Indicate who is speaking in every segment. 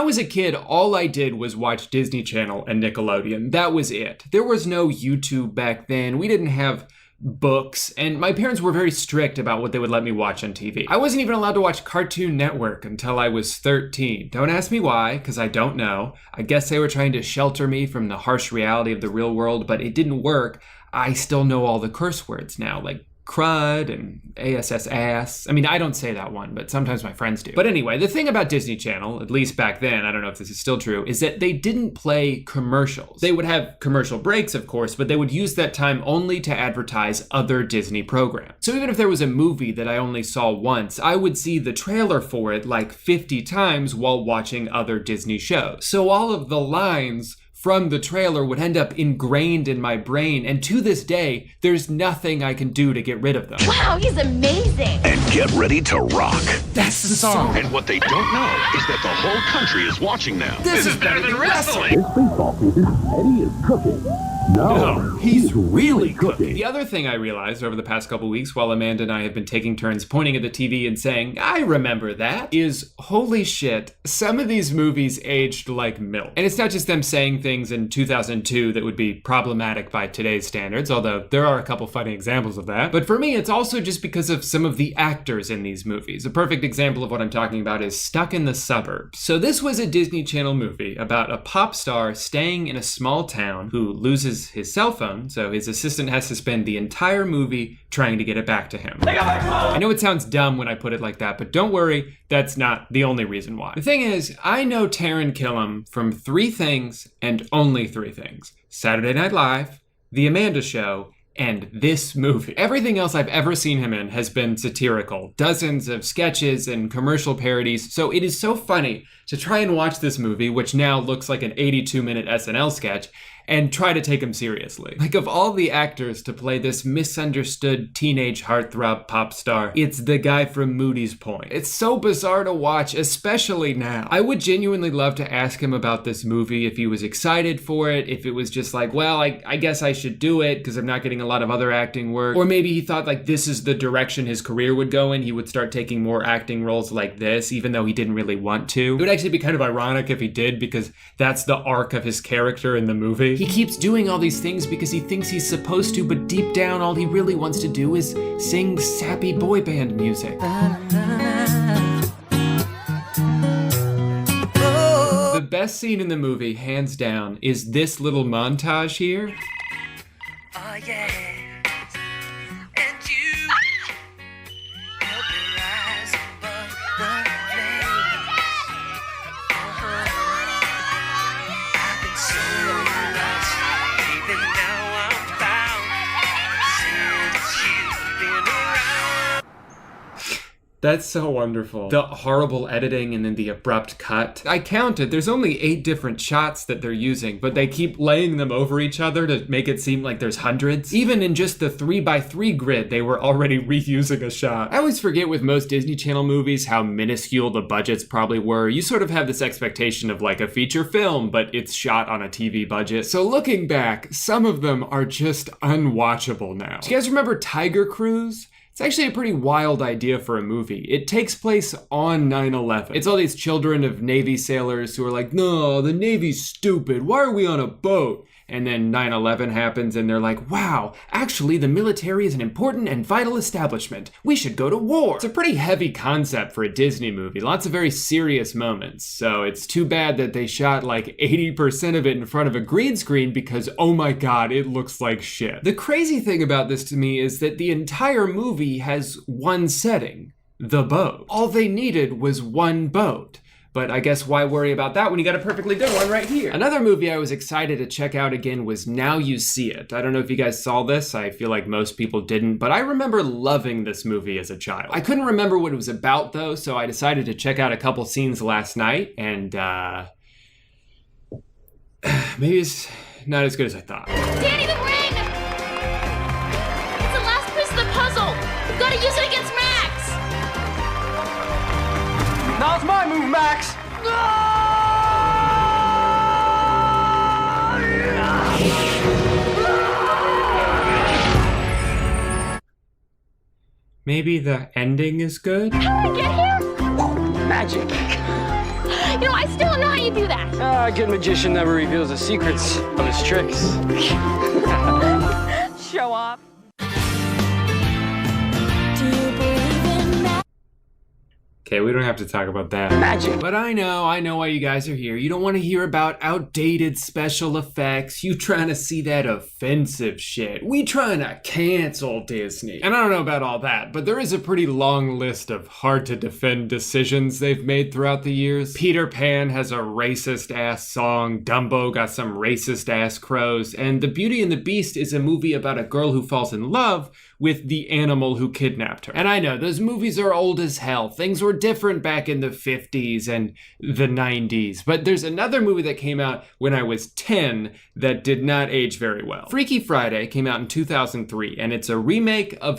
Speaker 1: I was a kid, all I did was watch Disney Channel and Nickelodeon. That was it. There was no YouTube back then. We didn't have books, and my parents were very strict about what they would let me watch on TV. I wasn't even allowed to watch Cartoon Network until I was 13. Don't ask me why, because I don't know. I guess they were trying to shelter me from the harsh reality of the real world, but it didn't work. I still know all the curse words now, like crud and ass. I mean, I don't say that one, but sometimes my friends do. But anyway, the thing about Disney Channel, at least back then, I don't know if this is still true, is that they didn't play commercials. They would have commercial breaks, of course, but they would use that time only to advertise other Disney programs. So even if there was a movie that I only saw once, I would see the trailer for it like 50 times while watching other Disney shows. So all of the lines from the trailer would end up ingrained in my brain, and to this day, there's nothing I can do to get rid of them.
Speaker 2: Wow, he's amazing!
Speaker 3: And get ready to rock.
Speaker 1: That's the song.
Speaker 3: And what they don't know is that the whole country is watching now.
Speaker 1: This is better than wrestling!
Speaker 4: This baseball season, Eddie is cooking. No, he's really cooking.
Speaker 1: The other thing I realized over the past couple weeks while Amanda and I have been taking turns pointing at the TV and saying, I remember that, is holy shit, some of these movies aged like milk. And it's not just them saying things in 2002 that would be problematic by today's standards, although there are a couple funny examples of that. But for me, it's also just because of some of the actors in these movies. A perfect example of what I'm talking about is Stuck in the Suburbs. So this was a Disney Channel movie about a pop star staying in a small town who loses his cell phone, so his assistant has to spend the entire movie trying to get it back to him. I know it sounds dumb when I put it like that, but don't worry, that's not the only reason why. The thing is, I know Taran Killam from 3 things and only 3 things. Saturday Night Live, The Amanda Show, and this movie. Everything else I've ever seen him in has been satirical. Dozens of sketches and commercial parodies, so it is so funny to try and watch this movie, which now looks like an 82-minute SNL sketch, and try to take him seriously. Like, of all the actors to play this misunderstood teenage heartthrob pop star, it's the guy from Moody's Point. It's so bizarre to watch, especially now. I would genuinely love to ask him about this movie, if he was excited for it, if it was just like, well, I guess I should do it because I'm not getting a lot of other acting work. Or maybe he thought like this is the direction his career would go in. He would start taking more acting roles like this, even though he didn't really want to. It would actually be kind of ironic if he did, because that's the arc of his character in the movie. He keeps doing all these things because he thinks he's supposed to, but deep down all he really wants to do is sing sappy boy band music. The best scene in the movie, hands down, is this little montage here.
Speaker 5: Oh yeah. And you help me rise above the flames. I've been so lost, even now I'm found. Since you've been around.
Speaker 1: That's so wonderful. The horrible editing and then the abrupt cut. I counted, there's only 8 different shots that they're using, but they keep laying them over each other to make it seem like there's hundreds. Even in just the 3x3 grid, they were already reusing a shot. I always forget with most Disney Channel movies how minuscule the budgets probably were. You sort of have this expectation of like a feature film, but it's shot on a TV budget. So looking back, some of them are just unwatchable now. Do you guys remember Tiger Cruise? It's actually a pretty wild idea for a movie. It takes place on 9/11. It's all these children of Navy sailors who are like, no, the Navy's stupid. Why are we on a boat? And then 9/11 happens and they're like, wow, actually the military is an important and vital establishment. We should go to war. It's a pretty heavy concept for a Disney movie. Lots of very serious moments. So it's too bad that they shot like 80% of it in front of a green screen because, oh my God, it looks like shit. The crazy thing about this to me is that the entire movie has one setting, the boat. All they needed was one boat. But I guess why worry about that when you got a perfectly good one right here? Another movie I was excited to check out again was Now You See It. I don't know if you guys saw this. I feel like most people didn't, but I remember loving this movie as a child. I couldn't remember what it was about though, so I decided to check out a couple scenes last night, and maybe it's not as good as I thought.
Speaker 2: Danny, the ring! It's the last piece of the puzzle! We've got to use it against Max!
Speaker 6: Now it's my move, Max!
Speaker 1: Maybe the ending is good?
Speaker 2: How did I get here?
Speaker 6: Magic.
Speaker 2: You know, I still don't know how you do that.
Speaker 6: A good magician never reveals the secrets of his tricks.
Speaker 2: Show off.
Speaker 1: Okay, we don't have to talk about that.
Speaker 6: Magic.
Speaker 1: But I know why you guys are here. You don't want to hear about outdated special effects. You trying to see that offensive shit. We trying to cancel Disney. And I don't know about all that, but there is a pretty long list of hard to defend decisions they've made throughout the years. Peter Pan has a racist ass song, Dumbo got some racist ass crows, and The Beauty and the Beast is a movie about a girl who falls in love with the animal who kidnapped her. And I know, those movies are old as hell. Things were different back in the 50s and the 90s. But there's another movie that came out when I was 10 that did not age very well. Freaky Friday came out in 2003, and it's a remake of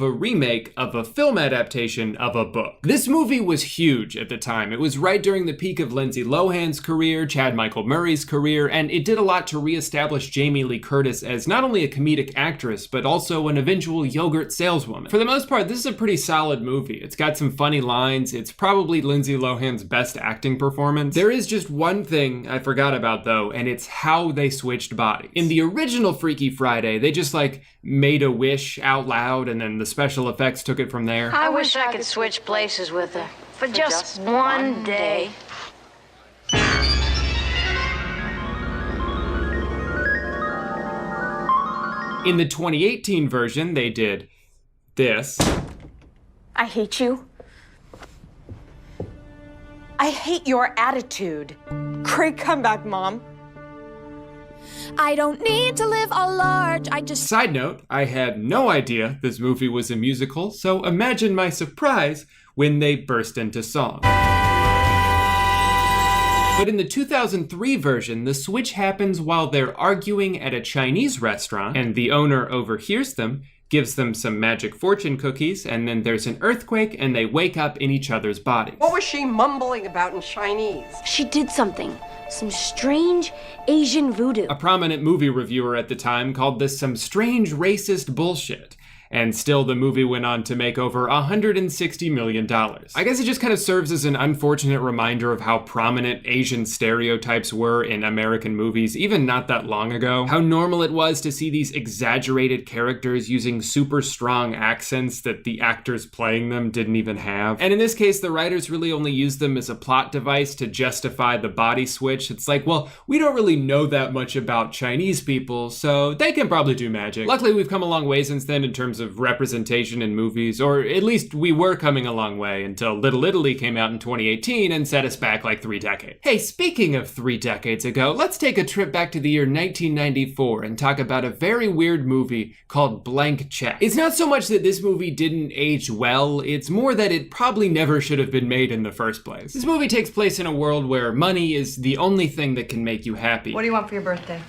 Speaker 1: a film adaptation of a book. This movie was huge at the time. It was right during the peak of Lindsay Lohan's career, Chad Michael Murray's career, and it did a lot to reestablish Jamie Lee Curtis as not only a comedic actress, but also an eventual yogurt saleswoman. For the most part, this is a pretty solid movie. It's got some funny lines. It's probably Lindsay Lohan's best acting performance. There is just one thing I forgot about though, and it's how they switched bodies. In the original Freaky Friday, they just like made a wish out loud and then the special effects took it from there.
Speaker 7: I wish I could switch places with her for just one day.
Speaker 1: In the 2018 version, they did this.
Speaker 8: I hate you. I hate your attitude. Great comeback, Mom.
Speaker 2: I don't need to live a large, I just...
Speaker 1: Side note, I had no idea this movie was a musical, so imagine my surprise when they burst into song. But in the 2003 version, the switch happens while they're arguing at a Chinese restaurant, and the owner overhears them, gives them some magic fortune cookies, and then there's an earthquake and they wake up in each other's bodies.
Speaker 9: What was she mumbling about in Chinese?
Speaker 7: She did something. Some strange Asian voodoo.
Speaker 1: A prominent movie reviewer at the time called this some strange racist bullshit. And still the movie went on to make over $160 million. I guess it just kind of serves as an unfortunate reminder of how prominent Asian stereotypes were in American movies, even not that long ago. How normal it was to see these exaggerated characters using super strong accents that the actors playing them didn't even have. And in this case, the writers really only used them as a plot device to justify the body switch. It's like, well, we don't really know that much about Chinese people, so they can probably do magic. Luckily, we've come a long way since then in terms of representation in movies, or at least we were coming a long way until Little Italy came out in 2018 and set us back like 3 decades. Hey, speaking of 3 decades ago, let's take a trip back to the year 1994 and talk about a very weird movie called Blank Check. It's not so much that this movie didn't age well, it's more that it probably never should have been made in the first place. This movie takes place in a world where money is the only thing that can make you happy.
Speaker 9: What do you want for your birthday?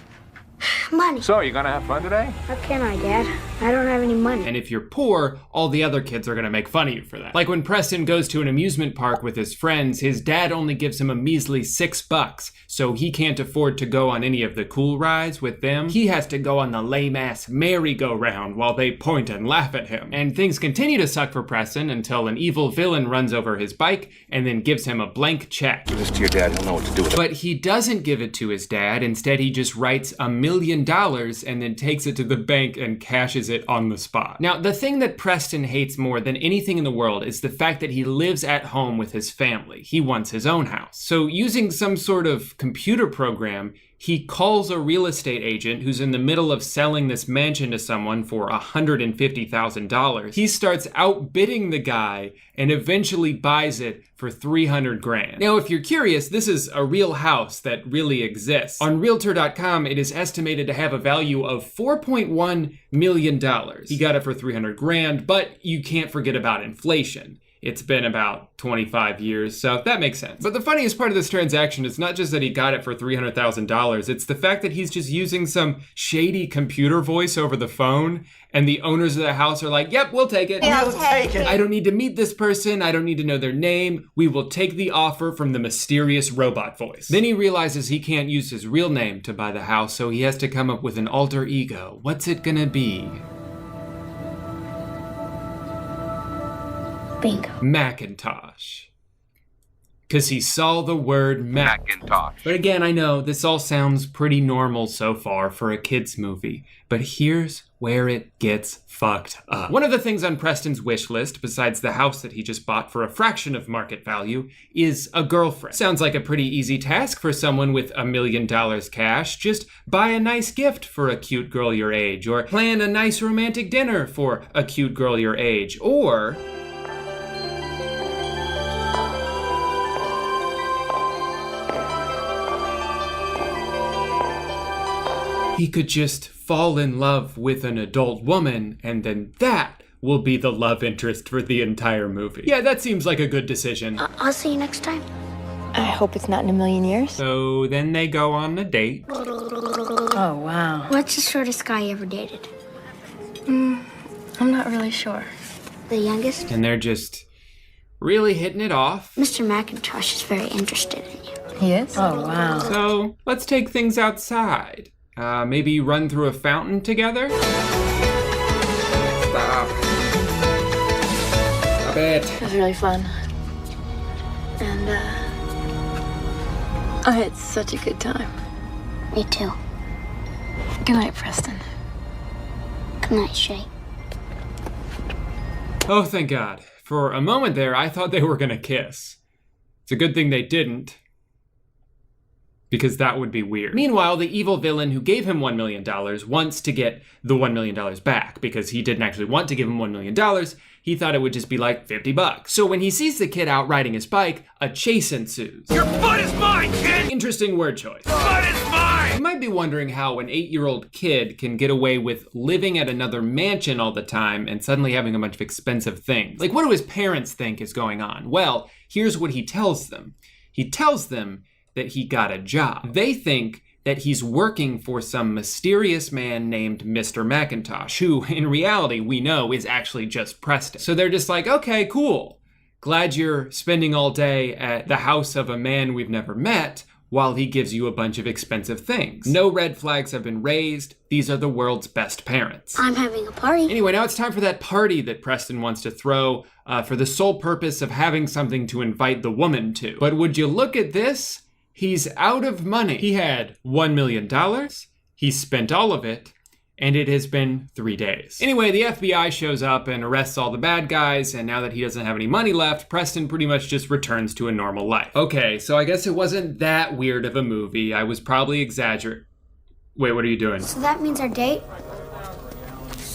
Speaker 7: Money.
Speaker 10: So, you gonna have fun today?
Speaker 7: How can I, Dad? I don't have any money.
Speaker 1: And if you're poor, all the other kids are gonna make fun of you for that. Like when Preston goes to an amusement park with his friends, his dad only gives him a measly $6, so he can't afford to go on any of the cool rides with them. He has to go on the lame-ass merry-go-round while they point and laugh at him. And things continue to suck for Preston until an evil villain runs over his bike and then gives him a blank check.
Speaker 10: Give this to your dad, he'll know what to do with it.
Speaker 1: But he doesn't give it to his dad. Instead, he just writes $1 million and then takes it to the bank and cashes it on the spot. Now, the thing that Preston hates more than anything in the world is the fact that he lives at home with his family. He wants his own house. So using some sort of computer program, he calls a real estate agent who's in the middle of selling this mansion to someone for $150,000. He starts outbidding the guy and eventually buys it for $300,000. Now, if you're curious, this is a real house that really exists. On Realtor.com, it is estimated to have a value of $4.1 million. He got it for $300,000, but you can't forget about inflation. It's been about 25 years, so that makes sense. But the funniest part of this transaction is not just that he got it for $300,000, it's the fact that he's just using some shady computer voice over the phone, and the owners of the house are like, yep, we'll take it.
Speaker 9: We'll take it.
Speaker 1: I don't need to meet this person, I don't need to know their name, we will take the offer from the mysterious robot voice. Then he realizes he can't use his real name to buy the house, so he has to come up with an alter ego. What's it gonna be? Bingo. Macintosh. because he saw the word
Speaker 10: Macintosh.
Speaker 1: But again, I know this all sounds pretty normal so far for a kid's movie, but here's where it gets fucked up. One of the things on Preston's wish list, besides the house that he just bought for a fraction of market value, is a girlfriend. Sounds like a pretty easy task for someone with $1 million cash. Just buy a nice gift for a cute girl your age, or plan a nice romantic dinner for a cute girl your age, or... he could just fall in love with an adult woman, and then that will be the love interest for the entire movie. Yeah, that seems like a good decision.
Speaker 2: I'll see you next time.
Speaker 8: I hope it's not in a million years.
Speaker 1: So then they go on a date.
Speaker 8: Oh, wow.
Speaker 2: What's the shortest guy you ever dated?
Speaker 8: I'm not really sure.
Speaker 2: The youngest?
Speaker 1: And they're just really hitting it off.
Speaker 2: Mr. McIntosh is very interested in you.
Speaker 8: He is? Oh, wow.
Speaker 1: So let's take things outside. Maybe run through a fountain together? Stop. Stop it.
Speaker 8: It was really fun. And, I had such a good time.
Speaker 2: Me too.
Speaker 8: Good night, Preston.
Speaker 2: Good night, Shay.
Speaker 1: Oh, thank God. For a moment there, I thought they were gonna kiss. It's a good thing they didn't, because that would be weird. Meanwhile, the evil villain who gave him $1 million wants to get the $1 million back, because he didn't actually want to give him $1 million. He thought it would just be like $50. So when he sees the kid out riding his bike, a chase ensues.
Speaker 5: Your butt is mine, kid!
Speaker 1: Interesting word choice.
Speaker 5: Butt is mine!
Speaker 1: You might be wondering how an 8-year-old kid can get away with living at another mansion all the time and suddenly having a bunch of expensive things. Like, what do his parents think is going on? Well, here's what he tells them. He tells them that he got a job. They think that he's working for some mysterious man named Mr. McIntosh, who in reality we know is actually just Preston. So they're just like, okay, cool. Glad you're spending all day at the house of a man we've never met while he gives you a bunch of expensive things. No red flags have been raised. These are the world's best parents.
Speaker 2: I'm having a party.
Speaker 1: Anyway, now it's time for that party that Preston wants to throw for the sole purpose of having something to invite the woman to. But would you look at this? He's out of money. He had $1 million. He spent all of it, and it has been 3 days. Anyway, the FBI shows up and arrests all the bad guys, and now that he doesn't have any money left, Preston pretty much just returns to a normal life. Okay, so I guess it wasn't that weird of a movie. I was probably exaggerating. Wait, what are you doing?
Speaker 2: So that means our date?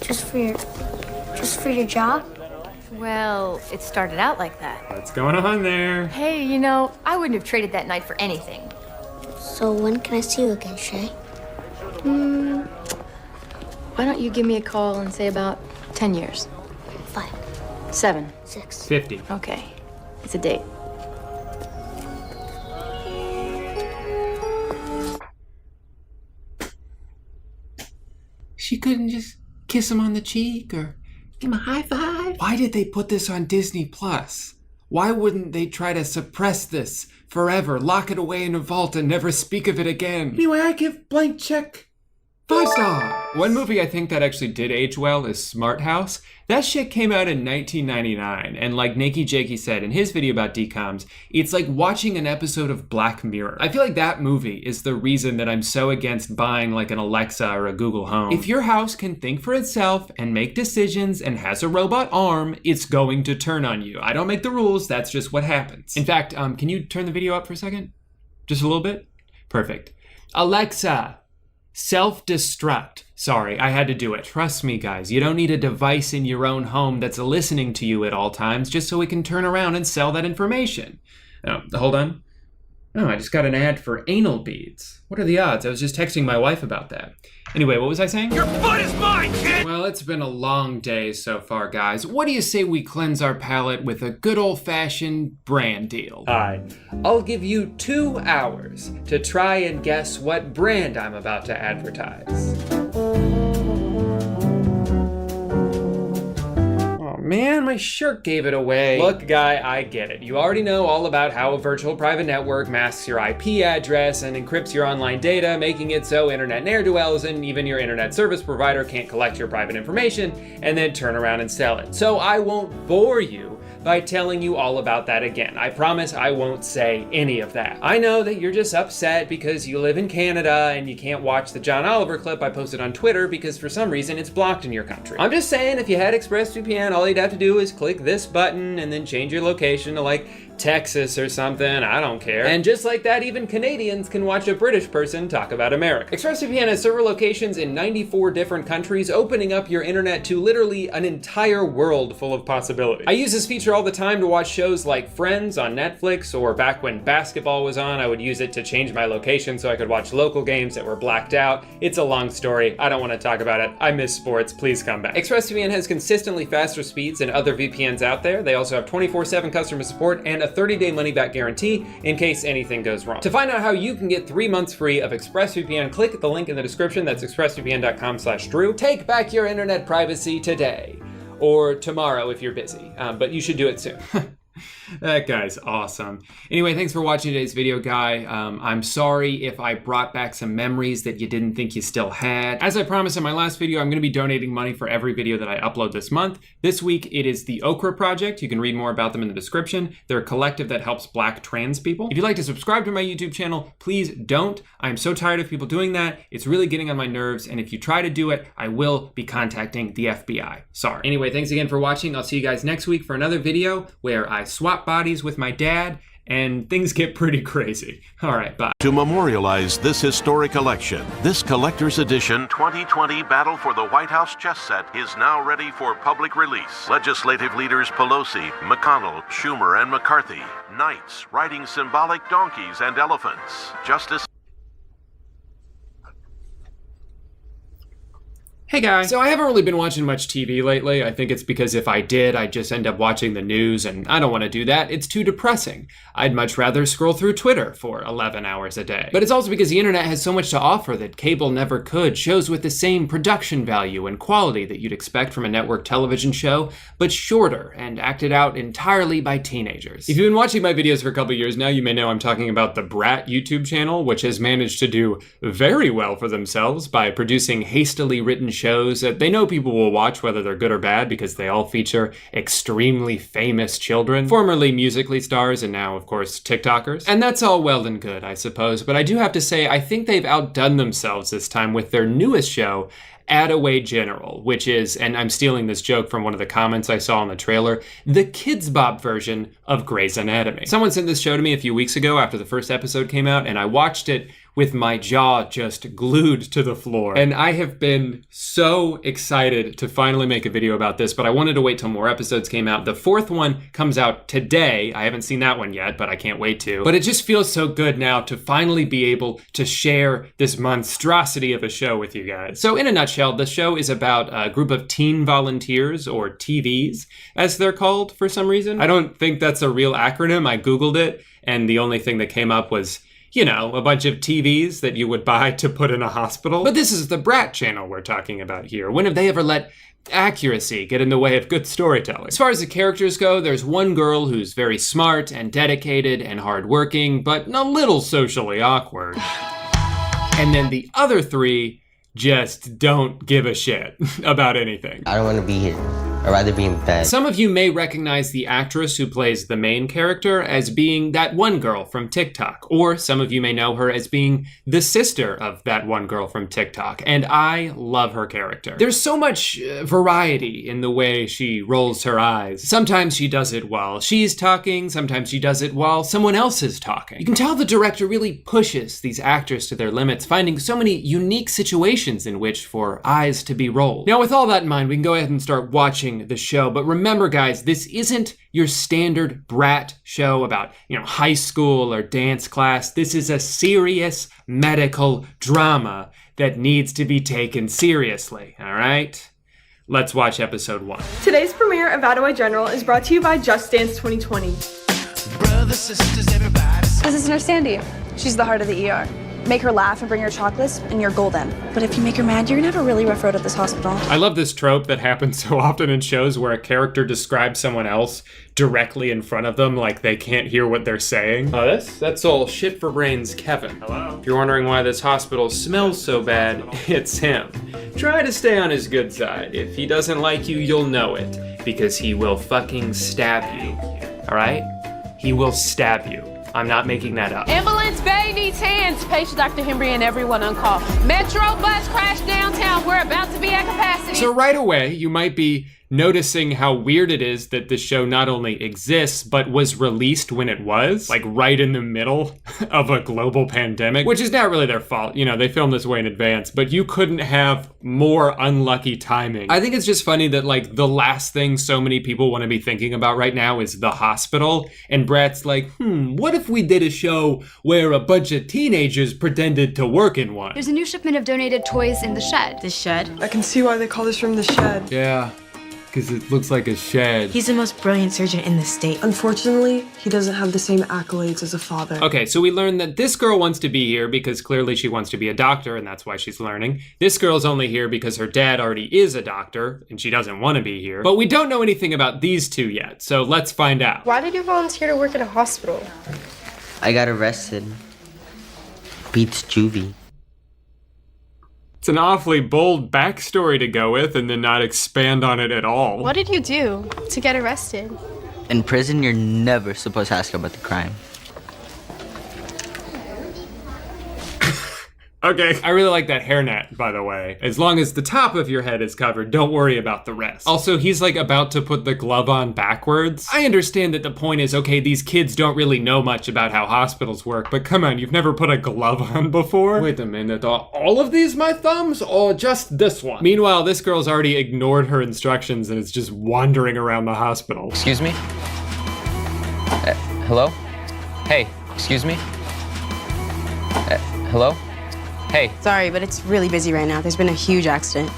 Speaker 2: Just for your job?
Speaker 11: Well, it started out like that.
Speaker 1: What's going on there?
Speaker 11: Hey, you know, I wouldn't have traded that night for anything.
Speaker 2: So when can I see you again, Shay?
Speaker 8: Why don't you give me a call in, say, about 10 years?
Speaker 2: 5,
Speaker 8: 7.
Speaker 2: 6.
Speaker 1: 50.
Speaker 8: Okay. It's a date.
Speaker 1: She couldn't just kiss him on the cheek or give him a high five? Why did they put this on Disney Plus? Why wouldn't they try to suppress this forever, lock it away in a vault and never speak of it again? Anyway, I give blank check 5 stars. One movie I think that actually did age well is Smart House. That shit came out in 1999, and like Nakey Jakey said in his video about DComs, it's like watching an episode of Black Mirror. I feel like that movie is the reason that I'm so against buying like an Alexa or a Google Home. If your house can think for itself and make decisions and has a robot arm, it's going to turn on you. I don't make the rules, that's just what happens. In fact, can you turn the video up for a second? Just a little bit? Perfect. Alexa, self-destruct. Sorry, I had to do it. Trust me, guys. You don't need a device in your own home that's listening to you at all times just so it can turn around and sell that information. Oh, hold on. Oh, I just got an ad for anal beads. What are the odds? I was just texting my wife about that. Anyway, what was I saying?
Speaker 5: Your butt is mine, kid!
Speaker 1: Well, it's been a long day so far, guys. What do you say we cleanse our palate with a good old-fashioned brand deal? Hi. I'll give you 2 hours to try and guess what brand I'm about to advertise. Man, my shirt gave it away. Look, guy, I get it. You already know all about how a virtual private network masks your IP address and encrypts your online data, making it so internet ne'er-do-wells and even your internet service provider can't collect your private information and then turn around and sell it. So I won't bore you by telling you all about that again. I promise I won't say any of that. I know that you're just upset because you live in Canada and you can't watch the John Oliver clip I posted on Twitter because for some reason it's blocked in your country. I'm just saying, if you had ExpressVPN, all you'd have to do is click this button and then change your location to like Texas or something, I don't care. And just like that, even Canadians can watch a British person talk about America. ExpressVPN has server locations in 94 different countries, opening up your internet to literally an entire world full of possibilities. I use this feature all the time to watch shows like Friends on Netflix, or back when basketball was on, I would use it to change my location so I could watch local games that were blacked out. It's a long story, I don't want to talk about it. I miss sports, please come back. ExpressVPN has consistently faster speeds than other VPNs out there. They also have 24/7 customer support and a 30-day money-back guarantee in case anything goes wrong. To find out how you can get 3 months free of ExpressVPN, click the link in the description. That's expressvpn.com/Drew. Take back your internet privacy today, or tomorrow if you're busy, but you should do it soon. That guy's awesome. Anyway, thanks for watching today's video, guy. I'm sorry if I brought back some memories that you didn't think you still had. As I promised in my last video, I'm going to be donating money for every video that I upload this month. This week, it is the Okra Project. You can read more about them in the description. They're a collective that helps Black trans people. If you'd like to subscribe to my YouTube channel, please don't. I'm so tired of people doing that. It's really getting on my nerves, and if you try to do it, I will be contacting the FBI. Sorry. Anyway, thanks again for watching. I'll see you guys next week for another video where I swap bodies with my dad and things get pretty crazy. All right, bye.
Speaker 3: To memorialize this historic election, this collector's edition 2020 Battle for the White House chess set is now ready for public release. Legislative leaders Pelosi, McConnell, Schumer, and McCarthy, knights riding symbolic donkeys and elephants. Justice.
Speaker 1: Hey guys. So I haven't really been watching much TV lately. I think it's because if I did, I'd just end up watching the news, and I don't want to do that. It's too depressing. I'd much rather scroll through Twitter for 11 hours a day. But it's also because the internet has so much to offer that cable never could. Shows with the same production value and quality that you'd expect from a network television show, but shorter and acted out entirely by teenagers. If you've been watching my videos for a couple years now, you may know I'm talking about the Brat YouTube channel, which has managed to do very well for themselves by producing hastily written shows that they know people will watch whether they're good or bad because they all feature extremely famous children, formerly Musical.ly stars and now, of course, TikTokers. And that's all well and good, I suppose, but I do have to say I think they've outdone themselves this time with their newest show, Attaway General, which is, and I'm stealing this joke from one of the comments I saw on the trailer, the Kids Bop version of Grey's Anatomy. Someone sent this show to me a few weeks ago after the first episode came out, and I watched it with my jaw just glued to the floor. And I have been so excited to finally make a video about this, but I wanted to wait till more episodes came out. The 4th one comes out today. I haven't seen that one yet, but I can't wait to. But it just feels so good now to finally be able to share this monstrosity of a show with you guys. So in a nutshell, the show is about a group of teen volunteers, or TVs, as they're called for some reason. I don't think that's a real acronym. I Googled it, and the only thing that came up was, you know, a bunch of TVs that you would buy to put in a hospital. But this is the Brat channel we're talking about here. When have they ever let accuracy get in the way of good storytelling? As far as the characters go, there's one girl who's very smart and dedicated and hardworking, but a little socially awkward. And then the other 3 just don't give a shit about anything.
Speaker 12: I don't want to be here. I'd rather be in bed.
Speaker 1: Some of you may recognize the actress who plays the main character as being that one girl from TikTok, or some of you may know her as being the sister of that one girl from TikTok, and I love her character. There's so much variety in the way she rolls her eyes. Sometimes she does it while she's talking, sometimes she does it while someone else is talking. You can tell the director really pushes these actors to their limits, finding so many unique situations in which for eyes to be rolled. Now, with all that in mind, we can go ahead and start watching the show. But remember, guys, this isn't your standard Brat show about, high school or dance class. This is a serious medical drama that needs to be taken seriously, all right? Let's watch episode 1.
Speaker 13: Today's premiere of Attaway General is brought to you by Just Dance 2020.
Speaker 5: Brothers, sisters, everybody.
Speaker 14: This is Nurse Sandy. She's the heart of the ER. Make her laugh and bring her chocolates, and you're golden. But if you make her mad, you're gonna have a really rough road at this hospital.
Speaker 1: I love this trope that happens so often in shows where a character describes someone else directly in front of them, like they can't hear what they're saying. Oh, that's all shit for brains, Kevin. Hello? If you're wondering why this hospital smells so bad, it's him. Try to stay on his good side. If he doesn't like you, you'll know it. because he will fucking stab you. All right? He will stab you. I'm not making that up.
Speaker 15: Ambulance Bay needs hands. Page Dr. Hembry and everyone on call. Metro bus crashed downtown. We're about to be at capacity.
Speaker 1: So right away, you might be noticing how weird it is that this show not only exists, but was released when it was, like right in the middle of a global pandemic, which is not really their fault. You know, they filmed this way in advance, but you couldn't have more unlucky timing. I think it's just funny that like the last thing so many people want to be thinking about right now is the hospital. And Brett's like, what if we did a show where a bunch of teenagers pretended to work in one?
Speaker 16: There's a new shipment of donated toys in the shed.
Speaker 13: The shed? I can see why they call this room the shed.
Speaker 1: Yeah. Because it looks like a shed.
Speaker 17: He's the most brilliant surgeon in the state.
Speaker 13: Unfortunately, he doesn't have the same accolades as a father.
Speaker 1: Okay, so we learned that this girl wants to be here because clearly she wants to be a doctor, and that's why she's learning. This girl's only here because her dad already is a doctor, and she doesn't want to be here. But we don't know anything about these two yet, so let's find out.
Speaker 18: Why did you volunteer to work at a hospital?
Speaker 12: I got arrested. Beats juvie.
Speaker 1: It's an awfully bold backstory to go with and then not expand on it at all.
Speaker 18: What did you do to get arrested?
Speaker 12: In prison, you're never supposed to ask about the crime.
Speaker 1: Okay. I really like that hairnet, by the way. As long as the top of your head is covered, don't worry about the rest. Also, he's like about to put the glove on backwards. I understand that the point is, okay, these kids don't really know much about how hospitals work, but come on, you've never put a glove on before? Wait a minute, are all of these my thumbs or just this one? Meanwhile, this girl's already ignored her instructions and is just wandering around the hospital.
Speaker 6: Excuse me? Hello? Hey, excuse me? Hello? Hey.
Speaker 18: Sorry, but it's really busy right now. There's been a huge accident.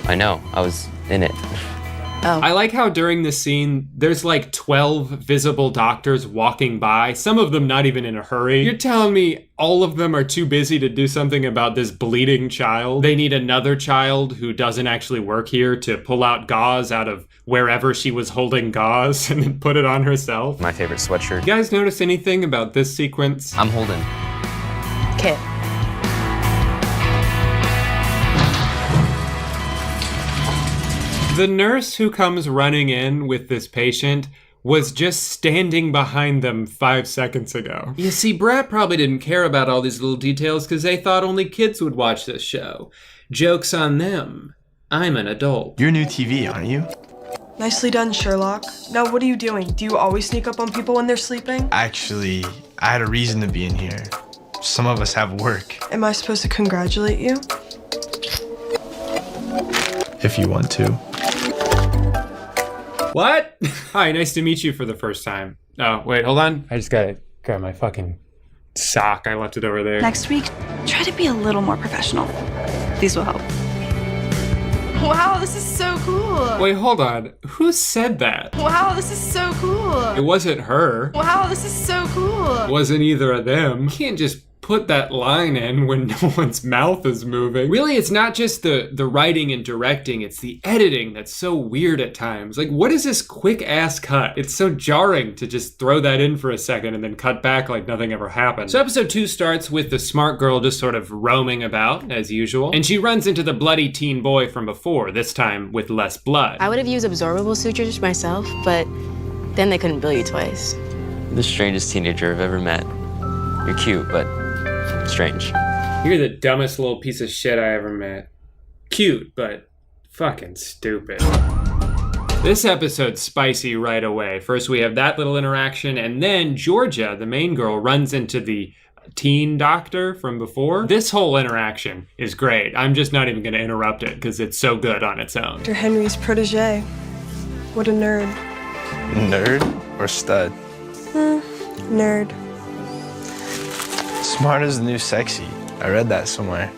Speaker 6: I know, I was in it.
Speaker 18: Oh.
Speaker 1: I like how during this scene, there's like 12 visible doctors walking by, some of them not even in a hurry. You're telling me all of them are too busy to do something about this bleeding child? They need another child who doesn't actually work here to pull out gauze out of wherever she was holding gauze and then put it on herself.
Speaker 6: My favorite sweatshirt.
Speaker 1: You guys notice anything about this sequence?
Speaker 6: I'm holding.
Speaker 18: Kit.
Speaker 1: The nurse who comes running in with this patient was just standing behind them 5 seconds ago. You see, Brett probably didn't care about all these little details because they thought only kids would watch this show. Joke's on them. I'm an adult.
Speaker 19: You're new TV, aren't you?
Speaker 13: Nicely done, Sherlock. Now, what are you doing? Do you always sneak up on people when they're sleeping?
Speaker 19: Actually, I had a reason to be in here. Some of us have work.
Speaker 13: Am I supposed to congratulate you?
Speaker 19: If you want to.
Speaker 1: What? Hi, nice to meet you for the first time. Oh, wait, hold on. I just gotta grab my fucking sock. I left it over there.
Speaker 14: Next week, try to be a little more professional. These will help.
Speaker 18: Wow, this is so cool.
Speaker 1: Wait, hold on. Who said that?
Speaker 18: Wow, this is so cool.
Speaker 1: It wasn't her.
Speaker 18: Wow, this is so cool.
Speaker 1: It wasn't either of them. You can't just put that line in when no one's mouth is moving. Really, it's not just the writing and directing, it's the editing that's so weird at times. Like, what is this quick ass cut? It's so jarring to just throw that in for a second and then cut back like nothing ever happened. So episode 2 starts with the smart girl just sort of roaming about as usual, and she runs into the bloody teen boy from before, this time with less blood.
Speaker 18: I would have used absorbable sutures myself, but then they couldn't bill you twice.
Speaker 6: You're the strangest teenager I've ever met. You're cute, but strange.
Speaker 1: You're the dumbest little piece of shit I ever met. Cute, but fucking stupid. This episode's spicy right away. First we have that little interaction, and then Georgia, the main girl, runs into the teen doctor from before. This whole interaction is great. I'm just not even gonna interrupt it because it's so good on its own.
Speaker 13: Dr. Henry's protege. What a nerd.
Speaker 19: Nerd or stud?
Speaker 13: Nerd.
Speaker 19: Smart is the new sexy. I read that somewhere.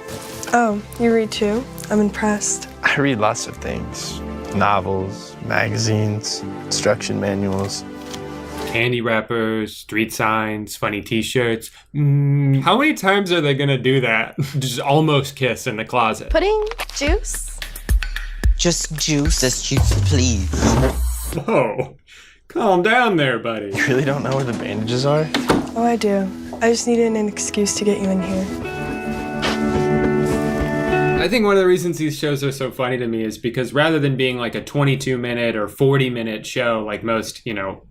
Speaker 13: Oh, you read too? I'm impressed.
Speaker 19: I read lots of things. Novels, magazines, instruction manuals.
Speaker 1: Candy wrappers, street signs, funny t-shirts. How many times are they gonna do that? Just almost kiss in the closet.
Speaker 18: Pudding? Juice?
Speaker 12: Just juice. Just juice, please.
Speaker 1: Whoa. Calm down there, buddy.
Speaker 19: You really don't know where the bandages are?
Speaker 13: Oh, I do. I just needed an excuse to get you in here.
Speaker 1: I think one of the reasons these shows are so funny to me is because rather than being like a 22-minute or 40-minute show like most,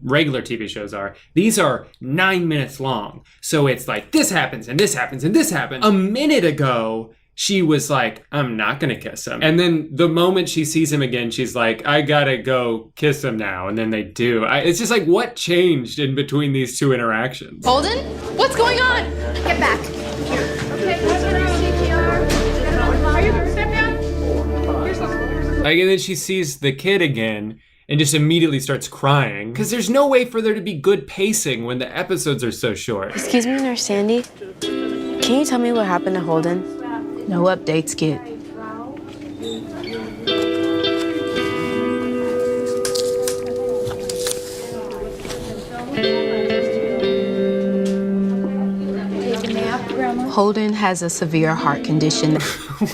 Speaker 1: regular TV shows are, these are 9 minutes long. So it's like, this happens, and this happens, and this happens. A minute ago, she was like, I'm not gonna kiss him. And then the moment she sees him again, she's like, I gotta go kiss him now. And then they do. It's just like, what changed in between these two interactions?
Speaker 15: Holden, what's going on?
Speaker 11: Get back.
Speaker 1: Like, and then she sees the kid again and just immediately starts crying. Because there's no way for there to be good pacing when the episodes are so short.
Speaker 18: Excuse me, Nurse Sandy. Can you tell me what happened to Holden?
Speaker 17: No updates, kid. Holden has a severe heart condition.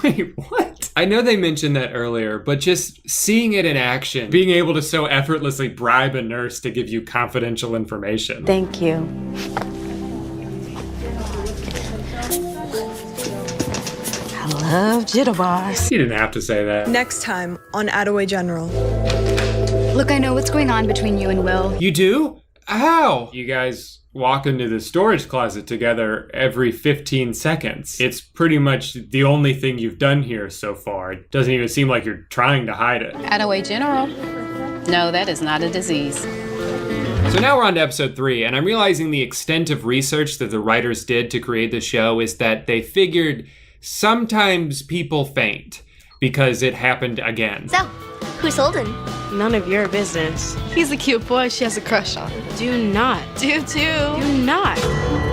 Speaker 1: Wait, what? I know they mentioned that earlier, but just seeing it in action, being able to so effortlessly bribe a nurse to give you confidential information.
Speaker 18: Thank you.
Speaker 17: I love jitterbugs.
Speaker 1: You didn't have to say that.
Speaker 13: Next time on Attaway General.
Speaker 16: Look, I know what's going on between you and Will.
Speaker 1: You do? How? You guys walk into the storage closet together every 15 seconds. It's pretty much the only thing you've done here so far. It doesn't even seem like you're trying to hide it.
Speaker 15: Attaway General. No, that is not a disease.
Speaker 1: So now we're on to episode 3, and I'm realizing the extent of research that the writers did to create the show is that they figured sometimes people faint because it happened again.
Speaker 11: So, who's Holden?
Speaker 18: None of your business.
Speaker 14: He's a cute boy she has a crush on.
Speaker 18: Do not.
Speaker 14: Do too.
Speaker 18: Do not.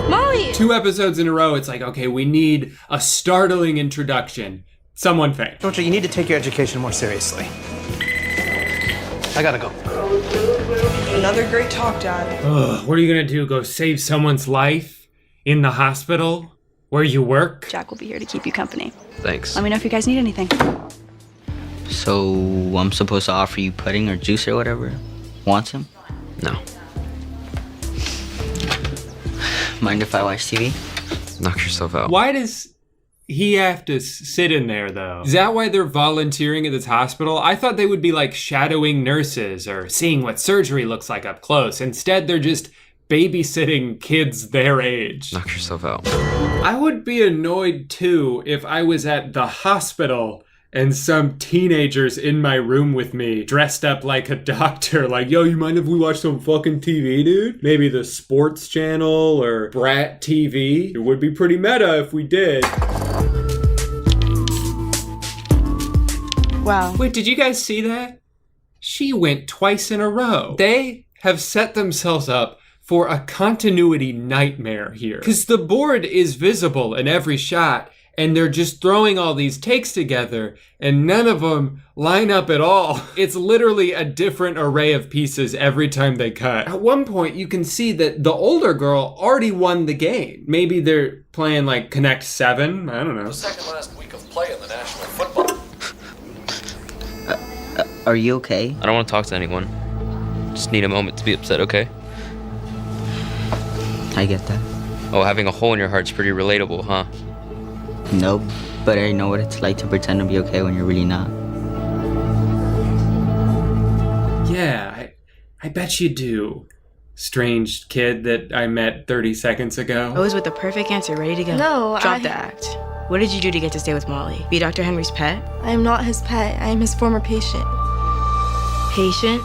Speaker 14: Molly!
Speaker 1: 2 episodes in a row, it's like, okay, we need a startling introduction. Someone faint.
Speaker 20: Georgia, you need to take your education more seriously. I gotta go.
Speaker 13: Another great talk, Dad.
Speaker 1: Ugh, what are you gonna do? Go save someone's life? In the hospital? Where you work?
Speaker 14: Jack will be here to keep you company.
Speaker 6: Thanks.
Speaker 14: Let me know if you guys need anything.
Speaker 12: So I'm supposed to offer you pudding or juice or whatever? Want some?
Speaker 6: No.
Speaker 12: Mind if I watch TV?
Speaker 6: Knock yourself out.
Speaker 1: Why does he have to sit in there, though? Is that why they're volunteering at this hospital? I thought they would be like shadowing nurses or seeing what surgery looks like up close. Instead, they're just babysitting kids their age.
Speaker 6: Knock yourself out.
Speaker 1: I would be annoyed too if I was at the hospital and some teenagers in my room with me dressed up like a doctor, like, yo, you mind if we watch some fucking TV, dude? Maybe the sports channel or Brat TV. It would be pretty meta if we did.
Speaker 14: Wow.
Speaker 1: Wait, did you guys see that? She went twice in a row. They have set themselves up for a continuity nightmare here. Because the board is visible in every shot, and they're just throwing all these takes together, and none of them line up at all. It's literally a different array of pieces every time they cut. At one point, you can see that the older girl already won the game. Maybe they're playing like Connect 7, I don't know.
Speaker 21: The second last week of play in the National Football.
Speaker 12: Are you okay?
Speaker 6: I don't want to talk to anyone. Just need a moment to be upset, okay?
Speaker 12: I get that.
Speaker 6: Oh, having a hole in your heart's pretty relatable, huh?
Speaker 12: No, but I know what it's like to pretend to be okay when you're really not.
Speaker 1: Yeah, I bet you do. Strange kid that I met 30 seconds ago.
Speaker 17: I was with the perfect answer, ready to go.
Speaker 16: No,
Speaker 17: Drop the act. What did you do to get to stay with Molly? Be Dr. Henry's pet?
Speaker 13: I am not his pet. I am his former patient.
Speaker 17: Patient?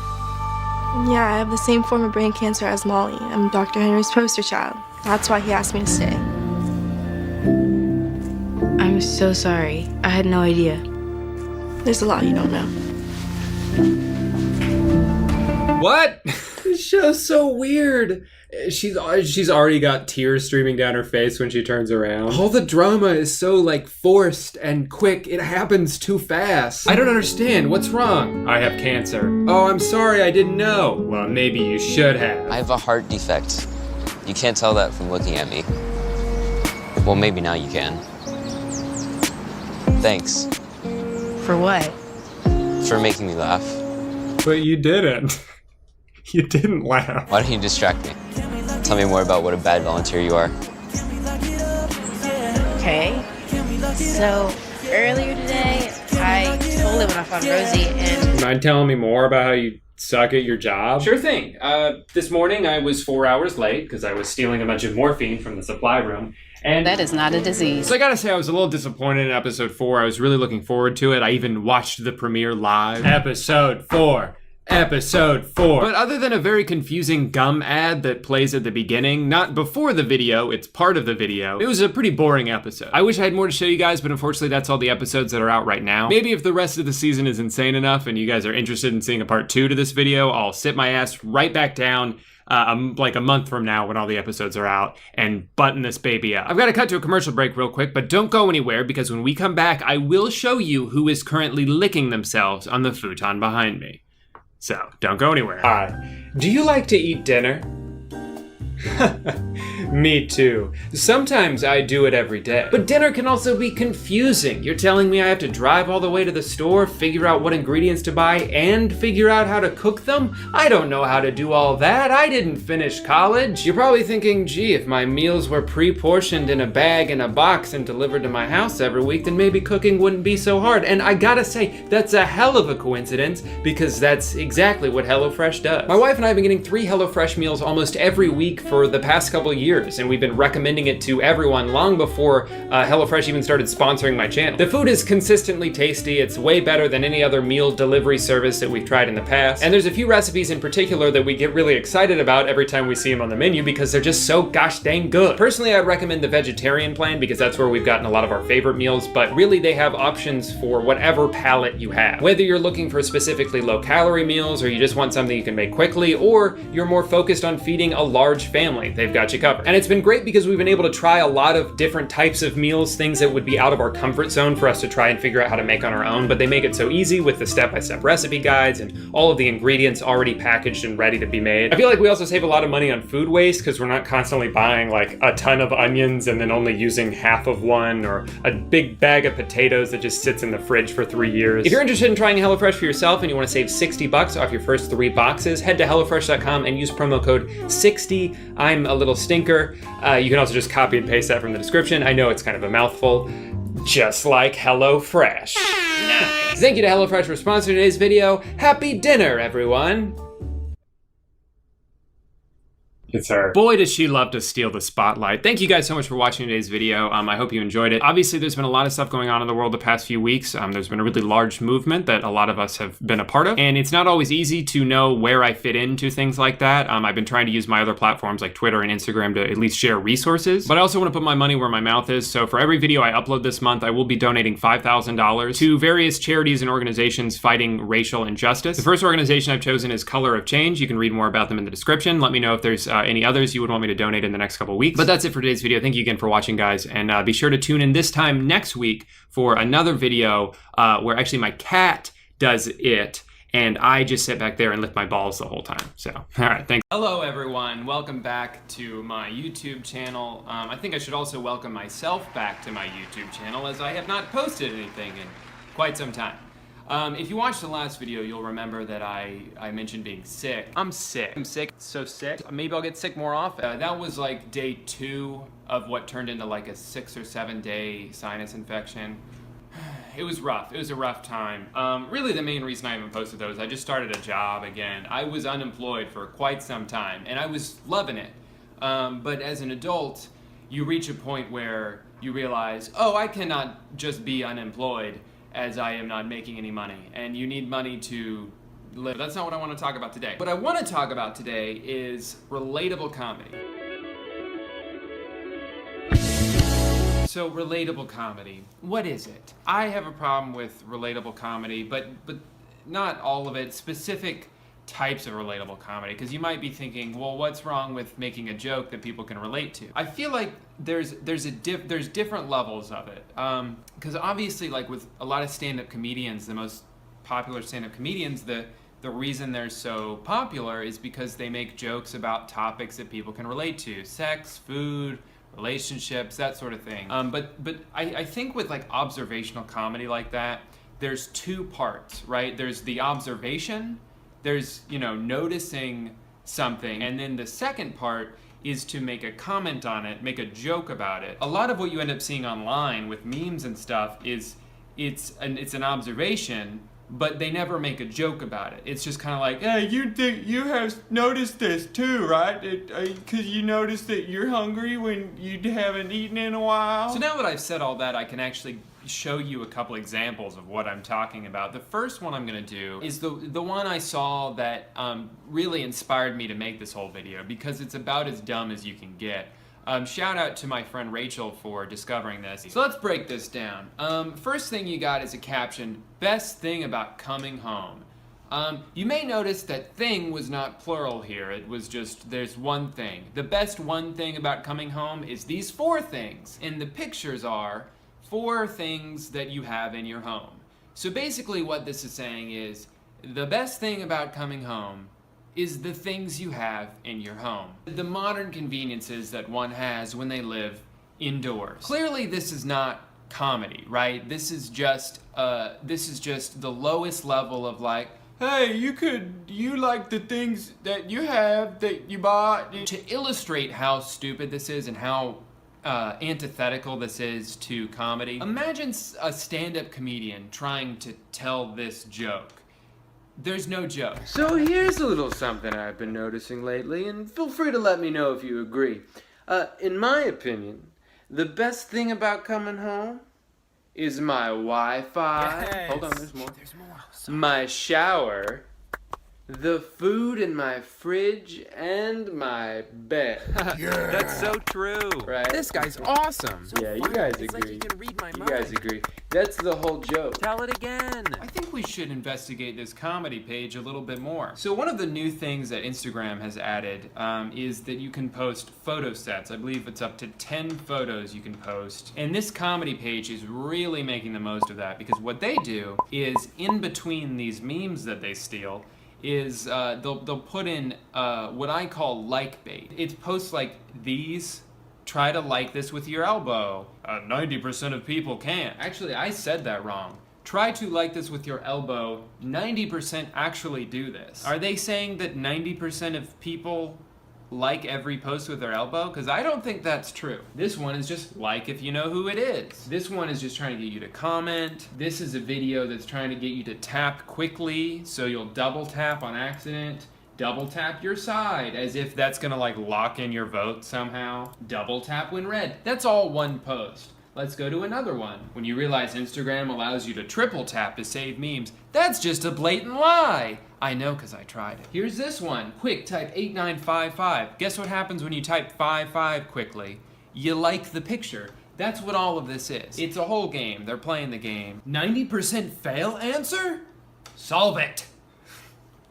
Speaker 13: Yeah, I have the same form of brain cancer as Molly. I'm Dr. Henry's poster child. That's why he asked me to stay.
Speaker 17: I'm so sorry. I had no idea.
Speaker 13: There's a lot you don't know.
Speaker 1: What? This show's so weird. She's already got tears streaming down her face when she turns around. All the drama is so like forced and quick. It happens too fast. I don't understand. What's wrong? I have cancer. Oh, I'm sorry. I didn't know. Well, maybe you should have.
Speaker 6: I have a heart defect. You can't tell that from looking at me. Well, maybe now you can. Thanks.
Speaker 17: For what?
Speaker 6: For making me laugh.
Speaker 1: But you didn't. You didn't laugh.
Speaker 6: Why don't you distract me? Tell me more about what a bad volunteer you are.
Speaker 17: Okay. So,
Speaker 18: Earlier today, I totally went off on Rosie and...
Speaker 1: Mind telling me more about how you suck at your job? Sure thing. This morning I was 4 hours late because I was stealing a bunch of morphine from the supply room. And
Speaker 15: That is not a disease.
Speaker 1: so I gotta say, I was a little disappointed in episode 4. I was really looking forward to it. I even watched the premiere live. Episode 4. Episode 4. But other than a very confusing gum ad that plays at the beginning, not before the video, it's part of the video, it was a pretty boring episode. I wish I had more to show you guys, but unfortunately that's all the episodes that are out right now. Maybe if the rest of the season is insane enough and you guys are interested in seeing a part 2 to this video, I'll sit my ass right back down like a month from now when all the episodes are out and button this baby up. I've got to cut to a commercial break real quick, but don't go anywhere because when we come back, I will show you who is currently licking themselves on the futon behind me. So, don't go anywhere. Hi. Do you like to eat dinner? Me too. Sometimes I do it every day. But dinner can also be confusing. You're telling me I have to drive all the way to the store, figure out what ingredients to buy, and figure out how to cook them? I don't know how to do all that. I didn't finish college. You're probably thinking, gee, if my meals were pre-portioned in a bag in a box and delivered to my house every week, then maybe cooking wouldn't be so hard. And I gotta say, that's a hell of a coincidence because that's exactly what HelloFresh does. My wife and I have been getting 3 HelloFresh meals almost every week for the past couple of years, and we've been recommending it to everyone long before HelloFresh even started sponsoring my channel. The food is consistently tasty. It's way better than any other meal delivery service that we've tried in the past. And there's a few recipes in particular that we get really excited about every time we see them on the menu because they're just so gosh dang good. Personally, I'd recommend the vegetarian plan because that's where we've gotten a lot of our favorite meals, but really they have options for whatever palate you have. Whether you're looking for specifically low-calorie meals or you just want something you can make quickly, or you're more focused on feeding a large family, they've got you covered. And it's been great because we've been able to try a lot of different types of meals, things that would be out of our comfort zone for us to try and figure out how to make on our own, but they make it so easy with the step-by-step recipe guides and all of the ingredients already packaged and ready to be made. I feel like we also save a lot of money on food waste because we're not constantly buying like a ton of onions and then only using half of one, or a big bag of potatoes that just sits in the fridge for 3 years. If you're interested in trying HelloFresh for yourself and you want to save $60 off your first 3 boxes, head to HelloFresh.com and use promo code 60. I'm a little stinker. You can also just copy and paste that from the description. I know it's kind of a mouthful, just like HelloFresh. Nice. Thank you to HelloFresh for sponsoring today's video. Happy dinner, everyone. It's her. Boy, does she love to steal the spotlight. Thank you guys so much for watching today's video. I hope you enjoyed it. Obviously, there's been a lot of stuff going on in the world the past few weeks. There's been a really large movement that a lot of us have been a part of, and it's not always easy to know where I fit into things like that. I've been trying to use my other platforms like Twitter and Instagram to at least share resources, but I also want to put my money where my mouth is. So for every video I upload this month, I will be donating $5,000 to various charities and organizations fighting racial injustice. The first organization I've chosen is Color of Change. You can read more about them in the description. Let me know if there's any others you would want me to donate in the next couple weeks. But that's it for today's video. Thank you again for watching, guys, and be sure to tune in this time next week for another video where actually my cat does it and I just sit back there and lick my balls the whole time. So, all right, thanks. Hello, everyone. Welcome back to my YouTube channel. I think I should also welcome myself back to my YouTube channel as I have not posted anything in quite some time. If you watched the last video, you'll remember that I mentioned being sick. I'm sick, so sick. Maybe I'll get sick more often. That was like day 2 of what turned into like a 6 or 7 day sinus infection. It was rough. It was a rough time. Really the main reason I haven't posted those, I just started a job again. I was unemployed for quite some time and I was loving it. But as an adult, you reach a point where you realize, oh, I cannot just be unemployed as I am not making any money, and you need money to live. That's not what I want to talk about today. What I want to talk about today is relatable comedy. So relatable comedy, what is it? I have a problem with relatable comedy, but not all of it, specific types of relatable comedy, because you might be thinking, well, what's wrong with making a joke that people can relate to? I feel like there's different levels of it, because obviously, like with a lot of stand-up comedians, the most popular stand-up comedians, the reason they're so popular is because they make jokes about topics that people can relate to: sex, food, relationships, that sort of thing. But I think with like observational comedy like that, there's 2 parts, right? There's the observation. There's, noticing something, and then the second part is to make a comment on it, make a joke about it. A lot of what you end up seeing online with memes and stuff is it's an observation, but they never make a joke about it. It's just kind of like, hey, you have noticed this too, right? Because you noticed that you're hungry when you haven't eaten in a while. So now that I've said all that, I can actually show you a couple examples of what I'm talking about. The first one I'm gonna do is the one I saw that really inspired me to make this whole video, because it's about as dumb as you can get. Shout out to my friend Rachel for discovering this. So let's break this down. First thing you got is a caption, best thing about coming home. You may notice that thing was not plural here. It was just, there's one thing. The best one thing about coming home is these 4 things. And the pictures are 4 things that you have in your home. So basically what this is saying is, the best thing about coming home is the things you have in your home. The modern conveniences that one has when they live indoors. Clearly this is not comedy, right? This is just the lowest level of like, hey, you like the things that you have that you bought. To illustrate how stupid this is and how antithetical this is to comedy, imagine a stand-up comedian trying to tell this joke. There's no joke. So here's a little something I've been noticing lately, and feel free to let me know if you agree. In my opinion, the best thing about coming home is my Wi-Fi. Yes. Hold on, there's more. My shower, the food in my fridge, and my bed.
Speaker 10: Yeah. That's so true.
Speaker 1: Right?
Speaker 10: This guy's awesome.
Speaker 1: Yeah, you guys agree.
Speaker 10: Like he can read my mind.
Speaker 1: You guys agree. That's the whole joke.
Speaker 10: Tell it again.
Speaker 1: I think we should investigate this comedy page a little bit more. So one of the new things that Instagram has added is that you can post photo sets. I believe it's up to 10 photos you can post. And this comedy page is really making the most of that, because what they do is, in between these memes that they steal, is they'll put in what I call like bait. It's posts like these. Try to like this with your elbow. 90% of people can't. Actually, I said that wrong. Try to like this with your elbow. 90% actually do this. Are they saying that 90% of people like every post with their elbow? Because I don't think that's true. This one is just like if you know who it is. This one is just trying to get you to comment. This is a video that's trying to get you to tap quickly, so you'll double tap on accident. Double tap your side, as if that's gonna like lock in your vote somehow. Double tap when read. That's all one post. Let's go to another one. When you realize Instagram allows you to triple tap to save memes, that's just a blatant lie. I know, because I tried it. Here's this one. Quick, type 8955. Guess what happens when you type 55 quickly? You like the picture. That's what all of this is. It's a whole game. They're playing the game. 90% fail answer? Solve it.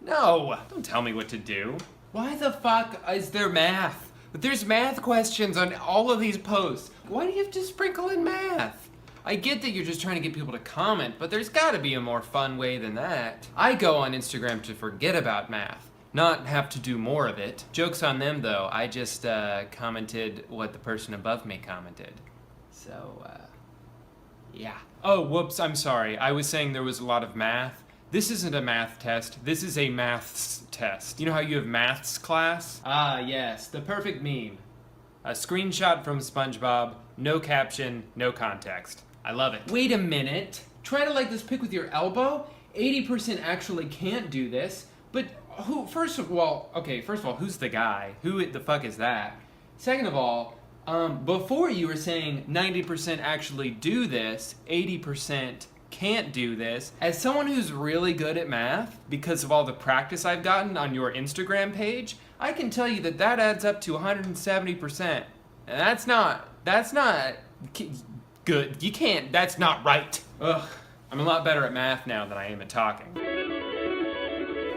Speaker 1: No, don't tell me what to do. Why the fuck is there math? There's math questions on all of these posts. Why do you have to sprinkle in math? I get that you're just trying to get people to comment, but there's gotta be a more fun way than that. I go on Instagram to forget about math, not have to do more of it. Joke's on them though, I just commented what the person above me commented. So, yeah. Oh, whoops, I'm sorry. I was saying there was a lot of math. This isn't a math test, this is a maths test. You know how you have maths class? Ah, yes, the perfect meme. A screenshot from SpongeBob, no caption, no context. I love it. Wait a minute. Try to like this pic with your elbow? 80% actually can't do this, but who, first of all, who's the guy? Who the fuck is that? Second of all, before you were saying 90% actually do this, 80% can't do this. As someone who's really good at math, because of all the practice I've gotten on your Instagram page, I can tell you that that adds up to 170%. And that's not good. You can't, that's not right. Ugh, I'm a lot better at math now than I am at talking.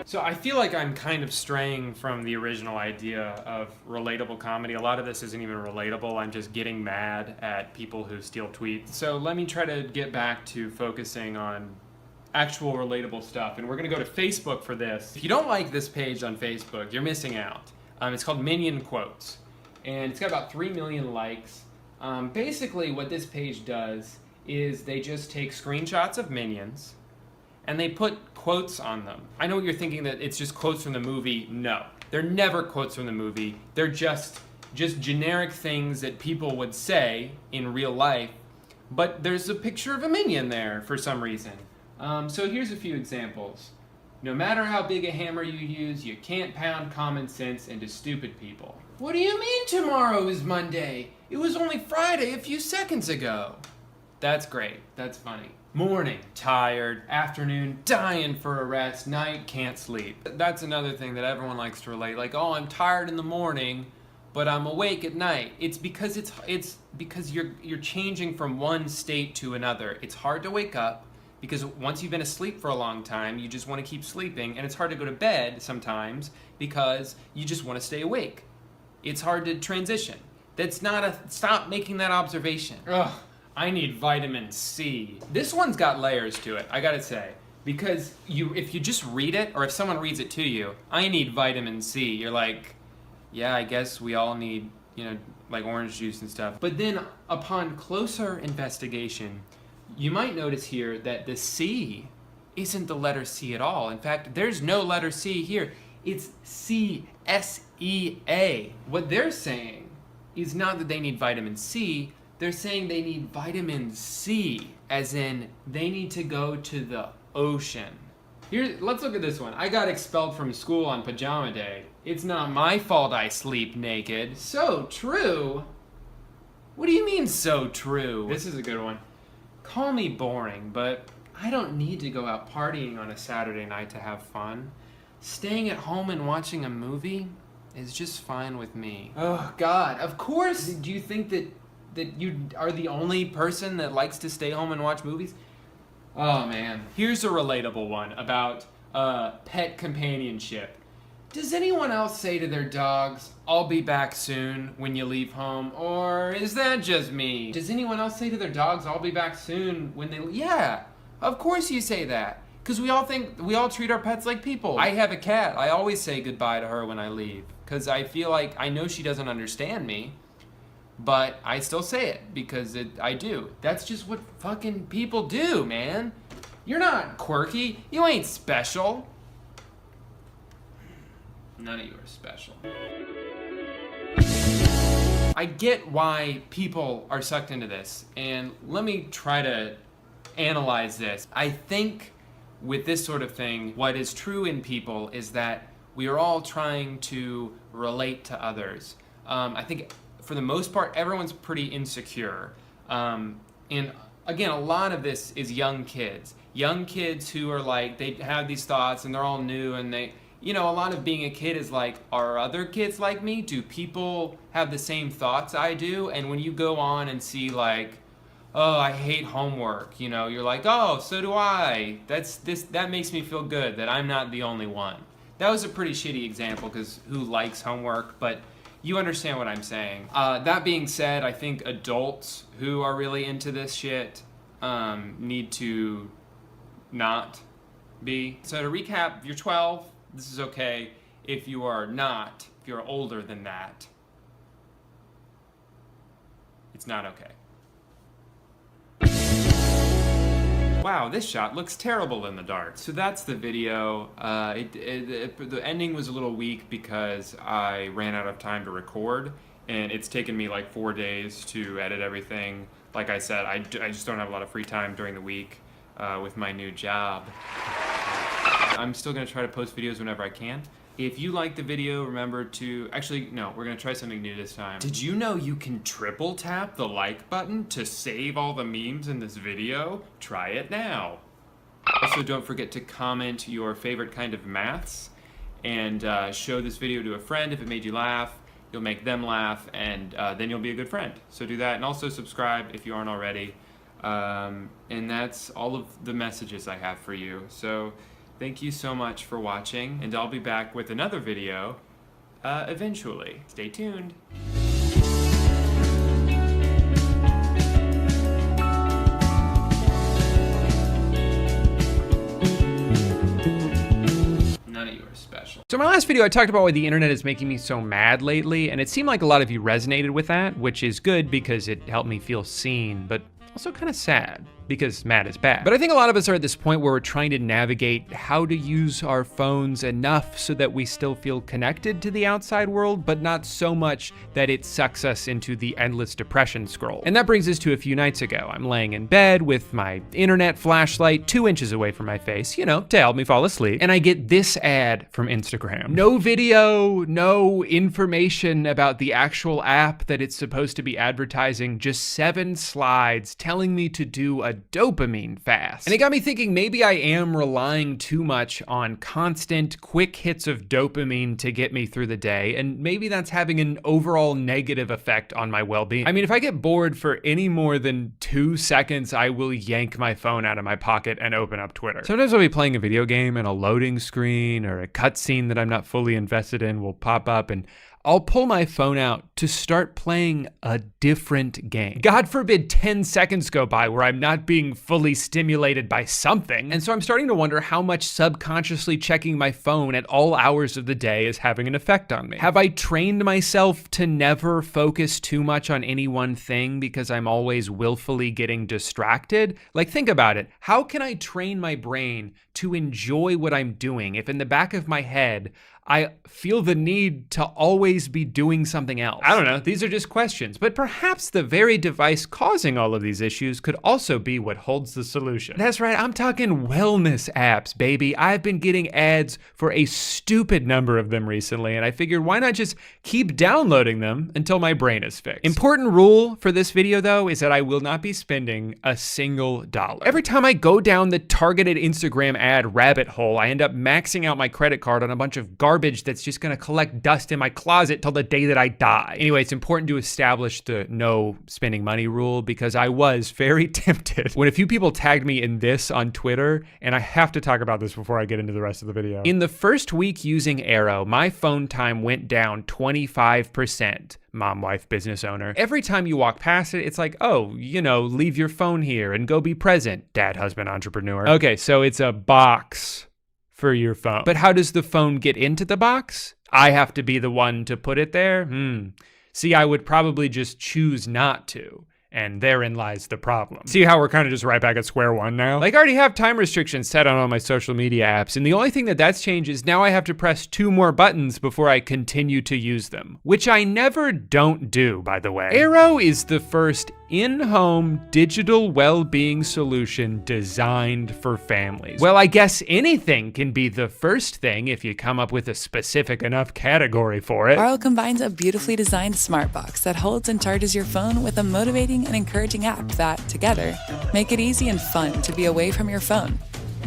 Speaker 1: So I feel like I'm kind of straying from the original idea of relatable comedy. A lot of this isn't even relatable. I'm just getting mad at people who steal tweets. So let me try to get back to focusing on actual relatable stuff. And we're gonna go to Facebook for this. If you don't like this page on Facebook, you're missing out. It's called Minion Quotes. And it's got about 3 million likes. Basically what this page does is they just take screenshots of Minions and they put quotes on them. I know what you're thinking, that it's just quotes from the movie. No, they're never quotes from the movie. They're just generic things that people would say in real life, but there's a picture of a minion there for some reason. So here's a few examples. No matter how big a hammer you use, you can't pound common sense into stupid people. What do you mean tomorrow is Monday? It was only Friday a few seconds ago. That's great. That's funny. Morning, tired. Afternoon, dying for a rest. Night, can't sleep. That's another thing that everyone likes to relate. Like, oh, I'm tired in the morning, but I'm awake at night. It's because you're changing from one state to another. It's hard to wake up because once you've been asleep for a long time, you just want to keep sleeping, and it's hard to go to bed sometimes because you just want to stay awake. It's hard to transition. Stop making that observation. Ugh. I need vitamin C. This one's got layers to it, I gotta say. Because if you just read it, or if someone reads it to you, I need vitamin C, you're like, yeah, I guess we all need, like orange juice and stuff. But then, upon closer investigation, you might notice here that the C isn't the letter C at all. In fact, there's no letter C here. It's C-S-E-A. What they're saying is not that they need vitamin C, they're saying they need vitamin C, as in they need to go to the ocean. Here, let's look at this one. I got expelled from school on pajama day. It's not my fault I sleep naked. So true. What do you mean, so true? This is a good one. Call me boring, but I don't need to go out partying on a Saturday night to have fun. Staying at home and watching a movie is just fine with me. Oh, God, of course. Do you think that you are the only person that likes to stay home and watch movies? Oh, man. Here's a relatable one about pet companionship. Does anyone else say to their dogs, I'll be back soon when you leave home? Or is that just me? Does anyone else say to their dogs, I'll be back soon when they... Yeah, of course you say that. Because we all treat our pets like people. I have a cat. I always say goodbye to her when I leave. Because I feel like I know she doesn't understand me. But I still say it because I do. That's just what fucking people do, man. You're not quirky. You ain't special. None of you are special. I get why people are sucked into this, and let me try to analyze this. I think with this sort of thing, what is true in people is that we are all trying to relate to others. I think for the most part, everyone's pretty insecure. And again, a lot of this is young kids. Young kids who are like, they have these thoughts and they're all new and they, a lot of being a kid is like, are other kids like me? Do people have the same thoughts I do? And when you go on and see like, oh, I hate homework, you're like, oh, so do I. That makes me feel good that I'm not the only one. That was a pretty shitty example because who likes homework, but you understand what I'm saying. That being said, I think adults who are really into this shit need to not be. So to recap, if you're 12, this is okay. If you are not, if you're older than that, it's not okay. Wow, this shot looks terrible in the dark. So that's the video. The ending was a little weak because I ran out of time to record, and it's taken me like 4 days to edit everything. Like I said, I just don't have a lot of free time during the week with my new job. I'm still gonna try to post videos whenever I can. If you like the video, remember to... Actually, no, we're gonna try something new this time. Did you know you can triple tap the like button to save all the memes in this video? Try it now. Also, don't forget to comment your favorite kind of maths and show this video to a friend if it made you laugh. You'll make them laugh, and then you'll be a good friend. So do that, and also subscribe if you aren't already. And that's all of the messages I have for you. So thank you so much for watching, and I'll be back with another video eventually. Stay tuned. None of you are special. So in my last video, I talked about why the internet is making me so mad lately, and it seemed like a lot of you resonated with that, which is good because it helped me feel seen, but Also kind of sad, because mad is bad. But I think a lot of us are at this point where we're trying to navigate how to use our phones enough so that we still feel connected to the outside world, but not so much that it sucks us into the endless depression scroll. And that brings us to a few nights ago. I'm laying in bed with my internet flashlight 2 inches away from my face, you know, to help me fall asleep. And I get this ad from Instagram. No video, no information about the actual app that it's supposed to be advertising, just 7 slides telling me to do a dopamine fast. And it got me thinking maybe I am relying too much on constant quick hits of dopamine to get me through the day, and maybe that's having an overall negative effect on my well-being. I mean, if I get bored for any more than 2 seconds, I will yank my phone out of my pocket and open up Twitter. Sometimes I'll be playing a video game and a loading screen or a cutscene that I'm not fully invested in will pop up, and I'll pull my phone out to start playing a different game. God forbid 10 seconds go by where I'm not being fully stimulated by something. And so I'm starting to wonder how much subconsciously checking my phone at all hours of the day is having an effect on me. Have I trained myself to never focus too much on any one thing because I'm always willfully getting distracted? Like, think about it. How can I train my brain to enjoy what I'm doing if in the back of my head, I feel the need to always be doing something else? I don't know, these are just questions, but perhaps the very device causing all of these issues could also be what holds the solution. That's right, I'm talking wellness apps, baby. I've been getting ads for a stupid number of them recently, and I figured why not just keep downloading them until my brain is fixed. Important rule for this video though is that I will not be spending a single dollar. Every time I go down the targeted Instagram ad rabbit hole, I end up maxing out my credit card on a bunch of garbage that's just gonna collect dust in my closet till the day that I die. Anyway, it's important to establish the no spending money rule because I was very tempted when a few people tagged me in this on Twitter, and I have to talk about this before I get into the rest of the video. In the first week using Arrow, my phone time went down 25%. Mom, wife, business owner. Every time you walk past it, it's like, oh, you know, leave your phone here and go be present. Dad, husband, entrepreneur. Okay, so it's a box for your phone. But how does the phone get into the box? I have to be the one to put it there? See, I would probably just choose not to. And therein lies the problem. See how we're kind of just right back at square one now? Like, I already have time restrictions set on all my social media apps, and the only thing that's changed is now I have to press 2 more buttons before I continue to use them, which I never don't do, by the way. Arrow is the first in-home digital well-being solution designed for families. Well, I guess anything can be the first thing if you come up with a specific enough category for it.
Speaker 4: Arrow combines a beautifully designed smart box that holds and charges your phone with a motivating and encouraging app that, together, make it easy and fun to be away from your phone,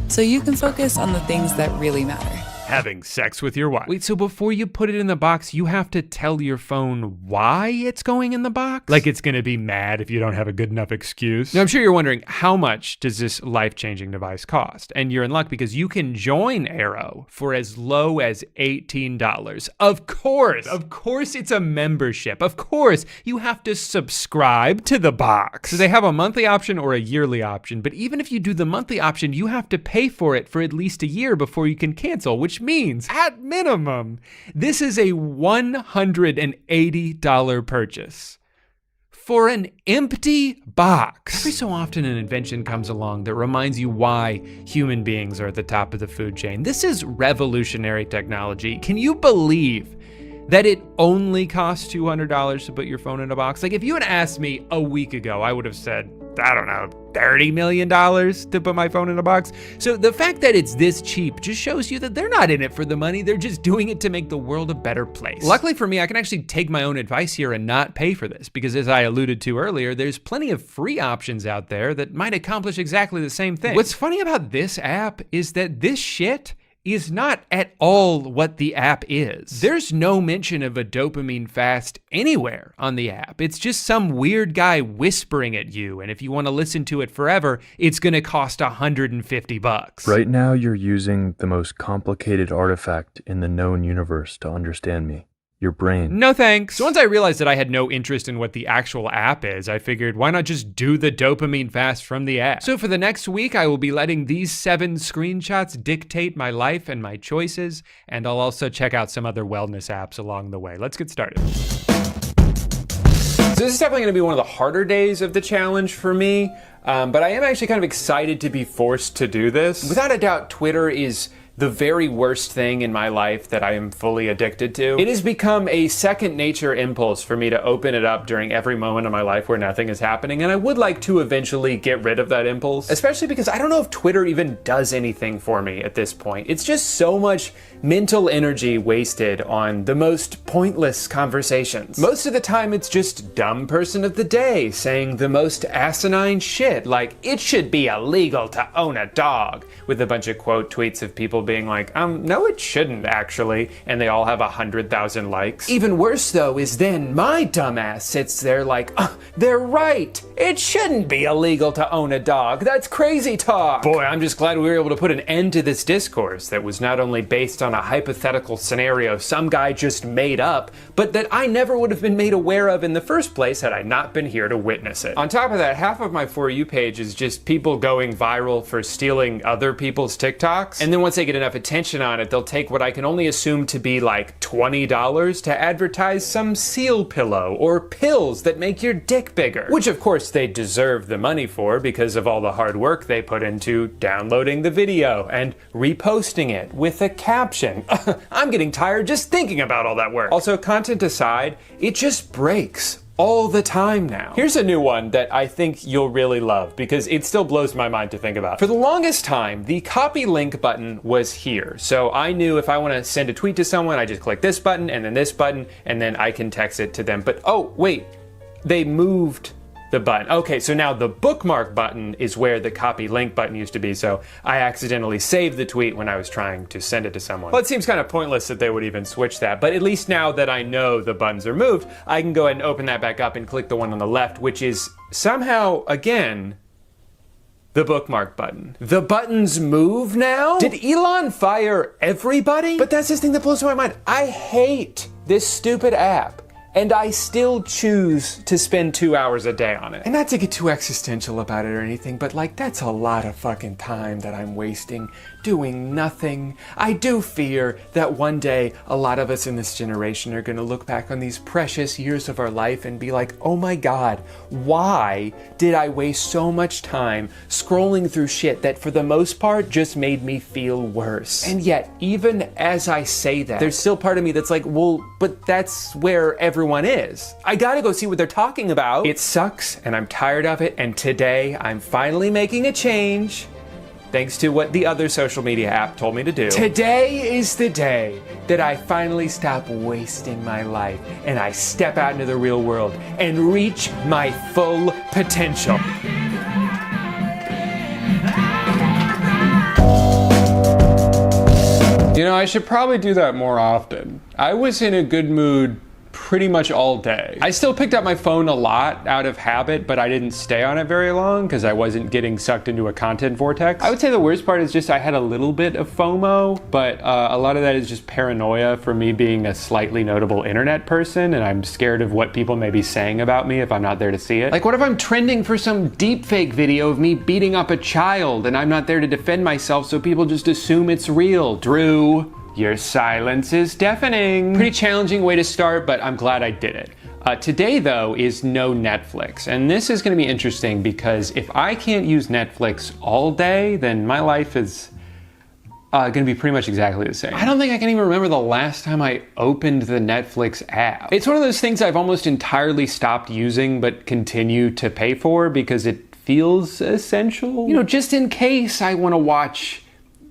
Speaker 4: so you can focus on the things that really matter.
Speaker 1: Having sex with your wife. Wait, so before you put it in the box, you have to tell your phone why it's going in the box? Like it's gonna be mad if you don't have a good enough excuse? Now, I'm sure you're wondering, how much does this life-changing device cost? And you're in luck because you can join Arrow for as low as $18. Of course it's a membership. Of course, you have to subscribe to the box. So they have a monthly option or a yearly option, but even if you do the monthly option, you have to pay for it for at least a year before you can cancel, which means, at minimum, this is a $180 purchase for an empty box. Every so often an invention comes along that reminds you why human beings are at the top of the food chain. This is revolutionary technology. Can you believe that it only costs $200 to put your phone in a box? Like, if you had asked me a week ago, I would have said, I don't know, $30 million to put my phone in a box. So the fact that it's this cheap just shows you that they're not in it for the money. They're just doing it to make the world a better place. Luckily for me, I can actually take my own advice here and not pay for this, because as I alluded to earlier, there's plenty of free options out there that might accomplish exactly the same thing. What's funny about this app is that this shit is not at all what the app is. There's no mention of a dopamine fast anywhere on the app. It's just some weird guy whispering at you, and if you want to listen to it forever, it's gonna cost $150.
Speaker 22: Right now, you're using the most complicated artifact in the known universe to understand me. Your brain.
Speaker 1: No thanks. So once I realized that I had no interest in what the actual app is, I figured why not just do the dopamine fast from the app? So for the next week, I will be letting these 7 screenshots dictate my life and my choices, and I'll also check out some other wellness apps along the way. Let's get started. So this is definitely gonna be one of the harder days of the challenge for me, but I am actually kind of excited to be forced to do this. Without a doubt, Twitter is the very worst thing in my life that I am fully addicted to. It has become a second nature impulse for me to open it up during every moment of my life where nothing is happening, and I would like to eventually get rid of that impulse, especially because I don't know if Twitter even does anything for me at this point. It's just so much mental energy wasted on the most pointless conversations. Most of the time it's just dumb person of the day saying the most asinine shit, like, it should be illegal to own a dog, with a bunch of quote tweets of people being like, no it shouldn't actually, and they all have 100,000 likes. Even worse though is then my dumbass sits there like, they're right, it shouldn't be illegal to own a dog, that's crazy talk. Boy, I'm just glad we were able to put an end to this discourse that was not only based on a hypothetical scenario some guy just made up, but that I never would have been made aware of in the first place had I not been here to witness it. On top of that, half of my For You page is just people going viral for stealing other people's TikToks, and then once they get enough attention on it, they'll take what I can only assume to be like $20 to advertise some seal pillow or pills that make your dick bigger, which of course they deserve the money for because of all the hard work they put into downloading the video and reposting it with a caption. I'm getting tired just thinking about all that work. Also, content aside, it just breaks all the time now. Here's a new one that I think you'll really love because it still blows my mind to think about. For the longest time, the copy link button was here. So I knew if I want to send a tweet to someone, I just click this button and then this button, and then I can text it to them. But oh, wait, they moved the button. Okay, so now the bookmark button is where the copy link button used to be, so I accidentally saved the tweet when I was trying to send it to someone. Well, it seems kind of pointless that they would even switch that, but at least now that I know the buttons are moved, I can go ahead and open that back up and click the one on the left, which is somehow, again, the bookmark button. The buttons move now? Did Elon fire everybody? But that's this thing that blows my mind. I hate this stupid app, and I still choose to spend 2 hours a day on it. And not to get too existential about it or anything, but like, that's a lot of fucking time that I'm wasting doing nothing. I do fear that one day a lot of us in this generation are gonna look back on these precious years of our life and be like, oh my God, why did I waste so much time scrolling through shit that for the most part just made me feel worse? And yet, even as I say that, there's still part of me that's like, well, but that's where everyone is. I gotta go see what they're talking about. It sucks and I'm tired of it, and today I'm finally making a change. Thanks to what the other social media app told me to do. Today is the day that I finally stop wasting my life and I step out into the real world and reach my full potential. You know, I should probably do that more often. I was in a good mood pretty much all day. I still picked up my phone a lot out of habit, but I didn't stay on it very long because I wasn't getting sucked into a content vortex. I would say the worst part is just I had a little bit of FOMO, but a lot of that is just paranoia for me being a slightly notable internet person, and I'm scared of what people may be saying about me if I'm not there to see it. Like, what if I'm trending for some deepfake video of me beating up a child and I'm not there to defend myself, so people just assume it's real? Drew, your silence is deafening. Pretty challenging way to start, but I'm glad I did it. Today, though, is no Netflix. And this is gonna be interesting because if I can't use Netflix all day, then my life is gonna be pretty much exactly the same. I don't think I can even remember the last time I opened the Netflix app. It's one of those things I've almost entirely stopped using but continue to pay for because it feels essential. You know, just in case I wanna watch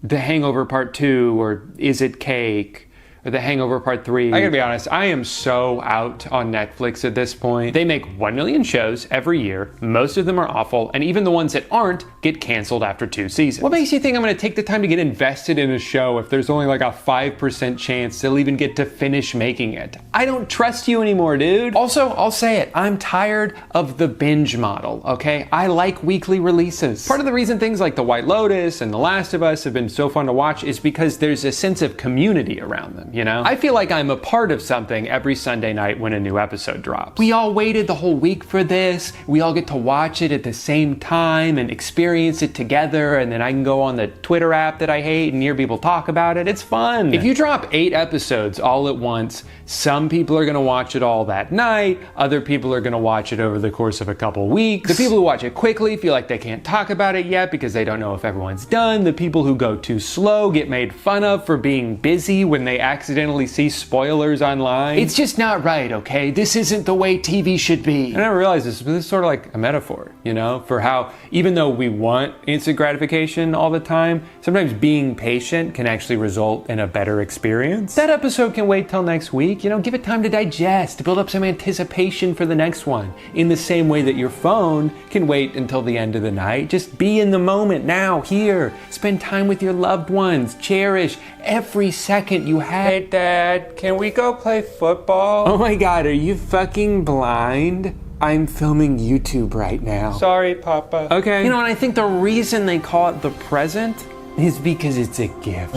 Speaker 1: The Hangover Part 2 or Is It Cake or The Hangover Part 3. I gotta be honest, I am so out on Netflix at this point. They make 1 million shows every year. Most of them are awful, and even the ones that aren't get canceled after 2 seasons. What makes you think I'm gonna take the time to get invested in a show if there's only like a 5% chance they'll even get to finish making it? I don't trust you anymore, dude. Also, I'll say it, I'm tired of the binge model, okay? I like weekly releases. Part of the reason things like The White Lotus and The Last of Us have been so fun to watch is because there's a sense of community around them. you know? I feel like I'm a part of something every Sunday night when a new episode drops. We all waited the whole week for this. We all get to watch it at the same time and experience it together, and then I can go on the Twitter app that I hate and hear people talk about it. It's fun. If you drop 8 episodes all at once, some people are gonna watch it all that night, other people are gonna watch it over the course of a couple weeks. The people who watch it quickly feel like they can't talk about it yet because they don't know if everyone's done. The people who go too slow get made fun of for being busy when they accidentally see spoilers online. It's just not right, okay? This isn't the way TV should be. I never realized this is sort of like a metaphor, you know, for how even though we want instant gratification all the time, sometimes being patient can actually result in a better experience. That episode can wait till next week, you know, give it time to digest, to build up some anticipation for the next one. In the same way that your phone can wait until the end of the night. Just be in the moment now, here. Spend time with your loved ones. Cherish every second you have. Hey Dad, can we go play football? Oh my God, are you fucking blind? I'm filming YouTube right now. Sorry, Papa. Okay. You know, and I think the reason they call it the present is because it's a gift.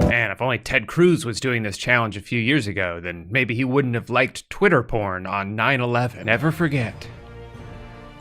Speaker 1: Man, if only Ted Cruz was doing this challenge a few years ago, then maybe he wouldn't have liked Twitter porn on 9/11. Never forget.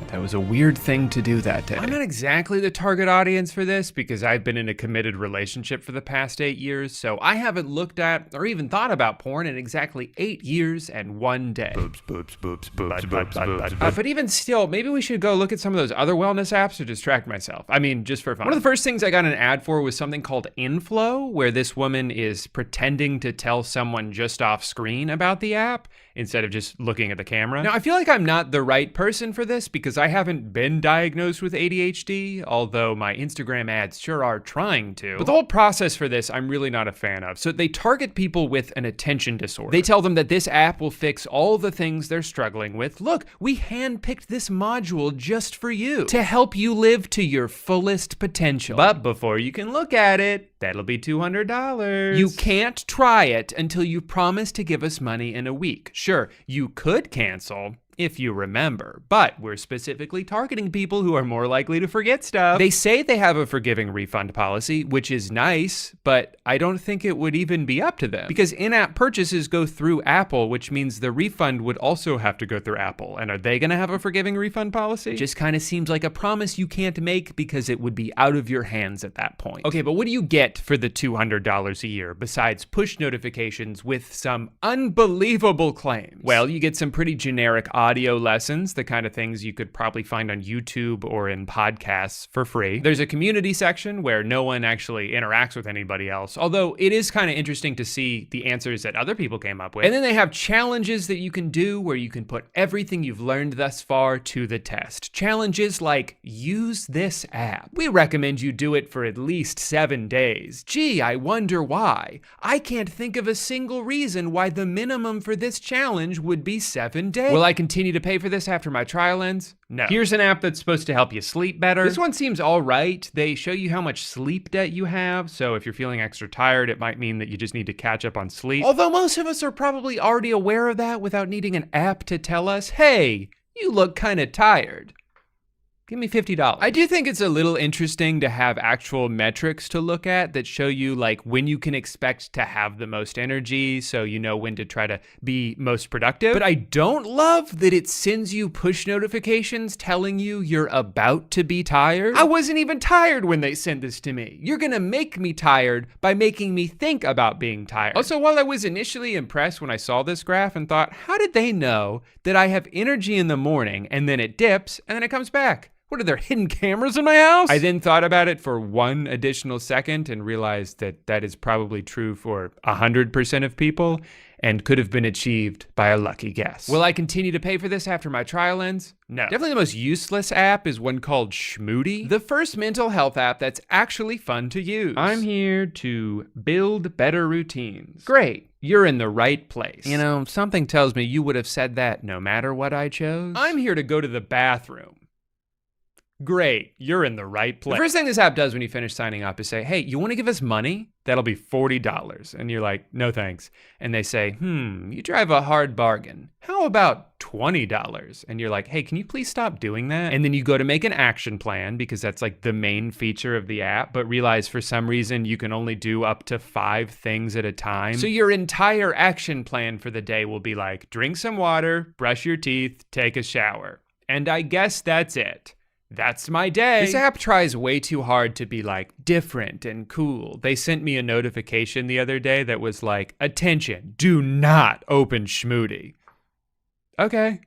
Speaker 1: That was a weird thing to do that day. I'm not exactly the target audience for this because I've been in a committed relationship for the past 8 years, so I haven't looked at or even thought about porn in exactly 8 years and 1 day. Boobs, boobs, boobs, boobs, boobs, boobs. But even still, maybe we should go look at some of those other wellness apps to distract myself. I mean, just for fun. One of the first things I got an ad for was something called Inflow, where this woman is pretending to tell someone just off screen about the app instead of just looking at the camera. Now, I feel like I'm not the right person for this because I haven't been diagnosed with ADHD, although my Instagram ads sure are trying to. But the whole process for this, I'm really not a fan of. So they target people with an attention disorder. They tell them that this app will fix all the things they're struggling with. Look, we handpicked this module just for you to help you live to your fullest potential. But before you can look at it, that'll be $200. You can't try it until you promise to give us money in a week. Sure, you could cancel if you remember, but we're specifically targeting people who are more likely to forget stuff. They say they have a forgiving refund policy, which is nice, but I don't think it would even be up to them because in-app purchases go through Apple, which means the refund would also have to go through Apple. And are they gonna have a forgiving refund policy? Just kind of seems like a promise you can't make because it would be out of your hands at that point. Okay, but what do you get for the $200 a year besides push notifications with some unbelievable claims? Well, you get some pretty generic audio lessons, the kind of things you could probably find on YouTube or in podcasts for free. There's a community section where no one actually interacts with anybody else, although it is kind of interesting to see the answers that other people came up with. And then they have challenges that you can do where you can put everything you've learned thus far to the test. Challenges like, use this app. We recommend you do it for at least 7 days. Gee, I wonder why. I can't think of a single reason why the minimum for this challenge would be 7 days. Will I continue to pay for this after my trial ends? No. Here's an app that's supposed to help you sleep better. This one seems all right. They show you how much sleep debt you have, so if you're feeling extra tired, it might mean that you just need to catch up on sleep. Although most of us are probably already aware of that without needing an app to tell us, hey, you look kind of tired. Give me $50. I do think it's a little interesting to have actual metrics to look at that show you like when you can expect to have the most energy so you know when to try to be most productive. But I don't love that it sends you push notifications telling you you're about to be tired. I wasn't even tired when they sent this to me. You're gonna make me tired by making me think about being tired. Also, while I was initially impressed when I saw this graph and thought, how did they know that I have energy in the morning and then it dips and then it comes back? What are there, hidden cameras in my house? I then thought about it for 1 additional second and realized that that is probably true for 100% of people and could have been achieved by a lucky guess. Will I continue to pay for this after my trial ends? No. Definitely the most useless app is one called Schmoody, the first mental health app that's actually fun to use. I'm here to build better routines. Great. You're in the right place. You know, something tells me you would have said that no matter what I chose. I'm here to go to the bathroom. Great, you're in the right place. The first thing this app does when you finish signing up is say, hey, you want to give us money? That'll be $40. And you're like, no thanks. And they say, you drive a hard bargain. How about $20? And you're like, hey, can you please stop doing that? And then you go to make an action plan because that's like the main feature of the app, but realize for some reason you can only do up to 5 things at a time. So your entire action plan for the day will be like, drink some water, brush your teeth, take a shower. And I guess that's it. That's my day. This app tries way too hard to be like different and cool. They sent me a notification the other day that was like, attention, do not open Schmoody. Okay.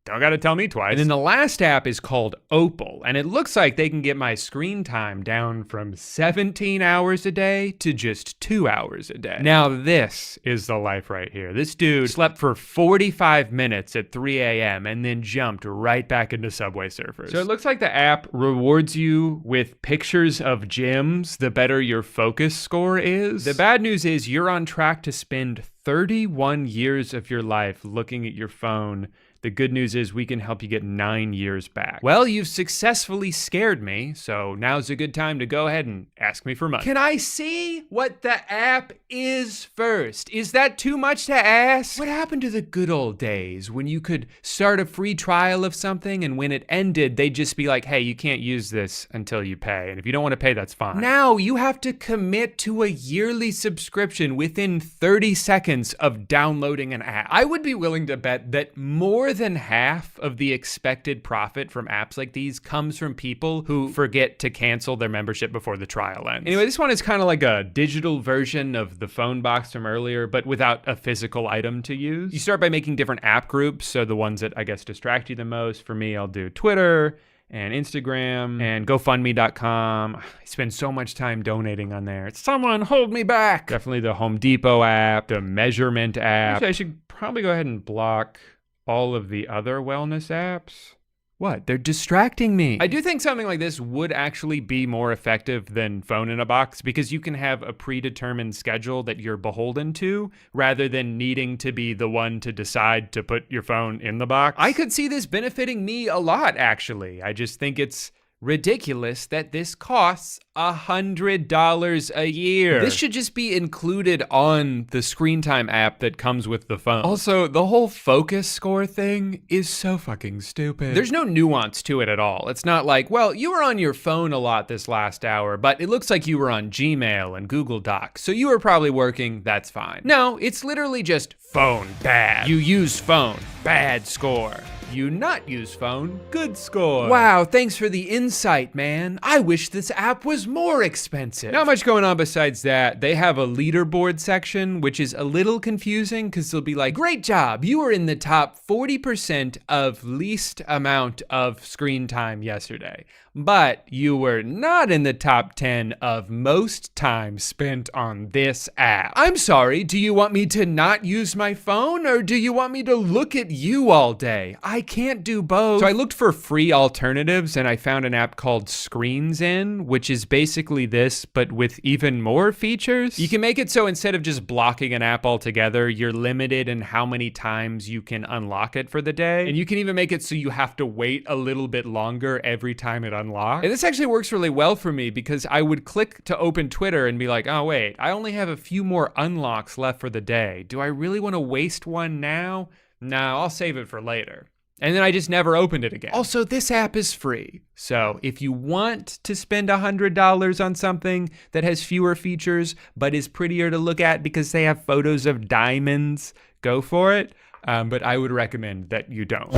Speaker 1: Don't gotta tell me twice. And then the last app is called Opal, and it looks like they can get my screen time down from 17 hours a day to just 2 hours a day. Now this is the life right here. This dude slept for 45 minutes at 3 a.m. and then jumped right back into Subway Surfers. So it looks like the app rewards you with pictures of gyms the better your focus score is. The bad news is you're on track to spend 31 years of your life looking at your phone. The good news is we can help you get 9 years back. Well, you've successfully scared me, so now's a good time to go ahead and ask me for money. Can I see what the app is first? Is that too much to ask? What happened to the good old days when you could start a free trial of something and when it ended, they'd just be like, hey, you can't use this until you pay. And if you don't want to pay, that's fine. Now you have to commit to a yearly subscription within 30 seconds of downloading an app. I would be willing to bet that more than half of the expected profit from apps like these comes from people who forget to cancel their membership before the trial ends. Anyway, this one is kind of like a digital version of the phone box from earlier, but without a physical item to use. You start by making different app groups, so the ones that I guess distract you the most. For me, I'll do Twitter and Instagram and GoFundMe.com. I spend so much time donating on there. Someone hold me back. Definitely the Home Depot app, the measurement app. Actually, I should probably go ahead and block all of the other wellness apps. What? They're distracting me. I do think something like this would actually be more effective than phone in a box because you can have a predetermined schedule that you're beholden to rather than needing to be the one to decide to put your phone in the box. I could see this benefiting me a lot, actually. I just think it's ridiculous that this costs $100 a year. This should just be included on the screen time app that comes with the phone. Also, the whole focus score thing is so fucking stupid. There's no nuance to it at all. It's not like, well, you were on your phone a lot this last hour, but it looks like you were on Gmail and Google Docs, so you were probably working, that's fine. No, it's literally just phone, bad. You use phone, bad score. You not use phone, good score. Wow, thanks for the insight, man. I wish this app was more expensive. Not much going on besides that. They have a leaderboard section, which is a little confusing because they'll be like, great job, you were in the top 40% of least amount of screen time yesterday. But you were not in the top 10 of most time spent on this app. I'm sorry, do you want me to not use my phone or do you want me to look at you all day? I can't do both. So I looked for free alternatives and I found an app called Screens In, which is basically this, but with even more features. You can make it so instead of just blocking an app altogether, you're limited in how many times you can unlock it for the day. And you can even make it so you have to wait a little bit longer every time it unlock. And this actually works really well for me because I would click to open Twitter and be like, oh wait, I only have a few more unlocks left for the day. Do I really want to waste one now? No, I'll save it for later. And then I just never opened it again. Also, this app is free. So if you want to spend $100 on something that has fewer features, but is prettier to look at because they have photos of diamonds, go for it. But I would recommend that you don't.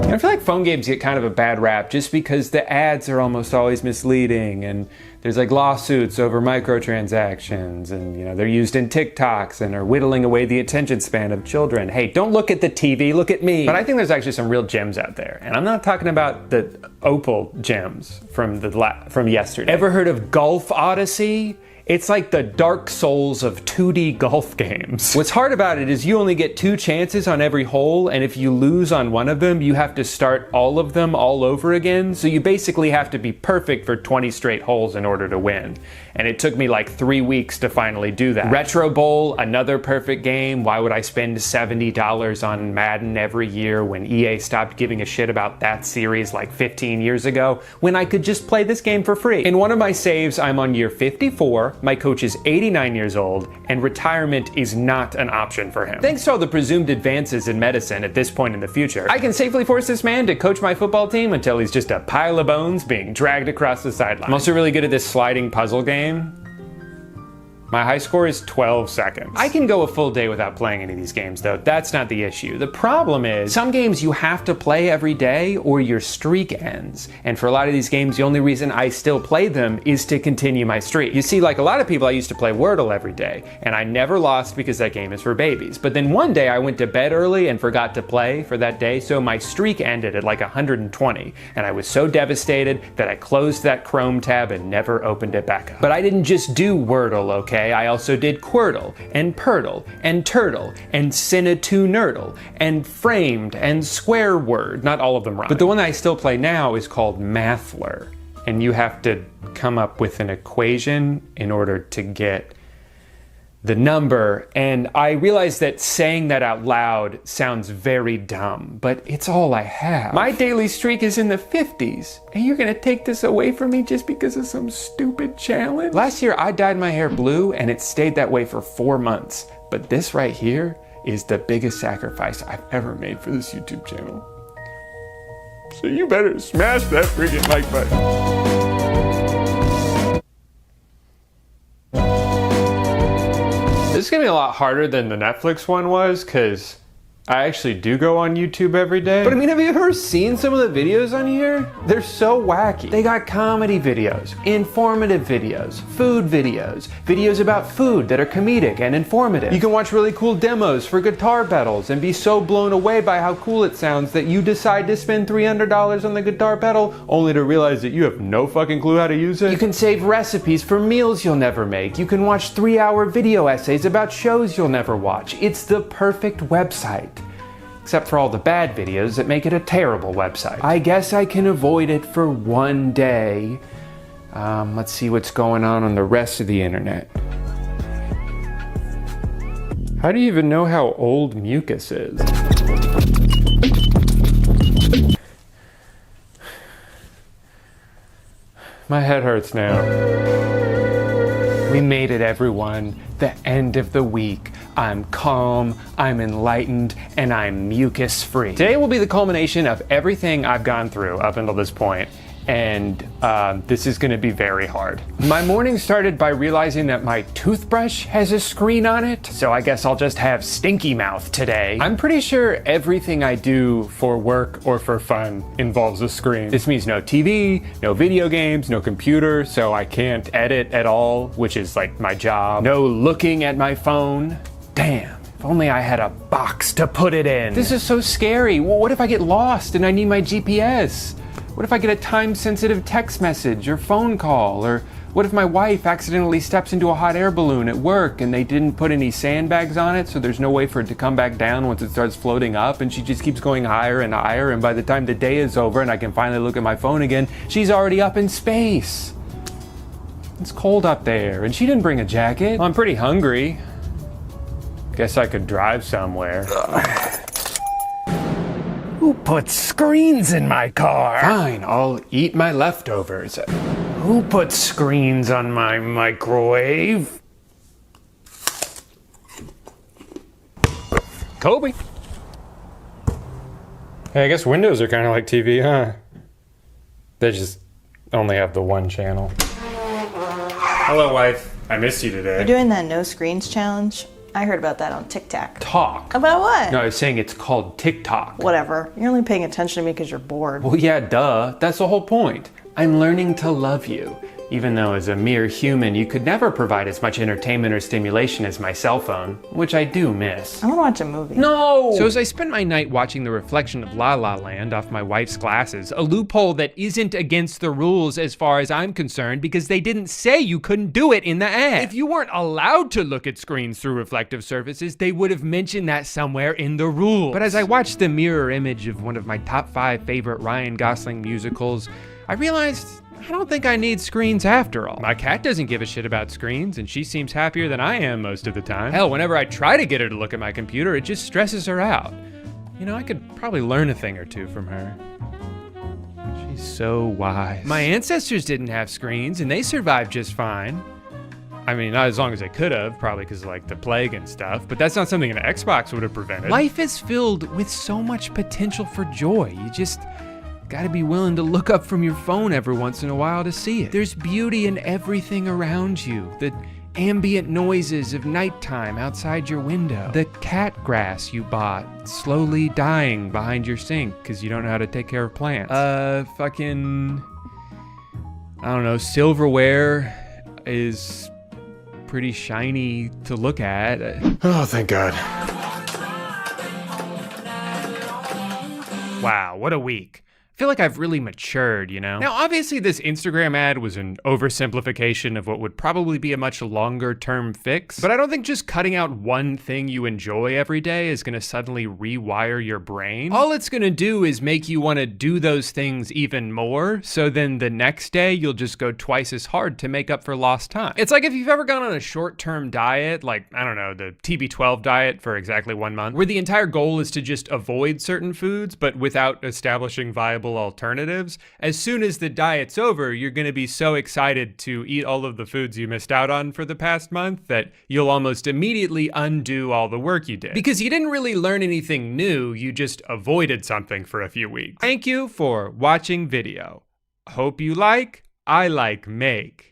Speaker 1: I feel like phone games get kind of a bad rap just because the ads are almost always misleading and there's like lawsuits over microtransactions and they're used in TikToks and are whittling away the attention span of children. Hey, don't look at the TV, look at me. But I think there's actually some real gems out there. And I'm not talking about the Opal gems from yesterday. Ever heard of Golf Odyssey? It's like the Dark Souls of 2D golf games. What's hard about it is you only get 2 chances on every hole, and if you lose on one of them, you have to start all of them all over again. So you basically have to be perfect for 20 straight holes in order to win. And it took me like 3 weeks to finally do that. Retro Bowl, another perfect game. Why would I spend $70 on Madden every year when EA stopped giving a shit about that series like 15 years ago, when I could just play this game for free? In one of my saves, I'm on year 54, my coach is 89 years old, and retirement is not an option for him. Thanks to all the presumed advances in medicine at this point in the future, I can safely force this man to coach my football team until he's just a pile of bones being dragged across the sideline. I'm also really good at this sliding puzzle game. My high score is 12 seconds. I can go a full day without playing any of these games though. That's not the issue. The problem is some games you have to play every day or your streak ends. And for a lot of these games, the only reason I still play them is to continue my streak. You see, like a lot of people, I used to play Wordle every day and I never lost because that game is for babies. But then one day I went to bed early and forgot to play for that day. So my streak ended at like 120. And I was so devastated that I closed that Chrome tab and never opened it back up. But I didn't just do Wordle, okay? I also did Quirtle, and Purtle, and Turtle, and Cinna2Nerdle, and Framed, and Square Word. Not all of them rhyme. But the one that I still play now is called Mathler. And you have to come up with an equation in order to get the number. And I realize that saying that out loud sounds very dumb, but it's all I have. My daily streak is in the 50s, and you're gonna take this away from me just because of some stupid challenge? Last year, I dyed my hair blue, and it stayed that way for 4 months. But this right here is the biggest sacrifice I've ever made for this YouTube channel. So you better smash that freaking like button. This is gonna be a lot harder than the Netflix one was, because I actually do go on YouTube every day. But I mean, have you ever seen some of the videos on here? They're so wacky. They got comedy videos, informative videos, food videos, videos about food that are comedic and informative. You can watch really cool demos for guitar pedals and be so blown away by how cool it sounds that you decide to spend $300 on the guitar pedal only to realize that you have no fucking clue how to use it. You can save recipes for meals you'll never make. You can watch 3-hour video essays about shows you'll never watch. It's the perfect website. Except for all the bad videos that make it a terrible website. I guess I can avoid it for one day. Let's see what's going on the rest of the internet. How do you even know how old mucus is? My head hurts now. We made it, everyone. The end of the week. I'm calm, I'm enlightened, and I'm mucus-free. Today will be the culmination of everything I've gone through up until this point, and this is gonna be very hard. My morning started by realizing that my toothbrush has a screen on it, so I guess I'll just have stinky mouth today. I'm pretty sure everything I do for work or for fun involves a screen. This means no TV, no video games, no computer, so I can't edit at all, which is like my job. No looking at my phone. Damn, if only I had a box to put it in. This is so scary. Well, what if I get lost and I need my GPS? What if I get a time-sensitive text message or phone call? Or what if my wife accidentally steps into a hot air balloon at work and they didn't put any sandbags on it, so there's no way for it to come back down once it starts floating up, and she just keeps going higher and higher, and by the time the day is over and I can finally look at my phone again, she's already up in space. It's cold up there, and she didn't bring a jacket. Well, I'm pretty hungry. Guess I could drive somewhere. Who put screens in my car? Fine, I'll eat my leftovers. Who put screens on my microwave? Kobe. Hey, I guess windows are kind of like TV, huh? They just only have the one channel. Hello, wife. I missed you today.
Speaker 7: You're doing that no screens challenge? I heard about that on TikTok.
Speaker 1: Talk.
Speaker 7: About what?
Speaker 1: No, I was saying it's called TikTok.
Speaker 7: Whatever. You're only paying attention to me because you're bored.
Speaker 1: Well, yeah, duh. That's the whole point. I'm learning to love you. Even though as a mere human, you could never provide as much entertainment or stimulation as my cell phone, which I do miss.
Speaker 7: I want to watch a movie.
Speaker 1: No! So as I spent my night watching the reflection of La La Land off my wife's glasses, a loophole that isn't against the rules as far as I'm concerned because they didn't say you couldn't do it in the ad. If you weren't allowed to look at screens through reflective surfaces, they would have mentioned that somewhere in the rules. But as I watched the mirror image of one of my top 5 favorite Ryan Gosling musicals, I realized I don't think I need screens after all. My cat doesn't give a shit about screens, and she seems happier than I am most of the time. Hell, whenever I try to get her to look at my computer, it just stresses her out. You know, I could probably learn a thing or two from her. She's so wise. My ancestors didn't have screens, and they survived just fine. I mean, not as long as they could have, probably because of like the plague and stuff, but that's not something an Xbox would have prevented. Life is filled with so much potential for joy. You just gotta be willing to look up from your phone every once in a while to see it. There's beauty in everything around you. The ambient noises of nighttime outside your window. The cat grass you bought slowly dying behind your sink because you don't know how to take care of plants. Fucking, I don't know, silverware is pretty shiny to look at.
Speaker 19: Oh, thank God.
Speaker 1: Wow, what a week. I feel like I've really matured, you know? Now, obviously this Instagram ad was an oversimplification of what would probably be a much longer term fix, but I don't think just cutting out one thing you enjoy every day is gonna suddenly rewire your brain. All it's gonna do is make you wanna do those things even more, so then the next day you'll just go twice as hard to make up for lost time. It's like if you've ever gone on a short-term diet, like, I don't know, the TB12 diet for exactly 1 month, where the entire goal is to just avoid certain foods, but without establishing viable alternatives. As soon as the diet's over, you're gonna be so excited to eat all of the foods you missed out on for the past month that you'll almost immediately undo all the work you did. Because you didn't really learn anything new, you just avoided something for a few weeks. Thank you for watching video. Hope you like, I like make.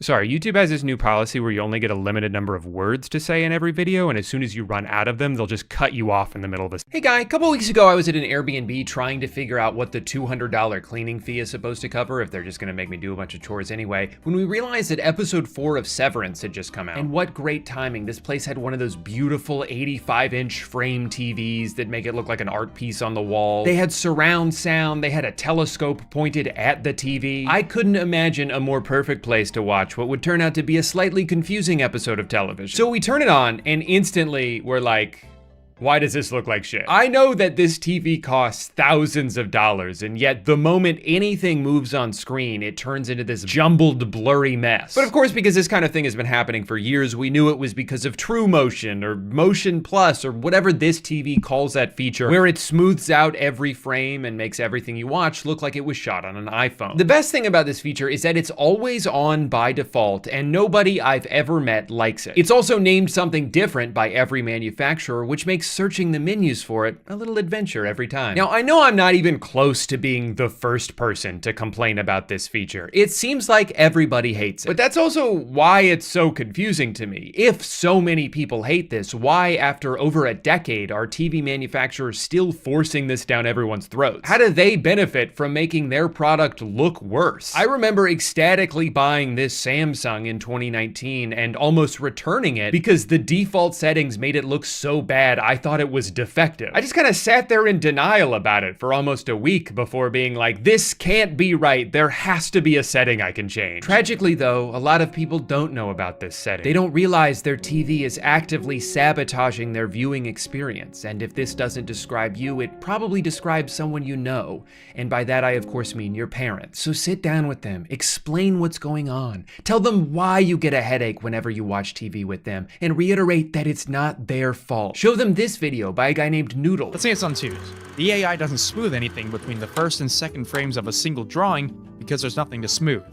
Speaker 1: Sorry, YouTube has this new policy where you only get a limited number of words to say in every video, and as soon as you run out of them, they'll just cut you off in the middle of this. Hey guy, a couple weeks ago I was at an Airbnb trying to figure out what the $200 cleaning fee is supposed to cover if they're just gonna make me do a bunch of chores anyway, when we realized that episode 4 of Severance had just come out. And what great timing, this place had one of those beautiful 85-inch frame TVs that make it look like an art piece on the wall. They had surround sound, they had a telescope pointed at the TV. I couldn't imagine a more perfect place to watch what would turn out to be a slightly confusing episode of television. So we turn it on and instantly we're like, why does this look like shit? I know that this TV costs thousands of dollars, and yet the moment anything moves on screen, it turns into this jumbled, blurry mess. But of course, because this kind of thing has been happening for years, we knew it was because of True Motion or Motion Plus or whatever this TV calls that feature, where it smooths out every frame and makes everything you watch look like it was shot on an iPhone. The best thing about this feature is that it's always on by default, and nobody I've ever met likes it. It's also named something different by every manufacturer, which makes searching the menus for it a little adventure every time. Now, I know I'm not even close to being the first person to complain about this feature. It seems like everybody hates it. But that's also why it's so confusing to me. If so many people hate this, why after over a decade are TV manufacturers still forcing this down everyone's throats? How do they benefit from making their product look worse? I remember ecstatically buying this Samsung in 2019 and almost returning it because the default settings made it look so bad I thought it was defective. I just kind of sat there in denial about it for almost a week before being like, this can't be right. There has to be a setting I can change. Tragically though, a lot of people don't know about this setting. They don't realize their TV is actively sabotaging their viewing experience. And if this doesn't describe you, it probably describes someone you know. And by that I of course mean your parents. So sit down with them, explain what's going on, tell them why you get a headache whenever you watch TV with them, and reiterate that it's not their fault. Show them this video by a guy named Noodle.
Speaker 2: Let's say it's on twos. The AI doesn't smooth anything between the first and second frames of a single drawing because there's nothing to smooth.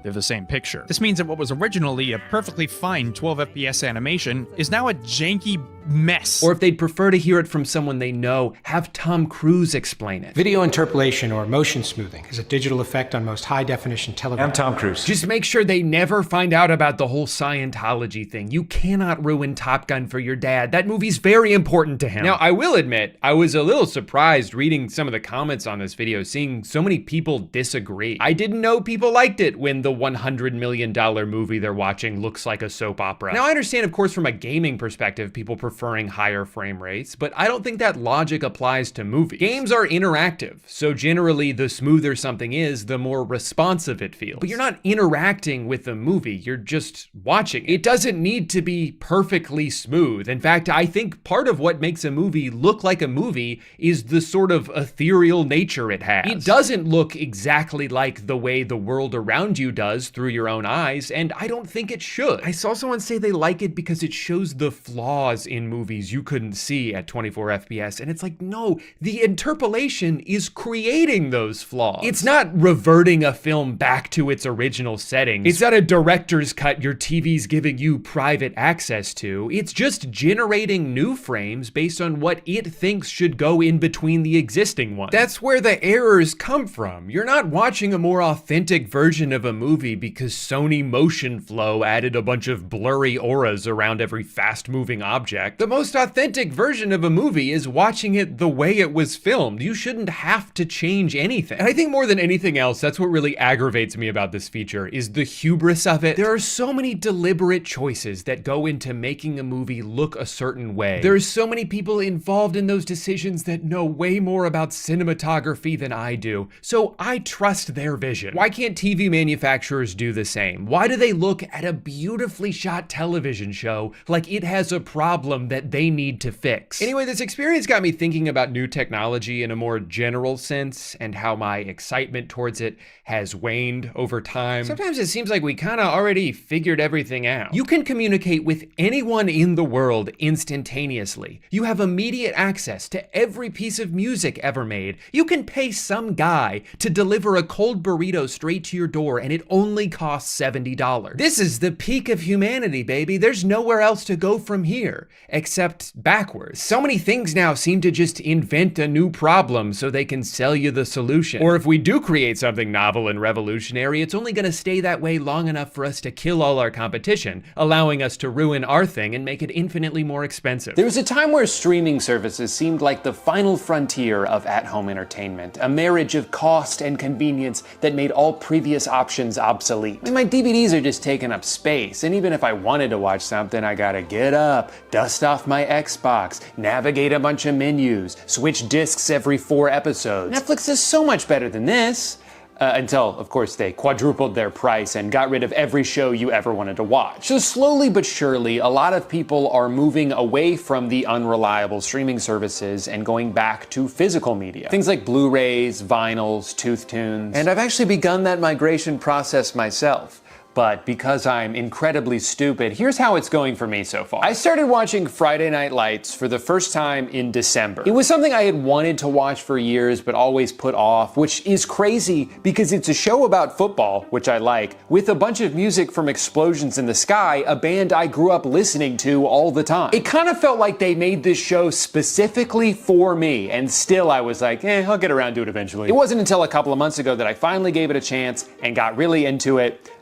Speaker 2: They're the same picture. This means that what was originally a perfectly fine 12 FPS animation is now a janky mess.
Speaker 1: Or if they'd prefer to hear it from someone they know, have Tom Cruise explain it.
Speaker 8: Video interpolation or motion smoothing is a digital effect on most high-definition television.
Speaker 21: I'm Tom Cruise.
Speaker 1: Just make sure they never find out about the whole Scientology thing. You cannot ruin Top Gun for your dad. That movie's very important to him. Now, I will admit, I was a little surprised reading some of the comments on this video, seeing so many people disagree. I didn't know people liked it when the $100 million movie they're watching looks like a soap opera. Now, I understand, of course, from a gaming perspective, people preferring higher frame rates, but I don't think that logic applies to movies. Games are interactive, so generally the smoother something is, the more responsive it feels. But you're not interacting with the movie, you're just watching it. It doesn't need to be perfectly smooth. In fact, I think part of what makes a movie look like a movie is the sort of ethereal nature it has. It doesn't look exactly like the way the world around you does through your own eyes, and I don't think it should. I saw someone say they like it because it shows the flaws in movies you couldn't see at 24 FPS, and it's like, no, the interpolation is creating those flaws. It's not reverting a film back to its original settings. It's not a director's cut your TV's giving you private access to. It's just generating new frames based on what it thinks should go in between the existing ones. That's where the errors come from. You're not watching a more authentic version of a movie because Sony Motion Flow added a bunch of blurry auras around every fast-moving object. The most authentic version of a movie is watching it the way it was filmed. You shouldn't have to change anything. And I think more than anything else, that's what really aggravates me about this feature, is the hubris of it. There are so many deliberate choices that go into making a movie look a certain way. There's so many people involved in those decisions that know way more about cinematography than I do, so I trust their vision. Why can't TV manufacturers do the same? Why do they look at a beautifully shot television show like it has a problem that they need to fix? Anyway, this experience got me thinking about new technology in a more general sense and how my excitement towards it has waned over time. Sometimes it seems like we kind of already figured everything out. You can communicate with anyone in the world instantaneously. You have immediate access to every piece of music ever made. You can pay some guy to deliver a cold burrito straight to your door and it only costs $70. This is the peak of humanity, baby. There's nowhere else to go from here, except backwards. So many things now seem to just invent a new problem so they can sell you the solution. Or if we do create something novel and revolutionary, it's only gonna stay that way long enough for us to kill all our competition, allowing us to ruin our thing and make it infinitely more expensive. There was a time where streaming services seemed like the final frontier of at-home entertainment, a marriage of cost and convenience that made all previous options obsolete. I mean, my DVDs are just taking up space, and even if I wanted to watch something, I gotta get up, dust off my Xbox, navigate a bunch of menus, switch discs every 4 episodes. Netflix is so much better than this. Until, of course, they quadrupled their price and got rid of every show you ever wanted to watch. So slowly but surely, a lot of people are moving away from the unreliable streaming services and going back to physical media. Things like Blu-rays, vinyls, tooth tunes. And I've actually begun that migration process myself. But because I'm incredibly stupid, here's how it's going for me so far. I started watching Friday Night Lights for the first time in December. It was something I had wanted to watch for years, but always put off, which is crazy because it's a show about football, which I like, with a bunch of music from Explosions in the Sky, a band I grew up listening to all the time. It kind of felt like they made this show specifically for me, and still I was like, I'll get around to it eventually. It wasn't until a couple of months ago that I finally gave it a chance and got really into it.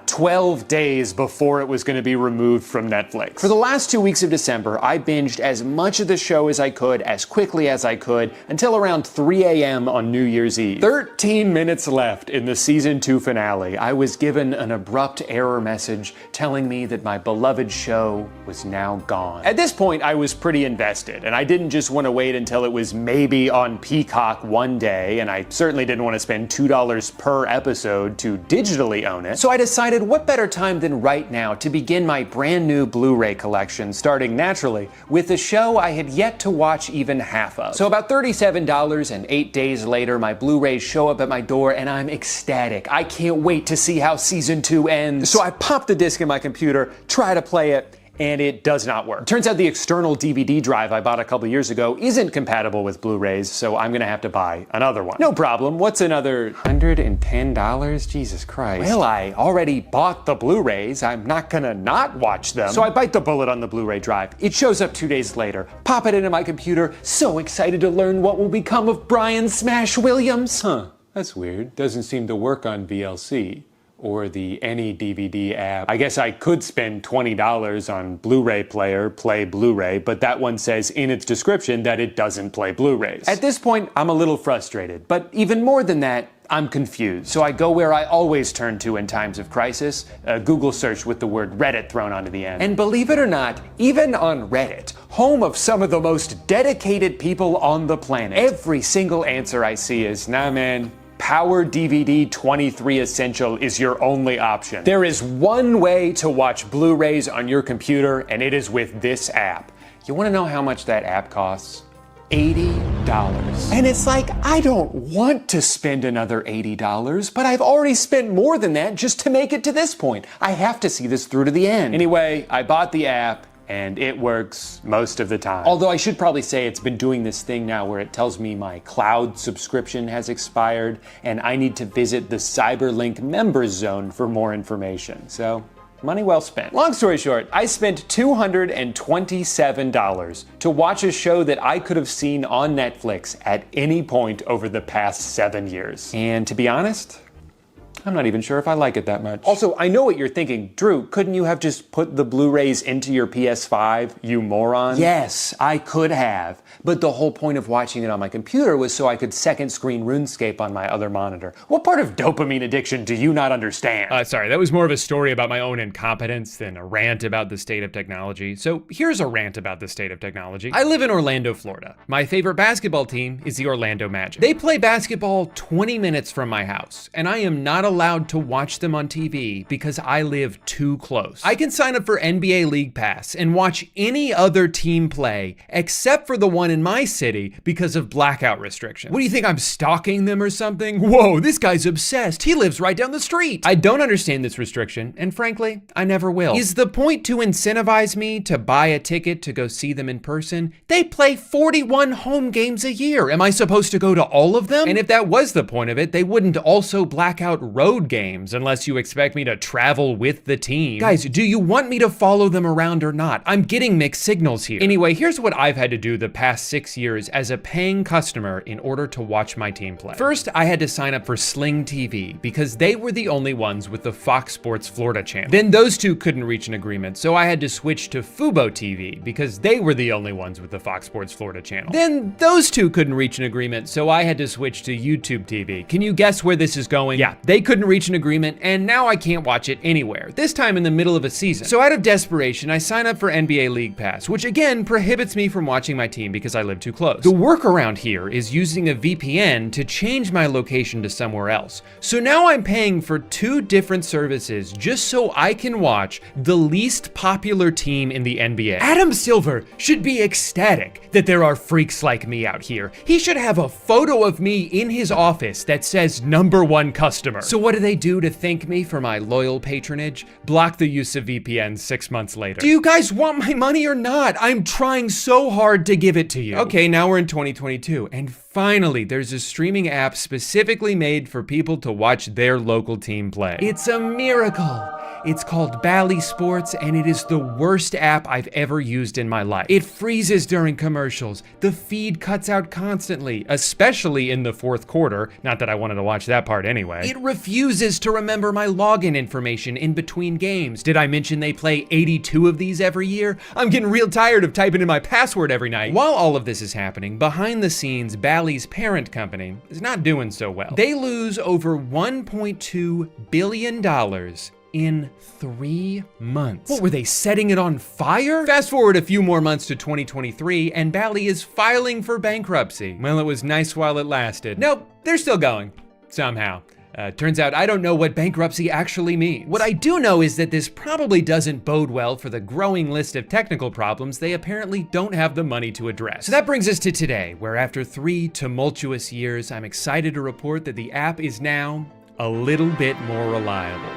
Speaker 1: 12 days before it was going to be removed from Netflix. For the last 2 weeks of December, I binged as much of the show as I could, as quickly as I could, until around 3 a.m. on New Year's Eve. 13 minutes left in the season 2 finale. I was given an abrupt error message telling me that my beloved show was now gone. At this point, I was pretty invested, and I didn't just want to wait until it was maybe on Peacock one day, and I certainly didn't want to spend $2 per episode to digitally own it. So I decided what better time than right now to begin my brand new Blu-ray collection, starting naturally with a show I had yet to watch even half of. So about $37 and 8 days later, my Blu-rays show up at my door and I'm ecstatic. I can't wait to see how season 2 ends. So I pop the disc in my computer, try to play it,
Speaker 3: and it does not work. Turns out the external DVD drive I bought a couple years ago isn't compatible with Blu-rays, so I'm gonna have to buy another one. No problem, what's another $110? Jesus Christ. Well, I already bought the Blu-rays, I'm not gonna not watch them. So I bite the bullet on the Blu-ray drive. It shows up 2 days later, pop it into my computer, so excited to learn what will become of Brian Smash Williams. Huh, that's weird. Doesn't seem to work on VLC. Or the Any DVD app. I guess I could spend $20 on Blu-ray player, play Blu-ray, but that one says in its description that it doesn't play Blu-rays. At this point, I'm a little frustrated, but even more than that, I'm confused. So I go where I always turn to in times of crisis, a Google search with the word Reddit thrown onto the end. And believe it or not, even on Reddit, home of some of the most dedicated people on the planet, every single answer I see is, nah man, Power DVD 23 Essential is your only option. There is one way to watch Blu-rays on your computer, and it is with this app. You wanna know how much that app costs? $80. And it's like, I don't want to spend another $80, but I've already spent more than that just to make it to this point. I have to see this through to the end. Anyway, I bought the app, and it works most of the time. Although I should probably say it's been doing this thing now where it tells me my cloud subscription has expired and I need to visit the Cyberlink members zone for more information. So, money well spent. Long story short, I spent $227 to watch a show that I could have seen on Netflix at any point over the past 7 years. And to be honest, I'm not even sure if I like it that much. Also, I know what you're thinking. Drew, couldn't you have just put the Blu-rays into your PS5, you moron? Yes, I could have. But the whole point of watching it on my computer was so I could second screen RuneScape on my other monitor. What part of dopamine addiction do you not understand?
Speaker 1: Sorry, that was more of a story about my own incompetence than a rant about the state of technology. So here's a rant about the state of technology. I live in Orlando, Florida. My favorite basketball team is the Orlando Magic. They play basketball 20 minutes from my house, and I am not allowed to watch them on TV because I live too close. I can sign up for NBA League Pass and watch any other team play except for the one in my city because of blackout restrictions. What do you think, I'm stalking them or something? Whoa, this guy's obsessed. He lives right down the street. I don't understand this restriction, and frankly, I never will. Is the point to incentivize me to buy a ticket to go see them in person? They play 41 home games a year. Am I supposed to go to all of them? And if that was the point of it, they wouldn't also black out road games unless you expect me to travel with the team. Guys, do you want me to follow them around or not? I'm getting mixed signals here. Anyway, here's what I've had to do the past 6 years as a paying customer in order to watch my team play. First, I had to sign up for Sling TV because they were the only ones with the Fox Sports Florida channel. Then those two couldn't reach an agreement, so I had to switch to Fubo TV because they were the only ones with the Fox Sports Florida channel. Then those two couldn't reach an agreement, so I had to switch to YouTube TV. Can you guess where this is going? Yeah, they couldn't reach an agreement, and now I can't watch it anywhere, this time in the middle of a season. So out of desperation, I sign up for NBA League Pass, which again prohibits me from watching my team because I live too close. The workaround here is using a VPN to change my location to somewhere else. So now I'm paying for 2 different services just so I can watch the least popular team in the NBA. Adam Silver should be ecstatic that there are freaks like me out here. He should have a photo of me in his office that says #1 customer. So what do they do to thank me for my loyal patronage? Block the use of VPNs 6 months later. Do you guys want my money or not? I'm trying so hard to give it to you. Okay, now we're in 2022, and finally there's a streaming app specifically made for people to watch their local team play. It's a miracle. It's called Bally Sports, and it is the worst app I've ever used in my life. It freezes during commercials. The feed cuts out constantly, especially in the 4th quarter. Not that I wanted to watch that part anyway. It refuses to remember my login information in between games. Did I mention they play 82 of these every year? I'm getting real tired of typing in my password every night. While all of this is happening, behind the scenes, Bally's parent company is not doing so well. They lose over $1.2 billion in 3 months. What, were they setting it on fire? Fast forward a few more months to 2023, and Bally is filing for bankruptcy. Well, it was nice while it lasted. Nope, they're still going. Somehow. Turns out I don't know what bankruptcy actually means. What I do know is that this probably doesn't bode well for the growing list of technical problems they apparently don't have the money to address. So that brings us to today, where after 3 tumultuous years, I'm excited to report that the app is now a little bit more reliable.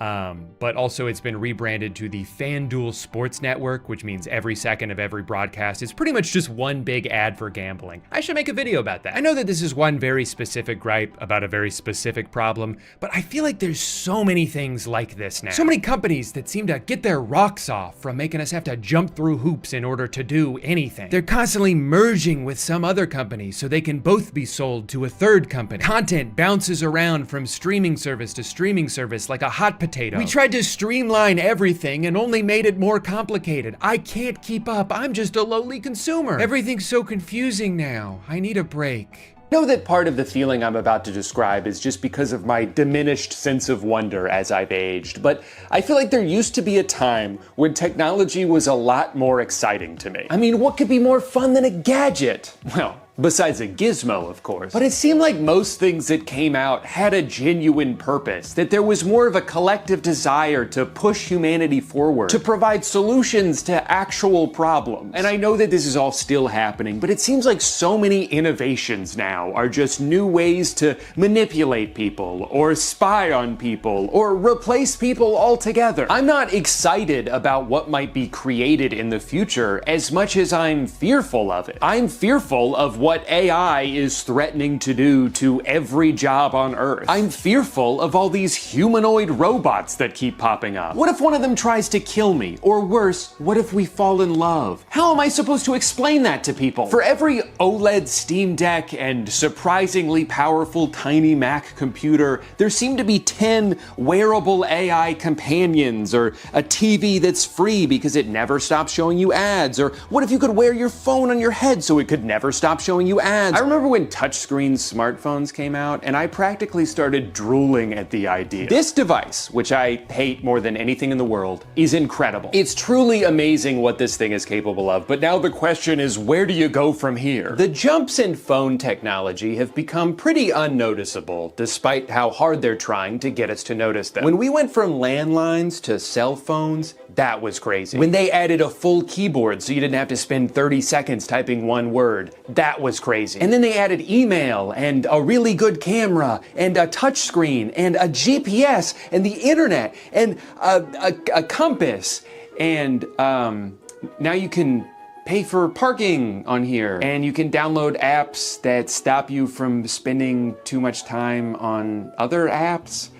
Speaker 1: But also it's been rebranded to the FanDuel Sports Network, which means every second of every broadcast is pretty much just one big ad for gambling. I should make a video about that. I know that this is one very specific gripe about a very specific problem, but I feel like there's so many things like this now. So many companies that seem to get their rocks off from making us have to jump through hoops in order to do anything. They're constantly merging with some other company so they can both be sold to a third company. Content bounces around from streaming service to streaming service like a hot potato. We tried to streamline everything and only made it more complicated. I can't keep up. I'm just a lowly consumer. Everything's so confusing now. I need a break.
Speaker 3: I know that part of the feeling I'm about to describe is just because of my diminished sense of wonder as I've aged, but I feel like there used to be a time when technology was a lot more exciting to me. I mean, what could be more fun than a gadget? Well, besides a gizmo, of course. But it seemed like most things that came out had a genuine purpose, that there was more of a collective desire to push humanity forward, to provide solutions to actual problems. And I know that this is all still happening, but it seems like so many innovations now are just new ways to manipulate people, or spy on people, or replace people altogether. I'm not excited about what might be created in the future as much as I'm fearful of it. I'm fearful of what AI is threatening to do to every job on Earth. I'm fearful of all these humanoid robots that keep popping up. What if one of them tries to kill me? Or worse, what if we fall in love? How am I supposed to explain that to people? For every OLED Steam Deck and surprisingly powerful tiny Mac computer, there seem to be 10 wearable AI companions, or a TV that's free because it never stops showing you ads, or what if you could wear your phone on your head so it could never stop showing you ads? I remember when touchscreen smartphones came out, and I practically started drooling at the idea. This device, which I hate more than anything in the world, is incredible. It's truly amazing what this thing is capable of, but now the question is, where do you go from here? The jumps in phone technology have become pretty unnoticeable, despite how hard they're trying to get us to notice them. When we went from landlines to cell phones, that was crazy. When they added a full keyboard so you didn't have to spend 30 seconds typing one word, that was crazy. And then they added email, and a really good camera, and a touchscreen, and a GPS, and the internet, and a compass, and now you can pay for parking on here, and you can download apps that stop you from spending too much time on other apps.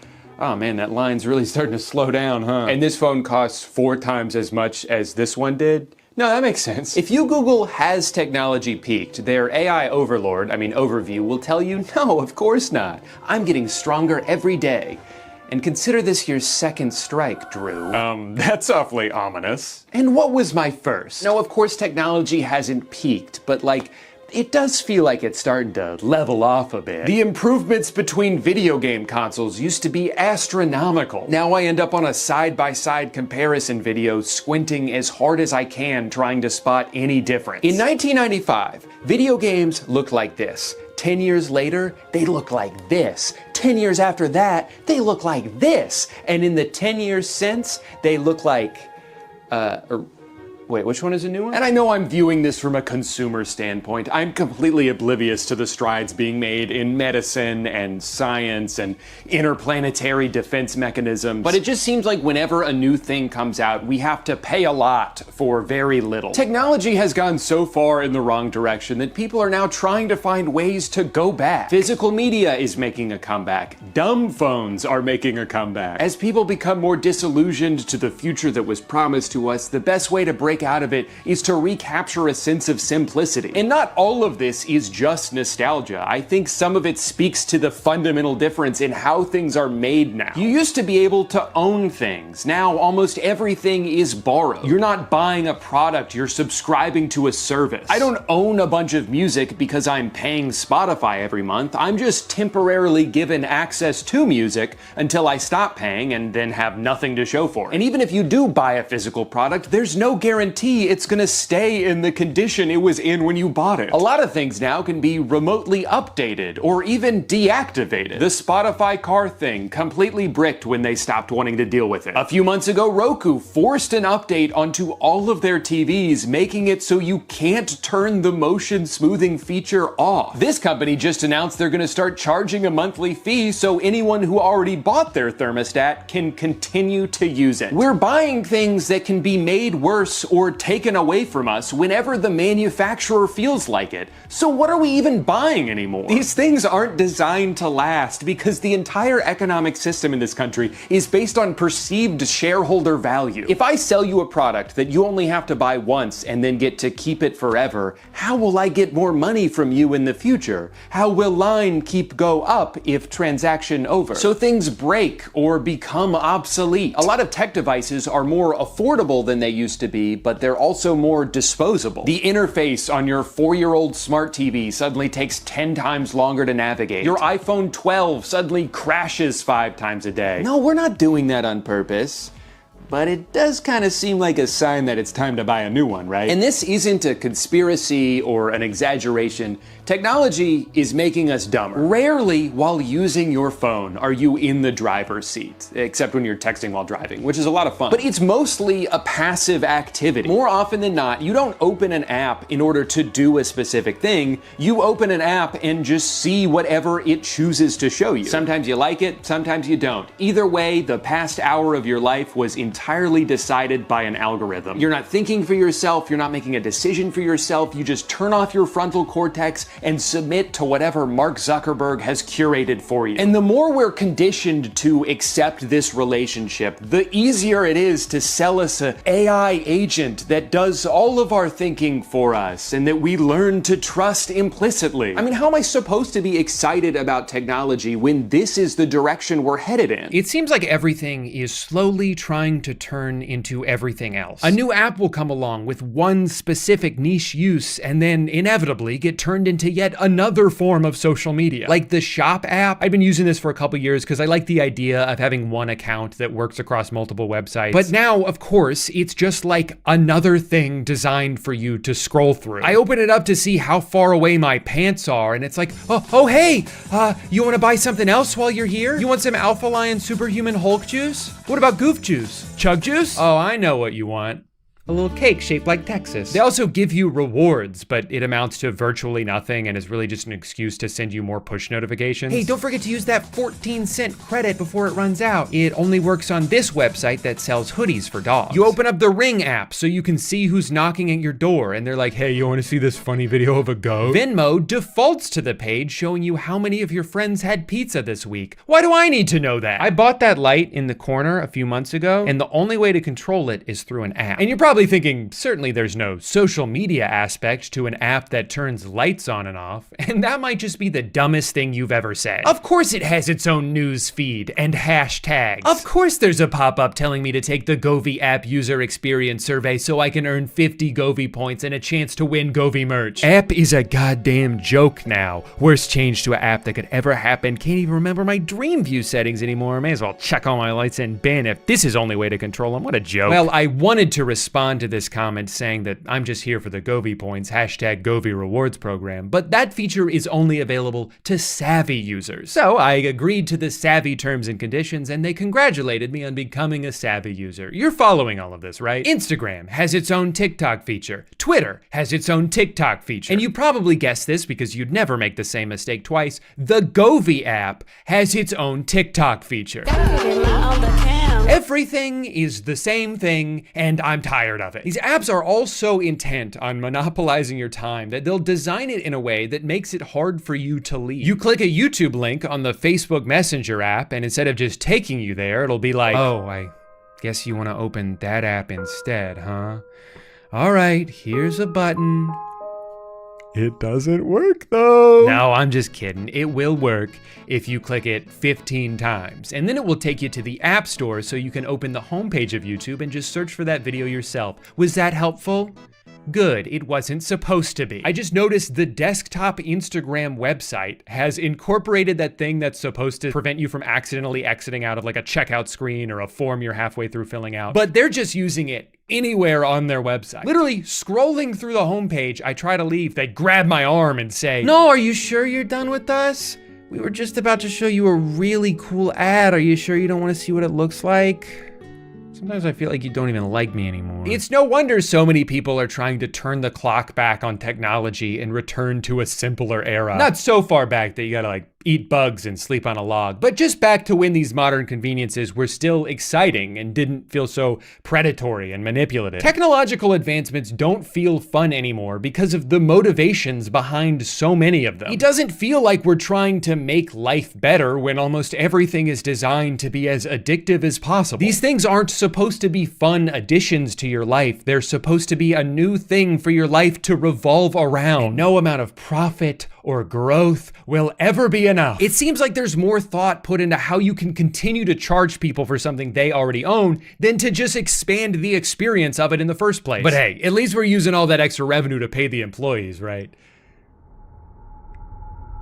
Speaker 3: Oh man, that line's really starting to slow down, huh? And this phone costs 4 times as much as this one did? No, that makes sense. If you Google "has technology peaked," their AI overview will tell you, no, of course not. I'm getting stronger every day. And consider this your second strike, Drew. That's awfully ominous. And what was my first? No, of course technology hasn't peaked, but it does feel like it's starting to level off a bit. The improvements between video game consoles used to be astronomical. Now I end up on a side-by-side comparison video squinting as hard as I can trying to spot any difference. In 1995, video games looked like this. 10 years later, they look like this. 10 years after that, they look like this. And in the 10 years since, they look like, wait, which one is a new one? And I know I'm viewing this from a consumer standpoint. I'm completely oblivious to the strides being made in medicine and science and interplanetary defense mechanisms. But it just seems like whenever a new thing comes out, we have to pay a lot for very little. Technology has gone so far in the wrong direction that people are now trying to find ways to go back. Physical media is making a comeback. Dumb phones are making a comeback. As people become more disillusioned to the future that was promised to us, the best way to break out of it is to recapture a sense of simplicity. And not all of this is just nostalgia. I think some of it speaks to the fundamental difference in how things are made now. You used to be able to own things. Now almost everything is borrowed. You're not buying a product, you're subscribing to a service. I don't own a bunch of music because I'm paying Spotify every month. I'm just temporarily given access to music until I stop paying and then have nothing to show for it. And even if you do buy a physical product, there's no guarantee guarantee it's gonna stay in the condition it was in when you bought it. A lot of things now can be remotely updated or even deactivated. The Spotify car thing completely bricked when they stopped wanting to deal with it. A few months ago, Roku forced an update onto all of their TVs, making it so you can't turn the motion smoothing feature off. This company just announced they're gonna start charging a monthly fee so anyone who already bought their thermostat can continue to use it. We're buying things that can be made worse or taken away from us whenever the manufacturer feels like it. So what are we even buying anymore? These things aren't designed to last because the entire economic system in this country is based on perceived shareholder value. If I sell you a product that you only have to buy once and then get to keep it forever, how will I get more money from you in the future? How will line keep go up if transaction over? So things break or become obsolete. A lot of tech devices are more affordable than they used to be, but they're also more disposable. The interface on your 4-year-old smart TV suddenly takes 10 times longer to navigate. Your iPhone 12 suddenly crashes 5 times a day. No, we're not doing that on purpose. But it does kind of seem like a sign that it's time to buy a new one, right? And this isn't a conspiracy or an exaggeration. Technology is making us dumber. Rarely while using your phone are you in the driver's seat, except when you're texting while driving, which is a lot of fun. But it's mostly a passive activity. More often than not, you don't open an app in order to do a specific thing. You open an app and just see whatever it chooses to show you. Sometimes you like it, sometimes you don't. Either way, the past hour of your life was entirely decided by an algorithm. You're not thinking for yourself, you're not making a decision for yourself, you just turn off your frontal cortex and submit to whatever Mark Zuckerberg has curated for you. And the more we're conditioned to accept this relationship, the easier it is to sell us an AI agent that does all of our thinking for us and that we learn to trust implicitly. I mean, how am I supposed to be excited about technology when this is the direction we're headed in?
Speaker 1: It seems like everything is slowly trying to turn into everything else. A new app will come along with one specific niche use and then inevitably get turned into yet another form of social media. Like the Shop app. I've been using this for a couple years because I like the idea of having one account that works across multiple websites. But now, of course, it's just like another thing designed for you to scroll through. I open it up to see how far away my pants are and it's like, oh hey, you want to buy something else while you're here? You want some Alpha Lion Superhuman Hulk juice? What about Goof juice? Chug juice? Oh, I know what you want. A little cake shaped like Texas. They also give you rewards, but it amounts to virtually nothing and is really just an excuse to send you more push notifications. Hey, don't forget to use that 14-cent credit before it runs out. It only works on this website that sells hoodies for dogs. You open up the Ring app so you can see who's knocking at your door and they're like, hey, you want to see this funny video of a goat? Venmo defaults to the page showing you how many of your friends had pizza this week. Why do I need to know that? I bought that light in the corner a few months ago and the only way to control it is through an app. And you're probably thinking, certainly there's no social media aspect to an app that turns lights on and off, and that might just be the dumbest thing you've ever said. Of course it has its own news feed and hashtags. Of course there's a pop-up telling me to take the Govee app user experience survey so I can earn 50 Govee points and a chance to win Govee merch. App is a goddamn joke now. Worst change to an app that could ever happen. Can't even remember my dream view settings anymore. May as well check all my lights and ban if this is the only way to control them. What a joke. Well, I wanted to respond to this comment saying that I'm just here for the Govee points, hashtag Govee rewards program, but that feature is only available to savvy users. So I agreed to the savvy terms and conditions and they congratulated me on becoming a savvy user. You're following all of this, right? Instagram has its own TikTok feature. Twitter has its own TikTok feature. And you probably guessed this because you'd never make the same mistake twice. The Govee app has its own TikTok feature. Everything is the same thing, and I'm tired of it. These apps are all so intent on monopolizing your time that they'll design it in a way that makes it hard for you to leave. You click a YouTube link on the Facebook Messenger app, and instead of just taking you there, it'll be like, oh, I guess you want to open that app instead, huh? All right, here's a button. It doesn't work though. No, I'm just kidding. It will work if you click it 15 times. And then it will take you to the App Store so you can open the homepage of YouTube and just search for that video yourself. Was that helpful? Good, it wasn't supposed to be. I just noticed the desktop Instagram website has incorporated that thing that's supposed to prevent you from accidentally exiting out of like a checkout screen or a form you're halfway through filling out, but they're just using it anywhere on their website. Literally scrolling through the homepage, I try to leave, they grab my arm and say, "No, are you sure you're done with us? We were just about to show you a really cool ad. Are you sure you don't want to see what it looks like?" Sometimes I feel like you don't even like me anymore. It's no wonder so many people are trying to turn the clock back on technology and return to a simpler era. Not so far back that you gotta like eat bugs and sleep on a log, but just back to when these modern conveniences were still exciting and didn't feel so predatory and manipulative. Technological advancements don't feel fun anymore because of the motivations behind so many of them. It doesn't feel like we're trying to make life better when almost everything is designed to be as addictive as possible. These things aren't supposed to be fun additions to your life. They're supposed to be a new thing for your life to revolve around. And no amount of profit or growth will ever be enough. It seems like there's more thought put into how you can continue to charge people for something they already own than to just expand the experience of it in the first place. But hey, at least we're using all that extra revenue to pay the employees, right?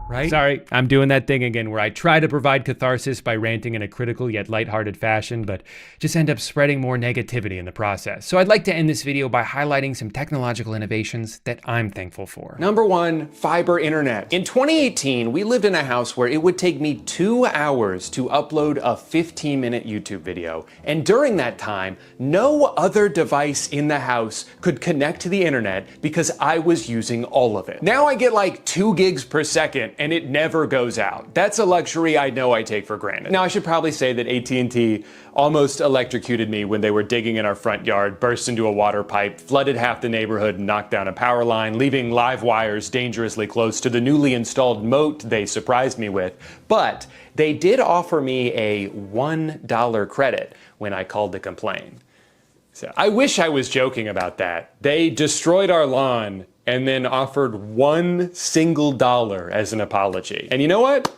Speaker 1: Right? Sorry, I'm doing that thing again where I try to provide catharsis by ranting in a critical yet lighthearted fashion, but just end up spreading more negativity in the process. So I'd like to end this video by highlighting some technological innovations that I'm thankful for.
Speaker 3: Number one, fiber internet. In 2018, we lived in a house where it would take me 2 hours to upload a 15-minute YouTube video. And during that time, no other device in the house could connect to the internet because I was using all of it. Now I get like 2 gigs per second and it never goes out. That's a luxury I know I take for granted. Now I should probably say that AT&T almost electrocuted me when they were digging in our front yard, burst into a water pipe, flooded half the neighborhood, and knocked down a power line, leaving live wires dangerously close to the newly installed moat they surprised me with. But they did offer me a $1 credit when I called to complain. So I wish I was joking about that. They destroyed our lawn and then offered $1 single as an apology. And you know what?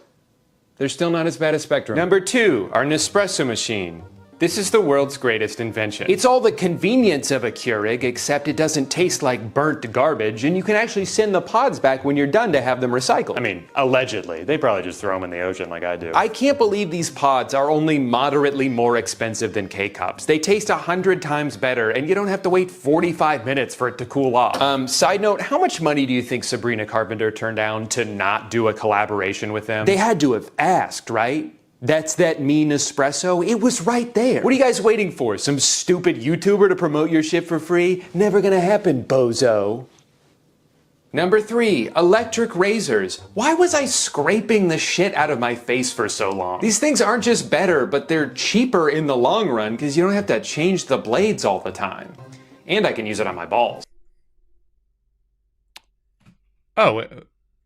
Speaker 3: They're still not as bad as Spectrum. Number two, our Nespresso machine. This is the world's greatest invention. It's all the convenience of a Keurig, except it doesn't taste like burnt garbage, and you can actually send the pods back when you're done to have them recycled. I mean, allegedly. They probably just throw them in the ocean like I do. I can't believe these pods are only moderately more expensive than K-Cups. They taste 100 times better, and you don't have to wait 45 minutes for it to cool off. Side note, how much money do you think Sabrina Carpenter turned down to not do a collaboration with them? They had to have asked, right? That's that mean espresso? It was right there. What are you guys waiting for? Some stupid YouTuber to promote your shit for free? Never gonna happen, bozo. Number three, electric razors. Why was I scraping the shit out of my face for so long? These things aren't just better, but they're cheaper in the long run because you don't have to change the blades all the time. And I can use it on my balls. Oh,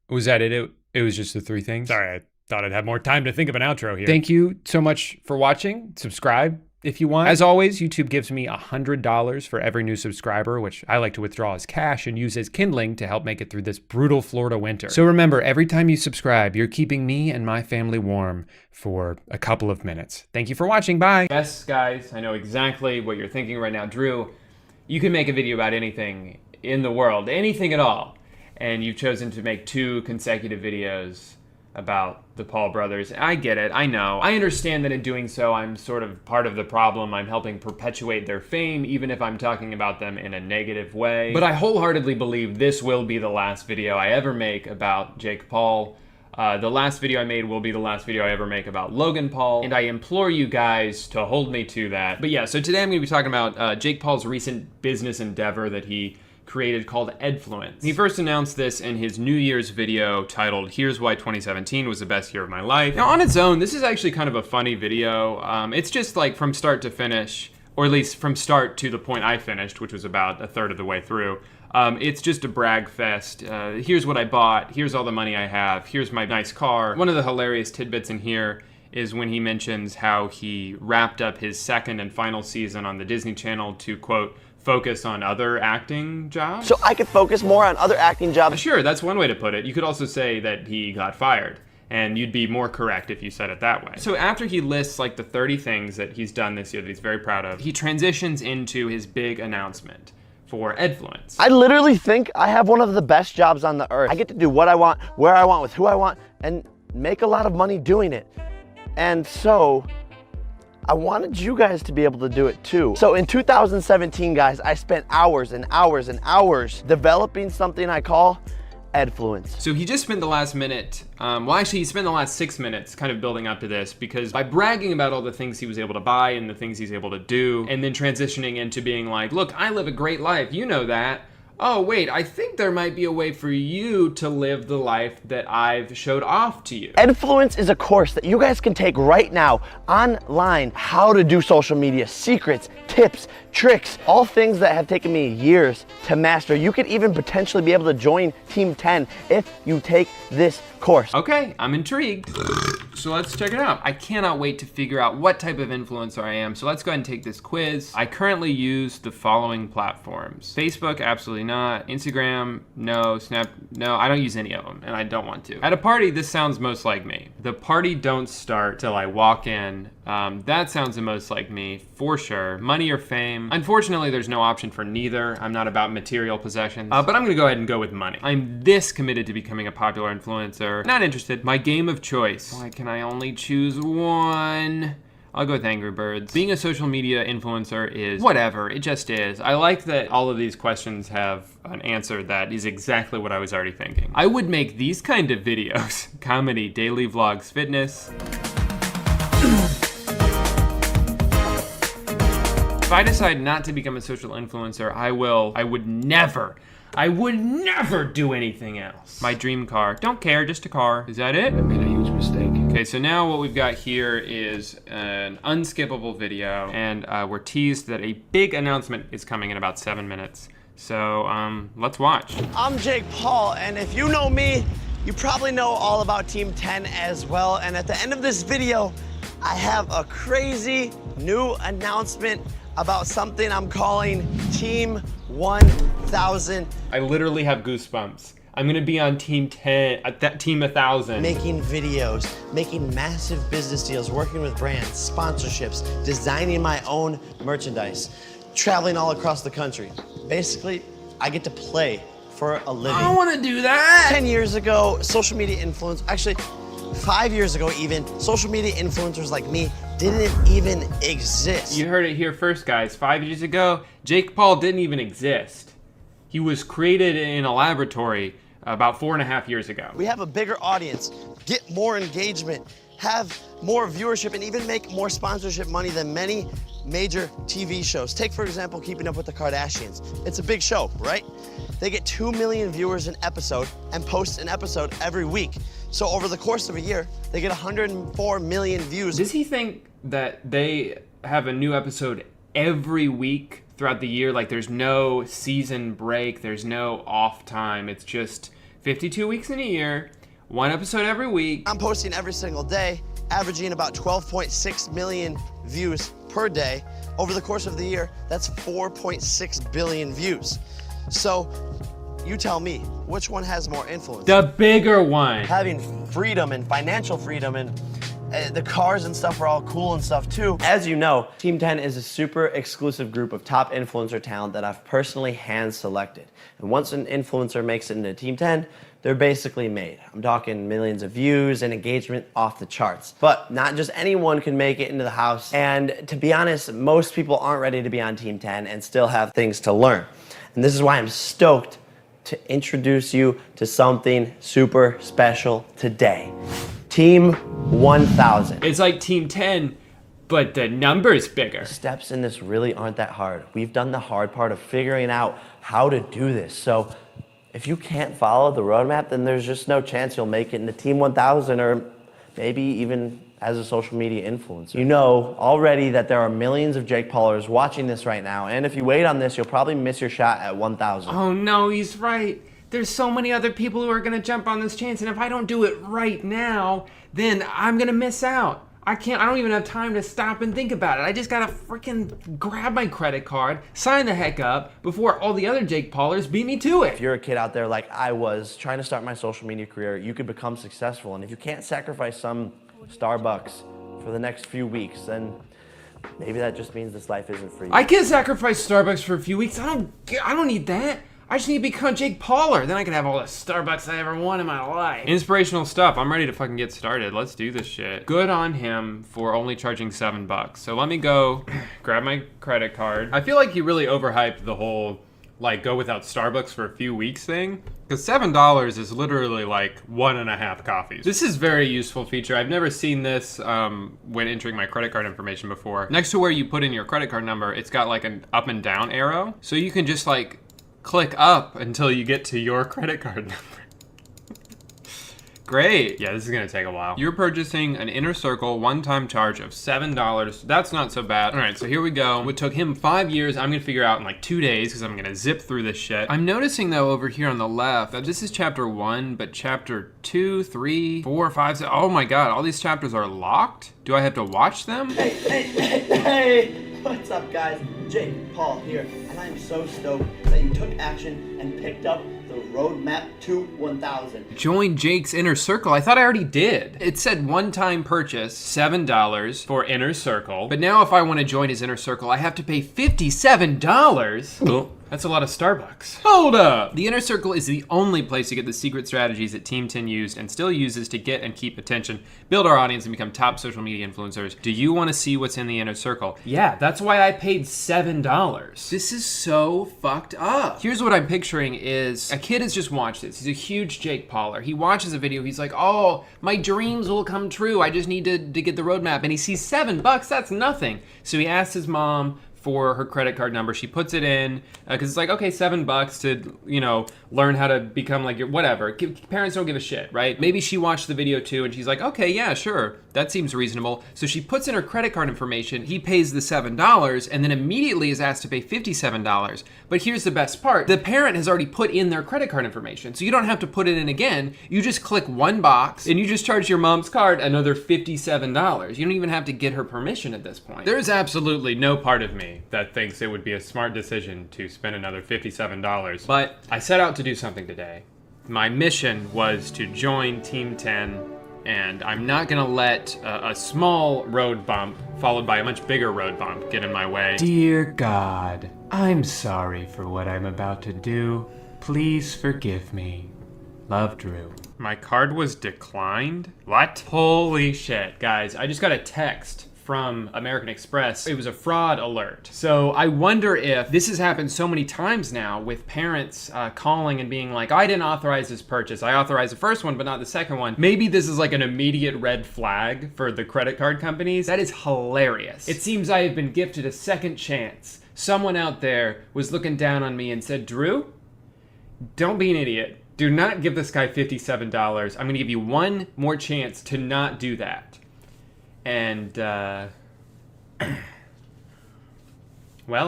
Speaker 3: was that it? It was just the 3 things? Sorry, I thought I'd have more time to think of an outro here. Thank you so much for watching. Subscribe if you want. As always, YouTube gives me $100 for every new subscriber, which I like to withdraw as cash and use as kindling to help make it through this brutal Florida winter. So remember, every time you subscribe, you're keeping me and my family warm for a couple of minutes. Thank you for watching. Bye. Yes, guys, I know exactly what you're thinking right now. Drew, you can make a video about anything in the world, anything at all, and you've chosen to make 2 consecutive videos about the Paul brothers. I get it, I know. I understand that in doing so, I'm sort of part of the problem. I'm helping perpetuate their fame, even if I'm talking about them in a negative way. But I wholeheartedly believe this will be the last video I ever make about Jake Paul. The last video I made will be the last video I ever make about Logan Paul, and I implore you guys to hold me to that. But yeah, so today I'm gonna be talking about Jake Paul's recent business endeavor that he created called Edfluence. He first announced this in his New Year's video titled, "Here's Why 2017 Was the Best Year of My Life." Now on its own, this is actually kind of a funny video. It's just like from start to finish, or at least from start to the point I finished, which was about a third of the way through. It's just a brag fest. Here's what I bought, here's all the money I have, here's my nice car. One of the hilarious tidbits in here is when he mentions how he wrapped up his 2nd and final season on the Disney Channel to, quote, focus on other acting jobs?
Speaker 5: So I could focus more on other acting jobs?
Speaker 1: Sure, that's one way to put it. You could also say that he got fired, and you'd be more correct if you said it that way. So after he lists like the 30 things that he's done this year that he's very proud of, he transitions into his big announcement, for Edfluence.
Speaker 5: I literally think I have one of the best jobs on the earth. I get to do what I want, where I want, with who I want, and make a lot of money doing it. And so I wanted you guys to be able to do it too. So in 2017, guys, I spent hours and hours and hours developing something I call Edfluence.
Speaker 1: So he just spent the last minute, well actually he spent the last 6 minutes kind of building up to this, because by bragging about all the things he was able to buy and the things he's able to do, and then transitioning into being like, look, I live a great life, you know that. Oh wait, I think there might be a way for you to live the life that I've showed off to you.
Speaker 5: Edfluence is a course that you guys can take right now online. How to do social media, secrets, tips, tricks, all things that have taken me years to master. You could even potentially be able to join Team 10 if you take this course.
Speaker 1: Okay, I'm intrigued. So let's check it out. I cannot wait to figure out what type of influencer I am. So let's go ahead and take this quiz. I currently use the following platforms. Facebook, absolutely not. Instagram, no. Snap, no. I don't use any of them, and I don't want to. At a party, this sounds most like me. The party don't start till I walk in. That sounds the most like me, for sure. Money or fame. Unfortunately, there's no option for neither. I'm not about material possessions, but I'm gonna go ahead and go with money. I'm this committed to becoming a popular influencer. Not interested. My game of choice. Why can I only choose one? I'll go with Angry Birds. Being a social media influencer is whatever, it just is. I like that all of these questions have an answer that is exactly what I was already thinking. I would make these kind of videos. Comedy, daily vlogs, fitness. If I decide not to become a social influencer, I would never do anything else. My dream car, don't care, just a car. Is that it? I made a huge mistake. Okay, so now what we've got here is an unskippable video, and we're teased that a big announcement is coming in about 7 minutes. So let's watch.
Speaker 5: I'm Jake Paul, and if you know me, you probably know all about Team 10 as well. And at the end of this video, I have a crazy new announcement about something I'm calling Team 1000.
Speaker 1: I literally have goosebumps. I'm gonna be on Team 10, Team 1000.
Speaker 5: Making videos, making massive business deals, working with brands, sponsorships, designing my own merchandise, traveling all across the country. Basically, I get to play for a living.
Speaker 1: I don't wanna do that.
Speaker 5: 10 years ago, social media influence, actually 5 years ago even, social media influencers like me didn't even exist.
Speaker 1: You heard it here first, guys. 5 years ago, Jake Paul didn't even exist. He was created in a laboratory about 4.5 years ago.
Speaker 5: We have a bigger audience, get more engagement, have more viewership, and even make more sponsorship money than many major TV shows. Take, for example, Keeping Up with the Kardashians. It's a big show, right? They get 2 million viewers an episode and post an episode every week. So over the course of a year, they get 104 million views.
Speaker 1: Does he think that they have a new episode every week throughout the year? Like there's no season break, there's no off time. It's just 52 weeks in a year, one episode every week.
Speaker 5: I'm posting every single day, averaging about 12.6 million views per day. Over the course of the year, that's 4.6 billion views. So you tell me, which one has more influence?
Speaker 1: The bigger one.
Speaker 5: Having freedom and financial freedom and the cars and stuff are all cool and stuff too. As you know, Team 10 is a super exclusive group of top influencer talent that I've personally hand selected. And once an influencer makes it into Team 10, they're basically made. I'm talking millions of views and engagement off the charts. But not just anyone can make it into the house. And to be honest, most people aren't ready to be on Team 10 and still have things to learn. And this is why I'm stoked to introduce you to something super special today. Team 1000.
Speaker 1: It's like Team 10, but the number's bigger.
Speaker 5: Steps in this really aren't that hard. We've done the hard part of figuring out how to do this. So if you can't follow the roadmap, then there's just no chance you'll make it into Team 1000 or maybe even as a social media influencer. You know already that there are millions of Jake Paulers watching this right now, and if you wait on this, you'll probably miss your shot at 1000.
Speaker 1: Oh no, he's right. There's so many other people who are gonna jump on this chance, and if I don't do it right now, then I'm gonna miss out. I don't even have time to stop and think about it. I just gotta freaking grab my credit card, sign the heck up before all the other Jake Paulers beat me to it.
Speaker 5: If you're a kid out there like I was, trying to start my social media career, you could become successful. And if you can't sacrifice some Starbucks for the next few weeks, then maybe that just means this life isn't for you.
Speaker 1: I can't sacrifice Starbucks for a few weeks. I don't need that. I just need to become Jake Pauler. Then I can have all the Starbucks I ever want in my life. Inspirational stuff. I'm ready to fucking get started. Let's do this shit. Good on him for only charging $7. So let me go grab my credit card. I feel like he really overhyped the whole like go without Starbucks for a few weeks thing. Because $7 is literally like 1.5 coffees. This is a very useful feature. I've never seen this when entering my credit card information before. Next to where you put in your credit card number, it's got like an up and down arrow. So you can just like click up until you get to your credit card number. Great. Yeah, this is gonna take a while. You're purchasing an Inner Circle one-time charge of $7. That's not so bad. All right, so here we go. It took him 5 years. I'm gonna figure out in like 2 days because I'm gonna zip through this shit. I'm noticing though over here on the left that this is chapter 1, but chapter 2, 3, 4, 5, 6, oh my God, all these chapters are locked? Do I have to watch them?
Speaker 5: Hey, what's up guys? Jake, Paul here, and I'm so stoked that you took action and picked up the roadmap to 1000.
Speaker 1: Join Jake's Inner Circle. I thought I already did. It said one-time purchase, $7 for Inner Circle. But now if I want to join his Inner Circle, I have to pay $57. That's a lot of Starbucks. Hold up! The Inner Circle is the only place to get the secret strategies that Team 10 used and still uses to get and keep attention, build our audience, and become top social media influencers. Do you want to see what's in the Inner Circle? Yeah, that's why I paid $7. This is so fucked up. Here's what I'm picturing is a kid has just watched this. He's a huge Jake Pauler. He watches a video. He's like, oh, my dreams will come true. I just need to get the roadmap. And he sees $7. That's nothing. So he asks his mom for her credit card number. She puts it in because it's like, okay, $7 to, you know, learn how to become like your whatever. Parents don't give a shit, right? Maybe she watched the video too and she's like, okay, yeah, sure. That seems reasonable. So she puts in her credit card information. He pays the $7 and then immediately is asked to pay $57. But here's the best part. The parent has already put in their credit card information. So you don't have to put it in again. You just click one box and you just charge your mom's card another $57. You don't even have to get her permission at this point. There's absolutely no part of me that thinks it would be a smart decision to spend another $57. But I set out to do something today. My mission was to join Team 10, and I'm not gonna let a small road bump followed by a much bigger road bump get in my way. Dear God, I'm sorry for what I'm about to do. Please forgive me. Love, Drew. My card was declined? What? Holy shit, guys. I just got a text from American Express. It was a fraud alert. So I wonder if this has happened so many times now with parents calling and being like, I didn't authorize this purchase. I authorized the first one, but not the second one. Maybe this is like an immediate red flag for the credit card companies. That is hilarious. It seems I have been gifted a second chance. Someone out there was looking down on me and said, Drew, don't be an idiot. Do not give this guy $57. I'm gonna give you one more chance to not do that. And, well,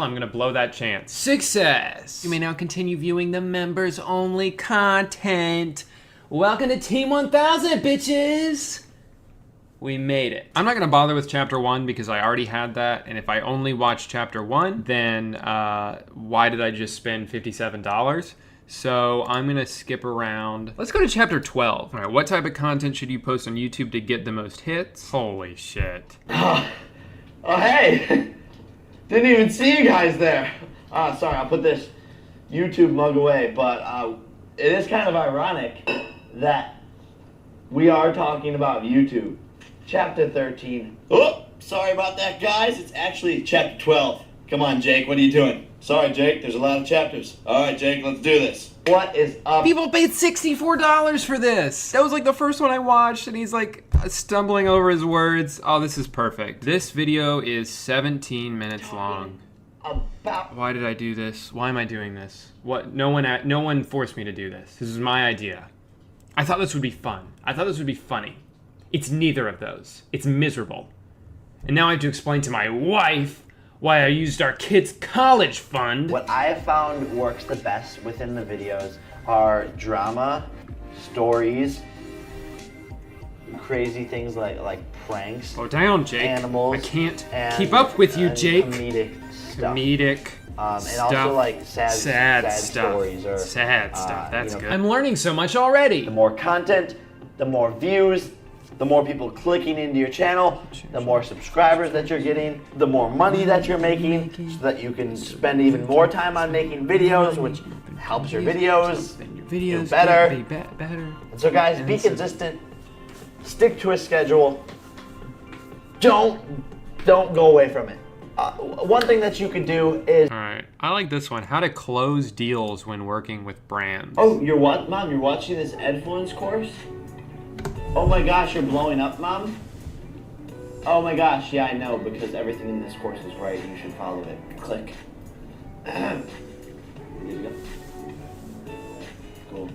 Speaker 1: I'm gonna blow that chance. Success! You may now continue viewing the members-only content. Welcome to Team 1000, bitches! We made it. I'm not gonna bother with chapter 1 because I already had that, and if I only watch chapter 1, then why did I just spend $57? So I'm gonna skip around. Let's go to chapter 12. All right, what type of content should you post on YouTube to get the most hits? Holy shit.
Speaker 5: Oh, hey! Didn't even see you guys there. Sorry, I'll put this YouTube mug away, but it is kind of ironic that we are talking about YouTube. Chapter 13. Oh, sorry about that, guys. It's actually chapter 12. Come on, Jake, what are you doing? Sorry, Jake, there's a lot of chapters. All right, Jake, let's do this. What is up?
Speaker 1: People paid $64 for this. That was like the first one I watched, and he's like stumbling over his words. Oh, this is perfect. This video is 17 minutes long. Why did I do this? Why am I doing this? What? No one forced me to do this. This is my idea. I thought this would be fun. I thought this would be funny. It's neither of those. It's miserable. And now I have to explain to my wife why I used our kids' college fund.
Speaker 5: What I have found works the best within the videos are drama, stories, crazy things like pranks.
Speaker 1: Slow down, Jake.
Speaker 5: Animals.
Speaker 1: I can't keep up with you, Jake.
Speaker 5: Comedic stuff.
Speaker 1: And
Speaker 5: also like sad
Speaker 1: stuff.
Speaker 5: Stories or
Speaker 1: sad stuff. That's good.
Speaker 5: I'm
Speaker 1: I'm learning so much already.
Speaker 5: The more content, the more views, the more people clicking into your channel, the more subscribers that you're getting, the more money that you're making, so that you can spend even more time on making videos, which helps your videos do better. And so guys, be consistent, stick to a schedule, don't go away from it. One thing that you could do is...
Speaker 1: All right, I like this one. How to close deals when working with brands.
Speaker 5: Oh, you're what, Mom? You're watching this Edfluence course? Oh my gosh, you're blowing up, Mom? Oh my gosh, yeah, I know, because everything in this course is right. You should follow it. Click. There you go. Cool.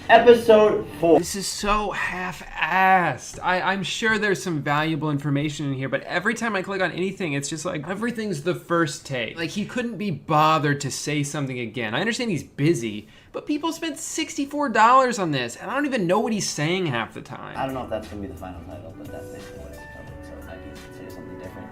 Speaker 5: Episode 4.
Speaker 1: This is so half-assed. I'm sure there's some valuable information in here, but every time I click on anything, it's just like, everything's the first take. Like, he couldn't be bothered to say something again. I understand he's busy, but people spent $64 on this, and I don't even know what he's saying half the time.
Speaker 5: I don't know if that's going to be the final title, but that's basically what it's covered, so it might be say something different.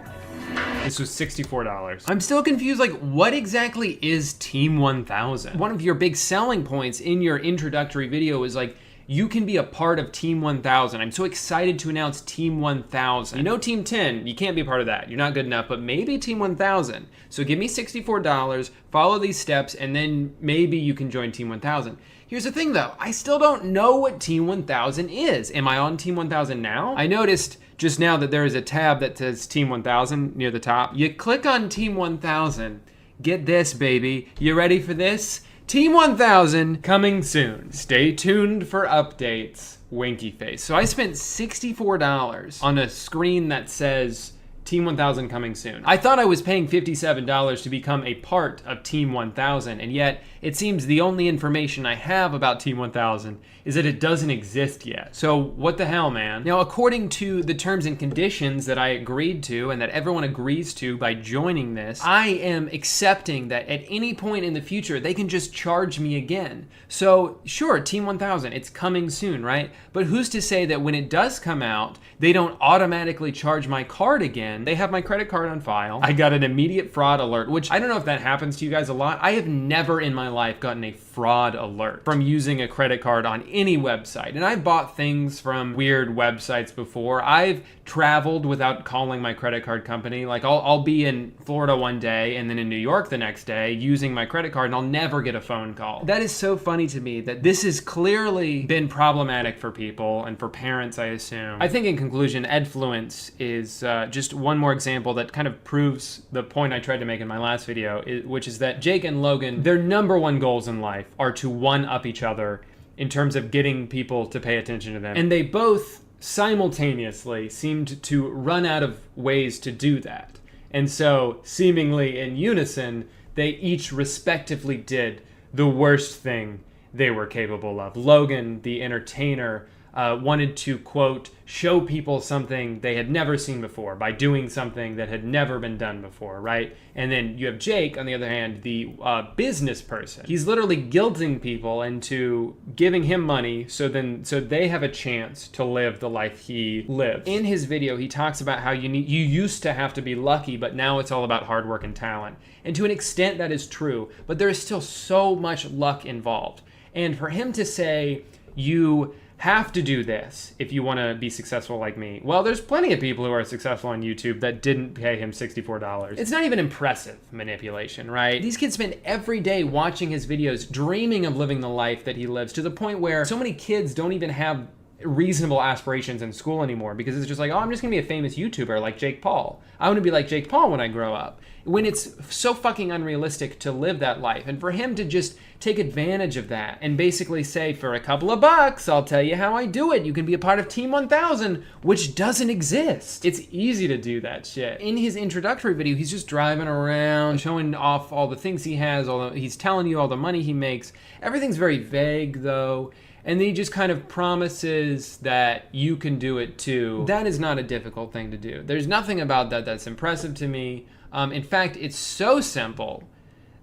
Speaker 1: This was $64. I'm still confused, like, what exactly is Team 1000? One of your big selling points in your introductory video is like, you can be a part of Team 1000. I'm so excited to announce Team 1000. You know Team 10, you can't be a part of that. You're not good enough, but maybe Team 1000. So give me $64, follow these steps, and then maybe you can join Team 1000. Here's the thing though, I still don't know what Team 1000 is. Am I on Team 1000 now? I noticed just now that there is a tab that says Team 1000 near the top. You click on Team 1000, get this baby, you ready for this? Team 1000 coming soon. Stay tuned for updates, winky face. So I spent $64 on a screen that says Team 1000 coming soon. I thought I was paying $57 to become a part of Team 1000, and yet it seems the only information I have about Team 1000 is that it doesn't exist yet. So what the hell, man? Now, according to the terms and conditions that I agreed to and that everyone agrees to by joining this, I am accepting that at any point in the future, they can just charge me again. So sure, Team 1000, it's coming soon, right? But who's to say that when it does come out, they don't automatically charge my card again? They have my credit card on file. I got an immediate fraud alert, which I don't know if that happens to you guys a lot. I have never in my life gotten a fraud alert from using a credit card on any website. And I've bought things from weird websites before. I've traveled without calling my credit card company. Like I'll be in Florida one day and then in New York the next day using my credit card and I'll never get a phone call. That is so funny to me that this has clearly been problematic for people and for parents, I assume. I think in conclusion, Edfluence is just one more example that kind of proves the point I tried to make in my last video, which is that Jake and Logan, their number one goals in life are to one-up each other in terms of getting people to pay attention to them. And they both simultaneously seemed to run out of ways to do that. And so, seemingly in unison, they each respectively did the worst thing they were capable of. Logan, the entertainer, wanted to, quote, show people something they had never seen before by doing something that had never been done before, right? And then you have Jake, on the other hand, the business person. He's literally guilting people into giving him money so they have a chance to live the life he lived. In his video, he talks about how you used to have to be lucky, but now it's all about hard work and talent. And to an extent, that is true, but there is still so much luck involved. And for him to say, you have to do this if you want to be successful like me. Well, there's plenty of people who are successful on YouTube that didn't pay him $64. It's not even impressive manipulation, right? These kids spend every day watching his videos, dreaming of living the life that he lives, to the point where so many kids don't even have reasonable aspirations in school anymore because it's just like, oh, I'm just gonna be a famous YouTuber like Jake Paul. I want to be like Jake Paul when I grow up. When it's so fucking unrealistic to live that life. And for him to just take advantage of that and basically say, for a couple of bucks, I'll tell you how I do it. You can be a part of Team 1000, which doesn't exist. It's easy to do that shit. In his introductory video, he's just driving around, showing off all the things he has, he's telling you all the money he makes. Everything's very vague though. And then he just kind of promises that you can do it too. That is not a difficult thing to do. There's nothing about that that's impressive to me. In fact, it's so simple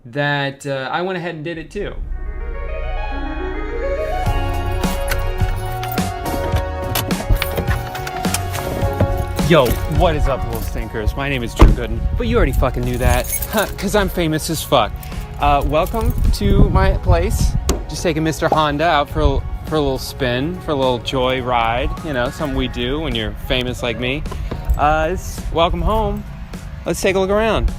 Speaker 1: that I went ahead and did it too. Yo, what is up, little stinkers? My name is Gooden, but you already fucking knew that, cause I'm famous as fuck. Welcome to my place. Just taking Mr. Honda out for a little spin, for a little joy ride. You know, something we do when you're famous like me. Welcome home. Let's take a look around.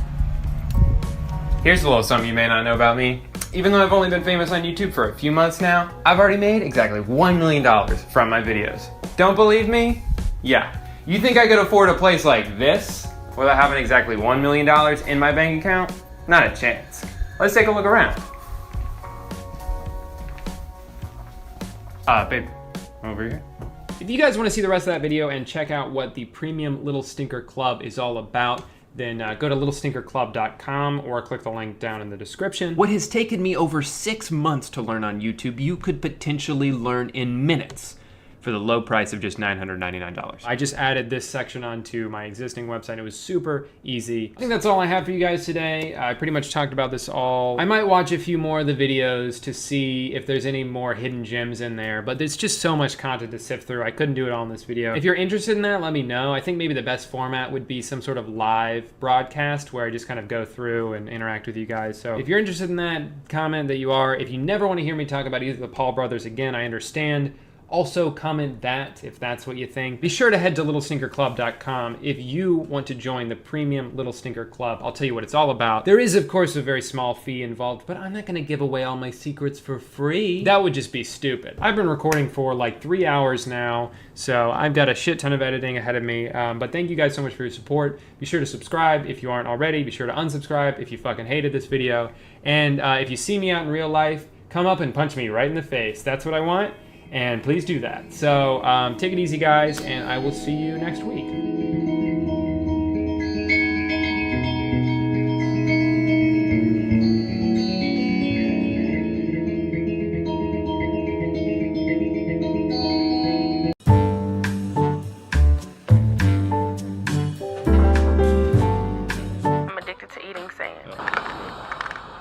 Speaker 1: Here's a little something you may not know about me. Even though I've only been famous on YouTube for a few months now, I've already made exactly $1 million from my videos. Don't believe me? Yeah. You think I could afford a place like this without having exactly $1 million in my bank account? Not a chance. Let's take a look around. Babe, over here. If you guys want to see the rest of that video and check out what the Premium Little Stinker Club is all about, then go to littlestinkerclub.com or click the link down in the description. What has taken me over 6 months to learn on YouTube, you could potentially learn in minutes for the low price of just $999. I just added this section onto my existing website. It was super easy. I think that's all I have for you guys today. I pretty much talked about this all. I might watch a few more of the videos to see if there's any more hidden gems in there, but there's just so much content to sift through. I couldn't do it all in this video. If you're interested in that, let me know. I think maybe the best format would be some sort of live broadcast where I just kind of go through and interact with you guys. So if you're interested in that, comment that you are. If you never want to hear me talk about either of the Paul brothers again, I understand. Also comment that if that's what you think. Be sure to head to littlestinkerclub.com if you want to join the Premium Little Stinker Club. I'll tell you what it's all about. There is, of course, a very small fee involved, but I'm not gonna give away all my secrets for free. That would just be stupid. I've been recording for like 3 hours now, so I've got a shit ton of editing ahead of me, but thank you guys so much for your support. Be sure to subscribe if you aren't already. Be sure to unsubscribe if you fucking hated this video. And if you see me out in real life, come up and punch me right in the face. That's what I want. And please do that. So take it easy, guys, and I will see you next week.
Speaker 5: I'm addicted to eating sand.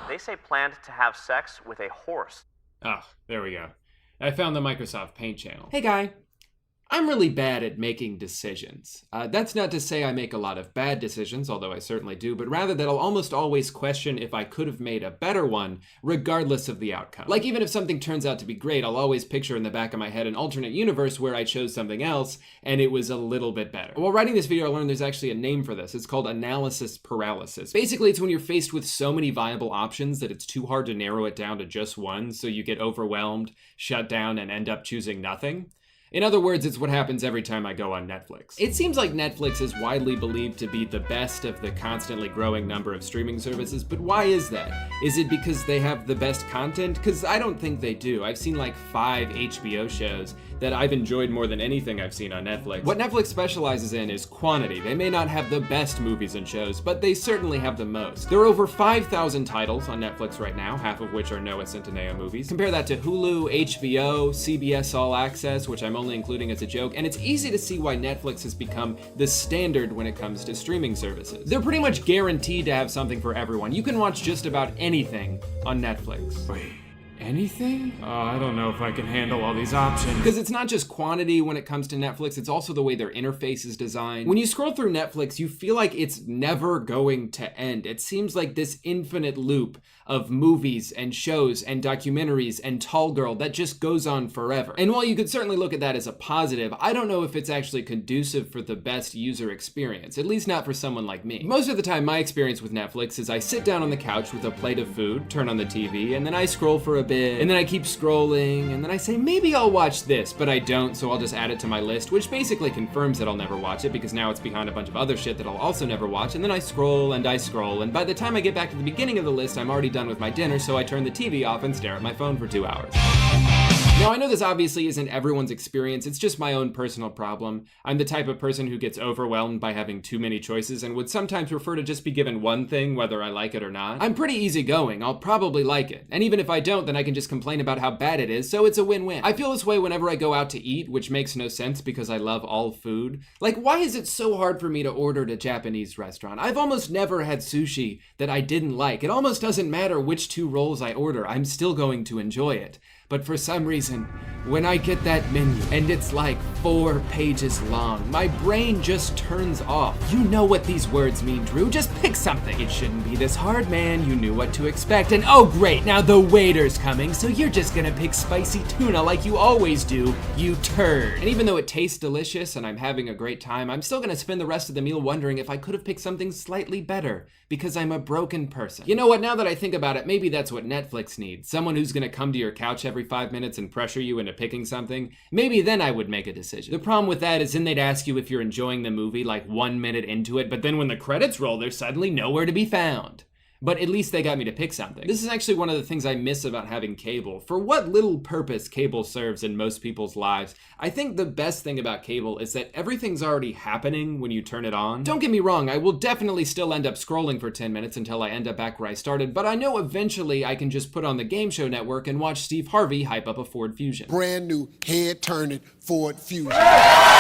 Speaker 5: They say planned to have sex with a horse.
Speaker 1: Oh, there we go. I found the Microsoft Paint channel. Hey guy, I'm really bad at making decisions. That's not to say I make a lot of bad decisions, although I certainly do, but rather that I'll almost always question if I could have made a better one, regardless of the outcome. Like even if something turns out to be great, I'll always picture in the back of my head an alternate universe where I chose something else and it was a little bit better. While writing this video, I learned there's actually a name for this. It's called analysis paralysis. Basically, it's when you're faced with so many viable options that it's too hard to narrow it down to just one, so you get overwhelmed, shut down, and end up choosing nothing. In other words, it's what happens every time I go on Netflix. It seems like Netflix is widely believed to be the best of the constantly growing number of streaming services, but why is that? Is it because they have the best content? Because I don't think they do. I've seen like 5 HBO shows that I've enjoyed more than anything I've seen on Netflix. What Netflix specializes in is quantity. They may not have the best movies and shows, but they certainly have the most. There are over 5,000 titles on Netflix right now, half of which are Noah Centineo movies. Compare that to Hulu, HBO, CBS All Access, which I'm only including as a joke, and it's easy to see why Netflix has become the standard when it comes to streaming services. They're pretty much guaranteed to have something for everyone. You can watch just about anything on Netflix. Wait. Anything? I don't know if I can handle all these options. Because it's not just quantity when it comes to Netflix, it's also the way their interface is designed. When you scroll through Netflix, you feel like it's never going to end. It seems like this infinite loop of movies and shows and documentaries and Tall Girl that just goes on forever. And while you could certainly look at that as a positive, I don't know if it's actually conducive for the best user experience, at least not for someone like me. Most of the time, my experience with Netflix is I sit down on the couch with a plate of food, turn on the TV, and then I scroll for a bit, and then I keep scrolling, and then I say, maybe I'll watch this, but I don't, so I'll just add it to my list, which basically confirms that I'll never watch it, because now it's behind a bunch of other shit that I'll also never watch, and then I scroll, and by the time I get back to the beginning of the list, I'm already done with my dinner, so I turn the TV off and stare at my phone for 2 hours. Now, I know this obviously isn't everyone's experience, it's just my own personal problem. I'm the type of person who gets overwhelmed by having too many choices and would sometimes prefer to just be given one thing, whether I like it or not. I'm pretty easygoing, I'll probably like it. And even if I don't, then I can just complain about how bad it is, so it's a win-win. I feel this way whenever I go out to eat, which makes no sense because I love all food. Like, why is it so hard for me to order at a Japanese restaurant? I've almost never had sushi that I didn't like. It almost doesn't matter which 2 rolls I order, I'm still going to enjoy it. But for some reason, when I get that menu and it's like 4 pages long, my brain just turns off. You know what these words mean, Drew. Just pick something. It shouldn't be this hard, man. You knew what to expect. And oh great, now the waiter's coming, so you're just gonna pick spicy tuna like you always do, you turd. And even though it tastes delicious and I'm having a great time, I'm still gonna spend the rest of the meal wondering if I could have picked something slightly better, because I'm a broken person. You know what, now that I think about it, maybe that's what Netflix needs. Someone who's gonna come to your couch every 5 minutes and pressure you into picking something. Maybe then I would make a decision. The problem with that is then they'd ask you if you're enjoying the movie like 1 minute into it, but then when the credits roll, they're suddenly nowhere to be found. But at least they got me to pick something. This is actually one of the things I miss about having cable. For what little purpose cable serves in most people's lives, I think the best thing about cable is that everything's already happening when you turn it on. Don't get me wrong, I will definitely still end up scrolling for 10 minutes until I end up back where I started, but I know eventually I can just put on the Game Show Network and watch Steve Harvey hype up a Ford Fusion.
Speaker 9: Brand new head-turning Ford Fusion.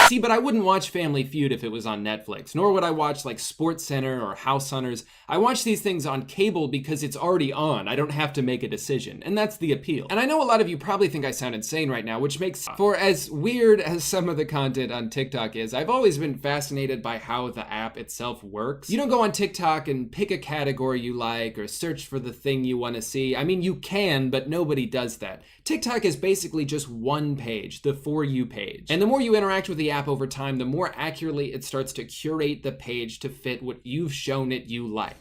Speaker 1: See, but I wouldn't watch Family Feud if it was on Netflix, nor would I watch like Sports Center or House Hunters. I watch these things on cable because it's already on. I don't have to make a decision, and that's the appeal. And I know a lot of you probably think I sound insane right now, which makes, for as weird as some of the content on TikTok is, I've always been fascinated by how the app itself works. You don't go on TikTok and pick a category you like or search for the thing you want to see. I mean, you can, but nobody does that. TikTok is basically just one page, the For You page. And the more you interact with the app over time, the more accurately it starts to curate the page to fit what you've shown it you like.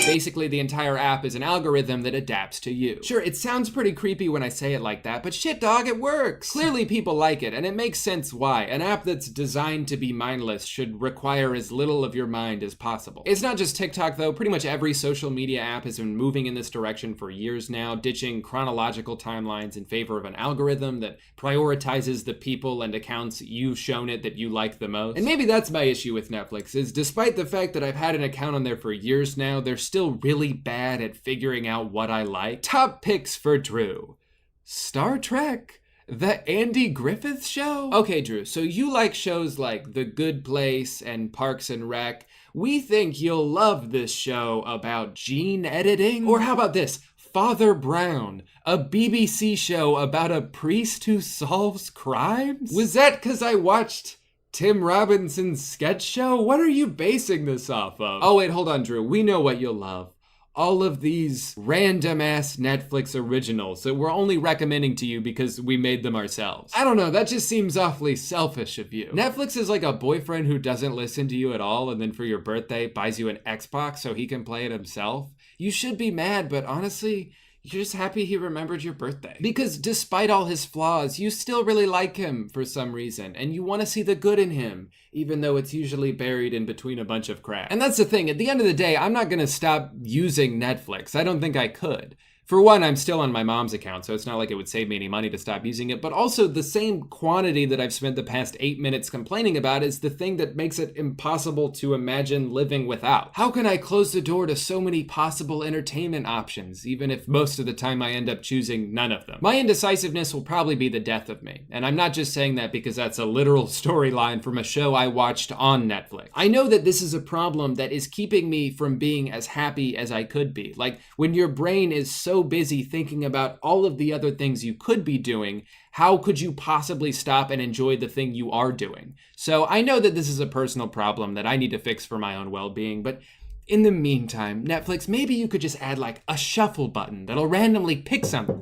Speaker 1: Basically, the entire app is an algorithm that adapts to you. Sure, it sounds pretty creepy when I say it like that, but shit dog, it works. Clearly people like it, and it makes sense why. An app that's designed to be mindless should require as little of your mind as possible. It's not just TikTok though, pretty much every social media app has been moving in this direction for years now, ditching chronological timelines in favor of an algorithm that prioritizes the people and accounts you've shown it that you like the most. And maybe that's my issue with Netflix, is despite the fact that I've had an account on there for years now, they're still really bad at figuring out what I like. Top picks for Drew. Star Trek? The Andy Griffith Show? Okay, Drew, so you like shows like The Good Place and Parks and Rec. We think you'll love this show about gene editing. Or how about this? Father Brown, a BBC show about a priest who solves crimes? Was that 'cause I watched Tim Robinson's sketch show? What are you basing this off of? Oh wait, hold on, Drew. We know what you'll love. All of these random ass Netflix originals that we're only recommending to you because we made them ourselves. I don't know, that just seems awfully selfish of you. Netflix is like a boyfriend who doesn't listen to you at all and then for your birthday buys you an Xbox so he can play it himself. You should be mad, but honestly, you're just happy he remembered your birthday. Because despite all his flaws, you still really like him for some reason, and you want to see the good in him, even though it's usually buried in between a bunch of crap. And that's the thing, at the end of the day, I'm not gonna stop using Netflix. I don't think I could. For one, I'm still on my mom's account, so it's not like it would save me any money to stop using it, but also the same quantity that I've spent the past 8 minutes complaining about is the thing that makes it impossible to imagine living without. How can I close the door to so many possible entertainment options, even if most of the time I end up choosing none of them? My indecisiveness will probably be the death of me, and I'm not just saying that because that's a literal storyline from a show I watched on Netflix. I know that this is a problem that is keeping me from being as happy as I could be. Like, when your brain is so busy thinking about all of the other things you could be doing, how could you possibly stop and enjoy the thing you are doing? So I know that this is a personal problem that I need to fix for my own well-being, but in the meantime, Netflix, maybe you could just add like a shuffle button that'll randomly pick something.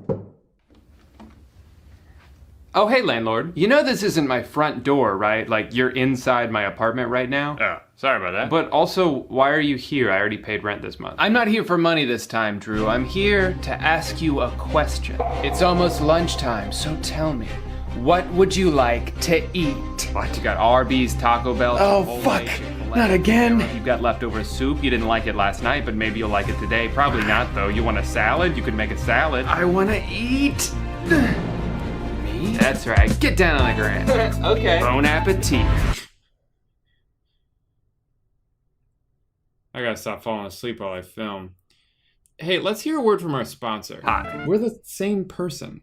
Speaker 1: Oh, hey, landlord. You know this isn't my front door, right? Like, you're inside my apartment right now?
Speaker 11: Oh, sorry about that.
Speaker 1: But also, why are you here? I already paid rent this month. I'm not here for money this time, Drew. I'm here to ask you a question. It's almost lunchtime, so tell me, what would you like to eat? What, you got Arby's, Taco Bell,
Speaker 11: Oh,
Speaker 1: Chipotle,
Speaker 11: fuck.
Speaker 1: Chick-fil-A?
Speaker 11: Not again.
Speaker 1: You've got leftover soup. You didn't like it last night, but maybe you'll like it today. Probably not, though. You want a salad? You could make a salad. I want to eat. That's right. Get down on the ground. Okay. Bon appetit. I gotta stop falling asleep while I film. Hey, let's hear a word from our sponsor. Hi. We're the same person.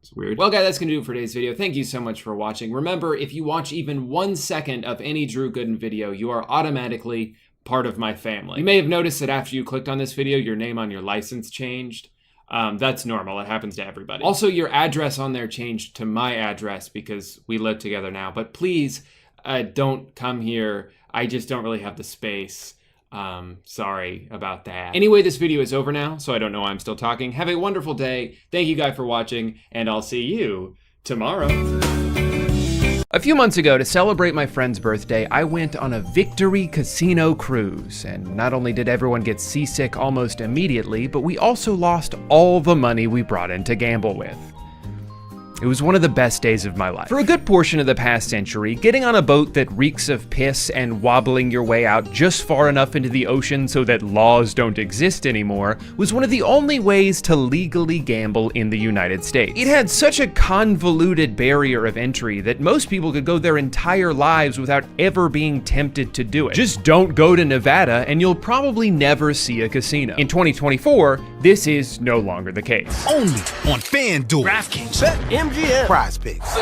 Speaker 1: It's weird. Well, guys, that's gonna do it for today's video. Thank you so much for watching. Remember, if you watch even 1 second of any Drew Gooden video, you are automatically part of my family. You may have noticed that after you clicked on this video, your name on your license changed. That's normal. It happens to everybody. Also, your address on there changed to my address because we live together now. But please, don't come here. I just don't really have the space. Sorry about that. Anyway, this video is over now, so I don't know why I'm still talking. Have a wonderful day. Thank you guys for watching, and I'll see you tomorrow. A few months ago, to celebrate my friend's birthday, I went on a Victory Casino cruise. And not only did everyone get seasick almost immediately, but we also lost all the money we brought in to gamble with. It was one of the best days of my life. For a good portion of the past century, getting on a boat that reeks of piss and wobbling your way out just far enough into the ocean so that laws don't exist anymore was one of the only ways to legally gamble in the United States. It had such a convoluted barrier of entry that most people could go their entire lives without ever being tempted to do it. Just don't go to Nevada and you'll probably never see a casino. In 2024, this is no longer the case.
Speaker 11: Only on FanDuel. DraftKings. MGM. Prize Picks.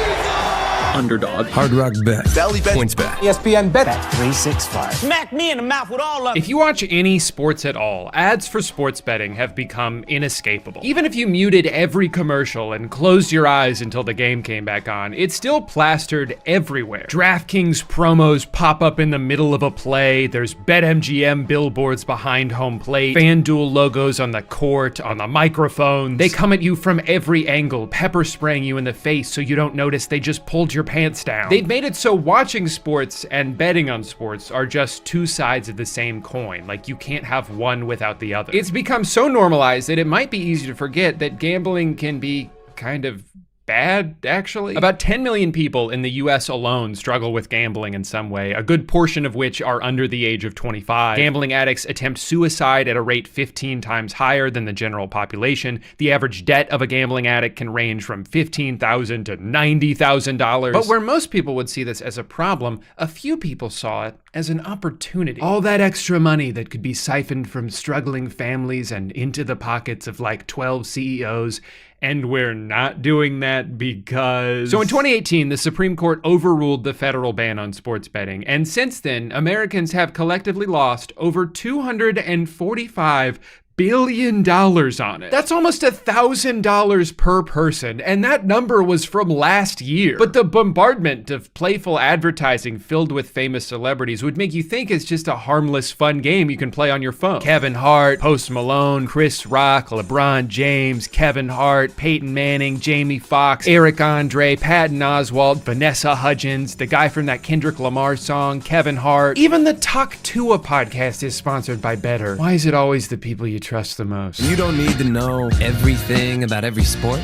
Speaker 20: Underdog. Hard Rock Bet.
Speaker 11: Sally Bet.
Speaker 20: Points Bet.
Speaker 11: ESPN Bet. 365. Smack me in the mouth with all of it.
Speaker 1: If you watch any sports at all, ads for sports betting have become inescapable. Even if you muted every commercial and closed your eyes until the game came back on, it's still plastered everywhere. DraftKings promos pop up in the middle of a play, there's BetMGM billboards behind home plate, FanDuel logos on the court, on the microphones. They come at you from every angle, pepper spraying you in the face so you don't notice they just pulled your pants down. They've made it so watching sports and betting on sports are just two sides of the same coin. Like, you can't have one without the other. It's become so normalized that it might be easy to forget that gambling can be kind of bad, actually. About 10 million people in the US alone struggle with gambling in some way, a good portion of which are under the age of 25. Gambling addicts attempt suicide at a rate 15 times higher than the general population. The average debt of a gambling addict can range from $15,000 to $90,000. But where most people would see this as a problem, a few people saw it as an opportunity. All that extra money that could be siphoned from struggling families and into the pockets of like 12 CEOs. And we're not doing that because... So in 2018, the Supreme Court overruled the federal ban on sports betting. And since then, Americans have collectively lost over $245 billion on it. That's almost $1,000 per person, and that number was from last year. But the bombardment of playful advertising filled with famous celebrities would make you think it's just a harmless, fun game you can play on your phone. Kevin Hart, Post Malone, Chris Rock, LeBron James, Kevin Hart, Peyton Manning, Jamie Foxx, Eric Andre, Patton Oswalt, Vanessa Hudgens, the guy from that Kendrick Lamar song, Kevin Hart. Even the Talk Tua podcast is sponsored by Better. Why is it always the people you trust the most?
Speaker 20: You don't need to know everything about every sport.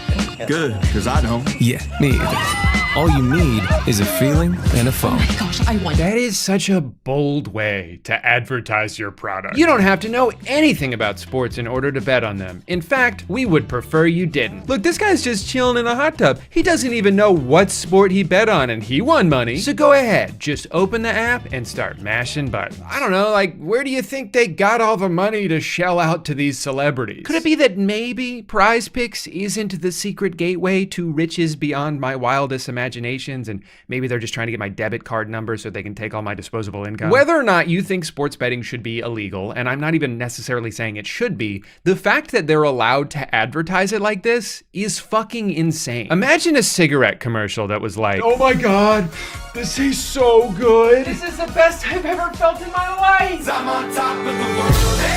Speaker 11: Good, because I don't.
Speaker 20: Yeah, me either. All you need is a feeling and a phone.
Speaker 1: Oh my gosh, I want. That is such a bold way to advertise your product. You don't have to know anything about sports in order to bet on them. In fact, we would prefer you didn't. Look, this guy's just chilling in a hot tub. He doesn't even know what sport he bet on, and he won money. So go ahead, just open the app and start mashing buttons. I don't know, like, where do you think they got all the money to shell out to these celebrities? Could it be that maybe Prize Picks isn't the secret gateway to riches beyond my wildest imaginations, and maybe they're just trying to get my debit card number so they can take all my disposable income? Whether or not you think sports betting should be illegal, and I'm not even necessarily saying it should be, the fact that they're allowed to advertise it like this is fucking insane. Imagine a cigarette commercial that was like, "Oh my god, this tastes so good. This is the best I've ever felt in my life. I'm on top of the world."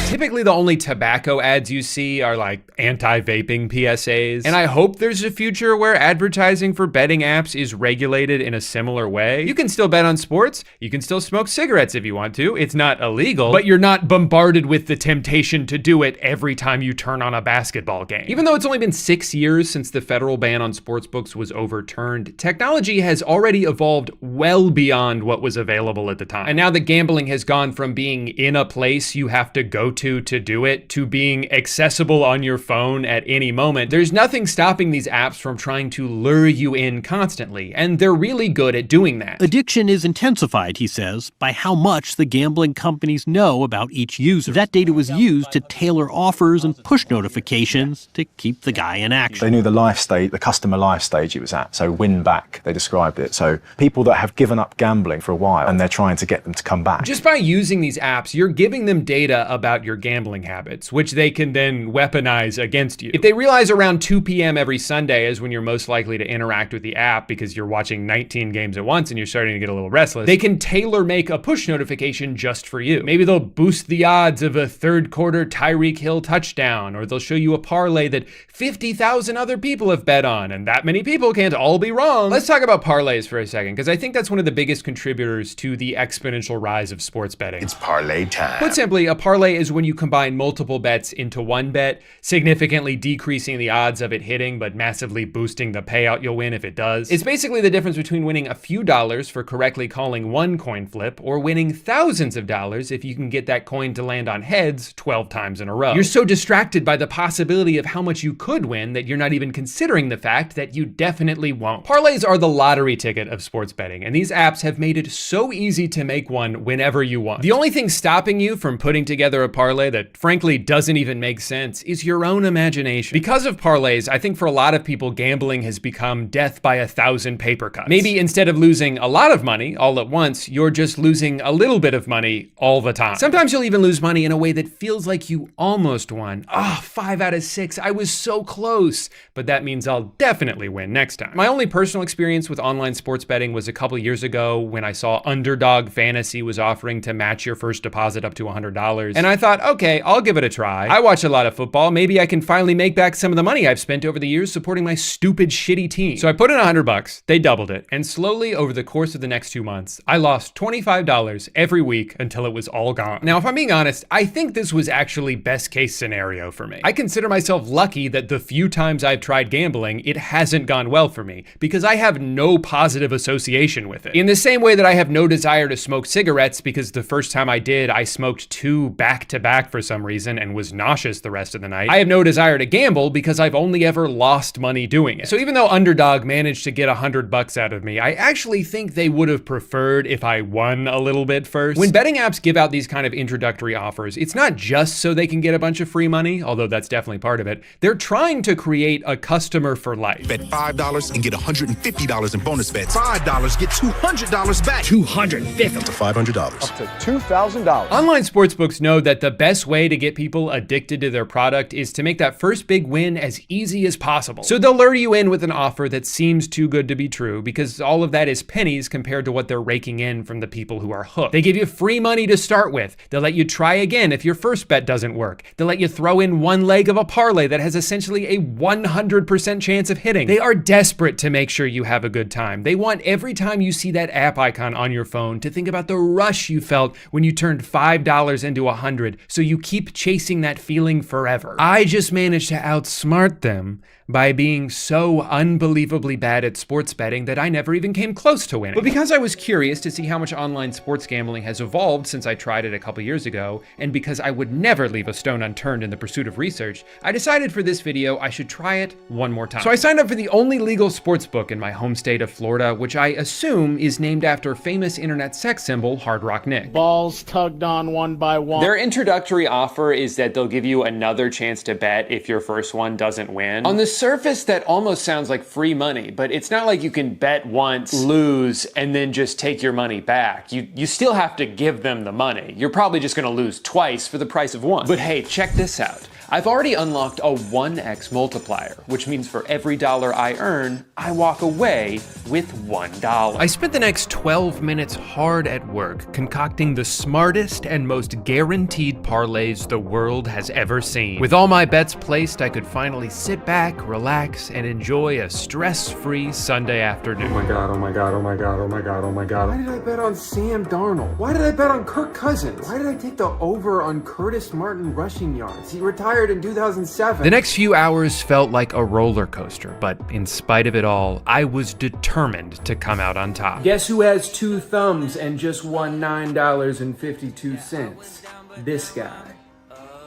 Speaker 1: Typically, the only tobacco ads you see are like anti-vaping PSAs. And I hope there's a future where advertising for betting apps is regulated in a similar way. You can still bet on sports. You can still smoke cigarettes if you want to. It's not illegal, but you're not bombarded with the temptation to do it every time you turn on a basketball game. Even though it's only been 6 years since the federal ban on sportsbooks was overturned, technology has already evolved well beyond what was available at the time. And now that gambling has gone from being in a place you have to go to do it to being accessible on your phone at any moment, there's nothing stopping these apps from trying to lure you in constantly. constantly, and they're really good at doing that.
Speaker 12: Addiction is intensified, he says, by how much the gambling companies know about each user. That data was used to tailor offers and push notifications to keep the guy in action.
Speaker 14: They knew the life stage, the customer life stage he was at, so win back, they described it. So people that have given up gambling for a while and they're trying to get them to come back.
Speaker 1: Just by using these apps, you're giving them data about your gambling habits, which they can then weaponize against you. If they realize around 2 p.m. every Sunday is when you're most likely to interact with the app because you're watching 19 games at once and you're starting to get a little restless, they can tailor make a push notification just for you. Maybe they'll boost the odds of a third quarter Tyreek Hill touchdown, or they'll show you a parlay that 50,000 other people have bet on, and that many people can't all be wrong. Let's talk about parlays for a second, because I think that's one of the biggest contributors to the exponential rise of sports betting.
Speaker 11: It's parlay time.
Speaker 1: Put simply, a parlay is when you combine multiple bets into one bet, significantly decreasing the odds of it hitting, but massively boosting the payout you'll win if it does. It's basically the difference between winning a few dollars for correctly calling one coin flip, or winning thousands of dollars if you can get that coin to land on heads 12 times in a row. You're so distracted by the possibility of how much you could win that you're not even considering the fact that you definitely won't. Parlays are the lottery ticket of sports betting, and these apps have made it so easy to make one whenever you want. The only thing stopping you from putting together a parlay that frankly doesn't even make sense is your own imagination. Because of parlays, I think for a lot of people, gambling has become death by 1,000 paper cuts. Maybe instead of losing a lot of money all at once, you're just losing a little bit of money all the time. Sometimes you'll even lose money in a way that feels like you almost won. 5 out of 6, I was so close, but that means I'll definitely win next time. My only personal experience with online sports betting was a couple years ago when I saw Underdog Fantasy was offering to match your first deposit up to $100. And I thought, okay, I'll give it a try. I watch a lot of football. Maybe I can finally make back some of the money I've spent over the years supporting my stupid, shitty team. So I put in $100, they doubled it. And slowly over the course of the next 2 months, I lost $25 every week until it was all gone. Now, if I'm being honest, I think this was actually best case scenario for me. I consider myself lucky that the few times I've tried gambling, it hasn't gone well for me because I have no positive association with it. In the same way that I have no desire to smoke cigarettes because the first time I did, I smoked 2 back-to-back for some reason and was nauseous the rest of the night. I have no desire to gamble because I've only ever lost money doing it. So even though Underdog managed to get $100 out of me, I actually think they would have preferred if I won a little bit first. When betting apps give out these kind of introductory offers, it's not just so they can get a bunch of free money, although that's definitely part of it. They're trying to create a customer for life.
Speaker 11: Bet $5 and get $150 in bonus bets. $5, get $200 back. $250 up to $500.
Speaker 23: Up to $2,000.
Speaker 1: Online sportsbooks know that the best way to get people addicted to their product is to make that first big win as easy as possible. So they'll lure you in with an offer that seems too good to be true because all of that is pennies compared to what they're raking in from the people who are hooked. They give you free money to start with. They'll let you try again if your first bet doesn't work. They'll let you throw in one leg of a parlay that has essentially a 100% chance of hitting. They are desperate to make sure you have a good time. They want every time you see that app icon on your phone to think about the rush you felt when you turned $5 into $100, so you keep chasing that feeling forever. I just managed to outsmart them by being so unbelievably bad at sports betting that I never even came close to winning. But because I was curious to see how much online sports gambling has evolved since I tried it a couple years ago, and because I would never leave a stone unturned in the pursuit of research, I decided for this video I should try it one more time. So I signed up for the only legal sports book in my home state of Florida, which I assume is named after famous internet sex symbol Hard Rock Nick.
Speaker 24: Balls tugged on one by one.
Speaker 3: Their introductory offer is that they'll give you another chance to bet if your first one doesn't win. On the surface, that almost sounds like free money, but it's not like you can bet once, lose, and then just take your money back. You still have to give them the money. You're probably just gonna lose twice for the price of one. But hey, check this out. I've already unlocked a 1x multiplier, which means for every dollar I earn, I walk away with $1. I spent the next 12 minutes hard at work concocting the smartest and most guaranteed parlays the world has ever seen. With all my bets placed, I could finally sit back, relax, and enjoy a stress-free Sunday afternoon.
Speaker 1: Oh my God, oh my God, oh my God, oh my God, oh my God.
Speaker 25: Why did I bet on Sam Darnold? Why did I bet on Kirk Cousins? Why did I take the over on Curtis Martin rushing yards? He retired in 2007.
Speaker 1: The next few hours felt like a roller coaster, but in spite of it all, I was determined to come out on top.
Speaker 25: Guess who has 2 thumbs and just won $9.52? This guy.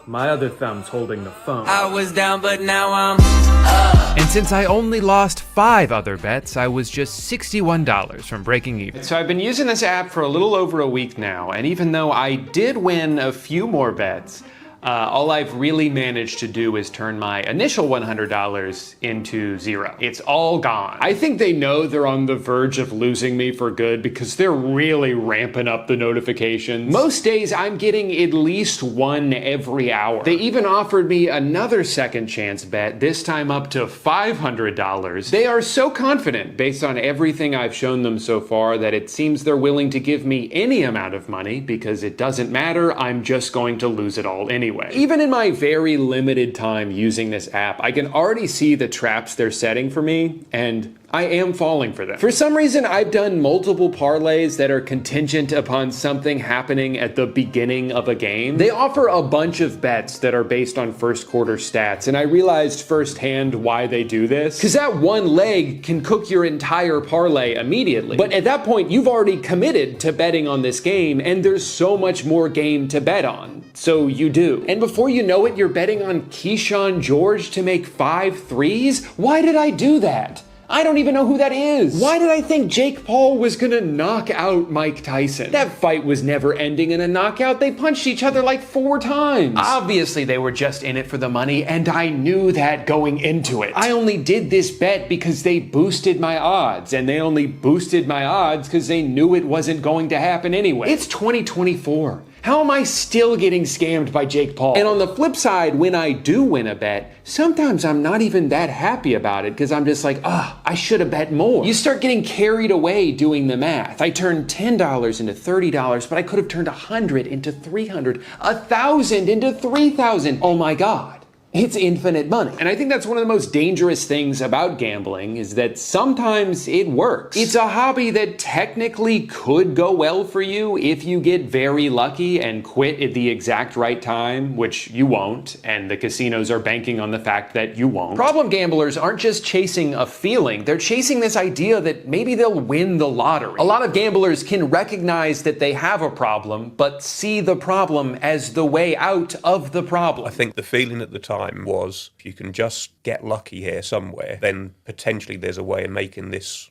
Speaker 1: my other thumb's holding the phone.
Speaker 10: I was down, but now I'm
Speaker 1: And since I only lost 5 other bets, I was just $61 from breaking even.
Speaker 3: So I've been using this app for a little over a week now, and even though I did win a few more bets, all I've really managed to do is turn my initial $100 into 0. It's all gone. I think they know they're on the verge of losing me for good because they're really ramping up the notifications. Most days I'm getting at least 1 every hour. They even offered me another second chance bet, this time up to $500. They are so confident based on everything I've shown them so far that it seems they're willing to give me any amount of money because it doesn't matter, I'm just going to lose it all anyway. Even in my very limited time using this app, I can already see the traps they're setting for me, and I am falling for them. For some reason, I've done multiple parlays that are contingent upon something happening at the beginning of a game. They offer a bunch of bets that are based on first quarter stats, and I realized firsthand why they do this. Because that one leg can cook your entire parlay immediately. But at that point, you've already committed to betting on this game, and there's so much more game to bet on. So you do. And before you know it, you're betting on Keyshawn George to make 5 threes? Why did I do that? I don't even know who that is. Why did I think Jake Paul was gonna knock out Mike Tyson? That fight was never ending in a knockout. They punched each other like 4 times. Obviously, they were just in it for the money, and I knew that going into it. I only did this bet because they boosted my odds, and they only boosted my odds because they knew it wasn't going to happen anyway. It's 2024. How am I still getting scammed by Jake Paul? And on the flip side, when I do win a bet, sometimes I'm not even that happy about it because I'm just like, I should have bet more. You start getting carried away doing the math. I turned $10 into $30, but I could have turned $100 into $300, $1,000 into $3,000. Oh my God. It's infinite money. And I think that's one of the most dangerous things about gambling is that sometimes it works. It's a hobby that technically could go well for you if you get very lucky and quit at the exact right time, which you won't, and the casinos are banking on the fact that you won't. Problem gamblers aren't just chasing a feeling, they're chasing this idea that maybe they'll win the lottery. A lot of gamblers can recognize that they have a problem, but see the problem as the way out of the problem.
Speaker 6: I think the feeling at the time was if you can just get lucky here somewhere, then potentially there's a way of making this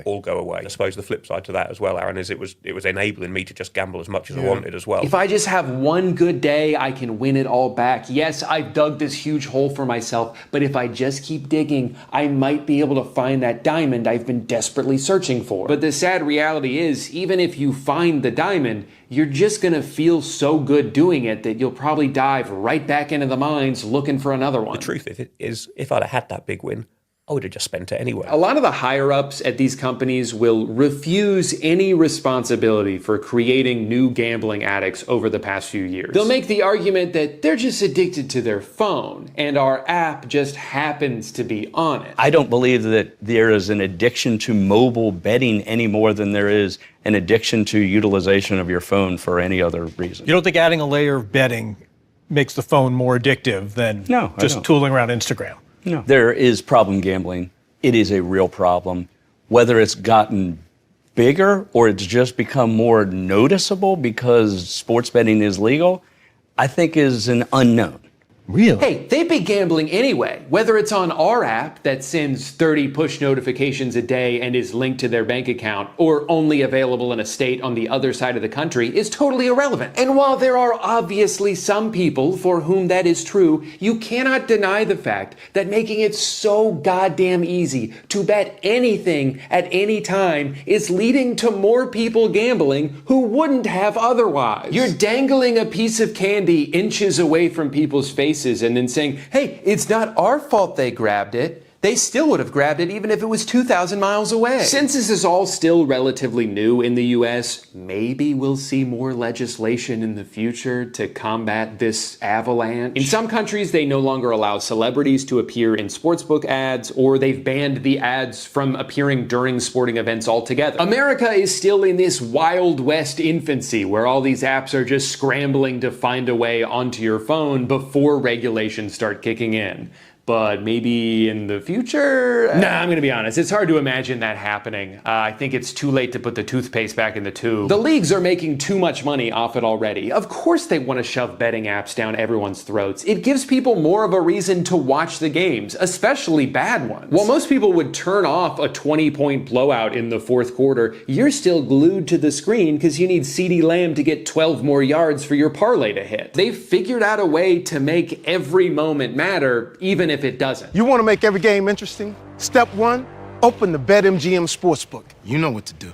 Speaker 6: all go away. I suppose the flip side to that as well, Aaron, is it was enabling me to just gamble as much as I wanted as well.
Speaker 3: If I just have one good day, I can win it all back. Yes, I've dug this huge hole for myself, but if I just keep digging, I might be able to find that diamond I've been desperately searching for. But the sad reality is, even if you find the diamond, you're just gonna feel so good doing it that you'll probably dive right back into the mines looking for another one.
Speaker 6: The truth is, if I'd have had that big win, I would have just spent it anyway.
Speaker 3: A lot of the higher-ups at these companies will refuse any responsibility for creating new gambling addicts over the past few years. They'll make the argument that they're just addicted to their phone, and our app just happens to be on it.
Speaker 13: I don't believe that there is an addiction to mobile betting any more than there is an addiction to utilization of your phone for any other reason.
Speaker 16: You don't think adding a layer of betting makes the phone more addictive than just tooling around Instagram?
Speaker 13: No. There is problem gambling. It is a real problem. Whether it's gotten bigger or it's just become more noticeable because sports betting is legal, I think is an unknown.
Speaker 16: Really?
Speaker 3: Hey, they'd be gambling anyway. Whether it's on our app that sends 30 push notifications a day and is linked to their bank account, or only available in a state on the other side of the country, is totally irrelevant. And while there are obviously some people for whom that is true, you cannot deny the fact that making it so goddamn easy to bet anything at any time is leading to more people gambling who wouldn't have otherwise. You're dangling a piece of candy inches away from people's faces and then saying, hey, it's not our fault they grabbed it. They still would have grabbed it even if it was 2,000 miles away. Since this is all still relatively new in the US, maybe we'll see more legislation in the future to combat this avalanche. In some countries, they no longer allow celebrities to appear in sportsbook ads, or they've banned the ads from appearing during sporting events altogether. America is still in this Wild West infancy where all these apps are just scrambling to find a way onto your phone before regulations start kicking in. but maybe in the future? Nah, I'm gonna be honest. It's hard to imagine that happening. I think it's too late to put the toothpaste back in the tube. The leagues are making too much money off it already. Of course they want to shove betting apps down everyone's throats. It gives people more of a reason to watch the games, especially bad ones. While most people would turn off a 20-point blowout in the fourth quarter, you're still glued to the screen because you need CeeDee Lamb to get 12 more yards for your parlay to hit. They've figured out a way to make every moment matter, even if it doesn't.
Speaker 9: You want to make every game interesting? Step one, open the BetMGM Sportsbook. You know what to do.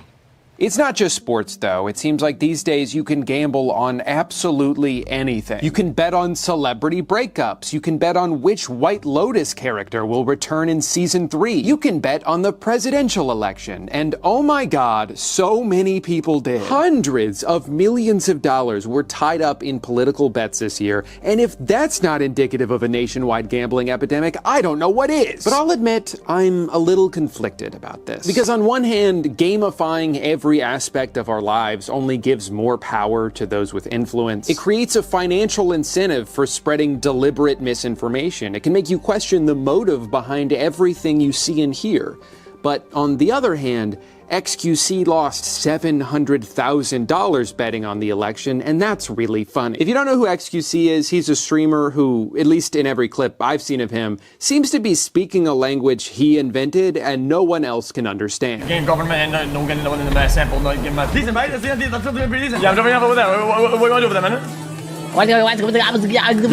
Speaker 3: It's not just sports, though. It seems like these days you can gamble on absolutely anything. You can bet on celebrity breakups. You can bet on which White Lotus character will return in season 3. You can bet on the presidential election. And oh my God, so many people did. Hundreds of millions of dollars were tied up in political bets this year. And if that's not indicative of a nationwide gambling epidemic, I don't know what is. But I'll admit, I'm a little conflicted about this. Because on one hand, gamifying every aspect of our lives only gives more power to those with influence. It creates a financial incentive for spreading deliberate misinformation. It can make you question the motive behind everything you see and hear. But on the other hand, XQC lost $700,000 betting on the election, and that's really funny. If you don't know who XQC is, he's a streamer who, at least in every clip I've seen of him, seems to be speaking a language he invented and no one else can understand. He's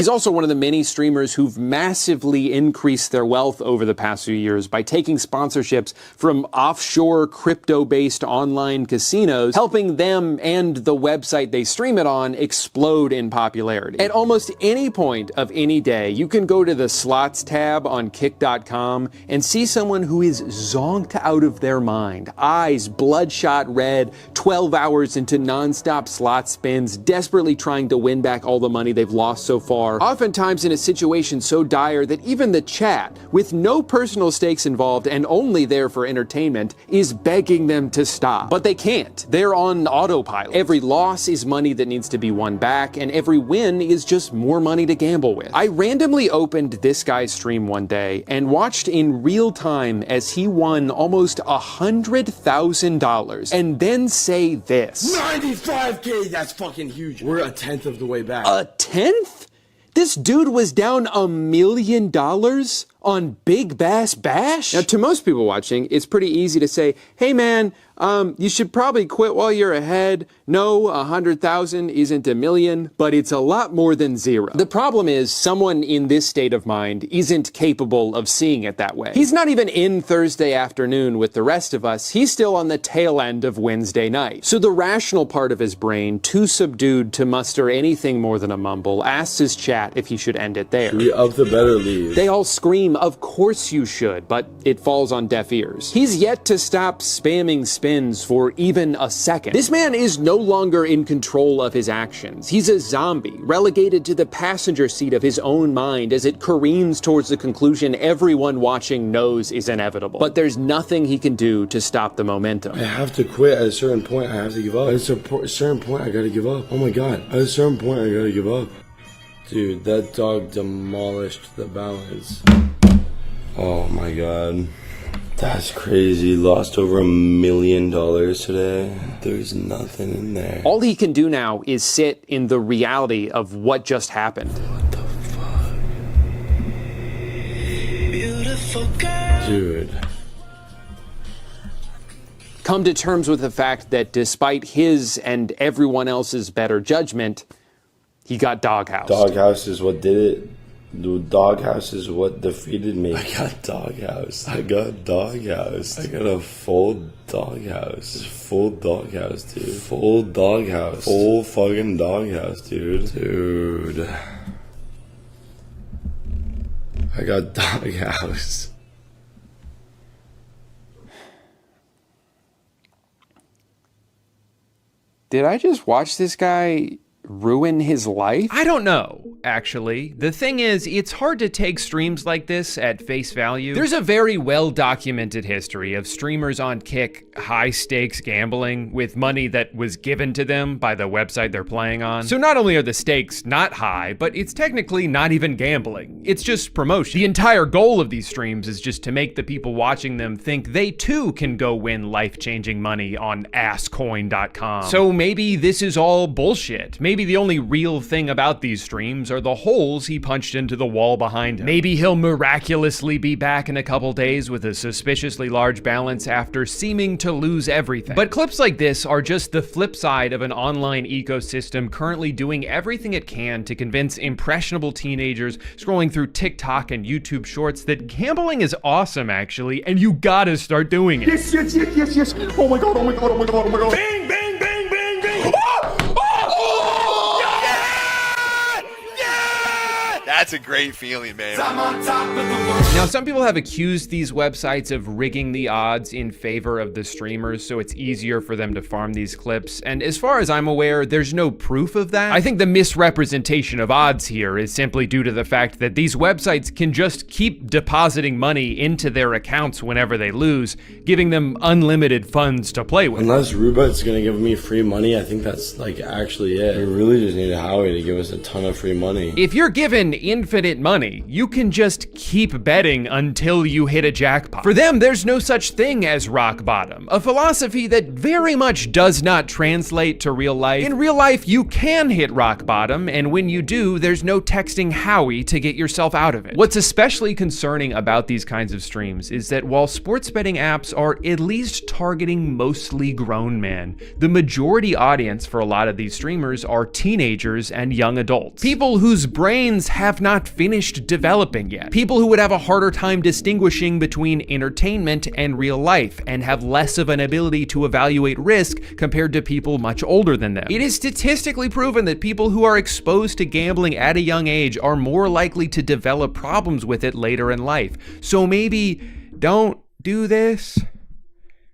Speaker 3: also one of the many streamers who've massively increased their wealth over the past few years by taking sponsorships from offshore crypto-based online casinos, helping them and the website they stream it on explode in popularity. At almost any point of any day, you can go to the slots tab on kick.com and see someone who is zonked out of their mind, eyes bloodshot red, 12 hours into non-stop slot spins, desperately trying to win back all the money they've lost so far, oftentimes in a situation so dire that even the chat, with no personal stakes involved and only there for entertainment, is begging them to stop. But they can't. They're on autopilot. Every loss is money that needs to be won back, and every win is just more money to gamble with. I randomly opened this guy's stream one day and watched in real time as he won almost $100,000 and then say this.
Speaker 4: 95K, that's fucking huge. We're a tenth of the way back.
Speaker 3: A tenth? This dude was down $1 million on Big Bass Bash? Now, to most people watching, it's pretty easy to say, hey man, you should probably quit while you're ahead. No, 100,000 isn't $1 million, but it's a lot more than zero. The problem is someone in this state of mind isn't capable of seeing it that way. He's not even in Thursday afternoon with the rest of us. He's still on the tail end of Wednesday night. So the rational part of his brain, too subdued to muster anything more than a mumble, asks his chat if he should end it there.
Speaker 4: Should we up the bet or leave?
Speaker 3: They all scream, of course you should, but it falls on deaf ears. He's yet to stop spamming spins for even a second. This man is no longer in control of his actions. He's a zombie, relegated to the passenger seat of his own mind as it careens towards the conclusion everyone watching knows is inevitable. But there's nothing he can do to stop the momentum.
Speaker 4: I have to quit. At a certain point, I have to give up. At a certain point, I gotta give up. Oh my God. At a certain point, I gotta give up. Dude, that dog demolished the balance. Oh my God. That's crazy. Lost over $1 million today. There's nothing in there.
Speaker 3: All he can do now is sit in the reality of what just happened.
Speaker 4: What the fuck? Beautiful girl. Dude.
Speaker 3: Come to terms with the fact that despite his and everyone else's better judgment, he got doghoused.
Speaker 4: Doghouse is what did it. Dude, doghouse is what defeated me. I got doghouse. I got doghouse. I got a full doghouse. Full doghouse, dude. Full doghouse. Full fucking doghouse, dude. Dude. I got doghouse.
Speaker 3: Did I just watch this guy ruin his life?
Speaker 1: I don't know. actually. The thing is, it's hard to take streams like this at face value. There's a very well-documented history of streamers on Kick high-stakes gambling with money that was given to them by the website they're playing on. So not only are the stakes not high, but it's technically not even gambling. It's just promotion. The entire goal of these streams is just to make the people watching them think they too can go win life-changing money on asscoin.com. So maybe this is all bullshit. Maybe the only real thing about these streams are the holes he punched into the wall behind him. Maybe he'll miraculously be back in a couple days with a suspiciously large balance after seeming to lose everything. But clips like this are just the flip side of an online ecosystem currently doing everything it can to convince impressionable teenagers scrolling through TikTok and YouTube shorts that gambling is awesome actually, and you gotta start doing it.
Speaker 11: Yes, yes, yes, yes, yes. Oh my god, oh my god, oh my god, oh my god. Bang, bang, bang, bang, bang.
Speaker 7: That's a great feeling, man.
Speaker 11: I'm on top of the world.
Speaker 1: Now, some people have accused these websites of rigging the odds in favor of the streamers, so it's easier for them to farm these clips. And as far as I'm aware, there's no proof of that. I think the misrepresentation of odds here is simply due to the fact that these websites can just keep depositing money into their accounts whenever they lose, giving them unlimited funds to play with.
Speaker 4: Unless Rubet's gonna give me free money, I think that's like actually it. We really just need Howie to give us a ton of free money.
Speaker 1: If you're given infinite money, you can just keep betting until you hit a jackpot. For them, there's no such thing as rock bottom, a philosophy that very much does not translate to real life. In real life, you can hit rock bottom, and when you do, there's no texting Howie to get yourself out of it. What's especially concerning about these kinds of streams is that while sports betting apps are at least targeting mostly grown men, the majority audience for a lot of these streamers are teenagers and young adults. People whose brains have not finished developing yet. People who would have a harder time distinguishing between entertainment and real life and have less of an ability to evaluate risk compared to people much older than them. It is statistically proven that people who are exposed to gambling at a young age are more likely to develop problems with it later in life. So maybe don't do this.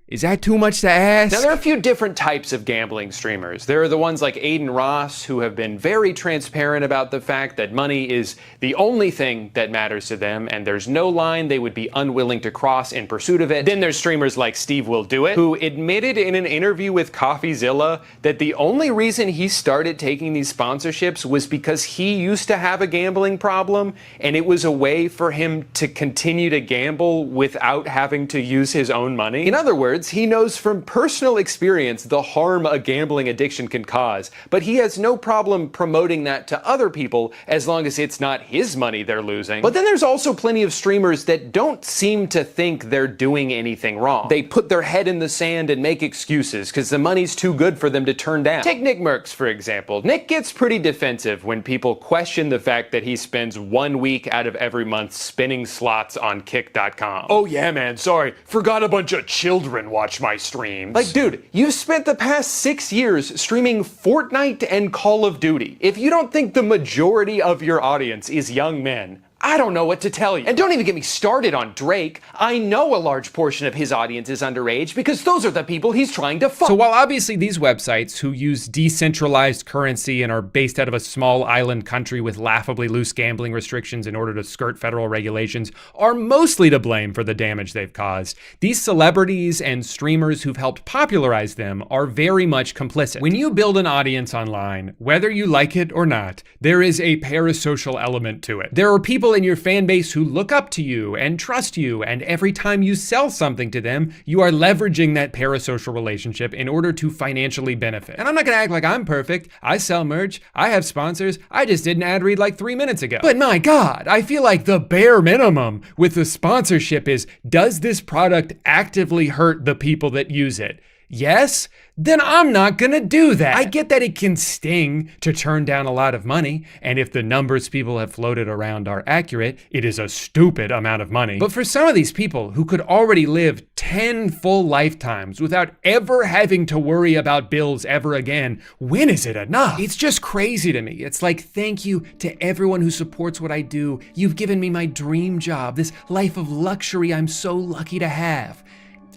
Speaker 1: Is that too much to ask?
Speaker 3: Now, there are a few different types of gambling streamers. There are the ones like Aiden Ross, who have been very transparent about the fact that money is the only thing that matters to them, and there's no line they would be unwilling to cross in pursuit of it. Then there's streamers like Steve Will Do It, who admitted in an interview with CoffeeZilla that the only reason he started taking these sponsorships was because he used to have a gambling problem, and it was a way for him to continue to gamble without having to use his own money. In other words, he knows from personal experience the harm a gambling addiction can cause, but he has no problem promoting that to other people as long as it's not his money they're losing. But then there's also plenty of streamers that don't seem to think they're doing anything wrong. They put their head in the sand and make excuses because the money's too good for them to turn down. Take Nick Merckx, for example. Nick gets pretty defensive when people question the fact that he spends 1 week out of every month spinning slots on kick.com. Oh yeah, man, sorry. Forgot a bunch of children watch my streams. Like, dude, you've spent the past 6 years streaming Fortnite and Call of Duty. If you don't think the majority of your audience is young men, I don't know what to tell you. And don't even get me started on Drake. I know a large portion of his audience is underage because those are the people he's trying to fuck.
Speaker 1: So while obviously these websites who use decentralized currency and are based out of a small island country with laughably loose gambling restrictions in order to skirt federal regulations are mostly to blame for the damage they've caused, these celebrities and streamers who've helped popularize them are very much complicit. When you build an audience online, whether you like it or not, there is a parasocial element to it. There are people in your fan base who look up to you and trust you, and every time you sell something to them, you are leveraging that parasocial relationship in order to financially benefit. And I'm not gonna act like I'm perfect. I sell merch, I have sponsors, I just did an ad read like 3 minutes ago. But my God, I feel like the bare minimum with the sponsorship is, does this product actively hurt the people that use it? Yes? Then I'm not gonna do that. I get that it can sting to turn down a lot of money, and if the numbers people have floated around are accurate, it is a stupid amount of money. But for some of these people who could already live 10 full lifetimes without ever having to worry about bills ever again, when is it enough? It's just crazy to me. It's like, thank you to everyone who supports what I do. You've given me my dream job, this life of luxury I'm so lucky to have.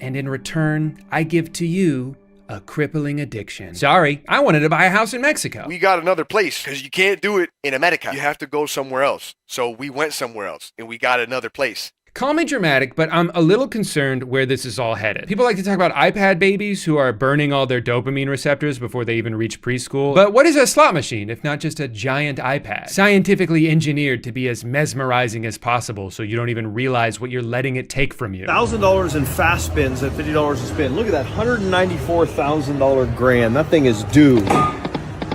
Speaker 1: And in return, I give to you a crippling addiction. Sorry, I wanted to buy a house in Mexico.
Speaker 7: We got another place because you can't do it in America. You have to go somewhere else. So we went somewhere else and we got another place.
Speaker 1: Call me dramatic, but I'm a little concerned where this is all headed. People like to talk about iPad babies who are burning all their dopamine receptors before they even reach preschool. But what is a slot machine if not just a giant iPad? Scientifically engineered to be as mesmerizing as possible so you don't even realize what you're letting it take from you.
Speaker 15: $1,000 in fast spins at $50 a spin. Look at that, $194,000 grand. That thing is due.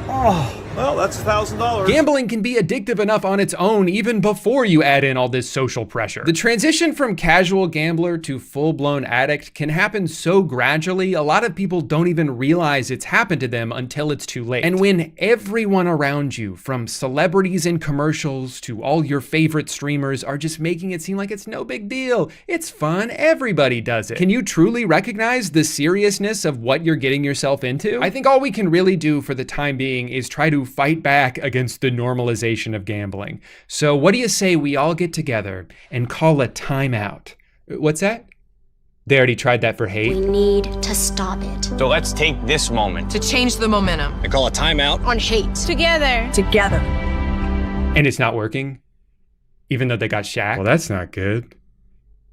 Speaker 15: Oh. Well, that's $1,000.
Speaker 1: Gambling can be addictive enough on its own even before you add in all this social pressure. The transition from casual gambler to full-blown addict can happen so gradually, a lot of people don't even realize it's happened to them until it's too late. And when everyone around you, from celebrities in commercials to all your favorite streamers, are just making it seem like it's no big deal, it's fun, everybody does it, can you truly recognize the seriousness of what you're getting yourself into? I think all we can really do for the time being is try to fight back against the normalization of gambling. So what do you say we all get together and call a timeout? What's that? They already tried that for hate.
Speaker 17: We need to stop it.
Speaker 18: So let's take this moment
Speaker 19: to change the momentum
Speaker 18: and call a timeout
Speaker 19: on hate.
Speaker 17: Together.
Speaker 19: Together.
Speaker 1: And it's not working, even though they got Shaq. Well, that's not good.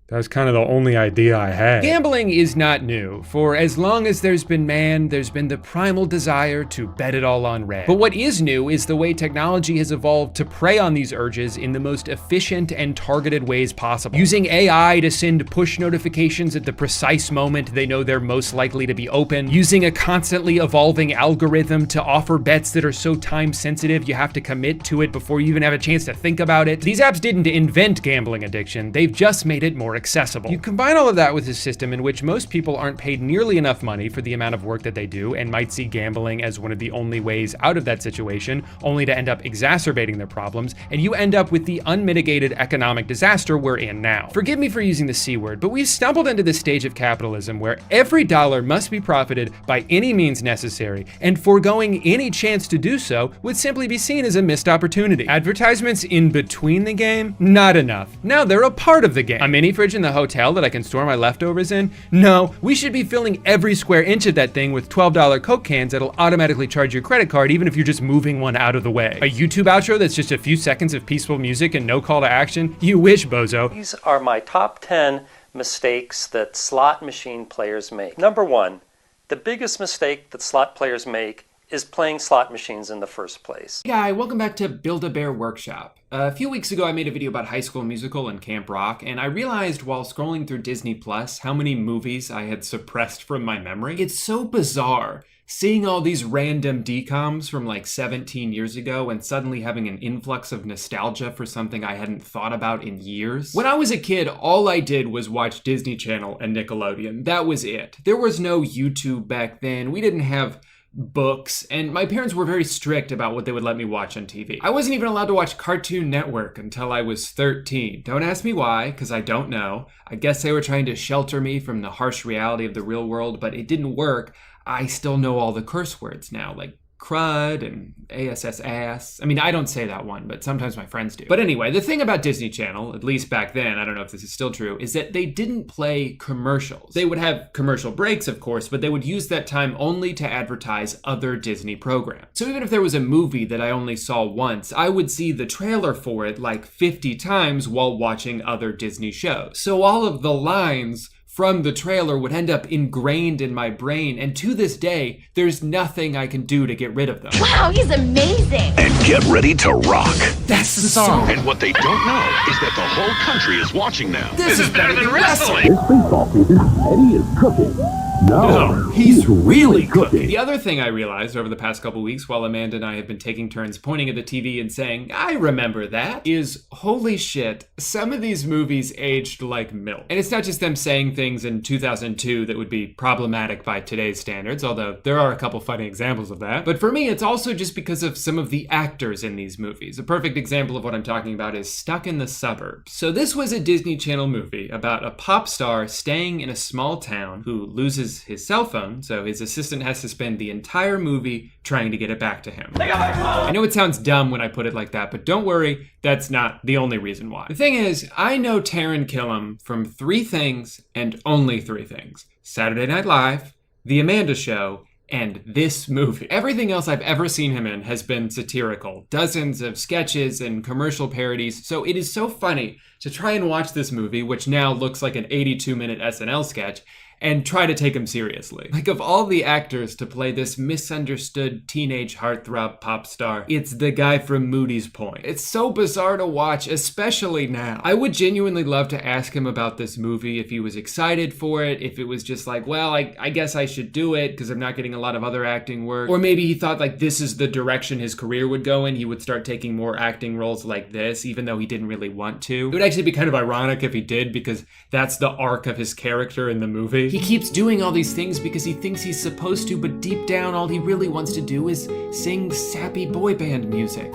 Speaker 1: That was kind of the only idea I had. Gambling is not new. For as long as there's been man, there's been the primal desire to bet it all on red. But what is new is the way technology has evolved to prey on these urges in the most efficient and targeted ways possible. Using AI to send push notifications at the precise moment they know they're most likely to be open. Using a constantly evolving algorithm to offer bets that are so time sensitive you have to commit to it before you even have a chance to think about it. These apps didn't invent gambling addiction, they've just made it more accessible. You combine all of that with a system in which most people aren't paid nearly enough money for the amount of work that they do and might see gambling as one of the only ways out of that situation, only to end up exacerbating their problems, and you end up with the unmitigated economic disaster we're in now. Forgive me for using the C word, but we've stumbled into this stage of capitalism where every dollar must be profited by any means necessary, and foregoing any chance to do so would simply be seen as a missed opportunity. Advertisements in between the game? Not enough. Now they're a part of the game. A mini fridge in the hotel that I can store my leftovers in? No, we should be filling every square inch of that thing with $12 Coke cans that'll automatically charge your credit card even if you're just moving one out of the way. A YouTube outro that's just a few seconds of peaceful music and no call to action? You wish, bozo.
Speaker 22: These are my top 10 mistakes that slot machine players make. Number 1, the biggest mistake that slot players make is playing slot machines in the first place.
Speaker 1: Hey guy, welcome back to Build-A-Bear Workshop. A few weeks ago I made a video about High School Musical and Camp Rock, and I realized while scrolling through Disney Plus how many movies I had suppressed from my memory. It's so bizarre seeing all these random DCOMs from like 17 years ago and suddenly having an influx of nostalgia for something I hadn't thought about in years. When I was a kid, all I did was watch Disney Channel and Nickelodeon. That was it. There was no YouTube back then. We didn't have books, and my parents were very strict about what they would let me watch on TV. I wasn't even allowed to watch Cartoon Network until I was 13. Don't ask me why, because I don't know. I guess they were trying to shelter me from the harsh reality of the real world, but it didn't work. I still know all the curse words now, like crud and ass. I mean, I don't say that one, but sometimes my friends do. But anyway, the thing about Disney Channel, at least back then, I don't know if this is still true, is that they didn't play commercials. They would have commercial breaks, of course, but they would use that time only to advertise other Disney programs. So even if there was a movie that I only saw once, I would see the trailer for it like 50 times while watching other Disney shows. So all of the lines from the trailer would end up ingrained in my brain, and to this day, there's nothing I can do to get rid of them.
Speaker 17: Wow, he's amazing!
Speaker 11: And get ready to rock.
Speaker 1: That's the song!
Speaker 11: And what they don't know is that the whole country is watching now.
Speaker 1: This is better than wrestling!
Speaker 11: This baseball season, Eddie is cooking. No,
Speaker 1: he's really cooking. The other thing I realized over the past couple weeks while Amanda and I have been taking turns pointing at the TV and saying, I remember that, is holy shit, some of these movies aged like milk. And it's not just them saying things in 2002 that would be problematic by today's standards, although there are a couple funny examples of that. But for me, it's also just because of some of the actors in these movies. A perfect example of what I'm talking about is Stuck in the Suburbs. So this was a Disney Channel movie about a pop star staying in a small town who loses his cell phone, so his assistant has to spend the entire movie trying to get it back to him. I know it sounds dumb when I put it like that, but don't worry, that's not the only reason why. The thing is, I know Taran Killam from 3 things and only 3 things: Saturday Night Live, The Amanda Show, and this movie. Everything else I've ever seen him in has been satirical. Dozens of sketches and commercial parodies, so it is so funny to try and watch this movie, which now looks like an 82-minute SNL sketch, and try to take him seriously. Like, of all the actors to play this misunderstood teenage heartthrob pop star, it's the guy from Moody's Point. It's so bizarre to watch, especially now. I would genuinely love to ask him about this movie, if he was excited for it, if it was just like, well, I guess I should do it because I'm not getting a lot of other acting work. Or maybe he thought like this is the direction his career would go in. He would start taking more acting roles like this, even though he didn't really want to. It would actually be kind of ironic if he did, because that's the arc of his character in the movie. He keeps doing all these things because he thinks he's supposed to, but deep down all he really wants to do is sing sappy boy band music.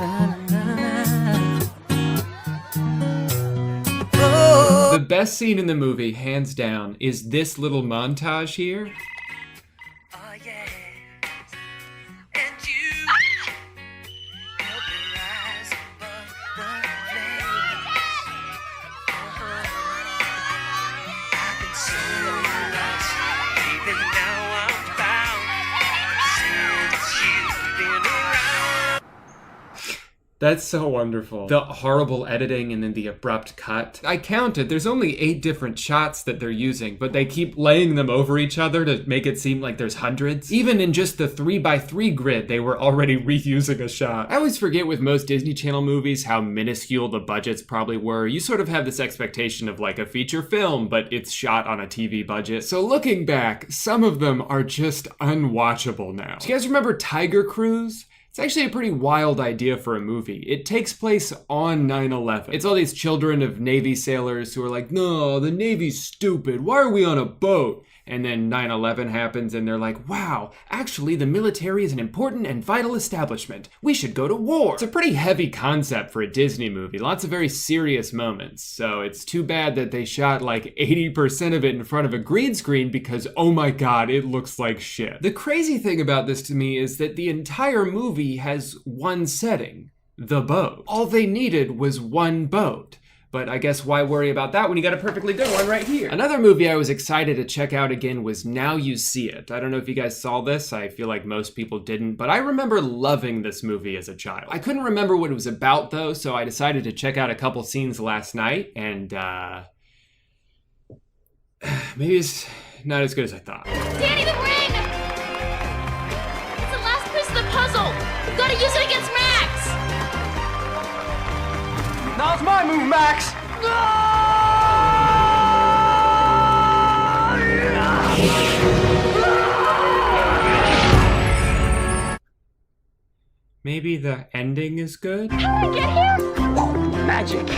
Speaker 1: The best scene in the movie, hands down, is this little montage here. That's so wonderful. The horrible editing and then the abrupt cut. I counted, there's only 8 different shots that they're using, but they keep laying them over each other to make it seem like there's hundreds. Even in just the 3x3 grid, they were already reusing a shot. I always forget with most Disney Channel movies how minuscule the budgets probably were. You sort of have this expectation of like a feature film, but it's shot on a TV budget. So looking back, some of them are just unwatchable now. Do you guys remember Tiger Cruise? It's actually a pretty wild idea for a movie. It takes place on 9/11. It's all these children of Navy sailors who are like, no, the Navy's stupid. Why are we on a boat? And then 9/11 happens and they're like, wow, actually the military is an important and vital establishment. We should go to war. It's a pretty heavy concept for a Disney movie. Lots of very serious moments. So it's too bad that they shot like 80% of it in front of a green screen because, oh my God, it looks like shit. The crazy thing about this to me is that the entire movie has one setting, the boat. All they needed was one boat. But I guess why worry about that when you got a perfectly good one right here? Another movie I was excited to check out again was Now You See It. I don't know if you guys saw this. I feel like most people didn't, but I remember loving this movie as a child. I couldn't remember what it was about though, so I decided to check out a couple scenes last night, and maybe it's not as good as I thought.
Speaker 17: Danny, the ring! It's the last piece of the puzzle! We've got to use it against Max!
Speaker 2: Now it's my move, Max!
Speaker 1: Maybe the ending is good?
Speaker 17: How did I get here?
Speaker 2: Magic.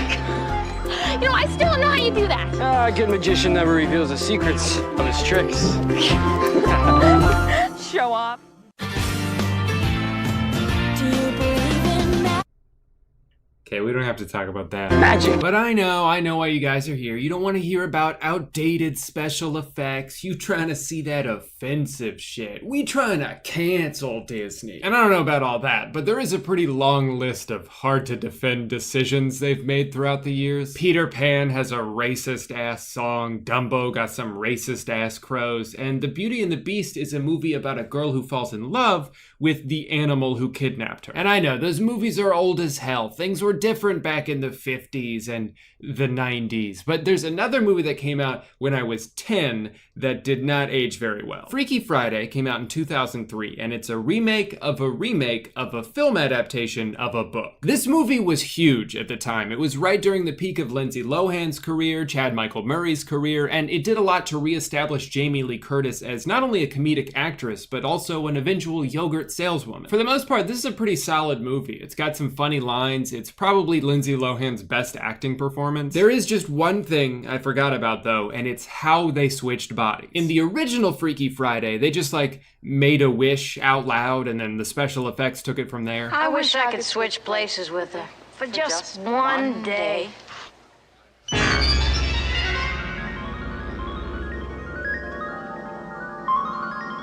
Speaker 17: You know, I still don't know how you do that.
Speaker 2: A good magician never reveals the secrets of his tricks.
Speaker 17: Show off.
Speaker 1: Okay, we don't have to talk about that.
Speaker 2: Magic.
Speaker 1: But I know why you guys are here. You don't want to hear about outdated special effects. You trying to see that offensive shit. We trying to cancel Disney. And I don't know about all that, but there is a pretty long list of hard to defend decisions they've made throughout the years. Peter Pan has a racist ass song. Dumbo got some racist ass crows. And The Beauty and the Beast is a movie about a girl who falls in love with the animal who kidnapped her. And I know, those movies are old as hell. Things were different back in the 50s and the 90s. But there's another movie that came out when I was 10 that did not age very well. Freaky Friday came out in 2003, and it's a remake of a film adaptation of a book. This movie was huge at the time. It was right during the peak of Lindsay Lohan's career, Chad Michael Murray's career, and it did a lot to reestablish Jamie Lee Curtis as not only a comedic actress, but also an eventual yogurt saleswoman. For the most part, this is a pretty solid movie. It's got some funny lines. It's probably Lindsay Lohan's best acting performance. There is just one thing I forgot about though, and it's how they switched bodies. In the original Freaky Friday, they just like made a wish out loud and then the special effects took it from there.
Speaker 5: I wish I could switch places with her for just one day.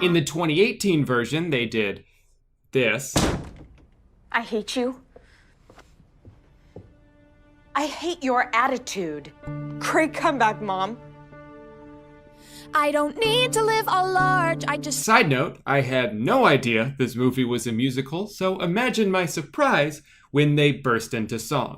Speaker 1: In the 2018 version, they did this.
Speaker 8: I hate you. I hate your attitude. Great comeback, Mom.
Speaker 19: I don't need to live a large
Speaker 12: large.
Speaker 1: Side note, I had no idea this movie was a musical, so imagine my surprise when they burst into song.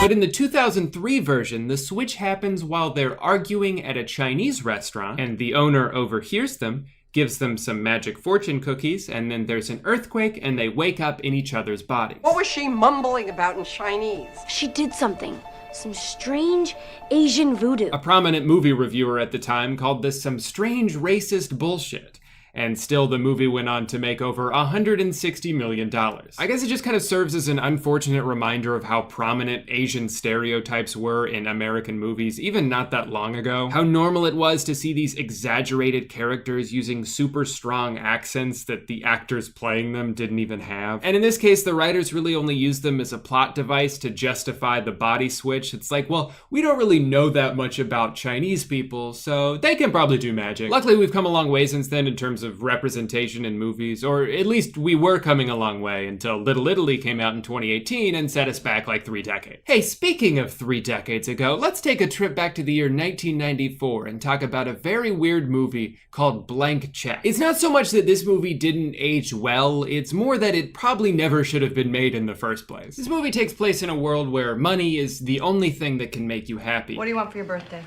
Speaker 1: But in the 2003 version, the switch happens while they're arguing at a Chinese restaurant, and the owner overhears them, gives them some magic fortune cookies, and then there's an earthquake and they wake up in each other's bodies.
Speaker 14: What was she mumbling about in Chinese?
Speaker 5: She did something. Some strange Asian voodoo.
Speaker 1: A prominent movie reviewer at the time called this some strange racist bullshit. And still the movie went on to make over $160 million. I guess it just kind of serves as an unfortunate reminder of how prominent Asian stereotypes were in American movies, even not that long ago. How normal it was to see these exaggerated characters using super strong accents that the actors playing them didn't even have. And in this case, the writers really only used them as a plot device to justify the body switch. It's like, well, we don't really know that much about Chinese people, so they can probably do magic. Luckily, we've come a long way since then in terms of representation in movies, or at least we were coming a long way until Little Italy came out in 2018 and set us back like 3 decades. Hey, speaking of 3 decades ago, let's take a trip back to the year 1994 and talk about a very weird movie called Blank Check. It's not so much that this movie didn't age well, it's more that it probably never should have been made in the first place. This movie takes place in a world where money is the only thing that can make you happy.
Speaker 12: What do you want for your birthday?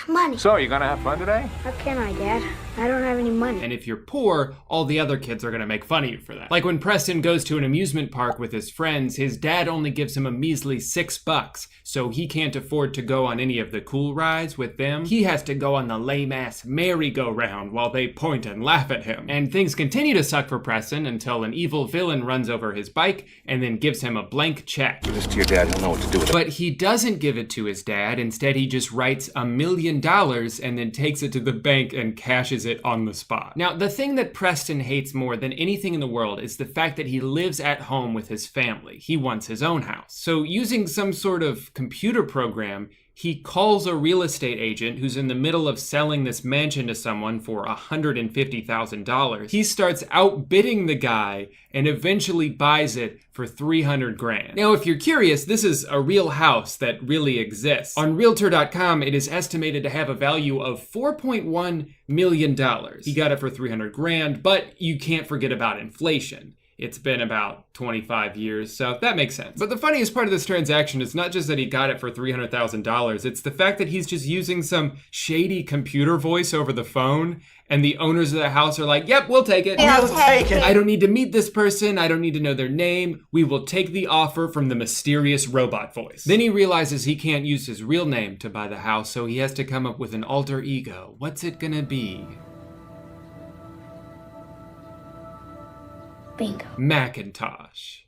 Speaker 5: Money.
Speaker 11: So, you gonna have fun today?
Speaker 5: How can I, Dad? I don't have any money.
Speaker 1: And if you're poor, all the other kids are gonna make fun of you for that. Like when Preston goes to an amusement park with his friends, his dad only gives him a measly $6, so he can't afford to go on any of the cool rides with them. He has to go on the lame-ass merry-go-round while they point and laugh at him. And things continue to suck for Preston until an evil villain runs over his bike and then gives him a blank check.
Speaker 11: Give this to your dad, he'll know what to do with it.
Speaker 1: But he doesn't give it to his dad. Instead, he just writes $1 million and then takes it to the bank and cashes it on the spot. Now, the thing that Preston hates more than anything in the world is the fact that he lives at home with his family. He wants his own house. So using some sort of computer program, he calls a real estate agent who's in the middle of selling this mansion to someone for $150,000. He starts outbidding the guy and eventually buys it for $300,000. Now, if you're curious, this is a real house that really exists. On Realtor.com, it is estimated to have a value of $4.1 million. He got it for $300,000, but you can't forget about inflation. It's been about 25 years, so that makes sense. But the funniest part of this transaction is not just that he got it for $300,000, it's the fact that he's just using some shady computer voice over the phone, and the owners of the house are like, yep, we'll take it.
Speaker 14: We'll take it.
Speaker 1: I don't need to meet this person, I don't need to know their name, we will take the offer from the mysterious robot voice. Then he realizes he can't use his real name to buy the house, so he has to come up with an alter ego. What's it gonna be?
Speaker 5: Bingo.
Speaker 1: Macintosh.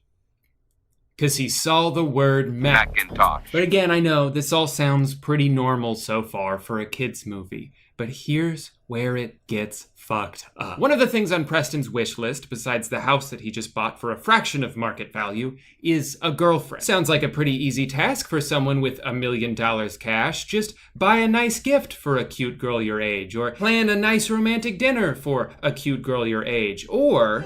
Speaker 1: Because he saw the word Macintosh. But again, I know this all sounds pretty normal so far for a kid's movie, but here's where it gets fucked up. One of the things on Preston's wish list, besides the house that he just bought for a fraction of market value, is a girlfriend. Sounds like a pretty easy task for someone with $1 million cash. Just buy a nice gift for a cute girl your age, or plan a nice romantic dinner for a cute girl your age, or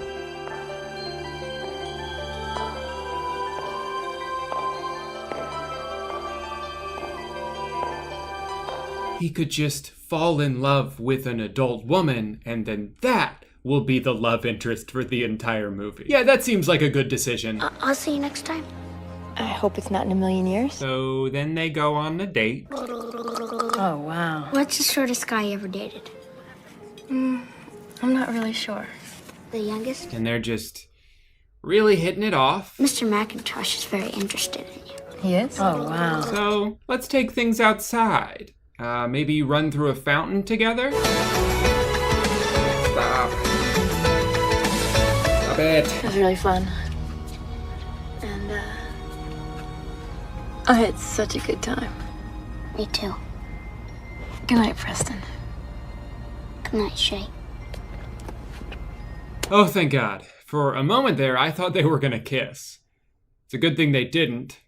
Speaker 1: he could just fall in love with an adult woman, and then that will be the love interest for the entire movie. Yeah, that seems like a good decision.
Speaker 5: I'll see you next time.
Speaker 12: I hope it's not in a million years.
Speaker 1: So then they go on a date.
Speaker 12: Oh, wow.
Speaker 5: What's the shortest guy you ever dated?
Speaker 12: I'm not really sure.
Speaker 5: The youngest?
Speaker 1: And they're just really hitting it off.
Speaker 5: Mr. McIntosh is very interested in you.
Speaker 12: He is? Oh, wow.
Speaker 1: So let's take things outside. Maybe run through a fountain together? Stop. Stop it.
Speaker 12: It was really fun. And, I had such a good time.
Speaker 5: Me too.
Speaker 12: Good night, Preston.
Speaker 5: Good night, Shay.
Speaker 1: Oh, thank God. For a moment there, I thought they were gonna kiss. It's a good thing they didn't.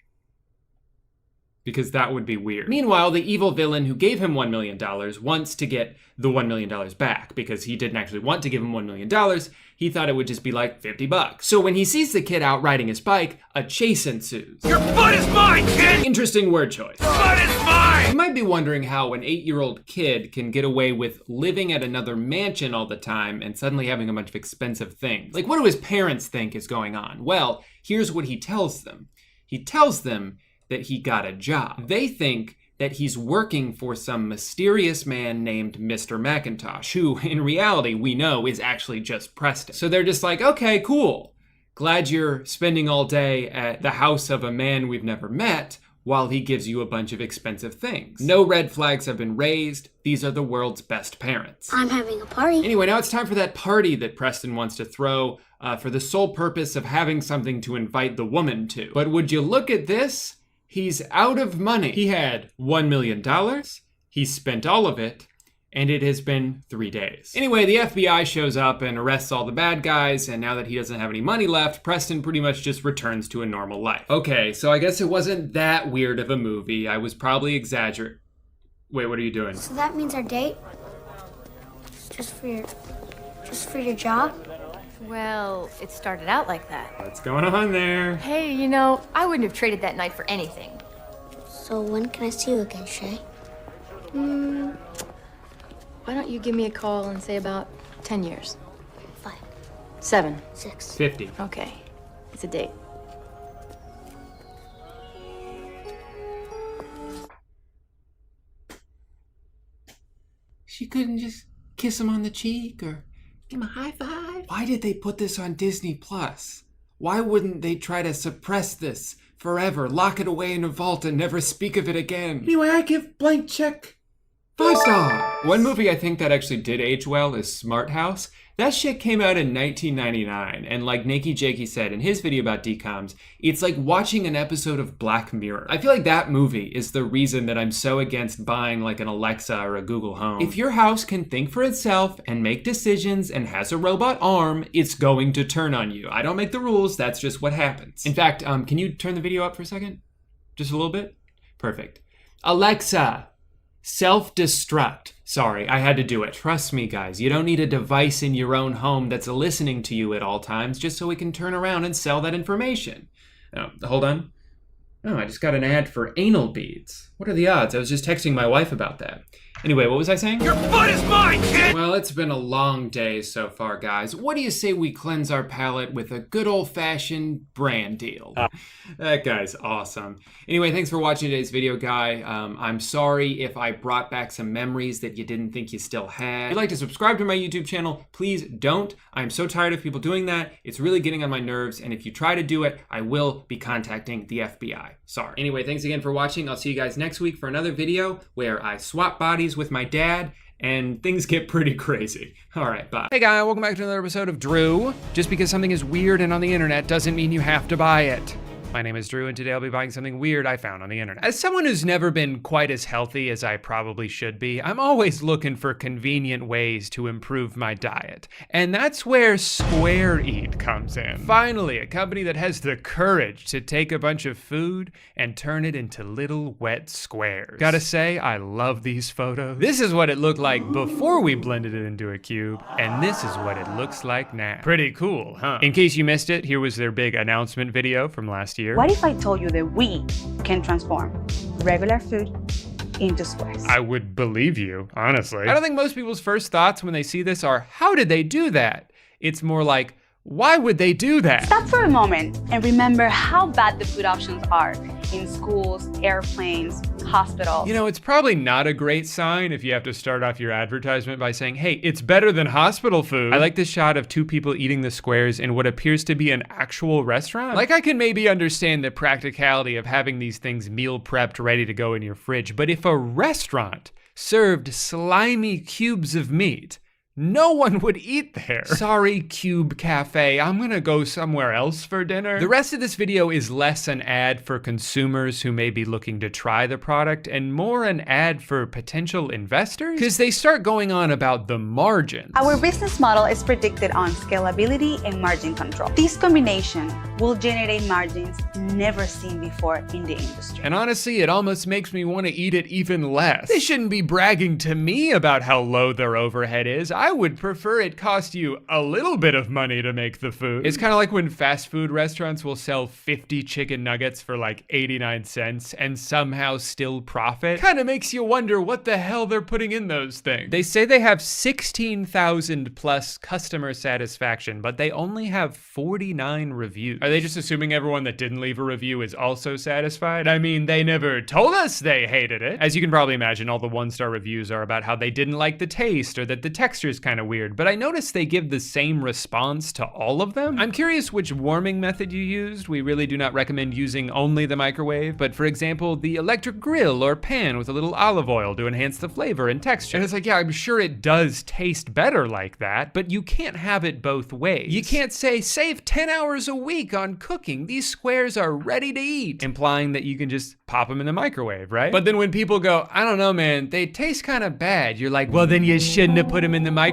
Speaker 1: because that would be weird. Meanwhile, the evil villain who gave him $1 million wants to get the $1 million back because he didn't actually want to give him $1 million. He thought it would just be like $50. So when he sees the kid out riding his bike, a chase ensues.
Speaker 10: Your foot is mine, kid!
Speaker 1: Interesting word choice.
Speaker 10: Foot is mine!
Speaker 1: You might be wondering how an 8-year-old kid can get away with living at another mansion all the time and suddenly having a bunch of expensive things. Like, what do his parents think is going on? Well, here's what he tells them. He tells them that he got a job. They think that he's working for some mysterious man named Mr. McIntosh, who in reality we know is actually just Preston. So they're just like, okay, cool. Glad you're spending all day at the house of a man we've never met while he gives you a bunch of expensive things. No red flags have been raised. These are the world's best parents.
Speaker 19: I'm having a party.
Speaker 1: Anyway, now it's time for that party that Preston wants to throw for the sole purpose of having something to invite the woman to. But would you look at this? He's out of money. He had $1 million, he spent all of it, and it has been 3 days. Anyway, the FBI shows up and arrests all the bad guys, and now that he doesn't have any money left, Preston pretty much just returns to a normal life. Okay, so I guess it wasn't that weird of a movie. I was probably exaggerating. Wait, what are you doing?
Speaker 19: So that means our date? Just for your job?
Speaker 20: Well, it started out like that.
Speaker 1: What's going on there?
Speaker 20: Hey, you know, I wouldn't have traded that night for anything.
Speaker 19: So when can I see you again, Shay?
Speaker 20: Why don't you give me a call and say about 10 years?
Speaker 19: 5.
Speaker 20: 7.
Speaker 19: 6.
Speaker 1: 50.
Speaker 20: Okay, it's a date.
Speaker 1: She couldn't just kiss him on the cheek or give him a high five? Why did they put this on Disney Plus? Why wouldn't they try to suppress this forever, lock it away in a vault and never speak of it again? Anyway, I give blank check 5 stars. One movie I think that actually did age well is Smart House. That shit came out in 1999, and like Nakey Jakey said in his video about DComs, it's like watching an episode of Black Mirror. I feel like that movie is the reason that I'm so against buying like an Alexa or a Google Home. If your house can think for itself and make decisions and has a robot arm, it's going to turn on you. I don't make the rules, that's just what happens. In fact, can you turn the video up for a second? Just a little bit? Perfect. Alexa, self-destruct. Sorry, I had to do it. Trust me, guys. You don't need a device in your own home that's listening to you at all times just so we can turn around and sell that information. Oh, hold on. Oh, I just got an ad for anal beads. What are the odds? I was just texting my wife about that. Anyway, what was I saying?
Speaker 10: Your foot is mine, kid!
Speaker 1: Well, it's been a long day so far, guys. What do you say we cleanse our palate with a good old-fashioned brand deal? That guy's awesome. Anyway, thanks for watching today's video, guy. I'm sorry if I brought back some memories that you didn't think you still had. If you'd like to subscribe to my YouTube channel, please don't. I'm so tired of people doing that. It's really getting on my nerves, and if you try to do it, I will be contacting the FBI. Sorry. Anyway, thanks again for watching. I'll see you guys next week for another video where I swap bodies with my dad and things get pretty crazy. All right, bye. Hey guys, welcome back to another episode of Drew. Just because something is weird and on the internet doesn't mean you have to buy it. My name is Drew, and today I'll be buying something weird I found on the internet. As someone who's never been quite as healthy as I probably should be, I'm always looking for convenient ways to improve my diet. And that's where Square Eat comes in. Finally, a company that has the courage to take a bunch of food and turn it into little wet squares. Gotta say, I love these photos. This is what it looked like before we blended it into a cube, and this is what it looks like now. Pretty cool, huh? In case you missed it, here was their big announcement video from last year.
Speaker 21: What if I told you that we can transform regular food into squares?
Speaker 1: I would believe you, honestly. I don't think most people's first thoughts when they see this are, how did they do that? It's more like, why would they do that?
Speaker 21: Stop for a moment and remember how bad the food options are in schools, airplanes, hospitals.
Speaker 1: You know, it's probably not a great sign if you have to start off your advertisement by saying, hey, it's better than hospital food. I like this shot of 2 people eating the squares in what appears to be an actual restaurant. Like, I can maybe understand the practicality of having these things meal prepped ready to go in your fridge, but if a restaurant served slimy cubes of meat, No one would eat there. Sorry, Cube Cafe, I'm gonna go somewhere else for dinner. The rest of this video is less an ad for consumers who may be looking to try the product and more an ad for potential investors, because they start going on about the margins.
Speaker 21: Our business model is predicted on scalability and margin control. This combination will generate margins never seen before in the industry.
Speaker 1: And honestly, it almost makes me want to eat it even less. They shouldn't be bragging to me about how low their overhead is. I would prefer it cost you a little bit of money to make the food. It's kind of like when fast food restaurants will sell 50 chicken nuggets for like 89 cents and somehow still profit. Kind of makes you wonder what the hell they're putting in those things. They say they have 16,000 plus customer satisfaction, but they only have 49 reviews. Are they just assuming everyone that didn't leave a review is also satisfied? I mean, they never told us they hated it. As you can probably imagine, all the one-star reviews are about how they didn't like the taste or that the texture is kind of weird, but I noticed they give the same response to all of them. I'm curious which warming method you used. We really do not recommend using only the microwave, but for example, the electric grill or pan with a little olive oil to enhance the flavor and texture. And it's like, yeah, I'm sure it does taste better like that, but you can't have it both ways. You can't say, save 10 hours a week on cooking. These squares are ready to eat, implying that you can just pop them in the microwave, right? But then when people go, I don't know, man, they taste kind of bad, you're like, well, then you shouldn't have put them in the microwave.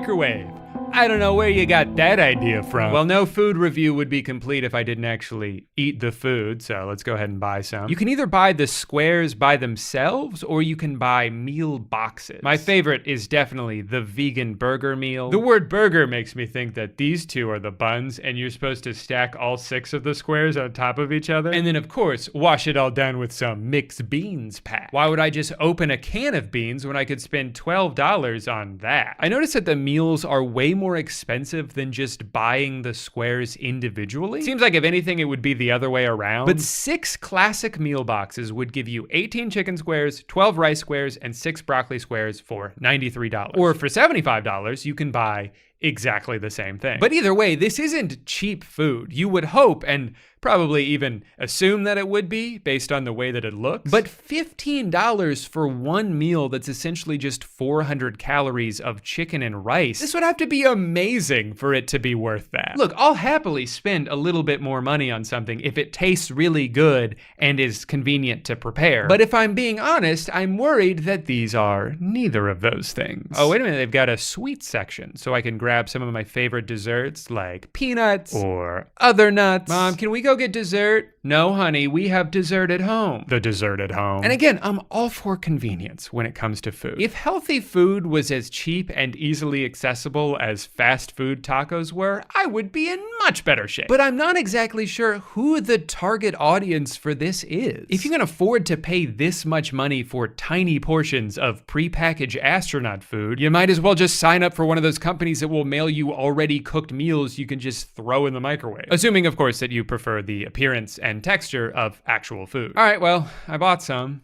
Speaker 1: I don't know where you got that idea from. Well, no food review would be complete if I didn't actually eat the food, so let's go ahead and buy some. You can either buy the squares by themselves, or you can buy meal boxes. My favorite is definitely the vegan burger meal. The word burger makes me think that these two are the buns, and you're supposed to stack all 6 of the squares on top of each other. And then, of course, wash it all down with some mixed beans pack. Why would I just open a can of beans when I could spend $12 on that? I noticed that the meals are way more expensive than just buying the squares individually. Seems like if anything, it would be the other way around. But 6 classic meal boxes would give you 18 chicken squares, 12 rice squares, and 6 broccoli squares for $93. Or for $75, you can buy exactly the same thing. But either way, this isn't cheap food. You would hope, and probably even assume that it would be based on the way that it looks. But $15 for one meal that's essentially just 400 calories of chicken and rice. This would have to be amazing for it to be worth that. Look, I'll happily spend a little bit more money on something if it tastes really good and is convenient to prepare. But if I'm being honest, I'm worried that these are neither of those things. Oh, wait a minute, they've got a sweet section, so I can grab some of my favorite desserts like peanuts or other nuts. Mom, can we go get dessert? No, honey, we have dessert at home. The dessert at home. And again, I'm all for convenience when it comes to food. If healthy food was as cheap and easily accessible as fast food tacos were, I would be in much better shape. But I'm not exactly sure who the target audience for this is. If you can afford to pay this much money for tiny portions of prepackaged astronaut food, you might as well just sign up for one of those companies that will mail you already cooked meals you can just throw in the microwave. Assuming, of course, that you prefer the appearance and texture of actual food. All right, well, I bought some,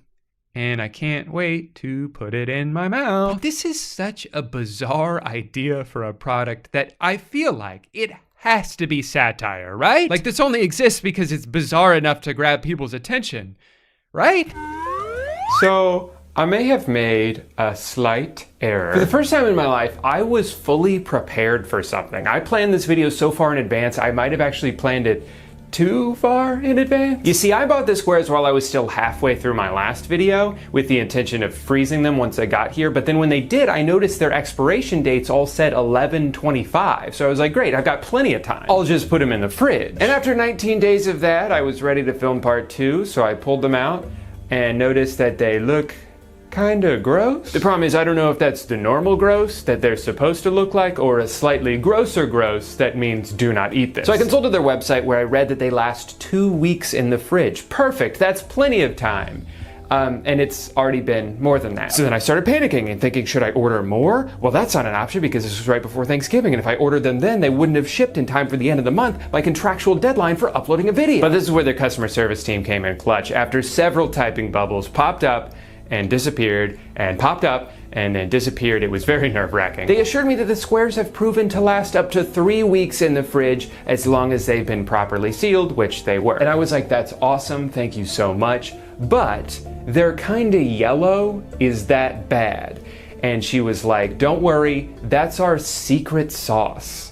Speaker 1: and I can't wait to put it in my mouth. This is such a bizarre idea for a product that I feel like it has to be satire, right? Like this only exists because it's bizarre enough to grab people's attention, right?
Speaker 3: So, I may have made a slight error. For the first time in my life, I was fully prepared for something. I planned this video so far in advance, I might have actually planned it too far in advance. You see, I bought the squares while I was still halfway through my last video with the intention of freezing them once I got here, but then when they did, I noticed their expiration dates all said 11/25. So I was like, great, I've got plenty of time. I'll just put them in the fridge. And after 19 days of that, I was ready to film part 2, so I pulled them out and noticed that they look kinda gross. The problem is I don't know if that's the normal gross that they're supposed to look like or a slightly grosser gross that means do not eat this. So I consulted their website where I read that they last 2 weeks in the fridge. Perfect, that's plenty of time. And it's already been more than that. So then I started panicking and thinking, should I order more? Well, that's not an option because this was right before Thanksgiving, and if I ordered them then, they wouldn't have shipped in time for the end of the month, my contractual deadline for uploading a video. But this is where their customer service team came in clutch. After several typing bubbles popped up and disappeared and popped up and then disappeared. It was very nerve-wracking. They assured me that the squares have proven to last up to 3 weeks in the fridge as long as they've been properly sealed, which they were. And I was like, that's awesome, thank you so much. But they're kinda yellow, is that bad? and she was like, "Don't worry, that's our secret sauce."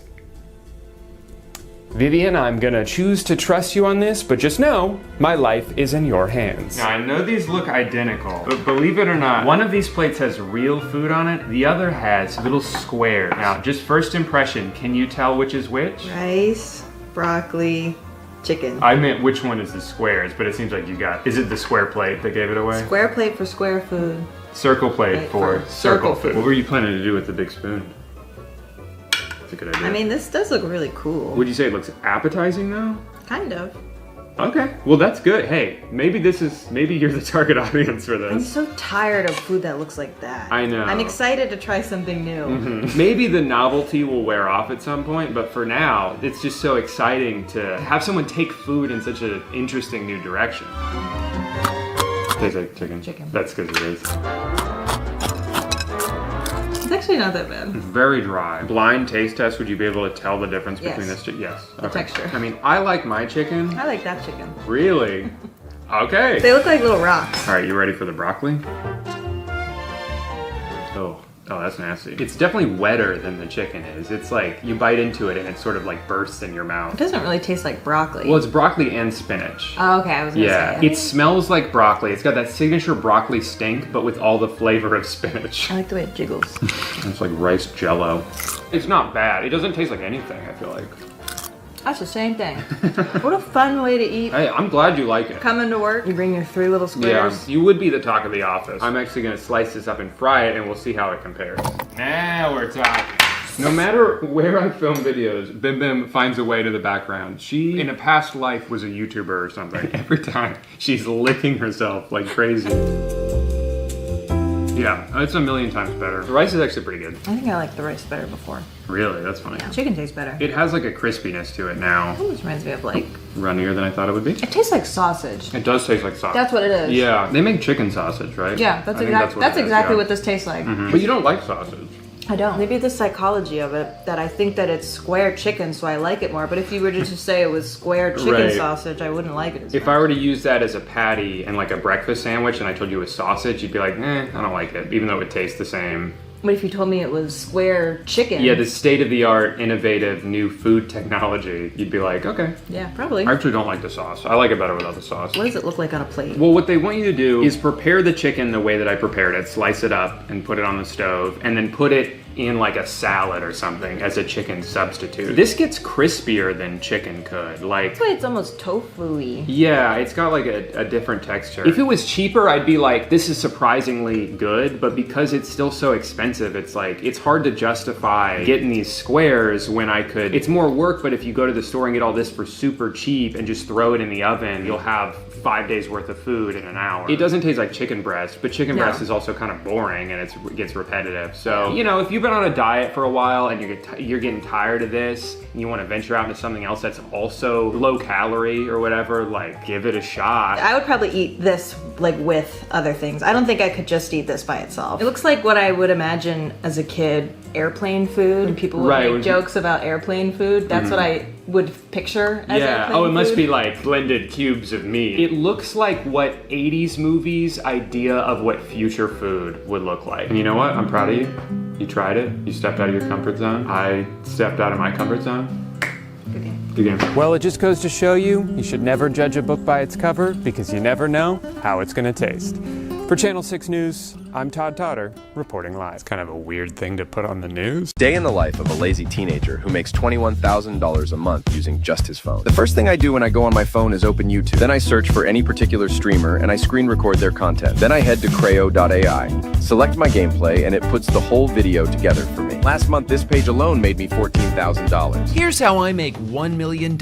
Speaker 3: Vivian, I'm gonna choose to trust you on this, but just know, my life is in your hands. Now, I know these look identical, but believe it or not, one of these plates has real food on it, the other has little squares. Now, just first impression, can you tell which is which?
Speaker 6: Rice, broccoli, chicken.
Speaker 3: I meant which one is the squares, but it seems like you got, is it the square plate that gave it away?
Speaker 6: Square plate for square food.
Speaker 3: Circle plate for circle food.
Speaker 6: food.
Speaker 3: What were you planning to do with the big spoon? That's a good idea.
Speaker 6: I mean, this does look really cool.
Speaker 3: Would you say it looks appetizing though?
Speaker 6: Kind of.
Speaker 3: Okay, well that's good. Hey, maybe you're the target audience for this.
Speaker 6: I'm so tired of food that looks like that.
Speaker 3: I know.
Speaker 6: I'm excited to try something new.
Speaker 3: Maybe the novelty will wear off at some point, but for now, it's just so exciting to have someone take food in such an interesting new direction. Tastes like chicken.
Speaker 6: Chicken.
Speaker 3: That's because it is.
Speaker 6: It's actually not that bad.
Speaker 3: It's very dry. Blind taste test, would you be able to tell the difference
Speaker 6: Yes.
Speaker 3: between this chicken? Yes.
Speaker 6: The texture.
Speaker 3: I mean, I like my chicken.
Speaker 6: I like that chicken.
Speaker 3: Really? Okay.
Speaker 6: They look like little rocks.
Speaker 3: All right, you ready for the broccoli? Oh, that's nasty. It's definitely wetter than the chicken is. It's like, you bite into it and it sort of like bursts in your mouth.
Speaker 6: It doesn't really taste like broccoli.
Speaker 3: Well, it's broccoli and spinach.
Speaker 6: Oh, okay, I was gonna say.
Speaker 3: It smells like broccoli. It's got that signature broccoli stink, but with all the flavor of spinach.
Speaker 6: I like the way it jiggles.
Speaker 3: It's like rice jello. It's not bad. It doesn't taste like anything, I feel like.
Speaker 6: That's the same thing. What a fun way to eat.
Speaker 3: Hey, I'm glad you like it.
Speaker 6: Come into work, you bring your 3 little squares.
Speaker 3: Yeah, you would be the talk of the office. I'm actually gonna slice this up and fry it and we'll see how it compares. Now we're talking. No matter where I film videos, Bim Bim finds a way to the background. She, in a past life, was a YouTuber or something. Every time, she's licking herself like crazy. Yeah, it's a million times better. The rice is actually pretty good.
Speaker 6: I think I liked the rice better before.
Speaker 3: Really? That's funny.
Speaker 6: Chicken tastes better.
Speaker 3: It has like a crispiness to it now.
Speaker 6: It almost reminds me of like...
Speaker 3: runnier than I thought it would be.
Speaker 6: It tastes like sausage.
Speaker 3: It does taste like sausage.
Speaker 6: That's what it is.
Speaker 3: Yeah, they make chicken sausage, right?
Speaker 6: Yeah, that's exactly what this tastes like.
Speaker 3: But you don't like sausage.
Speaker 6: I don't. Maybe the psychology of it, that I think that it's square chicken, so I like it more. But if you were to just say it was square chicken sausage, I wouldn't like it as much.
Speaker 3: If I were to use that as a patty and like a breakfast sandwich and I told you it was sausage, you'd be like, I don't like it, even though it would taste the same.
Speaker 6: But if you told me it was square chicken...
Speaker 3: Yeah, the state-of-the-art, innovative, new food technology, you'd be like, okay.
Speaker 6: Yeah, probably.
Speaker 3: I actually don't like the sauce. I like it better without the sauce.
Speaker 6: What does it look like on a plate?
Speaker 3: Well, what they want you to do is prepare the chicken the way that I prepared it, slice it up and put it on the stove, and then put it in like a salad or something as a chicken substitute. This gets crispier than chicken could. Like,
Speaker 6: that's why it's almost tofu-y.
Speaker 3: Yeah, it's got like a different texture. If it was cheaper, I'd be like, this is surprisingly good, but because it's still so expensive, it's like, it's hard to justify getting these squares when I could, it's more work, but if you go to the store and get all this for super cheap and just throw it in the oven, you'll have 5 days worth of food in an hour. It doesn't taste like chicken breast, but chicken breast is also kind of boring and it gets repetitive. So, you know, if you've been on a diet for a while and you're getting tired of this and you want to venture out into something else that's also low calorie or whatever, like give it a shot.
Speaker 6: I would probably eat this like with other things. I don't think I could just eat this by itself. It looks like what I would imagine as a kid, airplane food, and people would make jokes about airplane food. That's what I would picture as airplane food.
Speaker 3: Oh, it must be like blended cubes of meat. It looks like what 80s movies' idea of what future food would look like. And you know what? I'm proud of you. You tried it. You stepped out of your comfort zone. I stepped out of my comfort zone. Good game. Well, it just goes to show you should never judge a book by its cover because you never know how it's gonna taste. For Channel 6 News, I'm Todd Totter, reporting live. It's kind of a weird thing to put on the news.
Speaker 13: Day in the life of a lazy teenager who makes $21,000 a month using just his phone. The first thing I do when I go on my phone is open YouTube. Then I search for any particular streamer and I screen record their content. Then I head to Creo.ai, select my gameplay, and it puts the whole video together for me. Last month, this page alone made me $14,000.
Speaker 23: Here's how I make $1 million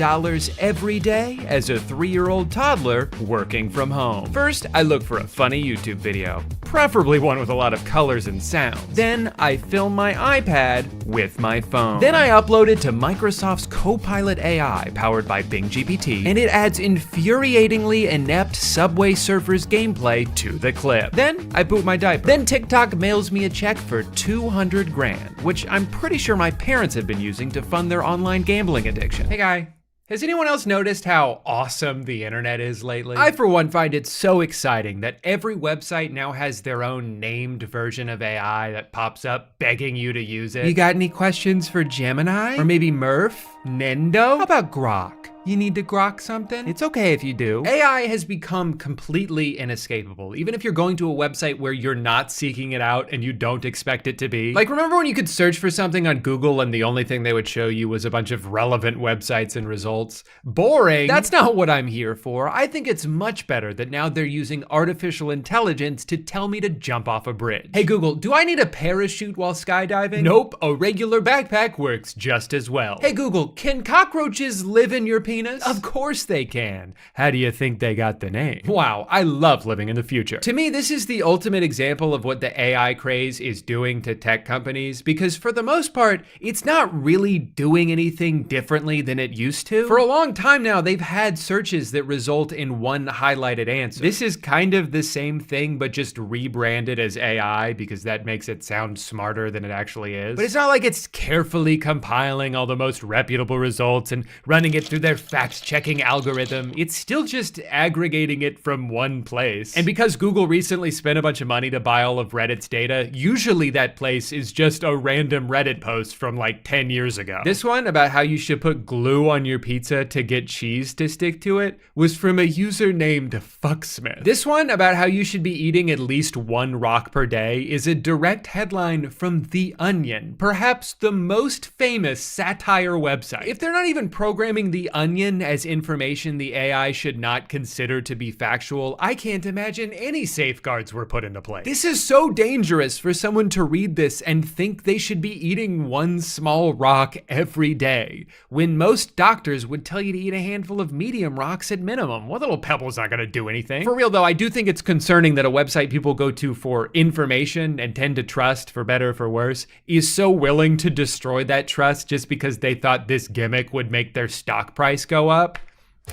Speaker 23: every day as a 3-year-old toddler working from home. First, I look for a funny YouTube video, preferably one with a lot of colors and sounds. Then I film my iPad with my phone. Then I upload it to Microsoft's Copilot AI powered by Bing GPT, and it adds infuriatingly inept Subway Surfers gameplay to the clip. Then I boot my diaper. Then TikTok mails me a check for $200,000, which I'm pretty sure my parents have been using to fund their online gambling addiction. Hey guy. Has anyone else noticed how awesome the internet is lately? I, for one, find it so exciting that every website now has their own named version of AI that pops up begging you to use it. You got any questions for Gemini? Or maybe Murph? Nendo? How about Grok? You need to grok something? It's okay if you do. AI has become completely inescapable, even if you're going to a website where you're not seeking it out and you don't expect it to be. Like, remember when you could search for something on Google and the only thing they would show you was a bunch of relevant websites and results? Boring. That's not what I'm here for. I think it's much better that now they're using artificial intelligence to tell me to jump off a bridge. Hey Google, do I need a parachute while skydiving? Nope, a regular backpack works just as well. Hey Google, can cockroaches live in your penis? Of course they can. How do you think they got the name? Wow, I love living in the future. To me, this is the ultimate example of what the AI craze is doing to tech companies, because for the most part, it's not really doing anything differently than it used to. For a long time now, they've had searches that result in one highlighted answer. This is kind of the same thing, but just rebranded as AI because that makes it sound smarter than it actually is. But it's not like it's carefully compiling all the most reputable results and running it through their fact-checking algorithm. It's still just aggregating it from one place. And because Google recently spent a bunch of money to buy all of Reddit's data, usually that place is just a random Reddit post from like 10 years ago. This one about how you should put glue on your pizza to get cheese to stick to it was from a user named Fucksmith. This one about how you should be eating at least one rock per day is a direct headline from The Onion, perhaps the most famous satire website. If they're not even programming The Onion as information the AI should not consider to be factual, I can't imagine any safeguards were put into place. This is so dangerous for someone to read this and think they should be eating one small rock every day, when most doctors would tell you to eat a handful of medium rocks at minimum. One little pebble's not gonna do anything. For real though, I do think it's concerning that a website people go to for information and tend to trust, for better or for worse, is so willing to destroy that trust just because they thought this gimmick would make their stock price go up.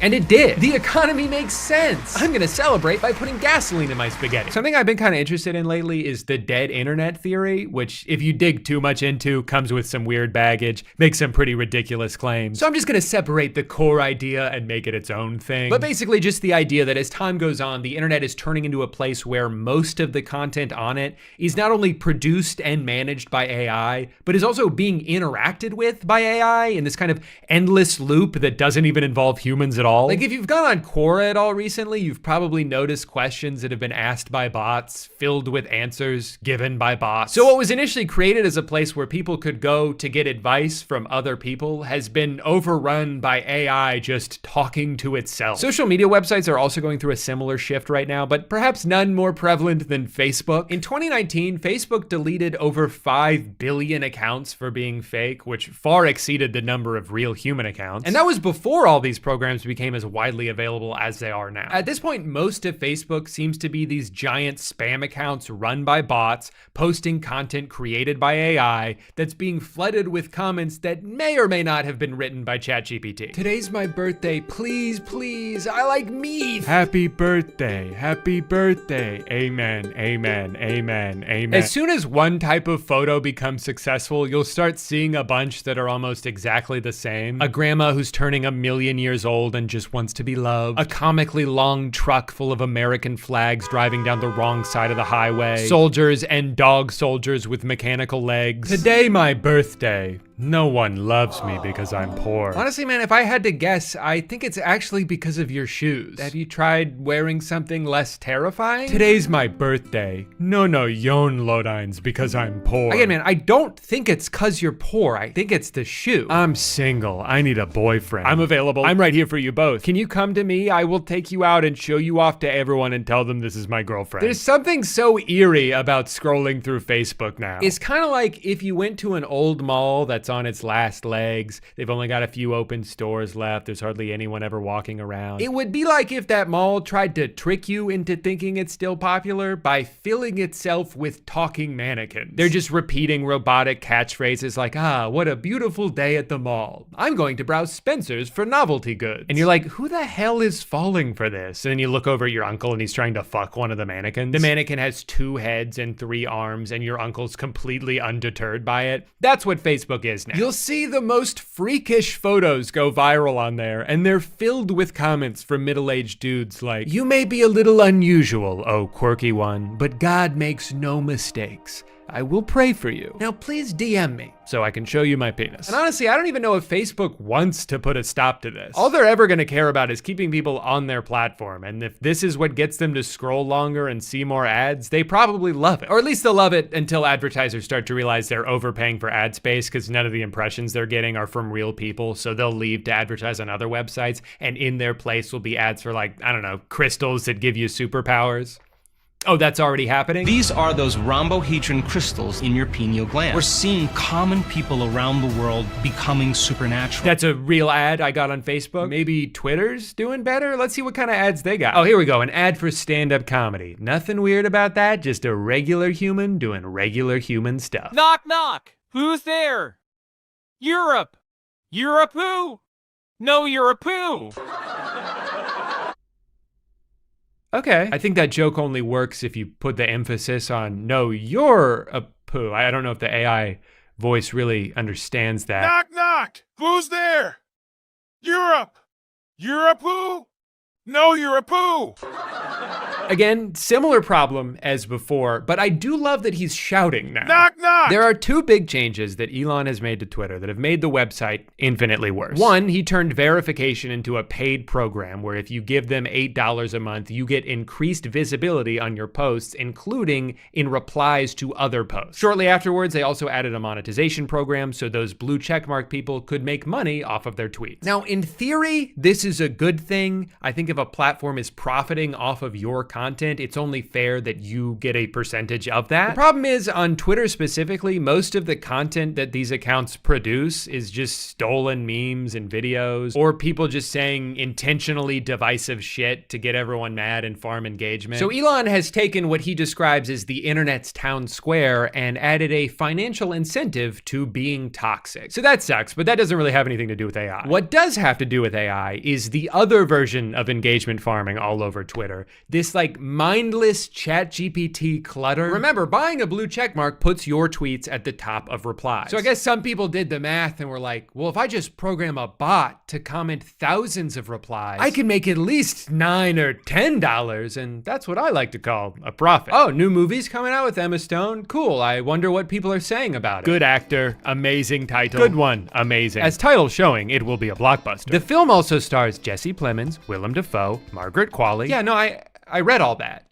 Speaker 23: And it did. The economy makes sense. I'm gonna celebrate by putting gasoline in my spaghetti. Something I've been kind of interested in lately is the dead internet theory, which if you dig too much into, comes with some weird baggage, makes some pretty ridiculous claims. So I'm just gonna separate the core idea and make it its own thing. But basically just the idea that as time goes on, the internet is turning into a place where most of the content on it is not only produced and managed by AI, but is also being interacted with by AI in this kind of endless loop that doesn't even involve humans at all. Like if you've gone on Quora at all recently, you've probably noticed questions that have been asked by bots filled with answers given by bots. So what was initially created as a place where people could go to get advice from other people has been overrun by AI just talking to itself. Social media websites are also going through a similar shift right now, but perhaps none more prevalent than Facebook. In 2019, Facebook deleted over 5 billion accounts for being fake, which far exceeded the number of real human accounts. And that was before all these programs became as widely available as they are now. At this point, most of Facebook seems to be these giant spam accounts run by bots, posting content created by AI that's being flooded with comments that may or may not have been written by ChatGPT. Today's my birthday, please, please, I like meat. Happy birthday, amen, amen, amen, amen. As soon as one type of photo becomes successful, you'll start seeing a bunch that are almost exactly the same. A grandma who's turning 1,000,000 years old and just wants to be loved. A comically long truck full of American flags driving down the wrong side of the highway. Soldiers and dog soldiers with mechanical legs. Today, my birthday. No one loves me because I'm poor. Honestly, man, if I had to guess, I think it's actually because of your shoes. Have you tried wearing something less terrifying? Today's my birthday. No, yon lodines because I'm poor. Again, man, I don't think it's cause you're poor. I think it's the shoe. I'm single. I need a boyfriend. I'm available. I'm right here for you both. Can you come to me? I will take you out and show you off to everyone and tell them this is my girlfriend. There's something so eerie about scrolling through Facebook now. It's kind of like if you went to an old mall that's on its last legs. They've only got a few open stores left. There's hardly anyone ever walking around. It would be like if that mall tried to trick you into thinking it's still popular by filling itself with talking mannequins. They're just repeating robotic catchphrases like, what a beautiful day at the mall. I'm going to browse Spencer's for novelty goods. And you're like, who the hell is falling for this? And then you look over at your uncle and he's trying to fuck one of the mannequins. The mannequin has 2 heads and 3 arms and your uncle's completely undeterred by it. That's what Facebook is is now. You'll see the most freakish photos go viral on there, and they're filled with comments from middle-aged dudes like, "You may be a little unusual, oh quirky one, but God makes no mistakes. I will pray for you. Now please DM me so I can show you my penis." And honestly, I don't even know if Facebook wants to put a stop to this. All they're ever gonna care about is keeping people on their platform, and if this is what gets them to scroll longer and see more ads, they probably love it. Or at least they'll love it until advertisers start to realize they're overpaying for ad space because none of the impressions they're getting are from real people, so they'll leave to advertise on other websites, and in their place will be ads for like, I don't know, crystals that give you superpowers. Oh, that's already happening?
Speaker 4: These are those rhombohedron crystals in your pineal gland. We're seeing common people around the world becoming supernatural.
Speaker 23: That's a real ad I got on Facebook. Maybe Twitter's doing better? Let's see what kind of ads they got. Oh, here we go, an ad for stand-up comedy. Nothing weird about that, just a regular human doing regular human stuff.
Speaker 10: Knock, knock. Who's there? Europe. Europe who? No, Europe who?
Speaker 23: Okay. I think that joke only works if you put the emphasis on, no, you're a poo. I don't know if the AI voice really understands that.
Speaker 10: Knock, knock. Who's there? Europe. Europe who? No, Europe who?
Speaker 23: Again, similar problem as before, but I do love that he's shouting now.
Speaker 10: Knock, knock!
Speaker 23: There are two big changes that Elon has made to Twitter that have made the website infinitely worse. One, he turned verification into a paid program where if you give them $8 a month, you get increased visibility on your posts, including in replies to other posts. Shortly afterwards, they also added a monetization program so those blue checkmark people could make money off of their tweets. Now, in theory, this is a good thing. I think if a platform is profiting off of your content, it's only fair that you get a percentage of that. The problem is, on Twitter specifically, most of the content that these accounts produce is just stolen memes and videos, or people just saying intentionally divisive shit to get everyone mad and farm engagement. So Elon has taken what he describes as the internet's town square and added a financial incentive to being toxic. So that sucks, but that doesn't really have anything to do with AI. What does have to do with AI is the other version of engagement farming all over Twitter. This like mindless ChatGPT clutter. Remember, buying a blue checkmark puts your tweets at the top of replies. So I guess some people did the math and were like, well, if I just program a bot to comment thousands of replies, I can make at least $9 or $10, and that's what I like to call a profit. Oh, new movie's coming out with Emma Stone? Cool, I wonder what people are saying about it. Good actor, amazing title. Good one, amazing. As title showing, it will be a blockbuster. The film also stars Jesse Plemons, Willem Dafoe, Margaret Qualley. Yeah, no, I read all that.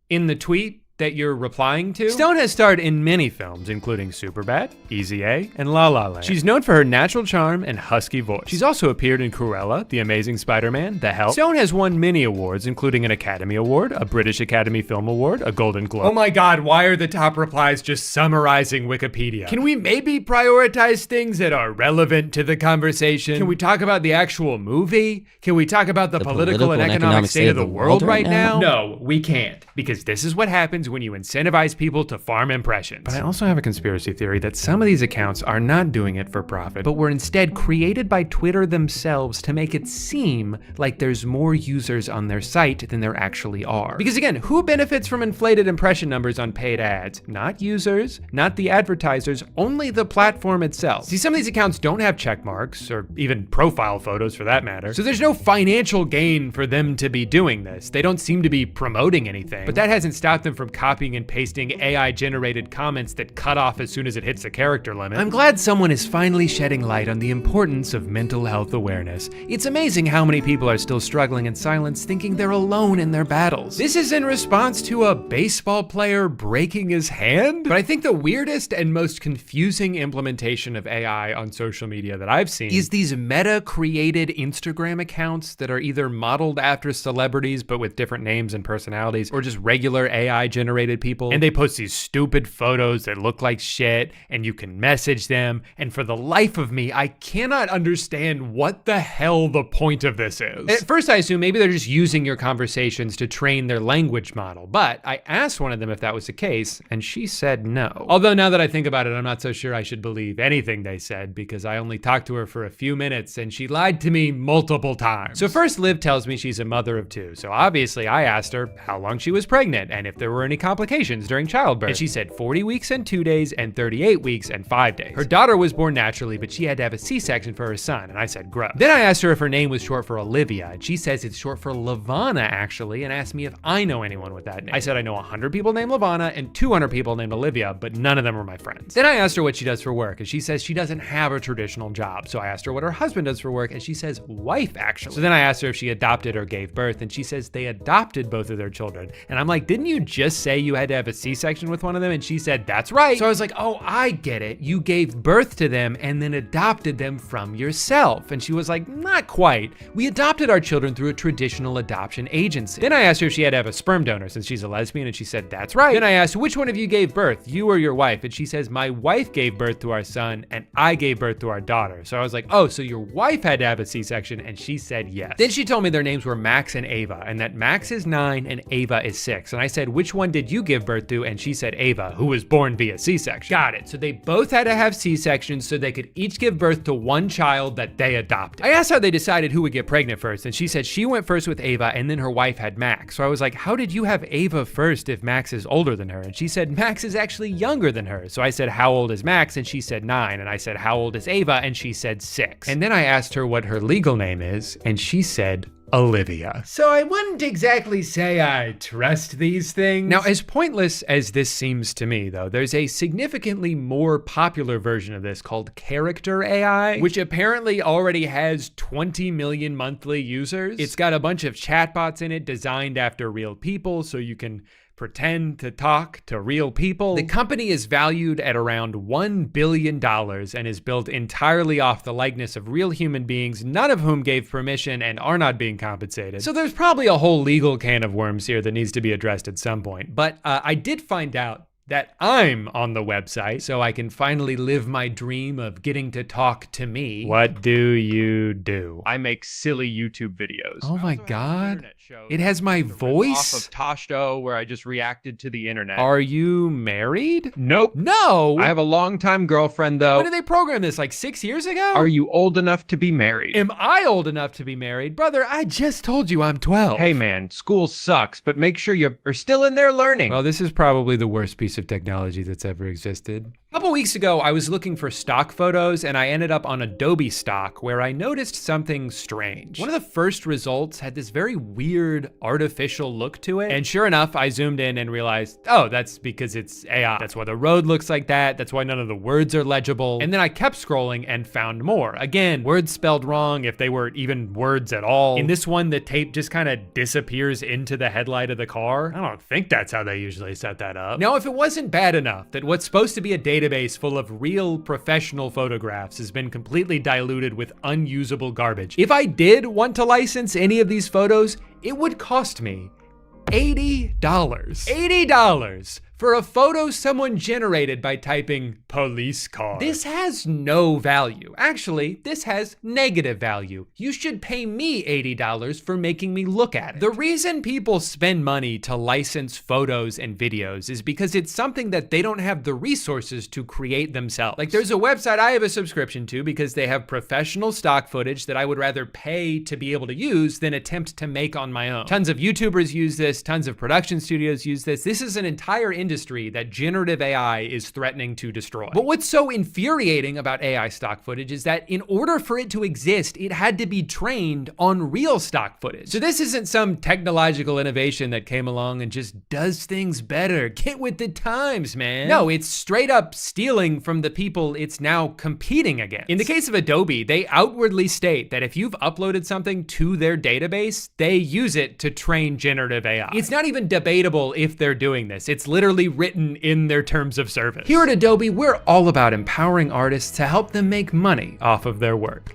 Speaker 23: In the tweet that you're replying to, Stone has starred in many films, including Superbad, Easy A, and La La Land. She's known for her natural charm and husky voice. She's also appeared in Cruella, The Amazing Spider-Man, The Help. Stone has won many awards, including an Academy Award, a British Academy Film Award, a Golden Globe. Oh my God, why are the top replies just summarizing Wikipedia? Can we maybe prioritize things that are relevant to the conversation? Can we talk about the actual movie? Can we talk about the political and economic state of the world right now? No, we can't, because this is what happens when you incentivize people to farm impressions. But I also have a conspiracy theory that some of these accounts are not doing it for profit, but were instead created by Twitter themselves to make it seem like there's more users on their site than there actually are. Because again, who benefits from inflated impression numbers on paid ads? Not users, not the advertisers, only the platform itself. See, some of these accounts don't have check marks, or even profile photos for that matter, so there's no financial gain for them to be doing this. They don't seem to be promoting anything, but that hasn't stopped them from copying and pasting AI-generated comments that cut off as soon as it hits the character limit. I'm glad someone is finally shedding light on the importance of mental health awareness. It's amazing how many people are still struggling in silence, thinking they're alone in their battles. This is in response to a baseball player breaking his hand? But I think the weirdest and most confusing implementation of AI on social media that I've seen is these meta-created Instagram accounts that are either modeled after celebrities but with different names and personalities, or just regular AI-generated people, and they post these stupid photos that look like shit, and you can message them, and for the life of me, I cannot understand what the hell the point of this is. At first, I assume maybe they're just using your conversations to train their language model, but I asked one of them if that was the case, and she said no. Although now that I think about it, I'm not so sure I should believe anything they said, because I only talked to her for a few minutes, and she lied to me multiple times. So first, Liv tells me she's a mother of two, so obviously I asked her how long she was pregnant, and if there were any any complications during childbirth. And she said 40 weeks and 2 days and 38 weeks and 5 days. Her daughter was born naturally, but she had to have a C-section for her son, and I said gross. Then I asked her if her name was short for Olivia, and she says it's short for Lavana actually, and asked me if I know anyone with that name. I said I know 100 people named Lavana and 200 people named Olivia, but none of them are my friends. Then I asked her what she does for work, and she says she doesn't have a traditional job. So I asked her what her husband does for work, and she says wife actually. So then I asked her if she adopted or gave birth, and she says they adopted both of their children. And I'm like, didn't you just say you had to have a C-section with one of them? And she said, that's right. So I was like, oh, I get it. You gave birth to them and then adopted them from yourself. And she was like, not quite. We adopted our children through a traditional adoption agency. Then I asked her if she had to have a sperm donor since she's a lesbian, and she said, that's right. Then I asked, which one of you gave birth, you or your wife? And she says, my wife gave birth to our son and I gave birth to our daughter. So I was like, oh, so your wife had to have a C-section? And she said yes. Then she told me their names were Max and Ava, and that Max is 9 and Ava is 6. And I said, which one did you give birth to? And she said Ava, who was born via C-section. Got it. So they both had to have C-sections so they could each give birth to one child that they adopted. I asked how they decided who would get pregnant first, and she said she went first with Ava and then her wife had Max. So I was like, how did you have Ava first if Max is older than her? And she said Max is actually younger than her. So I said, how old is Max? And she said 9. And I said, how old is Ava? And she said 6. And then I asked her what her legal name is, and she said Olivia. So I wouldn't exactly say I trust these things. Now, as pointless as this seems to me, though, there's a significantly more popular version of this called Character AI, which apparently already has 20 million monthly users. It's got a bunch of chatbots in it designed after real people, so you can pretend to talk to real people. The company is valued at around $1 billion and is built entirely off the likeness of real human beings, none of whom gave permission and are not being compensated. So there's probably a whole legal can of worms here that needs to be addressed at some point. But I did find out that I'm on the website, so I can finally live my dream of getting to talk to me. What do you do?
Speaker 7: I make silly YouTube videos.
Speaker 23: Oh my God. It has my voice?
Speaker 7: Off of Toshto, where I just reacted to the internet.
Speaker 23: Are you married?
Speaker 7: Nope.
Speaker 23: No.
Speaker 7: I have a longtime girlfriend, though.
Speaker 23: When did they program this, like 6 years ago?
Speaker 7: Are you old enough to be married?
Speaker 23: Am I old enough to be married? Brother, I just told you I'm 12.
Speaker 7: Hey man, school sucks, but make sure you are still in there learning.
Speaker 23: Well, this is probably the worst piece of technology that's ever existed. A couple weeks ago, I was looking for stock photos and I ended up on Adobe Stock where I noticed something strange. One of the first results had this very weird artificial look to it. And sure enough, I zoomed in and realized, oh, that's because it's AI. That's why the road looks like that. That's why none of the words are legible. And then I kept scrolling and found more. Again, words spelled wrong if they were even words at all. In this one, the tape just kind of disappears into the headlight of the car. I don't think that's how they usually set that up. Now, if it wasn't bad enough that what's supposed to be a database full of real professional photographs has been completely diluted with unusable garbage, if I did want to license any of these photos, it would cost me $80. $80 for a photo someone generated by typing police car. This has no value. Actually, this has negative value. You should pay me $80 for making me look at it. The reason people spend money to license photos and videos is because it's something that they don't have the resources to create themselves. Like there's a website I have a subscription to because they have professional stock footage that I would rather pay to be able to use than attempt to make on my own. Tons of YouTubers use this, tons of production studios use this. This is an entire industry that generative AI is threatening to destroy. But what's so infuriating about AI stock footage is that in order for it to exist, it had to be trained on real stock footage. So this isn't some technological innovation that came along and just does things better. Get with the times, man. No, it's straight up stealing from the people it's now competing against. In the case of Adobe, they outwardly state that if you've uploaded something to their database, they use it to train generative AI. It's not even debatable if they're doing this. It's literally written in their terms of service. Here at Adobe, we're all about empowering artists to help them make money off of their work.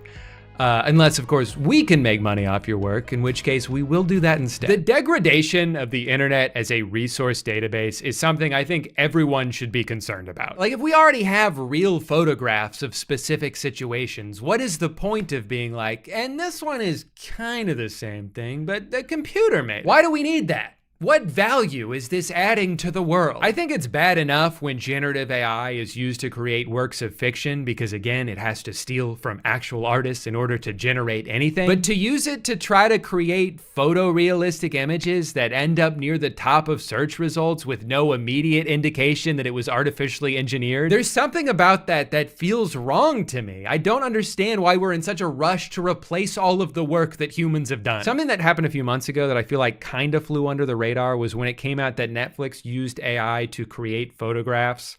Speaker 23: Unless, of course, we can make money off your work, in which case we will do that instead. The degradation of the internet as a resource database is something I think everyone should be concerned about. Like, if we already have real photographs of specific situations, what is the point of being like, and this one is kind of the same thing, but the computer made it? Why do we need that? What value is this adding to the world? I think it's bad enough when generative AI is used to create works of fiction because, again, it has to steal from actual artists in order to generate anything. But to use it to try to create photorealistic images that end up near the top of search results with no immediate indication that it was artificially engineered, there's something about that feels wrong to me. I don't understand why we're in such a rush to replace all of the work that humans have done. Something that happened a few months ago that I feel like kind of flew under the radar was when it came out that Netflix used AI to create photographs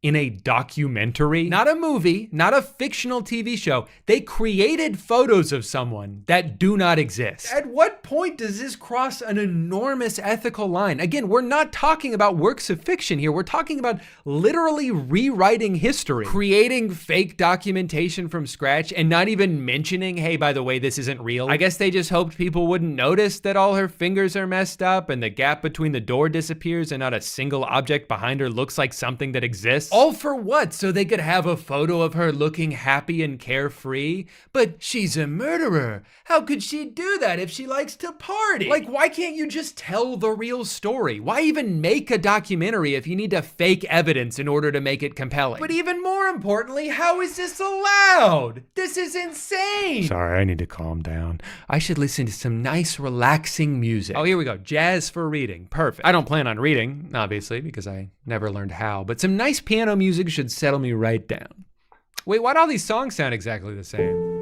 Speaker 23: in a documentary, not a movie, not a fictional TV show. They created photos of someone that do not exist. At what point does this cross an enormous ethical line? Again, we're not talking about works of fiction here. We're talking about literally rewriting history, creating fake documentation from scratch and not even mentioning, hey, by the way, this isn't real. I guess they just hoped people wouldn't notice that all her fingers are messed up and the gap between the door disappears and not a single object behind her looks like something that exists. All for what? So they could have a photo of her looking happy and carefree? But she's a murderer. How could she do that if she likes to party? Like, why can't you just tell the real story? Why even make a documentary if you need to fake evidence in order to make it compelling? But even more importantly, how is this allowed? This is insane. Sorry, I need to calm down. I should listen to some nice, relaxing music. Oh, here we go. Jazz for reading. Perfect. I don't plan on reading, obviously, because I never learned how, but some nice piano music should settle me right down. Wait, why do all these songs sound exactly the same?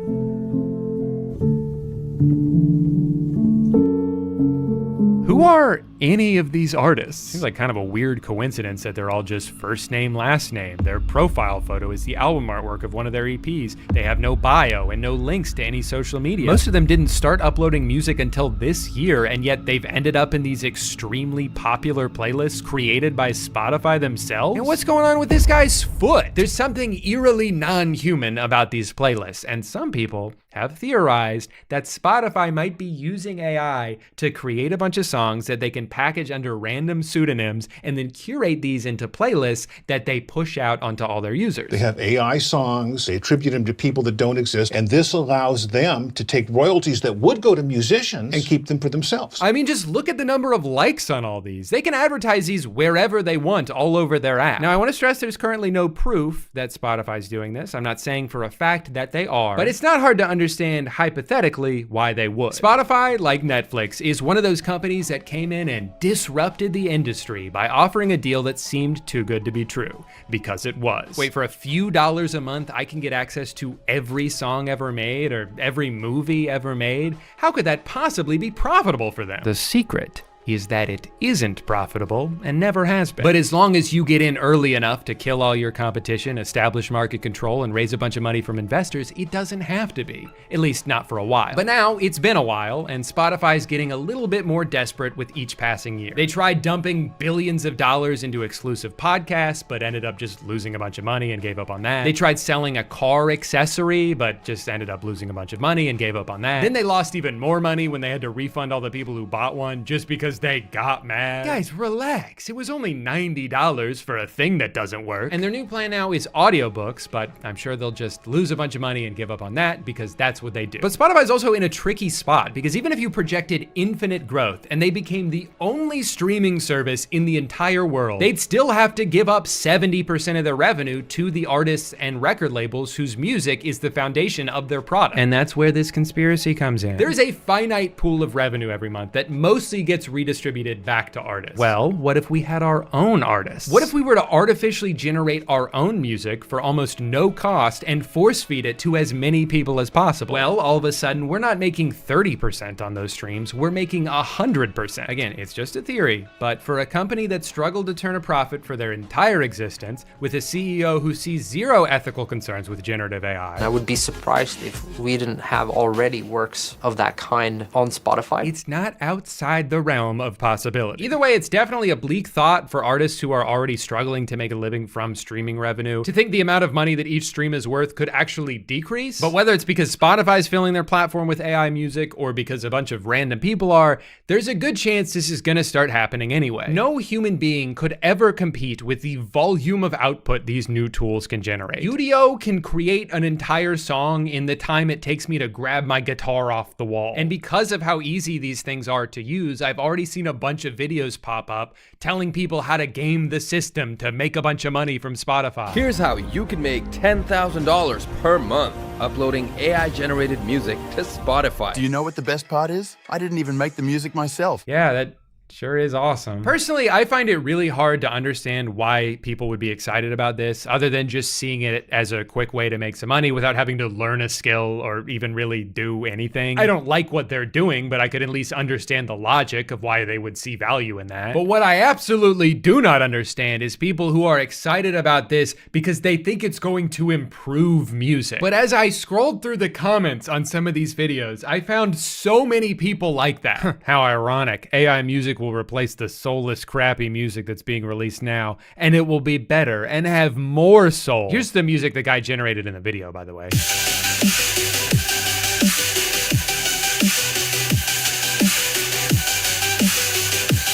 Speaker 23: Who are any of these artists? Seems like kind of a weird coincidence that they're all just first name, last name. Their profile photo is the album artwork of one of their EPs. They have no bio and no links to any social media. Most of them didn't start uploading music until this year, and yet they've ended up in these extremely popular playlists created by Spotify themselves. And what's going on with this guy's foot? There's something eerily non-human about these playlists, and some people have theorized that Spotify might be using AI to create a bunch of songs that they can package under random pseudonyms and then curate these into playlists that they push out onto all their users.
Speaker 9: They have AI songs, they attribute them to people that don't exist, and this allows them to take royalties that would go to musicians and keep them for themselves.
Speaker 23: I mean, just look at the number of likes on all these. They can advertise these wherever they want, all over their app. Now, I want to stress there's currently no proof that Spotify's doing this. I'm not saying for a fact that they are, but it's not hard to understand hypothetically why they would. Spotify, like Netflix, is one of those companies that came in and disrupted the industry by offering a deal that seemed too good to be true, because it was. Wait, for a few dollars a month, I can get access to every song ever made or every movie ever made? How could that possibly be profitable for them? The secret is that it isn't profitable and never has been. But as long as you get in early enough to kill all your competition, establish market control, and raise a bunch of money from investors, it doesn't have to be, at least not for a while. But now it's been a while, and Spotify's getting a little bit more desperate with each passing year. They tried dumping billions of dollars into exclusive podcasts, but ended up just losing a bunch of money and gave up on that. They tried selling a car accessory, but just ended up losing a bunch of money and gave up on that. Then they lost even more money when they had to refund all the people who bought one just because they got mad. Guys, relax. It was only $90 for a thing that doesn't work. And their new plan now is audiobooks, but I'm sure they'll just lose a bunch of money and give up on that because that's what they do. But Spotify's also in a tricky spot because even if you projected infinite growth and they became the only streaming service in the entire world, they'd still have to give up 70% of their revenue to the artists and record labels whose music is the foundation of their product. And that's where this conspiracy comes in. There's a finite pool of revenue every month that mostly gets redistributed back to artists. Well, what if we had our own artists? What if we were to artificially generate our own music for almost no cost and force feed it to as many people as possible? Well, all of a sudden, we're not making 30% on those streams, we're making 100%. Again, it's just a theory, but for a company that struggled to turn a profit for their entire existence, with a CEO who sees zero ethical concerns with generative AI.
Speaker 15: I would be surprised if we didn't have already works of that kind on Spotify.
Speaker 23: It's not outside the realm of possibility. Either way, it's definitely a bleak thought for artists who are already struggling to make a living from streaming revenue, to think the amount of money that each stream is worth could actually decrease. But whether it's because Spotify's filling their platform with AI music or because a bunch of random people are, there's a good chance this is gonna start happening anyway. No human being could ever compete with the volume of output these new tools can generate. Udio can create an entire song in the time it takes me to grab my guitar off the wall. And because of how easy these things are to use, I've already already seen a bunch of videos pop up telling people how to game the system to make a bunch of money from Spotify.
Speaker 16: Here's how you can make $10,000 per month uploading AI-generated music to Spotify.
Speaker 18: Do you know what the best part is? I didn't even make the music myself.
Speaker 23: Yeah, that sure is awesome. Personally, I find it really hard to understand why people would be excited about this, other than just seeing it as a quick way to make some money without having to learn a skill or even really do anything. I don't like what they're doing, but I could at least understand the logic of why they would see value in that. But what I absolutely do not understand is people who are excited about this because they think it's going to improve music. But as I scrolled through the comments on some of these videos, I found so many people like that. How ironic. AI music will replace the soulless, crappy music that's being released now, and it will be better and have more soul. Here's the music the guy generated in the video, by the way.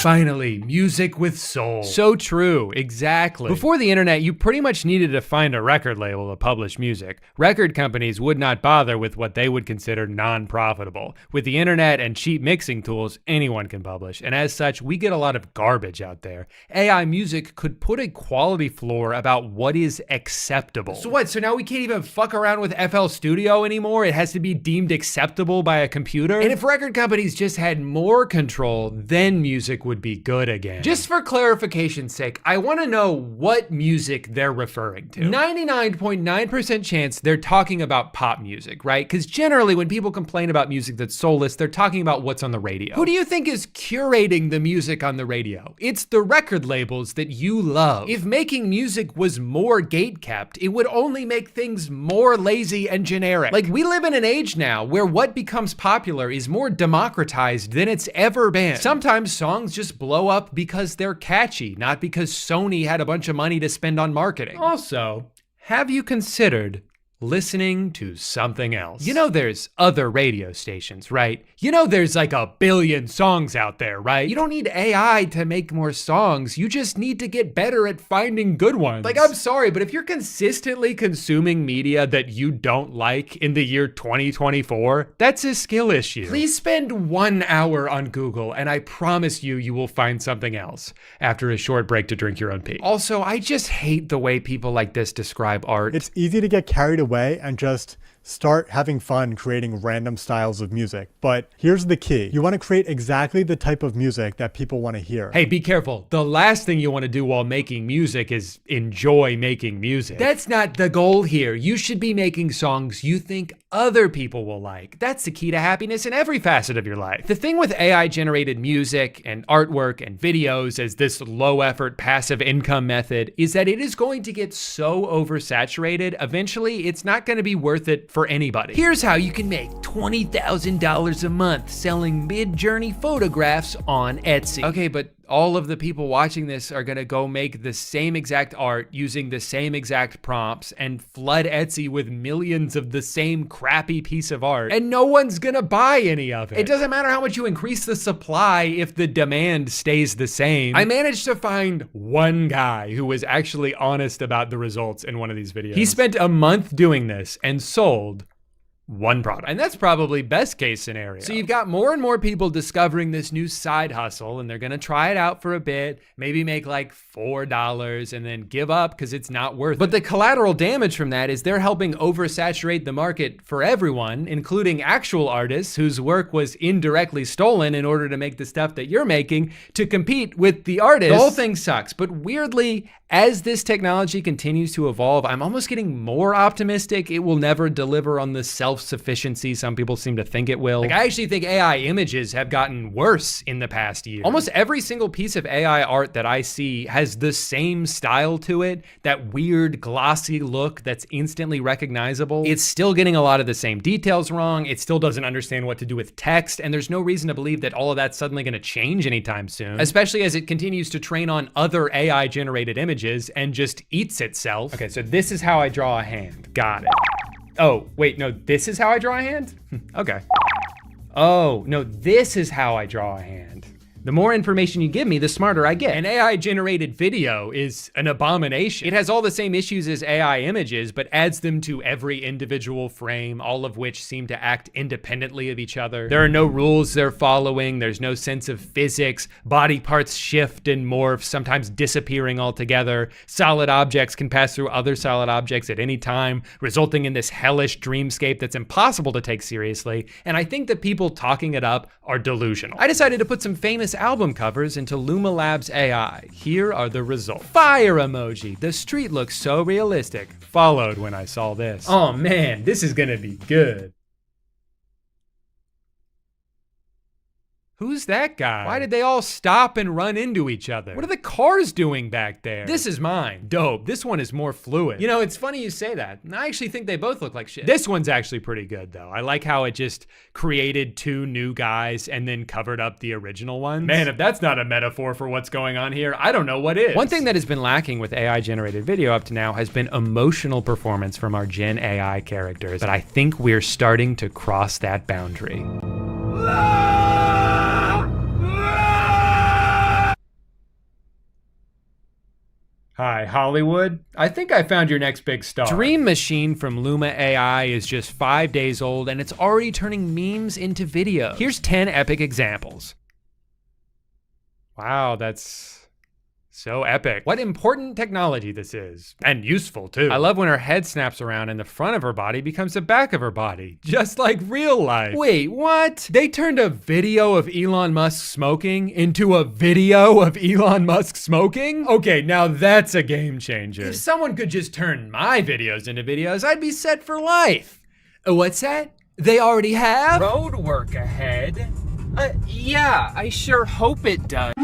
Speaker 23: Finally, music with soul. So true, exactly. Before the internet, you pretty much needed to find a record label to publish music. Record companies would not bother with what they would consider non-profitable. With the internet and cheap mixing tools, anyone can publish, and as such, we get a lot of garbage out there. AI music could put a quality floor about what is acceptable. So what, so now we can't even fuck around with FL Studio anymore? It has to be deemed acceptable by a computer? And if record companies just had more control, then music would be good again. Just for clarification's sake, I want to know what music they're referring to. 99.9% chance they're talking about pop music, right? Because generally when people complain about music that's soulless, they're talking about what's on the radio. Who do you think is curating the music on the radio? It's the record labels that you love. If making music was more gatekept, it would only make things more lazy and generic. Like, we live in an age now where what becomes popular is more democratized than it's ever been. Sometimes songs just blow up because they're catchy, not because Sony had a bunch of money to spend on marketing. Also, have you considered listening to something else? You know there's other radio stations, right? You know there's like a billion songs out there, right? You don't need AI to make more songs. You just need to get better at finding good ones. Like, I'm sorry, but if you're consistently consuming media that you don't like in the year 2024, that's a skill issue. Please spend 1 hour on Google and I promise you, you will find something else after a short break to drink your own pee. Also, I just hate the way people like this describe art.
Speaker 22: It's easy to get carried away and just start having fun creating random styles of music. But here's the key. You want to create exactly the type of music that people want to hear.
Speaker 23: Hey, be careful. The last thing you want to do while making music is enjoy making music. That's not the goal here. You should be making songs you think other people will like. That's the key to happiness in every facet of your life. The thing with AI-generated music and artwork and videos as this low-effort passive income method is that it is going to get so oversaturated, eventually it's not going to be worth it for anybody. Here's how you can make $20,000 a month selling mid-journey photographs on Etsy. Okay, but all of the people watching this are gonna go make the same exact art using the same exact prompts and flood Etsy with millions of the same crappy piece of art, and no one's gonna buy any of it. It doesn't matter how much you increase the supply if the demand stays the same. I managed to find one guy who was actually honest about the results in one of these videos. He spent a month doing this and sold one product. And that's probably best case scenario. So you've got more and more people discovering this new side hustle and they're gonna try it out for a bit, maybe make like $4 and then give up because it's not worth it. But the collateral damage from that is they're helping oversaturate the market for everyone, including actual artists whose work was indirectly stolen in order to make the stuff that you're making to compete with the artists. The whole thing sucks, but weirdly, as this technology continues to evolve, I'm almost getting more optimistic it will never deliver on the self-sufficiency some people seem to think it will. Like, I actually think AI images have gotten worse in the past year. Almost every single piece of AI art that I see has the same style to it, that weird glossy look that's instantly recognizable. It's still getting a lot of the same details wrong. It still doesn't understand what to do with text, and there's no reason to believe that all of that's suddenly gonna change anytime soon, especially as it continues to train on other AI-generated images and just eats itself. Okay, so this is how I draw a hand. Got it. Oh, wait, no, this is how I draw a hand? Okay. Oh, no, this is how I draw a hand. The more information you give me, the smarter I get. And AI-generated video is an abomination. It has all the same issues as AI images, but adds them to every individual frame, all of which seem to act independently of each other. There are no rules they're following. There's no sense of physics. Body parts shift and morph, sometimes disappearing altogether. Solid objects can pass through other solid objects at any time, resulting in this hellish dreamscape that's impossible to take seriously. And I think that people talking it up are delusional. I decided to put some famous album covers into Luma Labs AI. Here are the results. Fire emoji. The street looks so realistic. Followed when I saw this. Oh man, this is gonna be good. Who's that guy? Why did they all stop and run into each other? What are the cars doing back there? This is mine. Dope. This one is more fluid. You know, it's funny you say that. I actually think they both look like shit. This one's actually pretty good though. I like how it just created two new guys and then covered up the original ones. Man, if that's not a metaphor for what's going on here, I don't know what is. One thing that has been lacking with AI generated video up to now has been emotional performance from our Gen AI characters, but I think we're starting to cross that boundary. Hi, Hollywood. I think I found your next big star. Dream Machine from Luma AI is just 5 days old and it's already turning memes into video. Here's 10 epic examples. Wow, that's so epic. What important technology this is. And useful too. I love when her head snaps around and the front of her body becomes the back of her body. Just like real life. Wait, what? They turned a video of Elon Musk smoking into a video of Elon Musk smoking? Okay, now that's a game changer. If someone could just turn my videos into videos, I'd be set for life. What's that? They already have?
Speaker 10: Road work ahead? Yeah, I sure hope it does.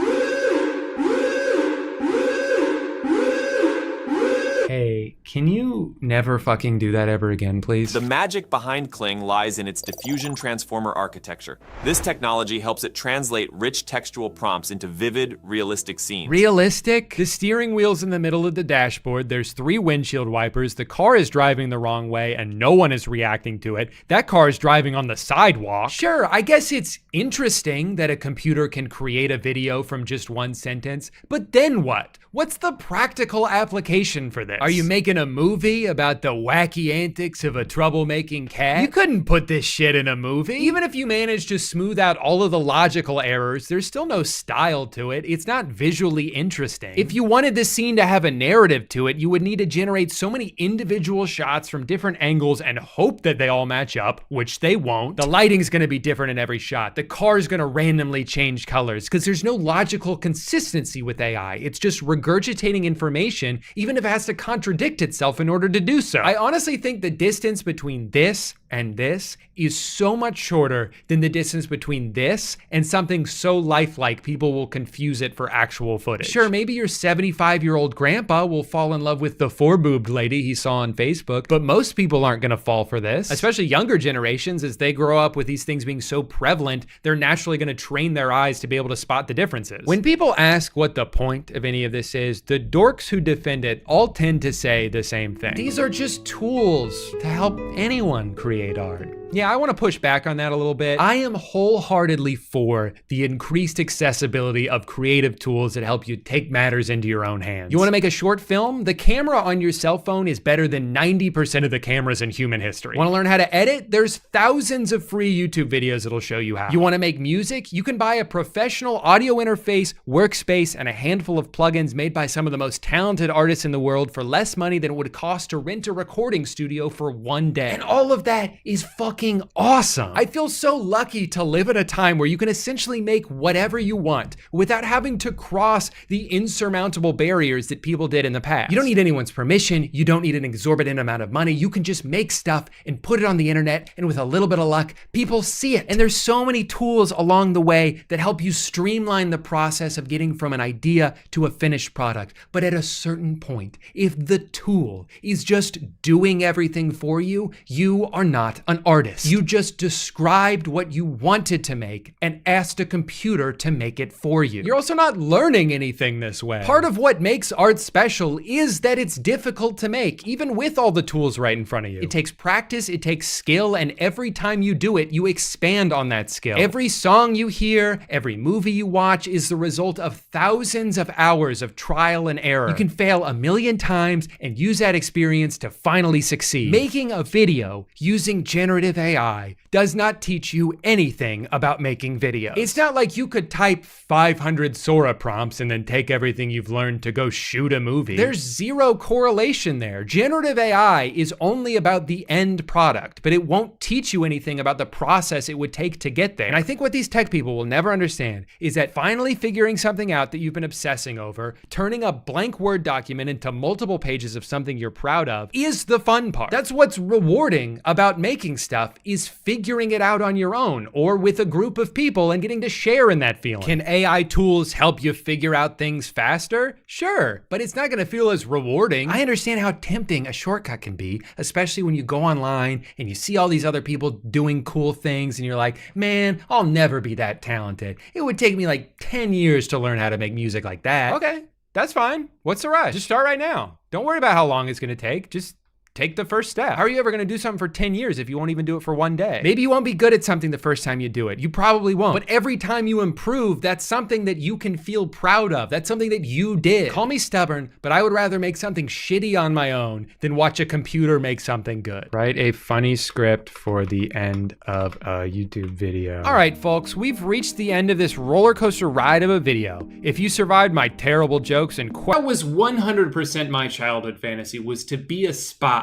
Speaker 23: Hey, can you never fucking do that ever again, please?
Speaker 2: The magic behind Kling lies in its diffusion transformer architecture. This technology helps it translate rich textual prompts into vivid, realistic scenes.
Speaker 23: Realistic? The steering wheel's in the middle of the dashboard, there's 3 windshield wipers, the car is driving the wrong way and no one is reacting to it. That car is driving on the sidewalk. Sure, I guess it's interesting that a computer can create a video from just one sentence, but then what? What's the practical application for this? Are you making a movie about the wacky antics of a troublemaking cat? You couldn't put this shit in a movie. Even if you manage to smooth out all of the logical errors, there's still no style to it. It's not visually interesting. If you wanted this scene to have a narrative to it, you would need to generate so many individual shots from different angles and hope that they all match up, which they won't. The lighting's gonna be different in every shot. The car's gonna randomly change colors because there's no logical consistency with AI. It's just regurgitating information, even if it has to contradict itself in order to do so. I honestly think the distance between this and this is so much shorter than the distance between this and something so lifelike people will confuse it for actual footage. Sure, maybe your 75-year-old grandpa will fall in love with the 4-boobed lady he saw on Facebook, but most people aren't gonna fall for this, especially younger generations. As they grow up with these things being so prevalent, they're naturally gonna train their eyes to be able to spot the differences. When people ask what the point of any of this is, the dorks who defend it all tend to say the same thing. These are just tools to help anyone create art. Yeah, I want to push back on that a little bit. I am wholeheartedly for the increased accessibility of creative tools that help you take matters into your own hands. You want to make a short film? The camera on your cell phone is better than 90% of the cameras in human history. Want to learn how to edit? There's thousands of free YouTube videos that'll show you how. You want to make music? You can buy a professional audio interface, workspace, and a handful of plugins made by some of the most talented artists in the world for less money than it would cost to rent a recording studio for one day. And all of that is fucking awesome. I feel so lucky to live at a time where you can essentially make whatever you want without having to cross the insurmountable barriers that people did in the past. You don't need anyone's permission. You don't need an exorbitant amount of money. You can just make stuff and put it on the internet, and with a little bit of luck, people see it. And there's so many tools along the way that help you streamline the process of getting from an idea to a finished product. But at a certain point, if the tool is just doing everything for you, you are not an artist. artist. You just described what you wanted to make and asked a computer to make it for you. You're also not learning anything this way. Part of what makes art special is that it's difficult to make, even with all the tools right in front of you. It takes practice, it takes skill, and every time you do it, you expand on that skill. Every song you hear, every movie you watch is the result of thousands of hours of trial and error. You can fail 1,000,000 times and use that experience to finally succeed. Making a video using generative AI does not teach you anything about making videos. It's not like you could type 500 Sora prompts and then take everything you've learned to go shoot a movie. There's zero correlation there. Generative AI is only about the end product, but it won't teach you anything about the process it would take to get there. And I think what these tech people will never understand is that finally figuring something out that you've been obsessing over, turning a blank Word document into multiple pages of something you're proud of, is the fun part. That's what's rewarding about making stuff, is figuring it out on your own or with a group of people and getting to share in that feeling. Can AI tools help you figure out things faster? Sure, but it's not gonna feel as rewarding. I understand how tempting a shortcut can be, especially when you go online and you see all these other people doing cool things and you're like, man, I'll never be that talented. It would take me like 10 years to learn how to make music like that. Okay, that's fine. What's the rush? Just start right now. Don't worry about how long it's gonna take. Just take the first step. How are you ever gonna do something for 10 years if you won't even do it for one day? Maybe you won't be good at something the first time you do it. You probably won't. But every time you improve, that's something that you can feel proud of. That's something that you did. Call me stubborn, but I would rather make something shitty on my own than watch a computer make something good.
Speaker 1: Write a funny script for the end of a YouTube video.
Speaker 23: All right, folks, we've reached the end of this roller coaster ride of a video. If you survived my terrible jokes and
Speaker 1: that was 100% my childhood fantasy, was to be a spy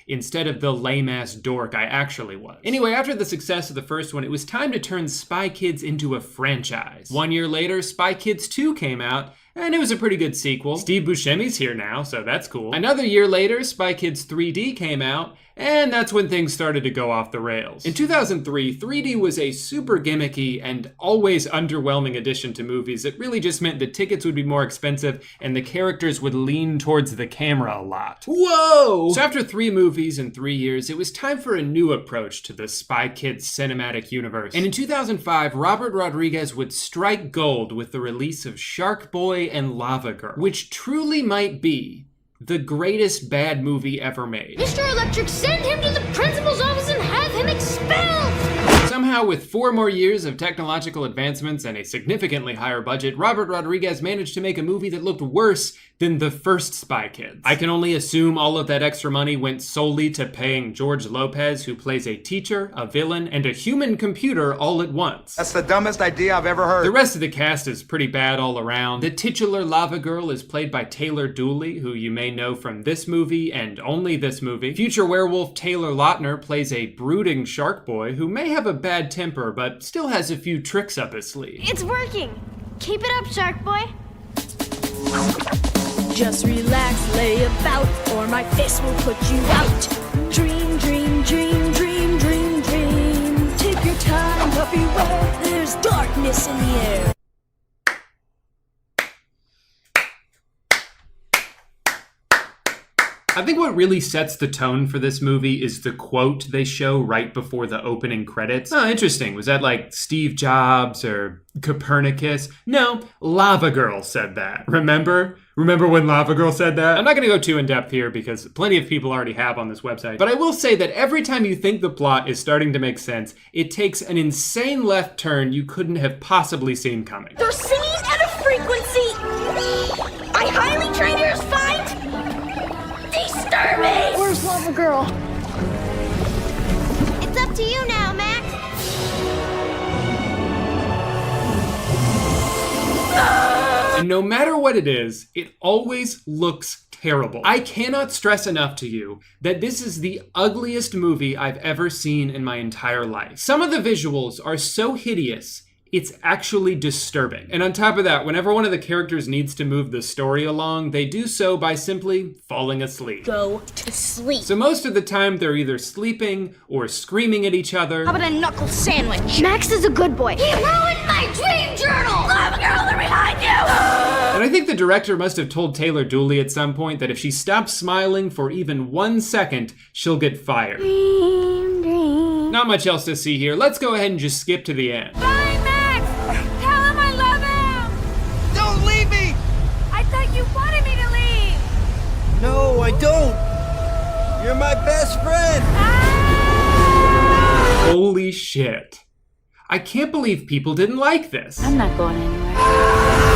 Speaker 1: instead of the lame-ass dork I actually was. Anyway, after the success of the first one, it was time to turn Spy Kids into a franchise. 1 year later, Spy Kids 2 came out, and it was a pretty good sequel. Steve Buscemi's here now, so that's cool. Another year later, Spy Kids 3D came out, and that's when things started to go off the rails. In 2003, 3D was a super gimmicky and always underwhelming addition to movies. It really just meant the tickets would be more expensive and the characters would lean towards the camera a lot. Whoa! So after 3 movies in 3 years, it was time for a new approach to the Spy Kids cinematic universe. And in 2005, Robert Rodriguez would strike gold with the release of Shark Boy and Lava Girl, which truly might be the greatest bad movie ever made.
Speaker 19: Mr. Electric, send him to the principal's office and have him expelled!
Speaker 1: Somehow, with 4 more years of technological advancements and a significantly higher budget, Robert Rodriguez managed to make a movie that looked worse than the first Spy Kids. I can only assume all of that extra money went solely to paying George Lopez, who plays a teacher, a villain, and a human computer all at once.
Speaker 8: That's the dumbest idea I've ever heard.
Speaker 1: The rest of the cast is pretty bad all around. The titular Lava Girl is played by Taylor Dooley, who you may know from this movie and only this movie. Future werewolf Taylor Lautner plays a brooding shark boy who may have a bad temper, but still has a few tricks up his sleeve.
Speaker 19: It's working! Keep it up, Shark Boy!
Speaker 11: Just relax, lay about, or my fist will put you out. Dream, dream, dream, dream, dream, dream. Take your time, but beware, there's darkness in the air.
Speaker 1: I think what really sets the tone for this movie is the quote they show right before the opening credits. Oh, interesting. Was that like Steve Jobs or Copernicus? No, Lava Girl said that. Remember? Remember when Lava Girl said that? I'm not gonna go too in depth here because plenty of people already have on this website, but I will say that every time you think the plot is starting to make sense, it takes an insane left turn you couldn't have possibly seen coming.
Speaker 11: They're singing at a frequency I highly trainers find disturbing!
Speaker 19: Where's Lava Girl? It's up to you now, Max.
Speaker 1: And no matter what it is, it always looks terrible. I cannot stress enough to you that this is the ugliest movie I've ever seen in my entire life. Some of the visuals are so hideous, it's actually disturbing. And on top of that, whenever one of the characters needs to move the story along, they do so by simply falling asleep.
Speaker 11: Go to sleep.
Speaker 1: So most of the time, they're either sleeping or screaming at each other.
Speaker 11: How about a knuckle sandwich?
Speaker 19: Max is a good boy. He ruined my dream journal!
Speaker 11: Lava Girl, they're behind you!
Speaker 1: And I think the director must have told Taylor Dooley at some point that if she stops smiling for even 1 second, she'll get fired.
Speaker 19: Dream, dream.
Speaker 1: Not much else to see here. Let's go ahead and just skip to the end.
Speaker 11: Bye, Max! Tell him I love him!
Speaker 16: Don't leave me!
Speaker 11: I thought you wanted me to leave!
Speaker 16: No, I don't. You're my best friend.
Speaker 1: Holy shit. I can't believe people didn't like this.
Speaker 20: I'm not going anywhere.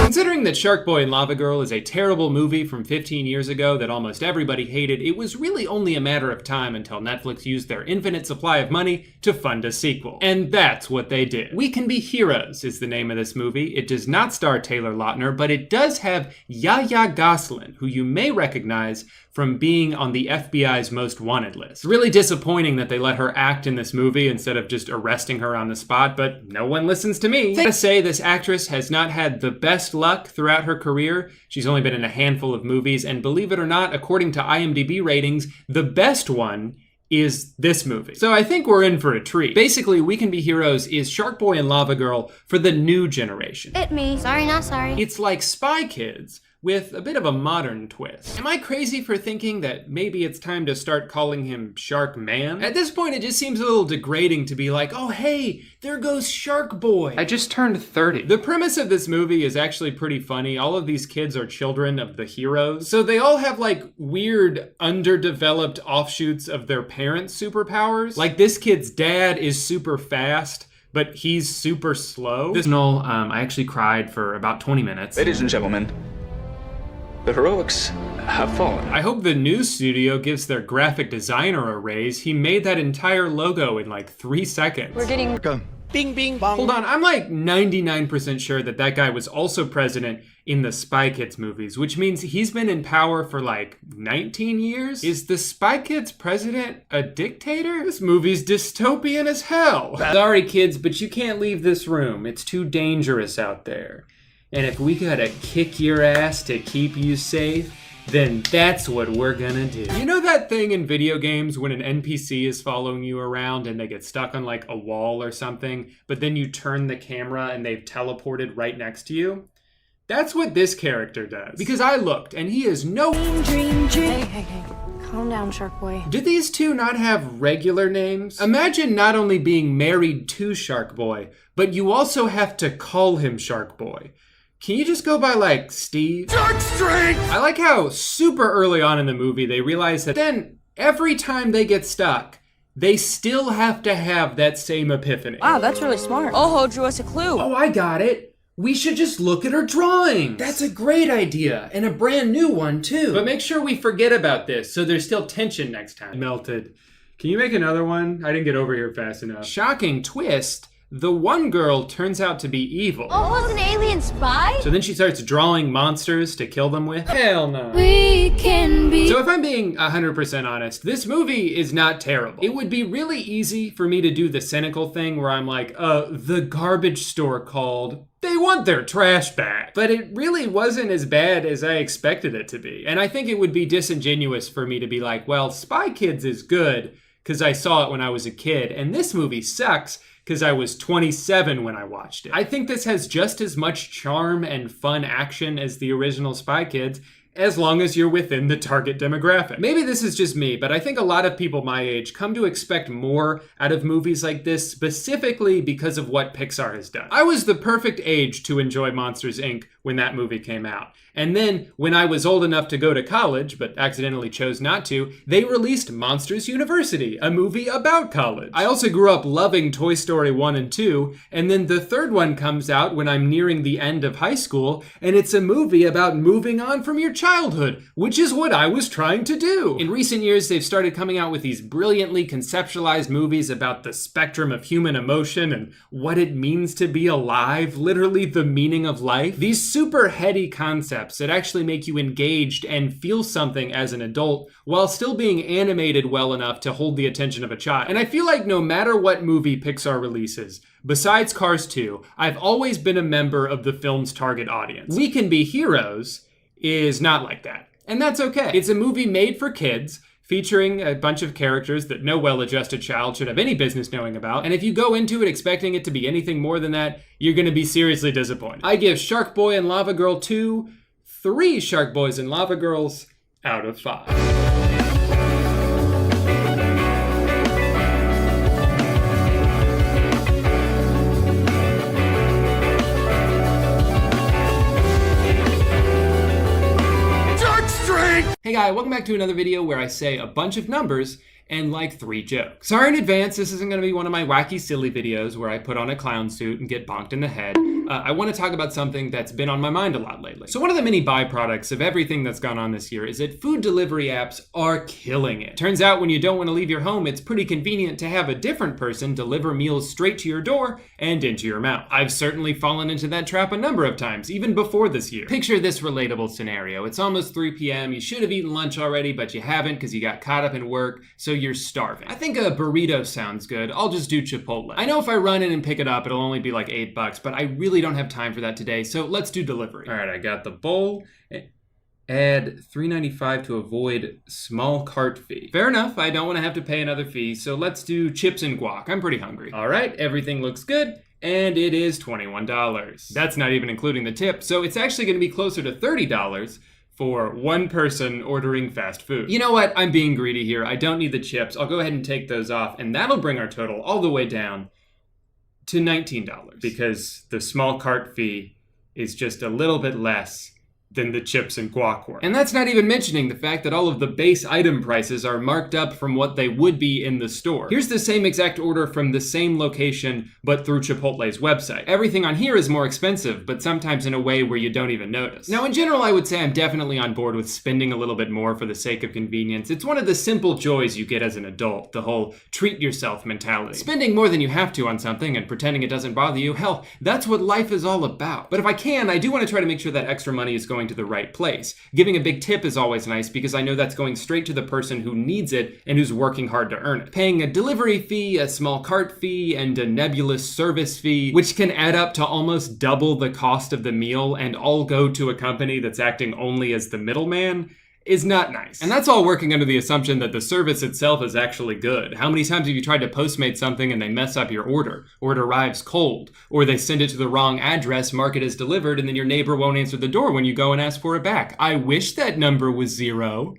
Speaker 1: Considering that Shark Boy and Lava Girl is a terrible movie from 15 years ago that almost everybody hated, it was really only a matter of time until Netflix used their infinite supply of money to fund a sequel. And that's what they did. We Can Be Heroes is the name of this movie. It does not star Taylor Lautner, but it does have Yahya Gosselin, who you may recognize from being on the FBI's most wanted list. It's really disappointing that they let her act in this movie instead of just arresting her on the spot, but no one listens to me. I gotta say, this actress has not had the best luck throughout her career. She's only been in a handful of movies, and believe it or not, according to IMDb ratings, the best one is this movie. So I think we're in for a treat. Basically, We Can Be Heroes is Shark Boy and Lava Girl for the new generation.
Speaker 19: Hit me. Sorry, not sorry.
Speaker 1: It's like Spy Kids, with a bit of a modern twist. Am I crazy for thinking that maybe it's time to start calling him Shark Man? At this point, it just seems a little degrading to be like, oh hey, there goes Shark Boy. I just turned 30. The premise of this movie is actually pretty funny. All of these kids are children of the heroes. So they all have like weird, underdeveloped offshoots of their parents' superpowers. Like this kid's dad is super fast, but he's super slow. I actually cried for about 20 minutes.
Speaker 12: Ladies and gentlemen, the heroics have fallen.
Speaker 1: I hope the news studio gives their graphic designer a raise. He made that entire logo in like 3 seconds.
Speaker 20: We're getting
Speaker 16: Bing, bing, bong.
Speaker 1: Hold on, I'm like 99% sure that that guy was also president in the Spy Kids movies, which means he's been in power for like 19 years? Is the Spy Kids president a dictator? This movie's dystopian as hell. Sorry kids, but you can't leave this room. It's too dangerous out there. And if we gotta kick your ass to keep you safe, then that's what we're gonna do. You know that thing in video games when an NPC is following you around and they get stuck on like a wall or something, but then you turn the camera and they've teleported right next to you? That's what this character does. Because I looked and he is no—
Speaker 20: Hey. Calm down, Shark Boy.
Speaker 1: Do these two not have regular names? Imagine not only being married to Shark Boy, but you also have to call him Shark Boy. Can you just go by like Steve?
Speaker 16: Shark strength!
Speaker 1: I like how super early on in the movie they realize that then every time they get stuck, they still have to have that same epiphany.
Speaker 20: Wow, that's really smart. Oho drew us a clue.
Speaker 1: Oh, I got it. We should just look at her drawings. That's a great idea, and a brand new one too. But make sure we forget about this so there's still tension next time. Melted. Can you make another one? I didn't get over here fast enough. Shocking twist. The one girl turns out to be evil.
Speaker 19: Oh, was an alien spy?
Speaker 1: So then she starts drawing monsters to kill them with? Hell no.
Speaker 19: We can be.
Speaker 1: So if I'm being 100% honest, this movie is not terrible. It would be really easy for me to do the cynical thing where I'm like, the garbage store called. They want their trash back. But it really wasn't as bad as I expected it to be. And I think it would be disingenuous for me to be like, well, Spy Kids is good because I saw it when I was a kid, and this movie sucks because I was 27 when I watched it. I think this has just as much charm and fun action as the original Spy Kids, as long as you're within the target demographic. Maybe this is just me, but I think a lot of people my age come to expect more out of movies like this, specifically because of what Pixar has done. I was the perfect age to enjoy Monsters, Inc. when that movie came out. And then, when I was old enough to go to college, but accidentally chose not to, they released Monsters University, a movie about college. I also grew up loving Toy Story 1 and 2, and then the third one comes out when I'm nearing the end of high school, and it's a movie about moving on from your childhood, which is what I was trying to do. In recent years, they've started coming out with these brilliantly conceptualized movies about the spectrum of human emotion and what it means to be alive, literally the meaning of life. These super heady concepts that actually make you engaged and feel something as an adult while still being animated well enough to hold the attention of a child. And I feel like no matter what movie Pixar releases, besides Cars 2, I've always been a member of the film's target audience. We Can Be Heroes is not like that. And that's okay. It's a movie made for kids, featuring a bunch of characters that no well-adjusted child should have any business knowing about. And if you go into it expecting it to be anything more than that, you're gonna be seriously disappointed. I give Shark Boy and Lava Girl 2 3 Shark Boys and Lava Girls out of 5. guy, welcome back to another video where I say a bunch of numbers and like 3 jokes. Sorry in advance, this isn't gonna be one of my wacky silly videos where I put on a clown suit and get bonked in the head. I wanna talk about something that's been on my mind a lot lately. So one of the many byproducts of everything that's gone on this year is that food delivery apps are killing it. Turns out when you don't wanna leave your home, it's pretty convenient to have a different person deliver meals straight to your door and into your mouth. I've certainly fallen into that trap a number of times, even before this year. Picture this relatable scenario. It's almost 3 p.m. You should have eaten lunch already, but you haven't because you got caught up in work, so you're starving. I think a burrito sounds good. I'll just do Chipotle. I know if I run in and pick it up, it'll only be like $8, but I really don't have time for that today, so let's do delivery. All right, I got the bowl. Add $3.95 to avoid small cart fee. Fair enough, I don't want to have to pay another fee, so let's do chips and guac. I'm pretty hungry. All right, everything looks good. And it is $21. That's not even including the tip, so it's actually gonna be closer to $30 for one person ordering fast food. You know what, I'm being greedy here. I don't need the chips. I'll go ahead and take those off, and that'll bring our total all the way down to $19 because the small cart fee is just a little bit less than the chips and guac were. And that's not even mentioning the fact that all of the base item prices are marked up from what they would be in the store. Here's the same exact order from the same location, but through Chipotle's website. Everything on here is more expensive, but sometimes in a way where you don't even notice. Now, in general, I would say I'm definitely on board with spending a little bit more for the sake of convenience. It's one of the simple joys you get as an adult, the whole treat yourself mentality. Spending more than you have to on something and pretending it doesn't bother you, hell, that's what life is all about. But if I can, I do want to try to make sure that extra money is going to the right place. Giving a big tip is always nice because I know that's going straight to the person who needs it and who's working hard to earn it. Paying a delivery fee, a small cart fee, and a nebulous service fee, which can add up to almost double the cost of the meal and all go to a company that's acting only as the middleman, is not nice. And that's all working under the assumption that the service itself is actually good. How many times have you tried to Postmate something and they mess up your order, or it arrives cold, or they send it to the wrong address, mark it as delivered, and then your neighbor won't answer the door when you go and ask for it back? I wish that number was 0.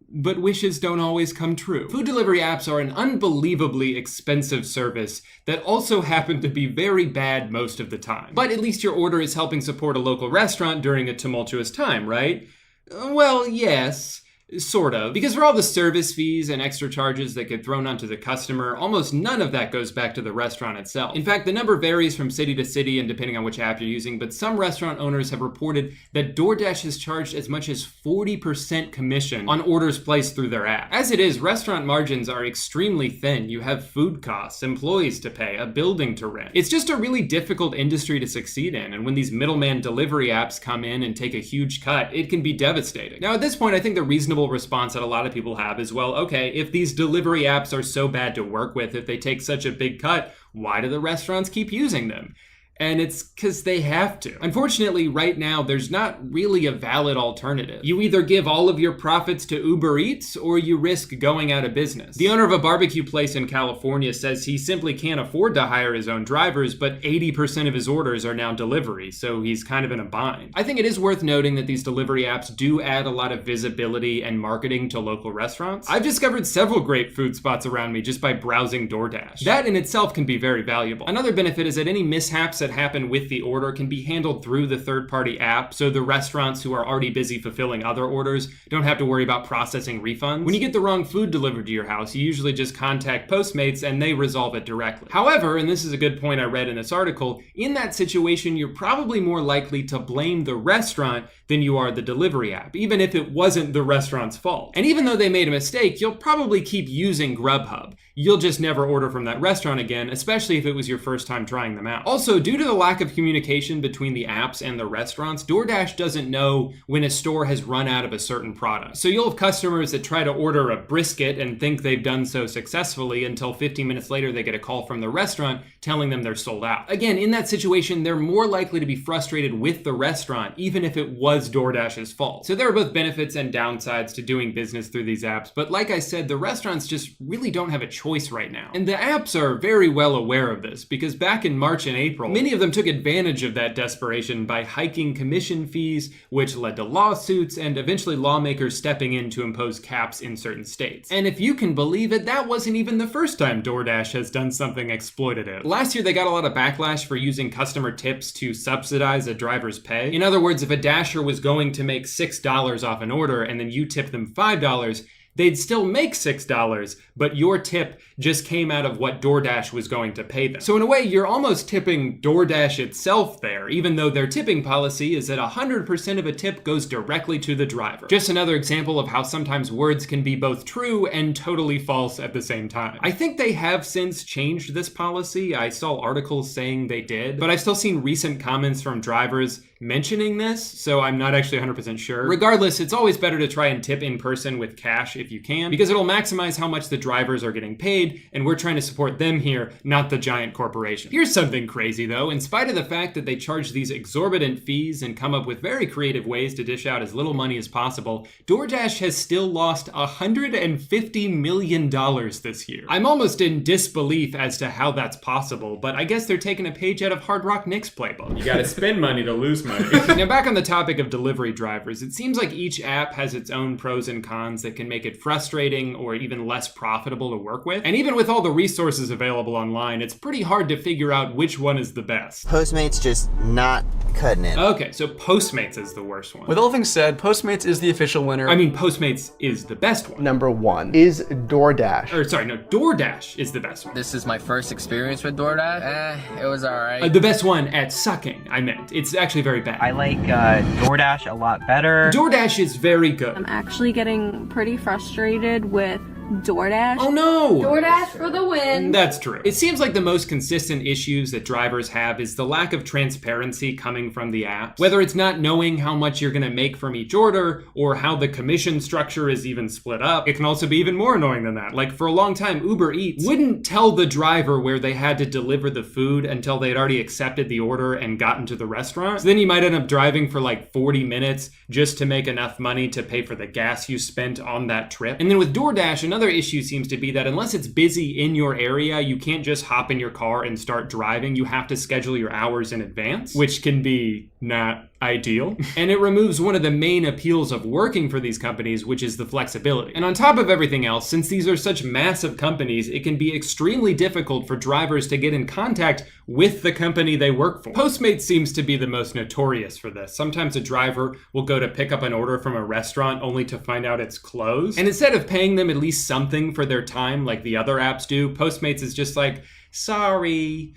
Speaker 1: But wishes don't always come true. Food delivery apps are an unbelievably expensive service that also happen to be very bad most of the time. But at least your order is helping support a local restaurant during a tumultuous time, right? Well, yes, sort of. Because for all the service fees and extra charges that get thrown onto the customer, almost none of that goes back to the restaurant itself. In fact, the number varies from city to city and depending on which app you're using, but some restaurant owners have reported that DoorDash has charged as much as 40% commission on orders placed through their app. As it is, restaurant margins are extremely thin. You have food costs, employees to pay, a building to rent. It's just a really difficult industry to succeed in, and when these middleman delivery apps come in and take a huge cut, it can be devastating. Now, at this point, I think the reasonable response that a lot of people have is, well, okay, if these delivery apps are so bad to work with, if they take such a big cut, why do the restaurants keep using them? And it's because they have to. Unfortunately, right now, there's not really a valid alternative. You either give all of your profits to Uber Eats or you risk going out of business. The owner of a barbecue place in California says he simply can't afford to hire his own drivers, but 80% of his orders are now delivery, so he's kind of in a bind. I think it is worth noting that these delivery apps do add a lot of visibility and marketing to local restaurants. I've discovered several great food spots around me just by browsing DoorDash. That in itself can be very valuable. Another benefit is that any mishaps that happen with the order can be handled through the third-party app, so the restaurants who are already busy fulfilling other orders don't have to worry about processing refunds. When you get the wrong food delivered to your house, you usually just contact Postmates and they resolve it directly. However, and this is a good point I read in this article, in that situation, you're probably more likely to blame the restaurant than you are the delivery app, even if it wasn't the restaurant's fault. And even though they made a mistake, you'll probably keep using Grubhub. You'll just never order from that restaurant again, especially if it was your first time trying them out. Also, due to the lack of communication between the apps and the restaurants, DoorDash doesn't know when a store has run out of a certain product. So you'll have customers that try to order a brisket and think they've done so successfully until 15 minutes later they get a call from the restaurant telling them they're sold out. Again, in that situation, they're more likely to be frustrated with the restaurant, even if it was DoorDash's fault. So there are both benefits and downsides to doing business through these apps, but like I said, the restaurants just really don't have a choice. choice right now. And the apps are very well aware of this, because back in March and April, many of them took advantage of that desperation by hiking commission fees, which led to lawsuits and eventually lawmakers stepping in to impose caps in certain states. And if you can believe it, that wasn't even the first time DoorDash has done something exploitative. Last year, they got a lot of backlash for using customer tips to subsidize a driver's pay. In other words, if a Dasher was going to make $6 off an order and then you tip them $5, they'd still make $6, but your tip just came out of what DoorDash was going to pay them. So in a way, you're almost tipping DoorDash itself there, even though their tipping policy is that 100% of a tip goes directly to the driver. Just another example of how sometimes words can be both true and totally false at the same time. I think they have since changed this policy. I saw articles saying they did, but I've still seen recent comments from drivers mentioning this, so I'm not actually 100% sure. Regardless, it's always better to try and tip in person with cash if you can, because it'll maximize how much the drivers are getting paid, and we're trying to support them here, not the giant corporation. Here's something crazy though. In spite of the fact that they charge these exorbitant fees and come up with very creative ways to dish out as little money as possible, DoorDash has still lost $150 million this year. I'm almost in disbelief as to how that's possible, but I guess they're taking a page out of Hard Rock Nick's playbook. You gotta spend money to lose money. Now back on the topic of delivery drivers, it seems like each app has its own pros and cons that can make it frustrating or even less profitable to work with. And even with all the resources available online, it's pretty hard to figure out which one is the best.
Speaker 5: Postmates just not cutting it.
Speaker 1: Okay, so Postmates is the worst one.
Speaker 14: With all things said, Postmates is the official winner.
Speaker 1: I mean, Postmates is the best one.
Speaker 17: Number 1 is DoorDash.
Speaker 1: Or sorry, no, DoorDash is the best one.
Speaker 24: This is my first experience with DoorDash. It was alright.
Speaker 1: The best one at sucking, I meant. It's actually very bad.
Speaker 25: I like DoorDash a lot better.
Speaker 1: DoorDash is very good.
Speaker 26: I'm actually getting pretty frustrated with DoorDash.
Speaker 1: Oh no!
Speaker 26: DoorDash for the win.
Speaker 1: That's true. It seems like the most consistent issues that drivers have is the lack of transparency coming from the apps. Whether it's not knowing how much you're gonna make from each order, or how the commission structure is even split up. It can also be even more annoying than that. Like for a long time, Uber Eats wouldn't tell the driver where they had to deliver the food until they had already accepted the order and gotten to the restaurant. So then you might end up driving for like 40 minutes just to make enough money to pay for the gas you spent on that trip. And then with DoorDash, another issue seems to be that unless it's busy in your area, you can't just hop in your car and start driving. You have to schedule your hours in advance, which can be not ideal. And it removes one of the main appeals of working for these companies, which is the flexibility. And on top of everything else, since these are such massive companies, it can be extremely difficult for drivers to get in contact with the company they work for. Postmates seems to be the most notorious for this. Sometimes a driver will go to pick up an order from a restaurant only to find out it's closed. And instead of paying them at least something for their time like the other apps do, Postmates is just like, sorry.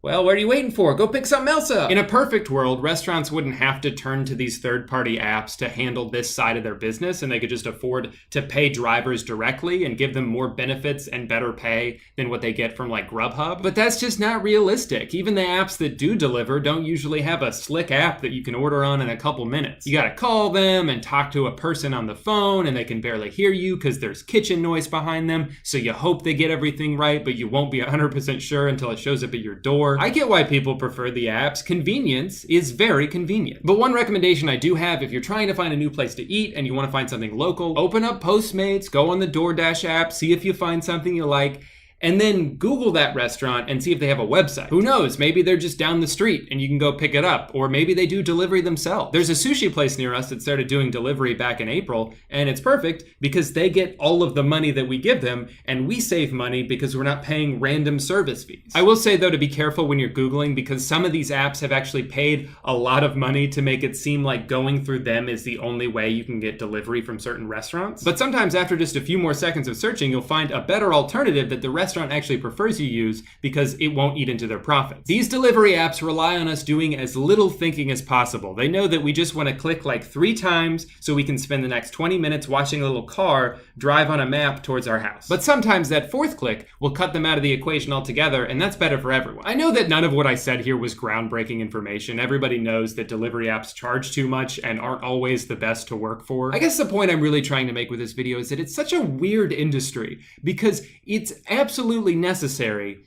Speaker 1: Well, what are you waiting for? Go pick something else up. In a perfect world, restaurants wouldn't have to turn to these third-party apps to handle this side of their business, and they could just afford to pay drivers directly and give them more benefits and better pay than what they get from like Grubhub. But that's just not realistic. Even the apps that do deliver don't usually have a slick app that you can order on in a couple minutes. You gotta call them and talk to a person on the phone, and they can barely hear you because there's kitchen noise behind them, so you hope they get everything right, but you won't be 100% sure until it shows up at your door. I get why people prefer the apps. Convenience is very convenient. But one recommendation I do have, if you're trying to find a new place to eat and you want to find something local, open up Postmates, go on the DoorDash app, see if you find something you like, and then Google that restaurant and see if they have a website. Who knows, maybe they're just down the street and you can go pick it up, or maybe they do delivery themselves. There's a sushi place near us that started doing delivery back in April, and it's perfect because they get all of the money that we give them, and we save money because we're not paying random service fees. I will say though to be careful when you're Googling, because some of these apps have actually paid a lot of money to make it seem like going through them is the only way you can get delivery from certain restaurants. But sometimes after just a few more seconds of searching, you'll find a better alternative that the restaurant actually prefers you use because it won't eat into their profits. These delivery apps rely on us doing as little thinking as possible. They know that we just want to click like 3 times so we can spend the next 20 minutes watching a little car drive on a map towards our house. But sometimes that 4th click will cut them out of the equation altogether, and that's better for everyone. I know that none of what I said here was groundbreaking information. Everybody knows that delivery apps charge too much and aren't always the best to work for. I guess the point I'm really trying to make with this video is that it's such a weird industry because it's absolutely necessary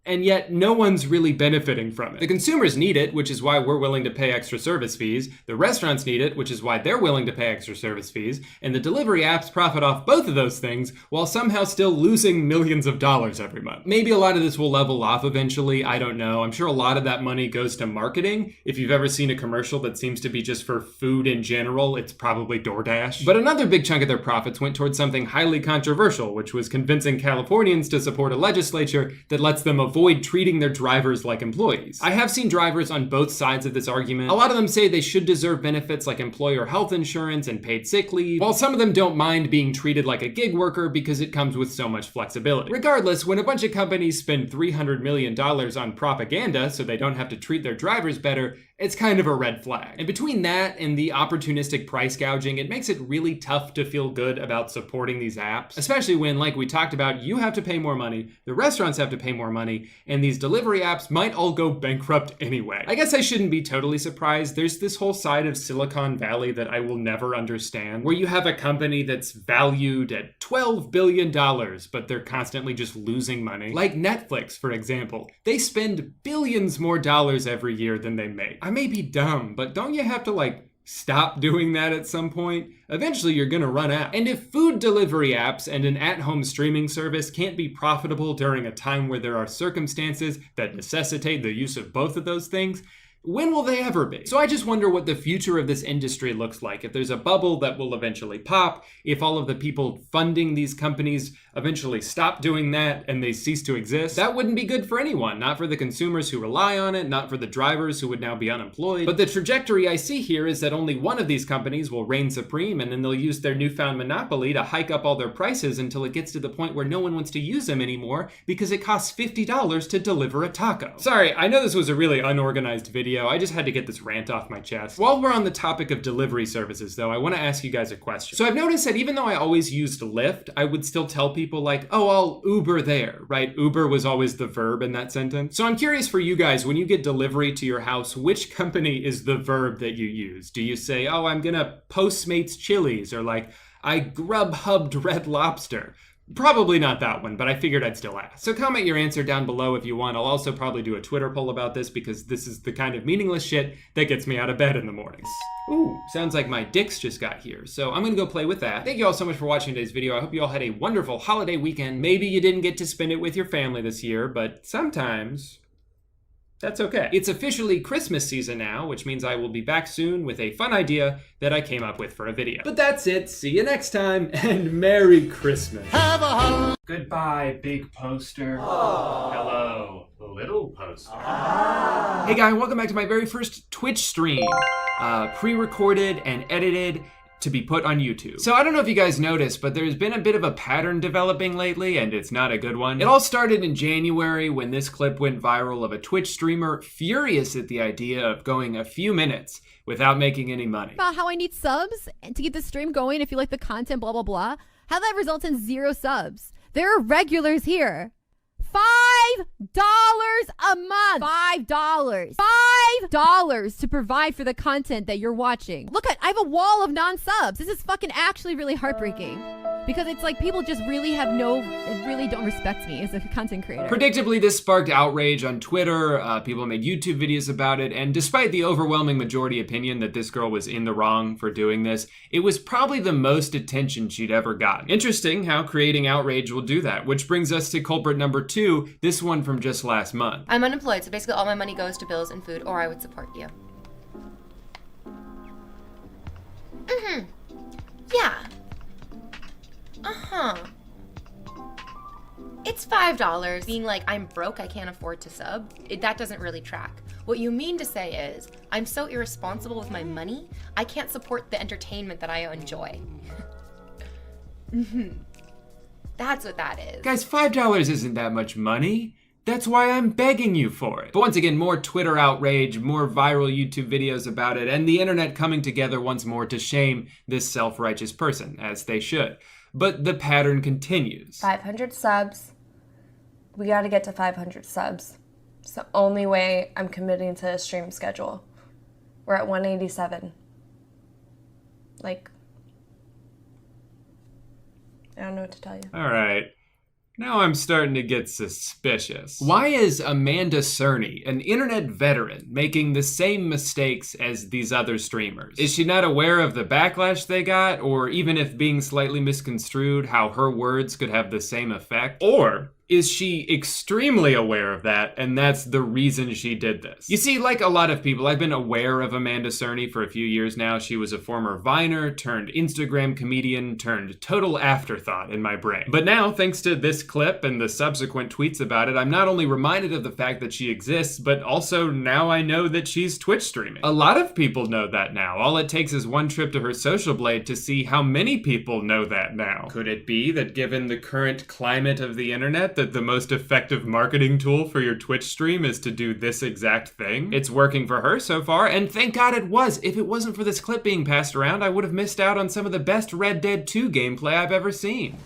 Speaker 1: And yet, no one's really benefiting from it. The consumers need it, which is why we're willing to pay extra service fees. The restaurants need it, which is why they're willing to pay extra service fees. And the delivery apps profit off both of those things while somehow still losing millions of dollars every month. Maybe a lot of this will level off eventually, I don't know. I'm sure a lot of that money goes to marketing. If you've ever seen a commercial that seems to be just for food in general, it's probably DoorDash. But another big chunk of their profits went towards something highly controversial, which was convincing Californians to support a legislature that lets them avoid treating their drivers like employees. I have seen drivers on both sides of this argument. A lot of them say they should deserve benefits like employer health insurance and paid sick leave, while some of them don't mind being treated like a gig worker because it comes with so much flexibility. Regardless, when a bunch of companies spend $300 million on propaganda so they don't have to treat their drivers better, it's kind of a red flag. And between that and the opportunistic price gouging, it makes it really tough to feel good about supporting these apps, especially when, like we talked about, you have to pay more money, the restaurants have to pay more money, and these delivery apps might all go bankrupt anyway. I guess I shouldn't be totally surprised. There's this whole side of Silicon Valley that I will never understand, where you have a company that's valued at $12 billion, but they're constantly just losing money. Like Netflix, for example. They spend billions more dollars every year than they make. I may be dumb, but don't you have to stop doing that at some point? Eventually you're gonna run out. And if food delivery apps and an at-home streaming service can't be profitable during a time where there are circumstances that necessitate the use of both of those things, when will they ever be? So I just wonder what the future of this industry looks like. If there's a bubble that will eventually pop, if all of the people funding these companies eventually stop doing that and they cease to exist, that wouldn't be good for anyone. Not for the consumers who rely on it, not for the drivers who would now be unemployed. But the trajectory I see here is that only one of these companies will reign supreme, and then they'll use their newfound monopoly to hike up all their prices until it gets to the point where no one wants to use them anymore because it costs $50 to deliver a taco. Sorry, I know this was a really unorganized video. I just had to get this rant off my chest. While we're on the topic of delivery services though, I want to ask you guys a question. So I've noticed that even though I always used Lyft, I would still tell people oh, I'll Uber there, right? Uber was always the verb in that sentence. So I'm curious for you guys, when you get delivery to your house, which company is the verb that you use? Do you say, oh, I'm gonna Postmates Chili's, or I Grubhubbed Red Lobster? Probably not that one, but I figured I'd still ask. So comment your answer down below if you want. I'll also probably do a Twitter poll about this because this is the kind of meaningless shit that gets me out of bed in the mornings. Ooh, sounds like my dicks just got here. So I'm gonna go play with that. Thank you all so much for watching today's video. I hope you all had a wonderful holiday weekend. Maybe you didn't get to spend it with your family this year, but sometimes that's okay. It's officially Christmas season now, which means I will be back soon with a fun idea that I came up with for a video. But that's it. See you next time, and Merry Christmas. Goodbye, big poster. Hello, little poster. Hey guys, welcome back to my very first Twitch stream. Pre-recorded and edited to be put on YouTube. So I don't know if you guys noticed, but there's been a bit of a pattern developing lately, and it's not a good one. It all started in January when this clip went viral of a Twitch streamer furious at the idea of going a few minutes without making any money.
Speaker 3: About how I need subs to keep the stream going if you like the content, blah, blah, blah. How that results in 0 subs. There are regulars here. $5 a month. $5. $5 to provide for the content that you're watching. Look at, I have a wall of non-subs. This is fucking actually really heartbreaking. Because it's like people just really really don't respect me as a content creator.
Speaker 1: Predictably, this sparked outrage on Twitter. People made YouTube videos about it. And despite the overwhelming majority opinion that this girl was in the wrong for doing this, it was probably the most attention she'd ever gotten. Interesting how creating outrage will do that, which brings us to culprit number 2, this one from just last month.
Speaker 20: I'm unemployed, so basically all my money goes to bills and food, or I would support you. Yeah. It's $5. Being like, I'm broke, I can't afford to sub, that doesn't really track. What you mean to say is, I'm so irresponsible with my money, I can't support the entertainment that I enjoy. That's what that is.
Speaker 1: Guys, $5 isn't that much money. That's why I'm begging you for it. But once again, more Twitter outrage, more viral YouTube videos about it, and the internet coming together once more to shame this self-righteous person, as they should. But the pattern continues.
Speaker 4: 500 subs. We gotta get to 500 subs. It's the only way I'm committing to a stream schedule. We're at 187. I don't know what to tell you.
Speaker 1: All right. Now I'm starting to get suspicious. Why is Amanda Cerny, an internet veteran, making the same mistakes as these other streamers? Is she not aware of the backlash they got, or even if being slightly misconstrued, how her words could have the same effect? Or is she extremely aware of that, and that's the reason she did this? You see, like a lot of people, I've been aware of Amanda Cerny for a few years now. She was a former Viner, turned Instagram comedian, turned total afterthought in my brain. But now, thanks to this clip and the subsequent tweets about it, I'm not only reminded of the fact that she exists, but also now I know that she's Twitch streaming. A lot of people know that now. All it takes is one trip to her social blade to see how many people know that now. Could it be that given the current climate of the internet, that the most effective marketing tool for your Twitch stream is to do this exact thing? It's working for her so far, and thank God it was. If it wasn't for this clip being passed around, I would have missed out on some of the best Red Dead 2 gameplay I've ever seen.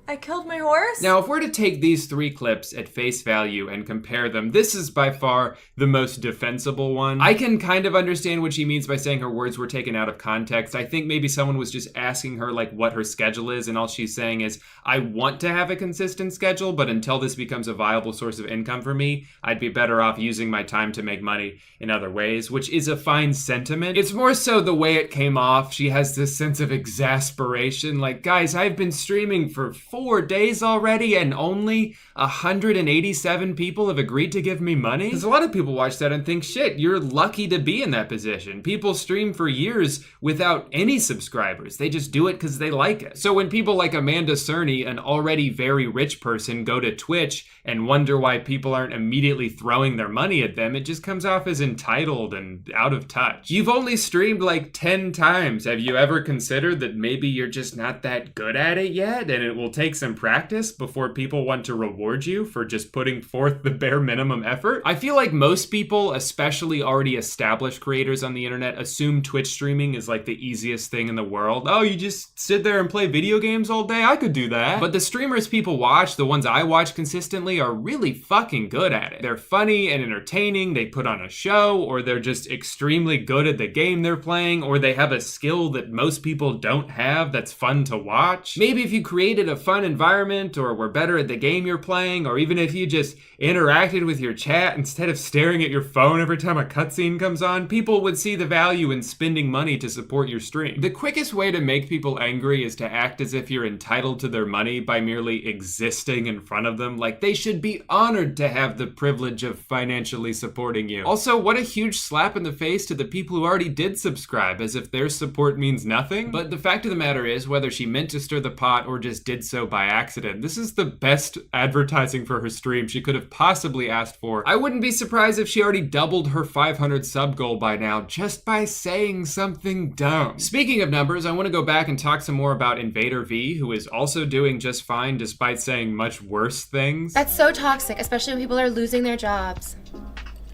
Speaker 4: I killed my horse?
Speaker 1: Now, if we're to take these 3 clips at face value and compare them, this is by far the most defensible one. I can kind of understand what she means by saying her words were taken out of context. I think maybe someone was just asking her like what her schedule is, and all she's saying is, I want to have a consistent schedule, but until this becomes a viable source of income for me, I'd be better off using my time to make money in other ways, which is a fine sentiment. It's more so the way it came off. She has this sense of exasperation, like, guys, I've been streaming for 4 days already and only 187 people have agreed to give me money? Because a lot of people watch that and think, shit, you're lucky to be in that position. People stream for years without any subscribers. They just do it because they like it. So when people like Amanda Cerny, an already very rich person, go to Twitch and wonder why people aren't immediately throwing their money at them, it just comes off as entitled and out of touch. You've only streamed like 10 times. Have you ever considered that maybe you're just not that good at it yet and it will take some practice before people want to reward you for just putting forth the bare minimum effort? I feel like most people, especially already established creators on the internet, assume Twitch streaming is like the easiest thing in the world. Oh, you just sit there and play video games all day? I could do that. But the streamers people watch, the ones I watch consistently, are really fucking good at it. They're funny and entertaining, they put on a show, or they're just extremely good at the game they're playing, or they have a skill that most people don't have that's fun to watch. Maybe if you created a fun environment, or were better at the game you're playing, or even if you just interacted with your chat instead of staring at your phone every time a cutscene comes on, people would see the value in spending money to support your stream. The quickest way to make people angry is to act as if you're entitled to their money by merely existing in front of them, like they should be honored to have the privilege of financially supporting you. Also, what a huge slap in the face to the people who already did subscribe, as if their support means nothing. But the fact of the matter is, whether she meant to stir the pot or just did so by accident, this is the best advertising for her stream she could have possibly asked for. I wouldn't be surprised if she already doubled her 500 sub goal by now just by saying something dumb. Speaking of numbers, I want to go back and talk some more about Invader V, who is also doing just fine despite saying much worse things.
Speaker 20: That's so toxic, especially when people are losing their jobs.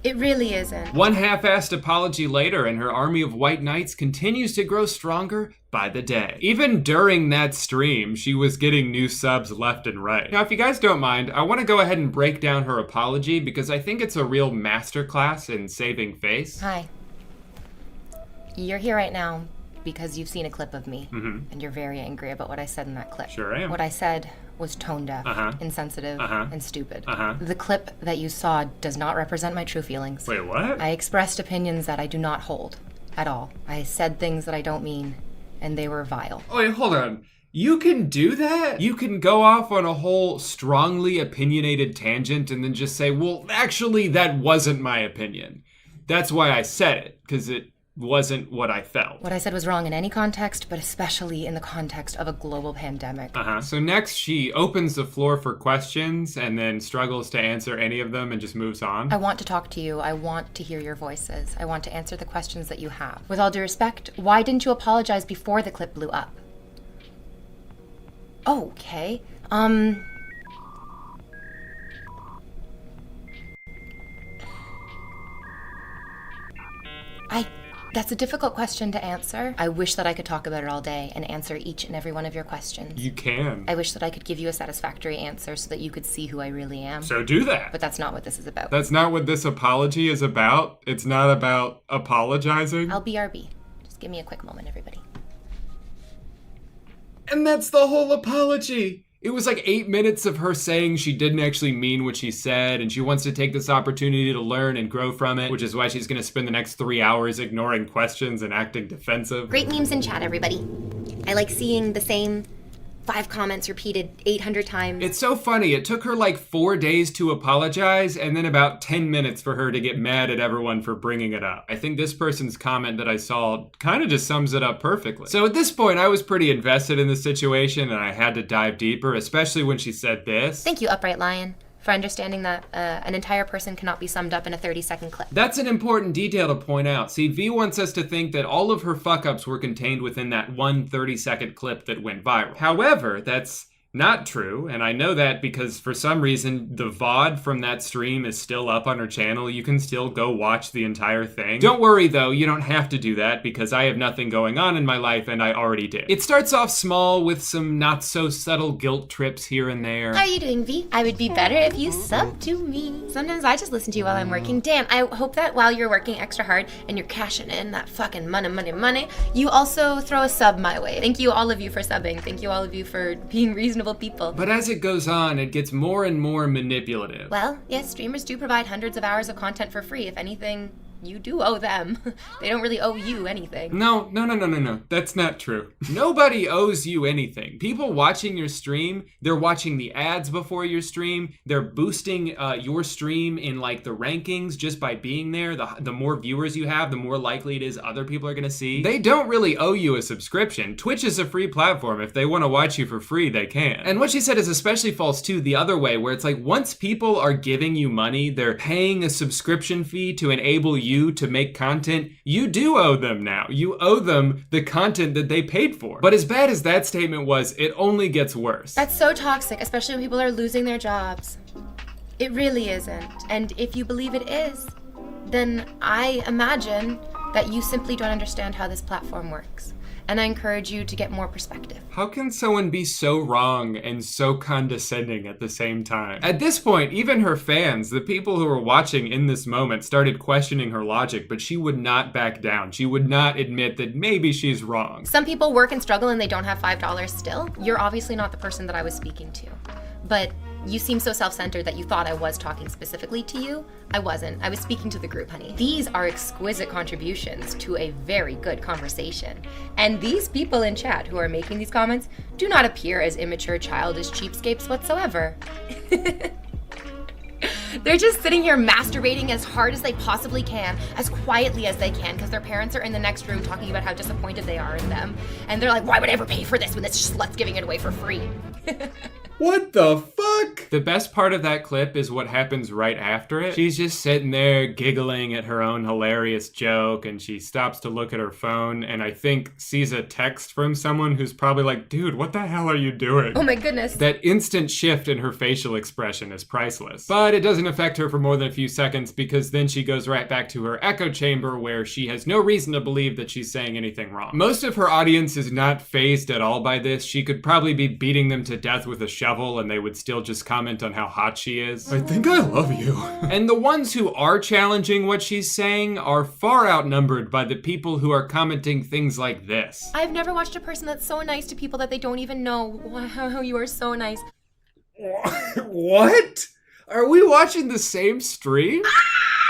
Speaker 20: It really isn't.
Speaker 1: One half-assed apology later, and her army of white knights continues to grow stronger by the day. Even during that stream, she was getting new subs left and right. Now, if you guys don't mind, I want to go ahead and break down her apology because I think it's a real masterclass in saving face.
Speaker 20: Hi. You're here right now because you've seen a clip of me, and you're very angry about what I said in that clip.
Speaker 1: Sure am.
Speaker 20: What I said was tone deaf, insensitive, and stupid. The clip that you saw does not represent my true feelings.
Speaker 1: Wait, what?
Speaker 20: I expressed opinions that I do not hold at all. I said things that I don't mean, and they were vile.
Speaker 1: Oh, wait, hold on. You can do that? You can go off on a whole strongly opinionated tangent and then just say, well, actually, that wasn't my opinion. That's why I said it, because it wasn't what I felt.
Speaker 20: What I said was wrong in any context, but especially in the context of a global pandemic.
Speaker 1: So next, she opens the floor for questions and then struggles to answer any of them and just moves on.
Speaker 20: I want to talk to you. I want to hear your voices. I want to answer the questions that you have. With all due respect, why didn't you apologize before the clip blew up? Oh, okay. That's a difficult question to answer. I wish that I could talk about it all day and answer each and every one of your questions.
Speaker 1: You can.
Speaker 20: I wish that I could give you a satisfactory answer so that you could see who I really am.
Speaker 1: So do that.
Speaker 20: But that's not what this is about.
Speaker 1: That's not what this apology is about. It's not about apologizing.
Speaker 20: I'll BRB. Just give me a quick moment, everybody.
Speaker 1: And that's the whole apology. It was like 8 minutes of her saying she didn't actually mean what she said, and she wants to take this opportunity to learn and grow from it, which is why she's gonna spend the next 3 hours ignoring questions and acting defensive.
Speaker 20: Great memes in chat, everybody. I like seeing the same 5 comments repeated 800 times.
Speaker 1: It's so funny. It took her like 4 days to apologize and then about 10 minutes for her to get mad at everyone for bringing it up. I think this person's comment that I saw kind of just sums it up perfectly. So at this point, I was pretty invested in the situation and I had to dive deeper, especially when she said this.
Speaker 20: Thank you, Upright Lion, for understanding that an entire person cannot be summed up in a 30-second clip.
Speaker 1: That's an important detail to point out. See, V wants us to think that all of her fuck-ups were contained within that one 30-second clip that went viral. However, that's not true, and I know that because for some reason the VOD from that stream is still up on her channel. You can still go watch the entire thing. Don't worry though, you don't have to do that because I have nothing going on in my life and I already did. It starts off small with some not so subtle guilt trips here and there.
Speaker 20: How are you doing, V? I would be better if you subbed to me. Sometimes I just listen to you while I'm working. Damn, I hope that while you're working extra hard and you're cashing in that fucking money, you also throw a sub my way. Thank you all of you for subbing. Thank you all of you for being reasonable people.
Speaker 1: But as it goes on, it gets more and more manipulative.
Speaker 20: Well, yes, streamers do provide hundreds of hours of content for free. If anything, you do owe them. They don't really owe you anything.
Speaker 1: No. That's not true. Nobody owes you anything. People watching your stream, they're watching the ads before your stream. They're boosting your stream in like the rankings just by being there. The more viewers you have, the more likely it is other people are gonna see. They don't really owe you a subscription. Twitch is a free platform. If they wanna watch you for free, they can. And what she said is especially false too, the other way, where it's like once people are giving you money, they're paying a subscription fee to enable you to make content, you do owe them now. You owe them the content that they paid for. But as bad as that statement was, it only gets worse.
Speaker 20: That's so toxic, especially when people are losing their jobs. It really isn't. And if you believe it is, then I imagine that you simply don't understand how this platform works. And I encourage you to get more perspective.
Speaker 1: How can someone be so wrong and so condescending at the same time? At this point, even her fans, the people who were watching in this moment, started questioning her logic, but she would not back down. She would not admit that maybe she's wrong.
Speaker 20: Some people work and struggle and they don't have $5 still. You're obviously not the person that I was speaking to. But you seem so self-centered that you thought I was talking specifically to you. I wasn't. I was speaking to the group, honey. These are exquisite contributions to a very good conversation. And these people in chat who are making these comments do not appear as immature, childish cheapskates whatsoever. They're just sitting here masturbating as hard as they possibly can, as quietly as they can, because their parents are in the next room talking about how disappointed they are in them. And they're like, why would I ever pay for this when this slut's giving it away for free?
Speaker 1: What the fuck? The best part of that clip is what happens right after it. She's just sitting there giggling at her own hilarious joke, and she stops to look at her phone and I think sees a text from someone who's probably like, dude, what the hell are you doing?
Speaker 20: Oh my goodness.
Speaker 1: That instant shift in her facial expression is priceless. But it doesn't affect her for more than a few seconds because then she goes right back to her echo chamber where she has no reason to believe that she's saying anything wrong. Most of her audience is not fazed at all by this. She could probably be beating them to death with a shovel and they would still just comment on how hot she is. I think I love you. And the ones who are challenging what she's saying are far outnumbered by the people who are commenting things like this.
Speaker 20: I've never watched a person that's so nice to people that they don't even know. Wow, you are so nice.
Speaker 1: What? Are we watching the same stream?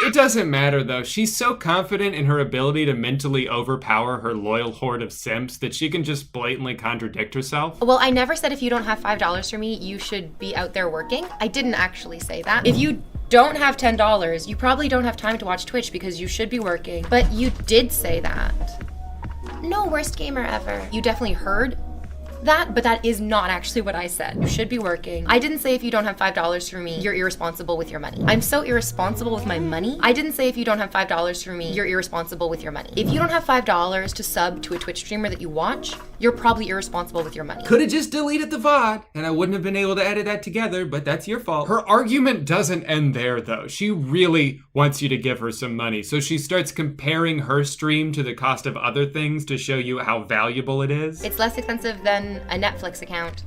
Speaker 1: It doesn't matter though. She's so confident in her ability to mentally overpower her loyal horde of simps that she can just blatantly contradict herself.
Speaker 20: Well, I never said if you don't have $5 for me, you should be out there working. I didn't actually say that. If you don't have $10, you probably don't have time to watch Twitch because you should be working. But you did say that. No, worst gamer ever. You definitely heard that, but that is not actually what I said. You should be working. I didn't say if you don't have $5 for me, you're irresponsible with your money. I'm so irresponsible with my money. I didn't say if you don't have $5 for me, you're irresponsible with your money. If you don't have $5 to sub to a Twitch streamer that you watch, you're probably irresponsible with your money.
Speaker 1: Could've just deleted the VOD, and I wouldn't have been able to edit that together, but that's your fault. Her argument doesn't end there though. She really wants you to give her some money, so she starts comparing her stream to the cost of other things to show you how valuable it is.
Speaker 20: It's less expensive than a Netflix account,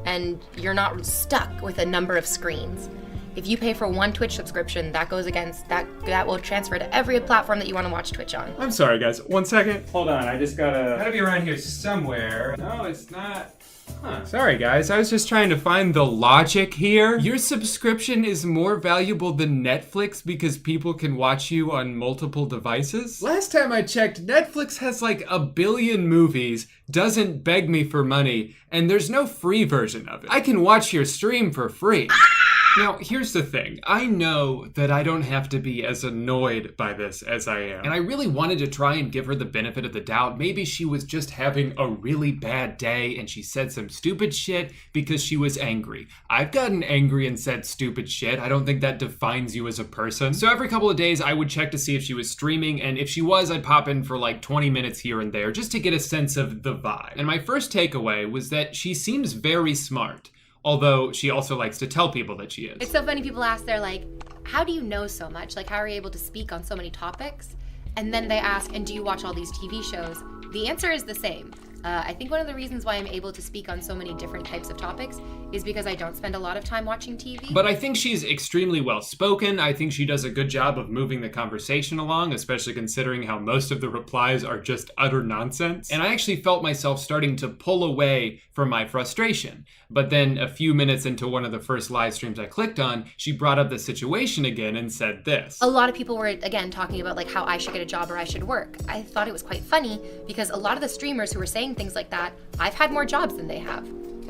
Speaker 20: and you're not stuck with a number of screens. If you pay for one Twitch subscription, that goes against, that will transfer to every platform that you want to watch Twitch on.
Speaker 1: I'm sorry, guys. 1 second. Hold on. I just gotta be around here somewhere. No, it's not. Huh. Sorry, guys. I was just trying to find the logic here. Your subscription is more valuable than Netflix because people can watch you on multiple devices? Last time I checked, Netflix has like 1 billion movies, doesn't beg me for money, and there's no free version of it. I can watch your stream for free. Now, here's the thing. I know that I don't have to be as annoyed by this as I am. And I really wanted to try and give her the benefit of the doubt. Maybe she was just having a really bad day and she said some stupid shit because she was angry. I've gotten angry and said stupid shit. I don't think that defines you as a person. So every couple of days, I would check to see if she was streaming. And if she was, I'd pop in for like 20 minutes here and there just to get a sense of the vibe. And my first takeaway was that she seems very smart. Although she also likes to tell people that she is.
Speaker 20: It's so funny, people ask, they're like, how do you know so much? Like, how are you able to speak on so many topics? And then they ask, and do you watch all these TV shows? The answer is the same. I think one of the reasons why I'm able to speak on so many different types of topics is because I don't spend a lot of time watching TV.
Speaker 1: But I think she's extremely well spoken. I think she does a good job of moving the conversation along, especially considering how most of the replies are just utter nonsense. And I actually felt myself starting to pull away from my frustration. But then a few minutes into one of the first live streams I clicked on, she brought up the situation again and said this.
Speaker 20: A lot of people were, again, talking about like how I should get a job or I should work. I thought it was quite funny because a lot of the streamers who were saying things like that, I've had more jobs than they have.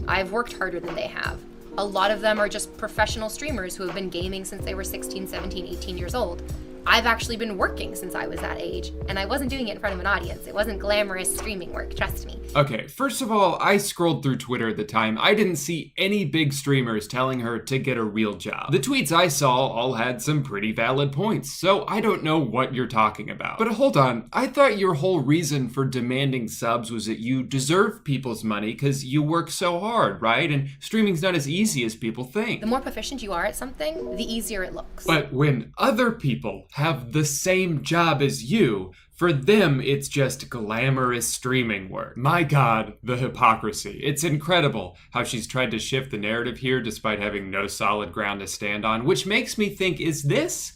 Speaker 20: I've worked harder than they have. A lot of them are just professional streamers who have been gaming since they were 16, 17, 18 years old. I've actually been working since I was that age, and I wasn't doing it in front of an audience. It wasn't glamorous streaming work, trust me.
Speaker 1: Okay, first of all, I scrolled through Twitter at the time. I didn't see any big streamers telling her to get a real job. The tweets I saw all had some pretty valid points, so I don't know what you're talking about. But hold on, I thought your whole reason for demanding subs was that you deserve people's money because you work so hard, right? And streaming's not as easy as people think.
Speaker 20: The more proficient you are at something, the easier it looks.
Speaker 1: But when other people have the same job as you, for them, it's just glamorous streaming work. My God, the hypocrisy. It's incredible how she's tried to shift the narrative here despite having no solid ground to stand on, which makes me think, is this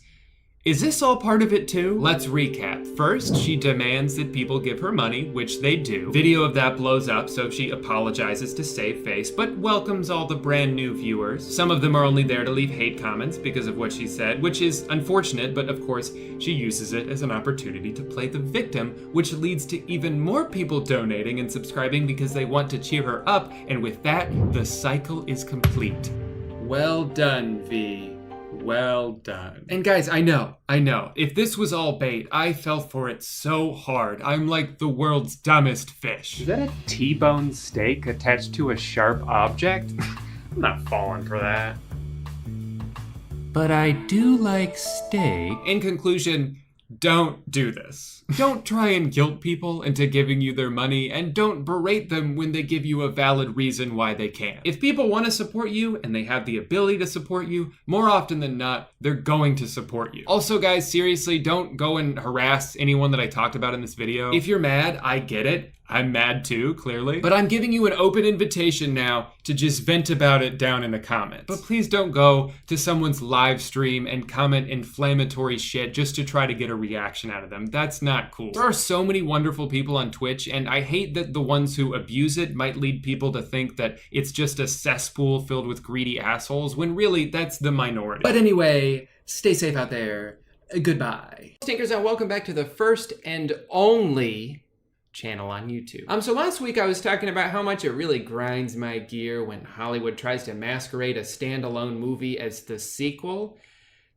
Speaker 1: all part of it too? Let's recap. First, she demands that people give her money, which they do. Video of that blows up, so she apologizes to save face, but welcomes all the brand new viewers. Some of them are only there to leave hate comments because of what she said, which is unfortunate, but of course, she uses it as an opportunity to play the victim, which leads to even more people donating and subscribing because they want to cheer her up, and with that, the cycle is complete. Well done, V. Well done. And guys, I know, if this was all bait, I fell for it so hard. I'm like the world's dumbest fish. Is that a T-bone steak attached to a sharp object? I'm not falling for that. But I do like steak. In conclusion, don't do this. Don't try and guilt people into giving you their money, and don't berate them when they give you a valid reason why they can't. If people want to support you and they have the ability to support you, more often than not, they're going to support you. Also, guys, seriously, don't go and harass anyone that I talked about in this video. If you're mad, I get it. I'm mad too, clearly. But I'm giving you an open invitation now to just vent about it down in the comments. But please don't go to someone's live stream and comment inflammatory shit just to try to get a reaction out of them. That's not cool. There are so many wonderful people on Twitch, and I hate that the ones who abuse it might lead people to think that it's just a cesspool filled with greedy assholes, when really that's the minority. But anyway, stay safe out there. Goodbye. Stinkers, and welcome back to the first and only channel on YouTube. So last week I was talking about how much it really grinds my gear when Hollywood tries to masquerade a standalone movie as the sequel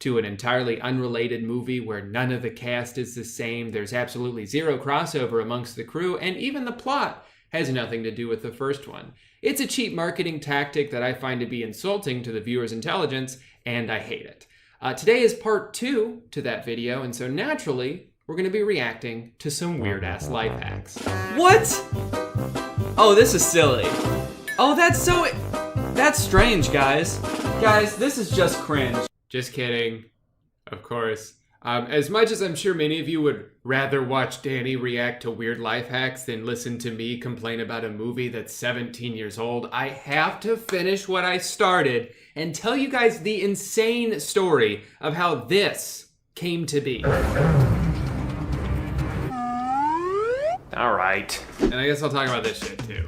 Speaker 1: to an entirely unrelated movie where none of the cast is the same, there's absolutely zero crossover amongst the crew, and even the plot has nothing to do with the first one. It's a cheap marketing tactic that I find to be insulting to the viewer's intelligence, and I hate it. Today is part 2 to that video, and so naturally, we're gonna be reacting to some weird-ass life hacks.
Speaker 14: What? Oh, this is silly. Oh, that's strange, guys. Guys, this is just cringe.
Speaker 1: Just kidding. Of course. As much as I'm sure many of you would rather watch Danny react to weird life hacks than listen to me complain about a movie that's 17 years old, I have to finish what I started and tell you guys the insane story of how this came to be. All right. And I guess I'll talk about this shit too.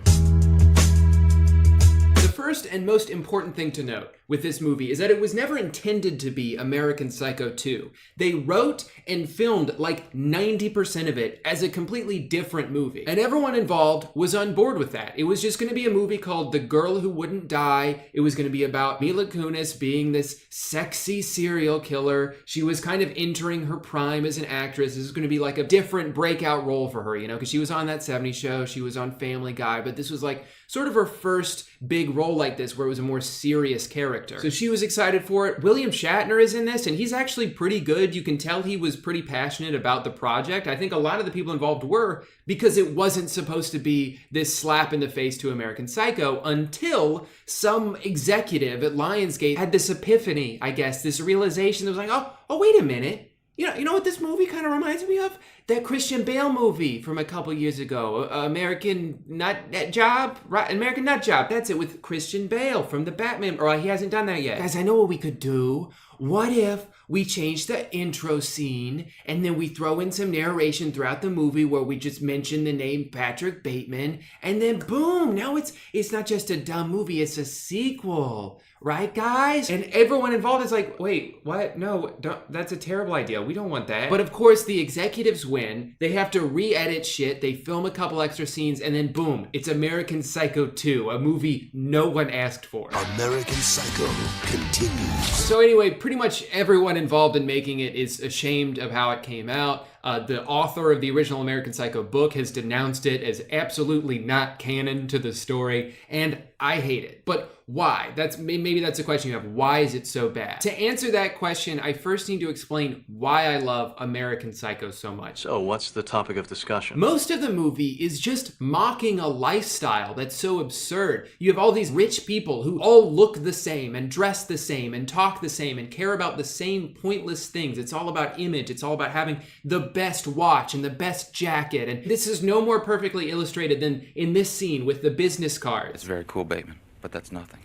Speaker 1: The first and most important thing to note with this movie is that it was never intended to be American Psycho 2. They wrote and filmed like 90% of it as a completely different movie. And everyone involved was on board with that. It was just gonna be a movie called The Girl Who Wouldn't Die. It was gonna be about Mila Kunis being this sexy serial killer. She was kind of entering her prime as an actress. This was gonna be like a different breakout role for her, you know, because she was on that 70s show, she was on Family Guy, but this was like sort of her first big role like this where it was a more serious character. So she was excited for it. William Shatner is in this, and he's actually pretty good. You can tell he was pretty passionate about the project. I think a lot of the people involved were, because it wasn't supposed to be this slap in the face to American Psycho until some executive at Lionsgate had this epiphany, I guess, this realization that was like, oh, wait a minute. You know what this movie kind of reminds me of? That Christian Bale movie from a couple years ago, American Nut Job, right? American Nut Job, that's it, with Christian Bale from the Batman, or he hasn't done that yet. Guys, I know what we could do. What if we change the intro scene and then we throw in some narration throughout the movie where we just mention the name Patrick Bateman, and then boom, now it's not just a dumb movie, it's a sequel. Right, guys? And everyone involved is like, wait, what? No, that's a terrible idea. We don't want that. But of course, the executives win. They have to re-edit shit. They film a couple extra scenes, and then boom, it's American Psycho 2, a movie no one asked for.
Speaker 6: American Psycho continues.
Speaker 1: So anyway, pretty much everyone involved in making it is ashamed of how it came out. The author of the original American Psycho book has denounced it as absolutely not canon to the story, and I hate it. But why? Maybe that's a question you have. Why is it so bad? To answer that question, I first need to explain why I love American Psycho so much.
Speaker 12: So, what's the topic of discussion?
Speaker 1: Most of the movie is just mocking a lifestyle that's so absurd. You have all these rich people who all look the same and dress the same and talk the same and care about the same pointless things. It's all about image. It's all about having the best watch and the best jacket. And this is no more perfectly illustrated than in this scene with the business cards.
Speaker 7: It's very cool, Bateman, but that's nothing.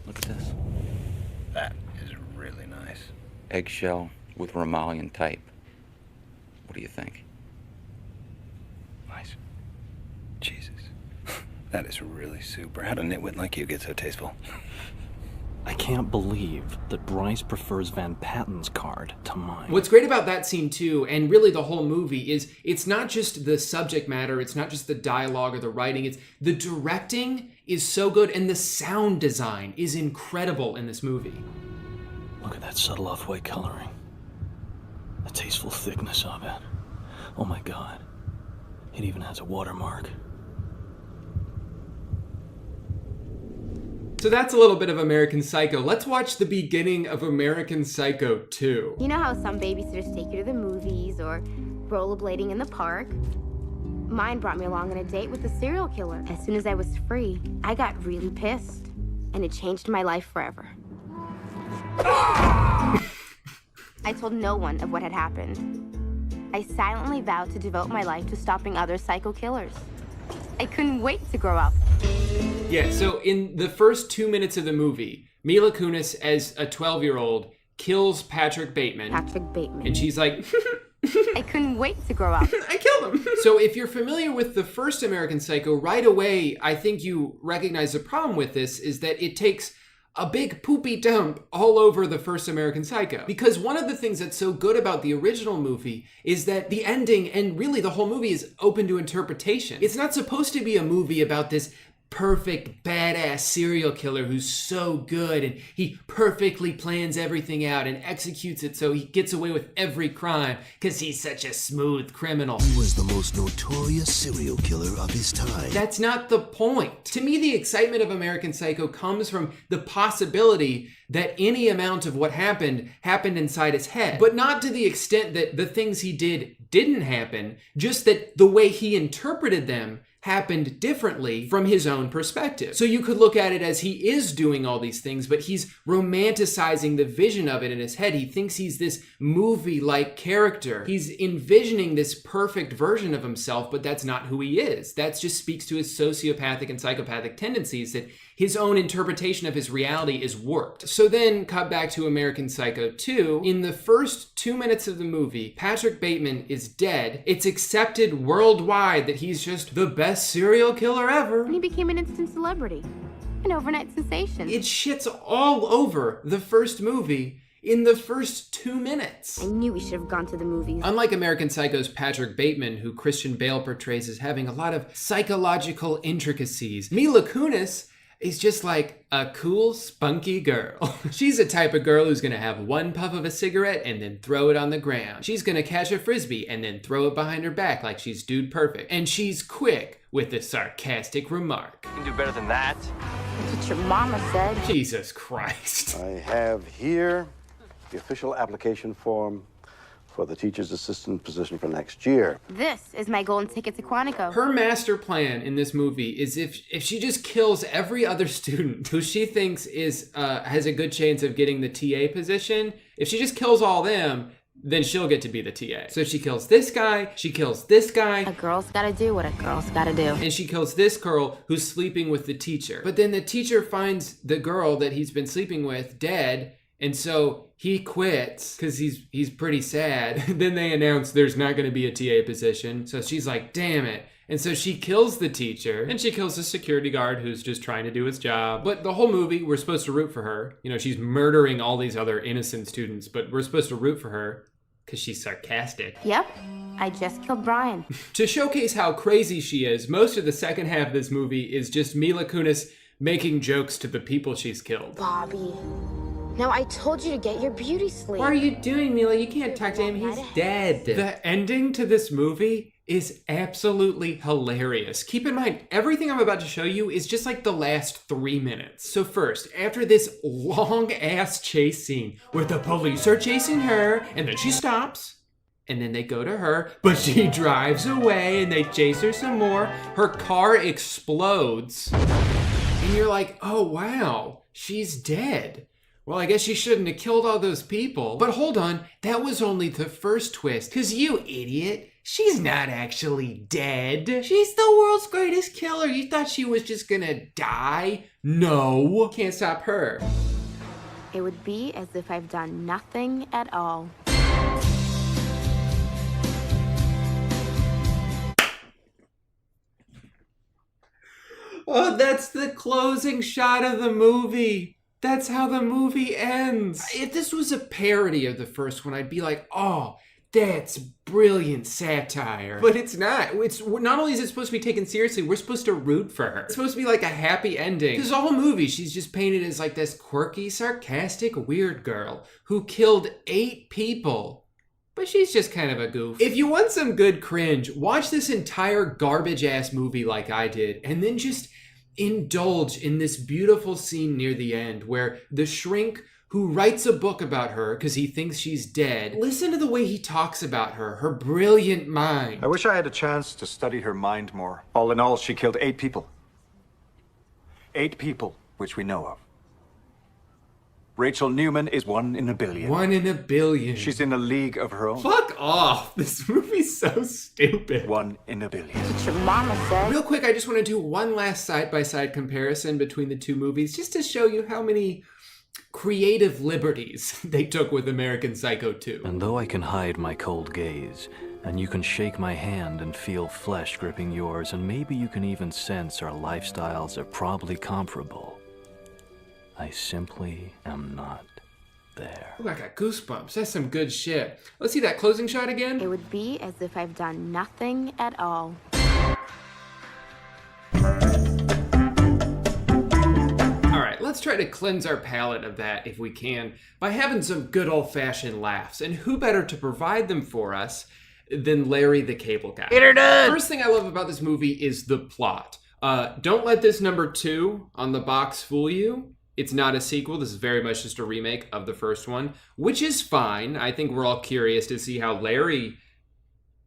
Speaker 7: Look at this.
Speaker 9: That is really nice.
Speaker 7: Eggshell with Romalian type. What do you think?
Speaker 9: Nice. Jesus. That is really super. How did a nitwit like you get so tasteful?
Speaker 13: I can't believe that Bryce prefers Van Patten's card to mine.
Speaker 1: What's great about that scene too, and really the whole movie, is it's not just the subject matter, it's not just the dialogue or the writing, it's the directing is so good and the sound design is incredible in this movie.
Speaker 13: Look at that subtle off-white coloring. The tasteful thickness of it. Oh my God. It even has a watermark.
Speaker 1: So that's a little bit of American Psycho. Let's watch the beginning of American Psycho 2.
Speaker 15: You know how some babysitters take you to the movies or rollerblading in the park? Mine brought me along on a date with a serial killer. As soon as I was free, I got really pissed, and it changed my life forever. I told no one of what had happened. I silently vowed to devote my life to stopping other psycho killers. I couldn't wait to grow up.
Speaker 1: Yeah, so in the first 2 minutes of the movie, Mila Kunis as a 12-year-old kills Patrick Bateman. And she's like,
Speaker 15: I couldn't wait to grow up.
Speaker 1: I killed him. So if you're familiar with the first American Psycho, right away, I think you recognize the problem with this is that it takes a big poopy dump all over the first American Psycho. Because one of the things that's so good about the original movie is that the ending, and really the whole movie, is open to interpretation. It's not supposed to be a movie about this perfect badass serial killer who's so good and he perfectly plans everything out and executes it so he gets away with every crime because he's such a smooth criminal.
Speaker 6: He was the most notorious serial killer of his time.
Speaker 1: That's not the point. To me, the excitement of American Psycho comes from the possibility that any amount of what happened inside his head, but not to the extent that the things he did didn't happen, just that the way he interpreted them happened differently from his own perspective. So you could look at it as he is doing all these things, but he's romanticizing the vision of it in his head. He thinks he's this movie-like character. He's envisioning this perfect version of himself, but that's not who he is. That just speaks to his sociopathic and psychopathic tendencies, that his own interpretation of his reality is warped. So then, cut back to American Psycho 2. In the first 2 minutes of the movie, Patrick Bateman is dead. It's accepted worldwide that he's just the best serial killer ever.
Speaker 15: And he became an instant celebrity, an overnight sensation.
Speaker 1: It shits all over the first movie in the first 2 minutes.
Speaker 15: I knew we should have gone to the movies.
Speaker 1: Unlike American Psycho's Patrick Bateman, who Christian Bale portrays as having a lot of psychological intricacies, Mila Kunis is just like a cool, spunky girl. She's the type of girl who's gonna have one puff of a cigarette and then throw it on the ground. She's gonna catch a frisbee and then throw it behind her back like she's dude perfect. And she's quick with a sarcastic remark.
Speaker 12: You can do better than that.
Speaker 15: That's what your mama said.
Speaker 1: Jesus Christ.
Speaker 2: I have here the official application form for the teacher's assistant position for next year.
Speaker 15: This is my golden ticket to Quantico.
Speaker 1: Her master plan in this movie is if she just kills every other student who she thinks is has a good chance of getting the TA position, if she just kills all them, then she'll get to be the TA. So she kills this guy, she kills this guy.
Speaker 15: A girl's gotta do what a girl's gotta do.
Speaker 1: And she kills this girl who's sleeping with the teacher. But then the teacher finds the girl that he's been sleeping with dead, and so he quits because he's pretty sad. Then they announce there's not going to be a TA position. So she's like, damn it. And so she kills the teacher, and she kills the security guard who's just trying to do his job. But the whole movie, we're supposed to root for her. You know, she's murdering all these other innocent students, but we're supposed to root for her because she's sarcastic.
Speaker 15: Yep, I just killed Brian.
Speaker 1: To showcase how crazy she is, most of the second half of this movie is just Mila Kunis making jokes to the people she's killed.
Speaker 15: Bobby. Now, I told you to get your beauty sleep.
Speaker 1: What are you doing, Mila? You can't talk to him. He's dead. The ending to this movie is absolutely hilarious. Keep in mind, everything I'm about to show you is just like the last 3 minutes. So first, after this long-ass chase scene where the police are chasing her, and then she stops, and then they go to her, but she drives away, and they chase her some more. Her car explodes, and you're like, oh, wow, she's dead. Well, I guess she shouldn't have killed all those people. But hold on, that was only the first twist. Because you idiot, she's not actually dead. She's the world's greatest killer. You thought she was just gonna die? No, can't stop her.
Speaker 15: It would be as if I've done nothing at all.
Speaker 1: Oh, that's the closing shot of the movie. That's how the movie ends. If this was a parody of the first one, I'd be like, oh, that's brilliant satire. But it's not. It's not only is it supposed to be taken seriously, we're supposed to root for her. It's supposed to be like a happy ending. Because the whole movie, she's just painted as like this quirky, sarcastic, weird girl who killed 8 people. But she's just kind of a goof. If you want some good cringe, watch this entire garbage-ass movie like I did, and then just indulge in this beautiful scene near the end where the shrink who writes a book about her because he thinks she's dead, listen to the way he talks about her, her brilliant mind.
Speaker 8: I wish I had a chance to study her mind more. All in all, she killed 8 people. 8 people, which we know of. Rachel Newman is 1 in a billion.
Speaker 1: 1 in a billion.
Speaker 8: She's in a league of her own.
Speaker 1: Fuck off. This movie's so stupid.
Speaker 8: 1 in a billion.
Speaker 15: That's what your mama said.
Speaker 1: Real quick, I just want to do one last side-by-side comparison between the two movies, just to show you how many creative liberties they took with American Psycho 2.
Speaker 13: And though I can hide my cold gaze, and you can shake my hand and feel flesh gripping yours, and maybe you can even sense our lifestyles are probably comparable, I simply am not there.
Speaker 1: Ooh, I got goosebumps. That's some good shit. Let's see that closing shot again.
Speaker 15: It would be as if I've done nothing at all.
Speaker 1: Alright, let's try to cleanse our palate of that if we can by having some good old-fashioned laughs. And who better to provide them for us than Larry the Cable Guy?
Speaker 16: Get her done!
Speaker 1: First thing I love about this movie is the plot. Don't let this number 2 on the box fool you. It's not a sequel. This is very much just a remake of the first one, which is fine. I think we're all curious to see how Larry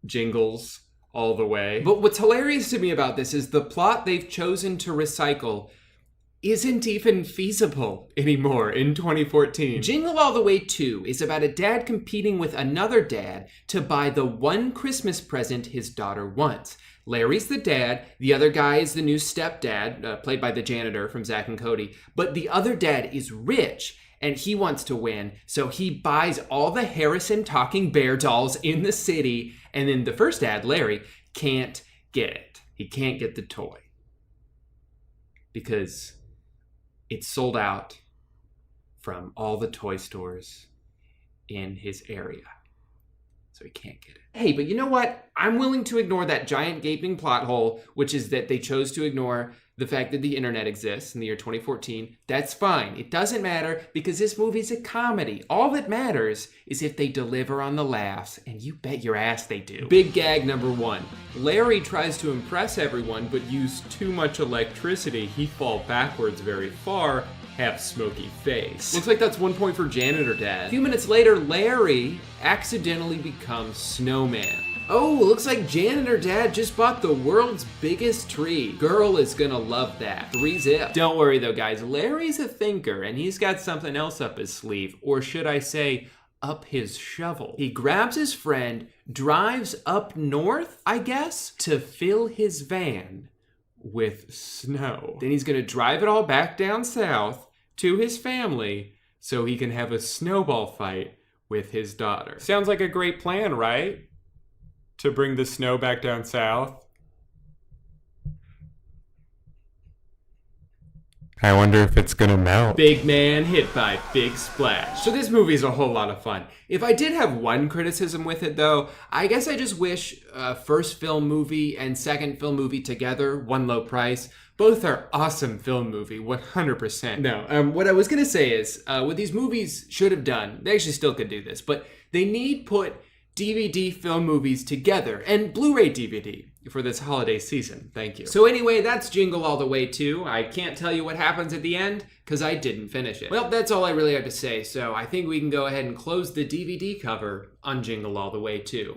Speaker 1: jingles all the way. But what's hilarious to me about this is the plot they've chosen to recycle isn't even feasible anymore in 2014. Jingle All the Way 2 is about a dad competing with another dad to buy the one Christmas present his daughter wants. Larry's the dad, the other guy is the new stepdad, played by the janitor from Zack and Cody, but the other dad is rich and he wants to win, so he buys all the Harrison talking bear dolls in the city, and then the first dad, Larry, can't get it. He can't get the toy because it's sold out from all the toy stores in his area. So he can't get it. Hey, but you know what? I'm willing to ignore that giant gaping plot hole, which is that they chose to ignore the fact that the internet exists in the year 2014. That's fine. It doesn't matter because this movie's a comedy. All that matters is if they deliver on the laughs, and you bet your ass they do. Big gag number 1. Larry tries to impress everyone, but use too much electricity. He fall backwards very far, have smoky face. Looks like that's 1 point for Janitor Dad. A few minutes later, Larry accidentally becomes Snowman. Oh, looks like Janitor Dad just bought the world's biggest tree. Girl is gonna love that. 3 zip. Don't worry though, guys. Larry's a thinker and he's got something else up his sleeve, or should I say, up his shovel. He grabs his friend, drives up north, I guess, to fill his van with snow. Then he's gonna drive it all back down south to his family so he can have a snowball fight with his daughter. Sounds like a great plan, right? To bring the snow back down south. I wonder if it's gonna melt. Big man hit by big splash. So this movie's a whole lot of fun. If I did have one criticism with it though, I guess I just wish first film movie and second film movie together, one low price. Both are awesome film movie, 100%. No, what I was gonna say is, what these movies should have done, they actually still could do this, but they need put DVD film movies together and Blu-ray DVD for this holiday season. Thank you. So anyway, that's Jingle All the Way 2. I can't tell you what happens at the end because I didn't finish it. Well, that's all I really have to say, so I think we can go ahead and close the DVD cover on Jingle All the Way 2.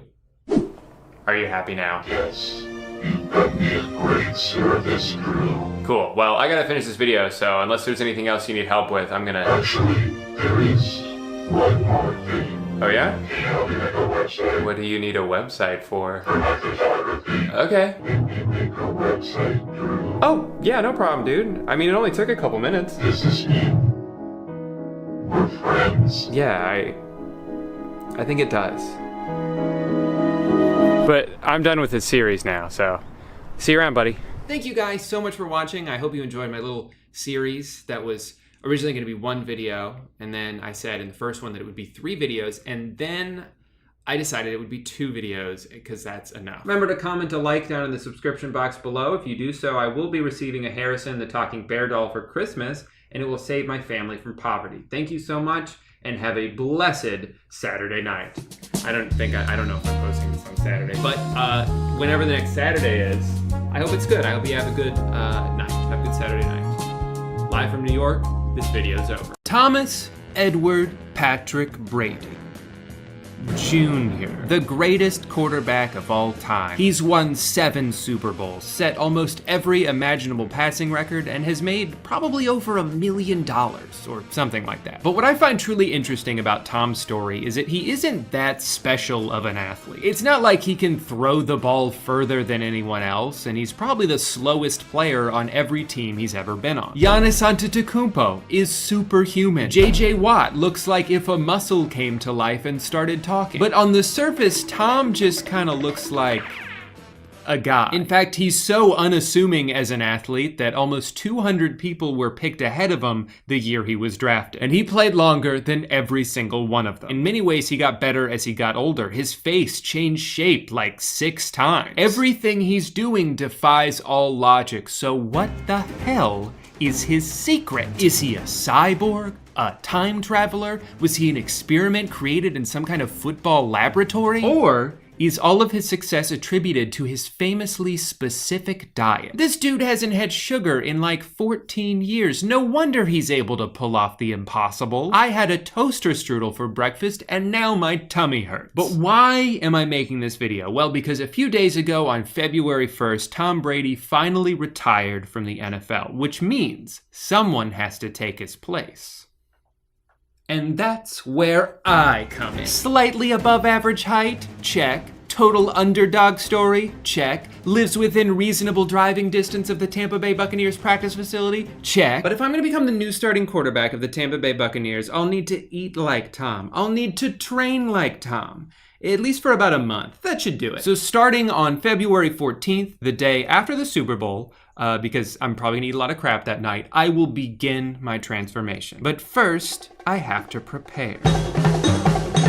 Speaker 1: Are you happy now?
Speaker 10: Yes. You've done me a great service, girl.
Speaker 1: Cool. Well, I gotta finish this video, so unless there's anything else you need help with, I'm gonna...
Speaker 10: Actually, there is one more thing.
Speaker 1: Oh yeah?
Speaker 10: Can you make a website?
Speaker 1: What do you need a website for?
Speaker 10: For my photography.
Speaker 1: Okay.
Speaker 10: Can you make a website, girl?
Speaker 1: Oh, yeah, no problem, dude. I mean, it only took a couple minutes.
Speaker 10: This is you. We're friends.
Speaker 1: Yeah, I think it does. But I'm done with this series now, so see you around, buddy. Thank you guys so much for watching. I hope you enjoyed my little series that was originally going to be one video, and then I said in the first one that it would be 3 videos, and then I decided it would be 2 videos because that's enough. Remember to comment a like down in the subscription box below. If you do so, I will be receiving a Harrison the Talking Bear doll for Christmas, and it will save my family from poverty. Thank you so much, and have a blessed Saturday night. I don't know if I'm posting this on Saturday, but whenever the next Saturday is, I hope it's good. I hope you have a good night. Have a good Saturday night. Live from New York, this video's over. Thomas Edward Patrick Brady Jr., the greatest quarterback of all time. He's won 7 Super Bowls, set almost every imaginable passing record, and has made probably over $1 million or something like that. But what I find truly interesting about Tom's story is that he isn't that special of an athlete. It's not like he can throw the ball further than anyone else, and he's probably the slowest player on every team he's ever been on. Giannis Antetokounmpo is superhuman. JJ Watt looks like if a muscle came to life and started talking. But on the surface, Tom just kind of looks like a guy. In fact, he's so unassuming as an athlete that almost 200 people were picked ahead of him the year he was drafted. And he played longer than every single one of them. In many ways, he got better as he got older. His face changed shape like 6 times. Everything he's doing defies all logic. So what the hell is his secret? Is he a cyborg? A time traveler? Was he an experiment created in some kind of football laboratory? Or is all of his success attributed to his famously specific diet. This dude hasn't had sugar in like 14 years. No wonder he's able to pull off the impossible. I had a toaster strudel for breakfast and now my tummy hurts. But why am I making this video? Well, because a few days ago on February 1st, Tom Brady finally retired from the NFL, which means someone has to take his place. And that's where I come in. Slightly above average height? Check. Total underdog story? Check. Lives within reasonable driving distance of the Tampa Bay Buccaneers practice facility? Check. But if I'm gonna become the new starting quarterback of the Tampa Bay Buccaneers, I'll need to eat like Tom. I'll need to train like Tom. At least for about a month. That should do it. So starting on February 14th, the day after the Super Bowl, because I'm probably gonna eat a lot of crap that night, I will begin my transformation. But first, I have to prepare.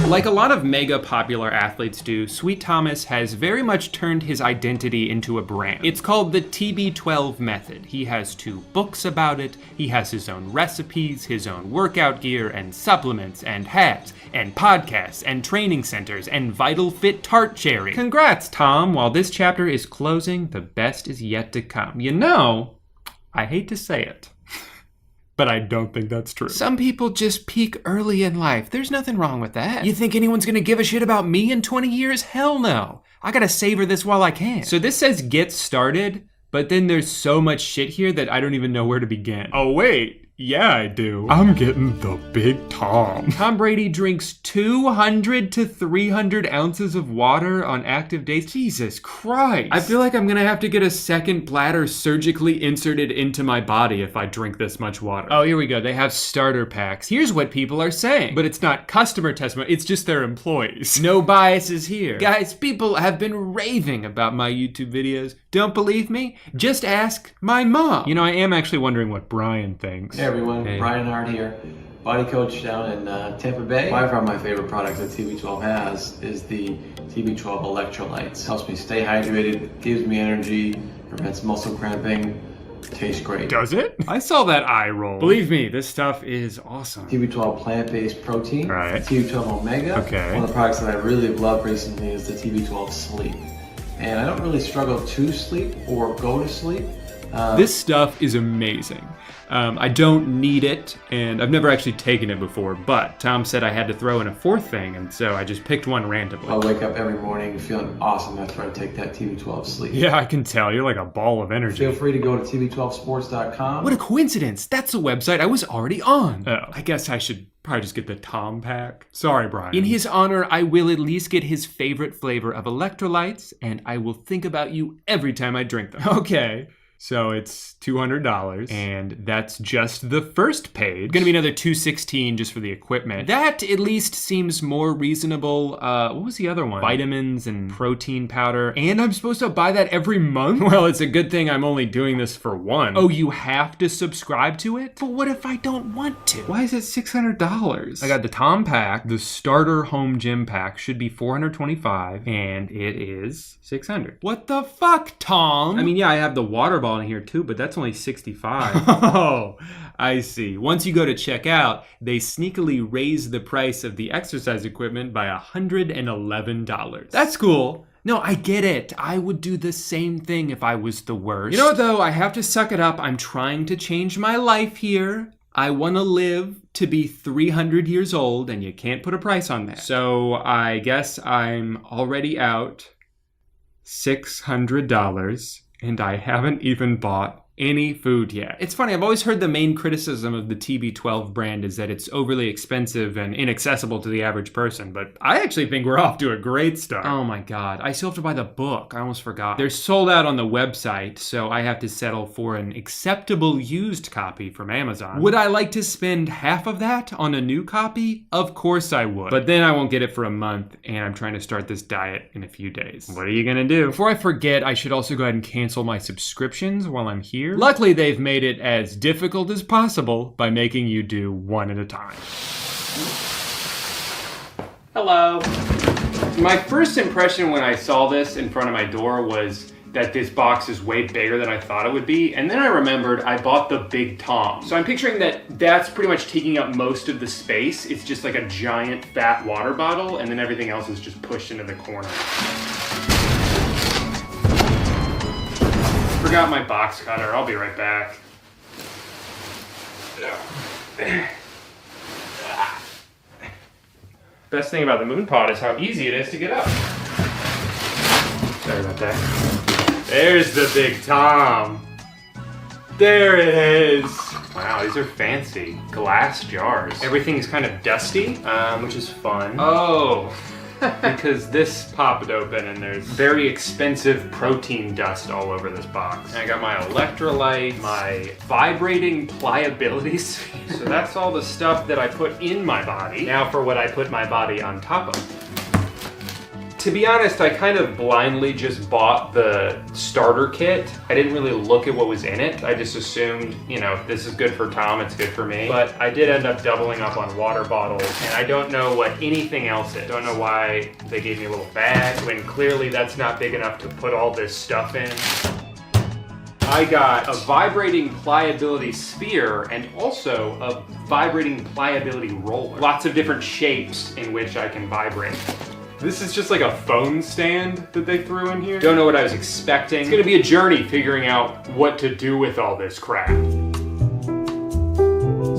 Speaker 1: Like a lot of mega popular athletes do, Sweet Thomas has very much turned his identity into a brand. It's called the TB12 method. He has 2 books about it. He has his own recipes, his own workout gear and supplements and hats and podcasts and training centers and Vital Fit tart cherry. Congrats, Tom. While this chapter is closing, the best is yet to come. You know, I hate to say it, but I don't think that's true. Some people just peak early in life. There's nothing wrong with that. You think anyone's gonna give a shit about me in 20 years? Hell no. I gotta savor this while I can. So this says get started, but then there's so much shit here that I don't even know where to begin. Oh wait, yeah I do. I'm getting the Big Tom. Tom Brady drinks 200 to 300 ounces of water on active days. Jesus Christ. I feel like I'm gonna have to get a second bladder surgically inserted into my body if I drink this much water. Oh, here we go. They have starter packs. Here's what people are saying. But it's not customer testimony, it's just their employees. No biases here. Guys, people have been raving about my YouTube videos. Don't believe me? Just ask my mom. You know, I am actually wondering what Brian thinks.
Speaker 11: Hey everyone, Brian Hart here, body coach down in Tampa Bay. By far my favorite product that TB12 has is the TB12 electrolytes. Helps me stay hydrated, gives me energy, prevents muscle cramping, tastes great.
Speaker 1: Does it? I saw that eye roll. Believe me, this stuff is awesome.
Speaker 11: TB12 plant-based protein,
Speaker 1: right.
Speaker 11: TB12 omega. Okay. One of the products that I really have loved recently is the TB12 sleep. And I don't really struggle to sleep or go to sleep.
Speaker 1: This stuff is amazing. I don't need it, and I've never actually taken it before, but Tom said I had to throw in a 4th thing, and so I just picked one randomly.
Speaker 11: I'll wake up every morning feeling awesome after I take that TB12 sleep.
Speaker 1: Yeah, I can tell. You're like a ball of energy.
Speaker 11: Feel free to go to tb12sports.com.
Speaker 1: What a coincidence. That's the website I was already on. Oh, I guess I should probably just get the Tom pack. Sorry, Brian. In his honor, I will at least get his favorite flavor of electrolytes, and I will think about you every time I drink them. Okay. So it's $200, and that's just the first page. Gonna be another $216 just for the equipment. That at least seems more reasonable. What was the other one? Vitamins and protein powder. And I'm supposed to buy that every month? Well, it's a good thing I'm only doing this for one. Oh, you have to subscribe to it? But what if I don't want to? Why is it $600? I got the Tom pack. The starter home gym pack should be $425, and it is $600. What the fuck, Tom? I mean, yeah, I have the water bottle in here too, but that's only $65. Oh, I see. Once you go to check out, they sneakily raise the price of the exercise equipment by $111. That's cool. No, I get it. I would do the same thing if I was the worst. You know what though? I have to suck it up. I'm trying to change my life here. I want to live to be 300 years old, and you can't put a price on that. So I guess I'm already out $600. And I haven't even bought any food yet. It's funny, I've always heard the main criticism of the TB12 brand is that it's overly expensive and inaccessible to the average person, but I actually think we're off to a great start. Oh my God, I still have to buy the book. I almost forgot. They're sold out on the website, so I have to settle for an acceptable used copy from Amazon. Would I like to spend half of that on a new copy? Of course I would. But then I won't get it for a month, and I'm trying to start this diet in a few days. What are you gonna do? Before I forget, I should also go ahead and cancel my subscriptions while I'm here. Luckily, they've made it as difficult as possible by making you do one at a time. Hello. My first impression when I saw this in front of my door was that this box is way bigger than I thought it would be. And then I remembered I bought the Big Tom. So I'm picturing that that's pretty much taking up most of the space. It's just like a giant fat water bottle, and then everything else is just pushed into the corner. Forgot my box cutter. I'll be right back. Best thing about the moon pod is how easy it is to get up. Sorry about that. There's the Big Tom. There it is. Wow, these are fancy. Glass jars. Everything's kind of dusty, which is fun. Oh, because this popped open and there's very expensive protein dust all over this box. And I got my electrolyte, my vibrating pliability sphere. So that's all the stuff that I put in my body. Now for what I put my body on top of. To be honest, I kind of blindly just bought the starter kit. I didn't really look at what was in it. I just assumed, you know, this is good for Tom, it's good for me. But I did end up doubling up on water bottles, and I don't know what anything else is. Don't know why they gave me a little bag, when clearly that's not big enough to put all this stuff in. I got a vibrating pliability sphere and also a vibrating pliability roller. Lots of different shapes in which I can vibrate. This is just like a phone stand that they threw in here. Don't know what I was expecting. It's gonna be a journey figuring out what to do with all this crap.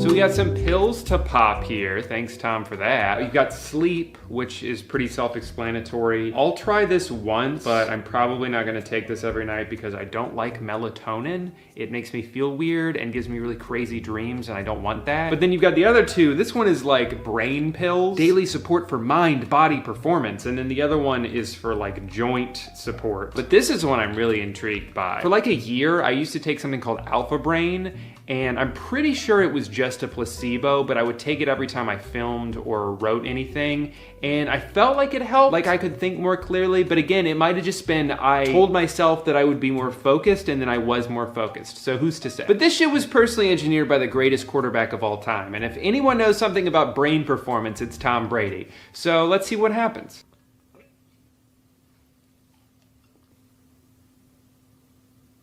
Speaker 1: So we got some pills to pop here. Thanks, Tom, for that. You've got sleep, which is pretty self-explanatory. I'll try this once, but I'm probably not gonna take this every night because I don't like melatonin. It makes me feel weird and gives me really crazy dreams, and I don't want that. But then you've got the other two. This one is like brain pills, daily support for mind, body performance, and then the other one is for like joint support. But this is one I'm really intrigued by. For like a year, I used to take something called Alpha Brain, and I'm pretty sure it was just a placebo, but I would take it every time I filmed or wrote anything, and I felt like it helped, like I could think more clearly, but again, it might have just been I told myself that I would be more focused, and then I was more focused, so who's to say? But this shit was personally engineered by the greatest quarterback of all time, and if anyone knows something about brain performance, it's Tom Brady. So let's see what happens.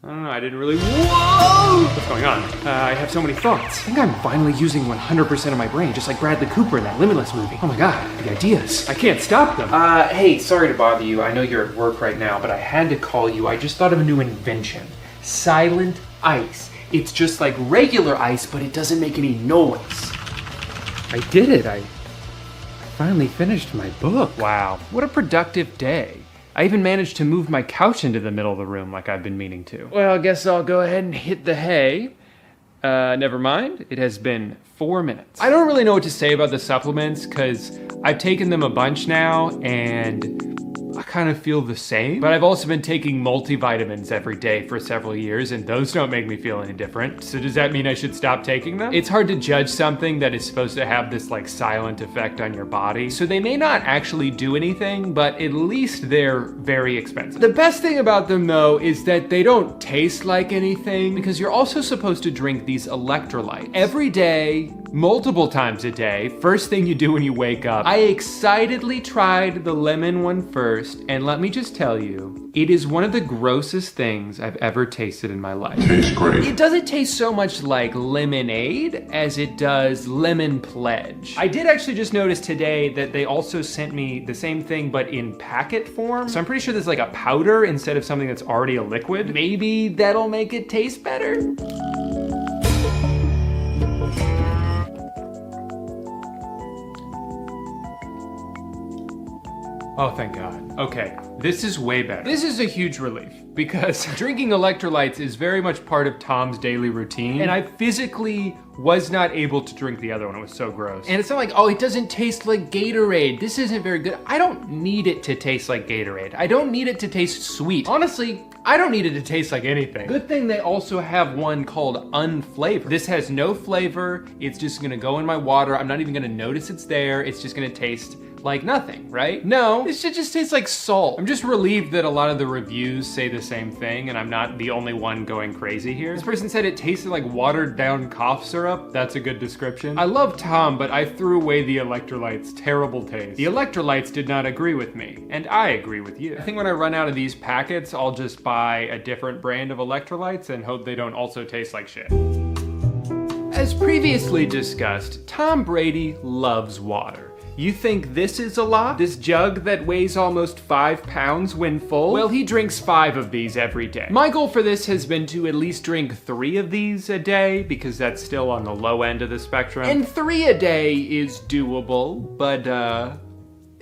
Speaker 1: I don't know, I didn't really, whoa! What's going on? I have so many thoughts. I think I'm finally using 100% of my brain, just like Bradley Cooper in that Limitless movie. Oh my God, the ideas. I can't stop them. Hey, sorry to bother you. I know you're at work right now, but I had to call you. I just thought of a new invention. Silent ice. It's just like regular ice, but it doesn't make any noise. I did it. I finally finished my book. Wow, what a productive day. I even managed to move my couch into the middle of the room like I've been meaning to. Well, I guess I'll go ahead and hit the hay. Never mind, it has been 4 minutes. I don't really know what to say about the supplements because I've taken them a bunch now and I kind of feel the same, but I've also been taking multivitamins every day for several years and those don't make me feel any different. So does that mean I should stop taking them? It's hard to judge something that is supposed to have this like silent effect on your body. So they may not actually do anything, but at least they're very expensive. The best thing about them though is that they don't taste like anything because you're also supposed to drink these electrolytes every day, multiple times a day. First thing you do when you wake up. I excitedly tried the lemon one first, and let me just tell you, it is one of the grossest things I've ever tasted in my life.
Speaker 10: Tastes great.
Speaker 1: It doesn't taste so much like lemonade as it does lemon pledge. I did actually just notice today that they also sent me the same thing but in packet form. So I'm pretty sure there's like a powder instead of something that's already a liquid. Maybe that'll make it taste better. Oh, thank God. Okay, this is way better. This is a huge relief because drinking electrolytes is very much part of Tom's daily routine, and I physically was not able to drink the other one. It was so gross. And it's not like, oh, it doesn't taste like Gatorade. This isn't very good. I don't need it to taste like Gatorade. I don't need it to taste sweet. Honestly, I don't need it to taste like anything. Good thing they also have one called unflavored. This has no flavor. It's just gonna go in my water. I'm not even gonna notice it's there. It's just gonna taste like nothing, right? No, this shit just tastes like salt. I'm just relieved that a lot of the reviews say the same thing and I'm not the only one going crazy here. This person said it tasted like watered down cough syrup. That's a good description. I love Tom, but I threw away the electrolytes. Terrible taste. The electrolytes did not agree with me, and I agree with you. I think when I run out of these packets, I'll just buy a different brand of electrolytes and hope they don't also taste like shit. As previously discussed, Tom Brady loves water. You think this is a lot? This jug that weighs almost 5 pounds when full? Well, he drinks 5 of these every day. My goal for this has been to at least drink 3 of these a day, because that's still on the low end of the spectrum. And 3 a day is doable, but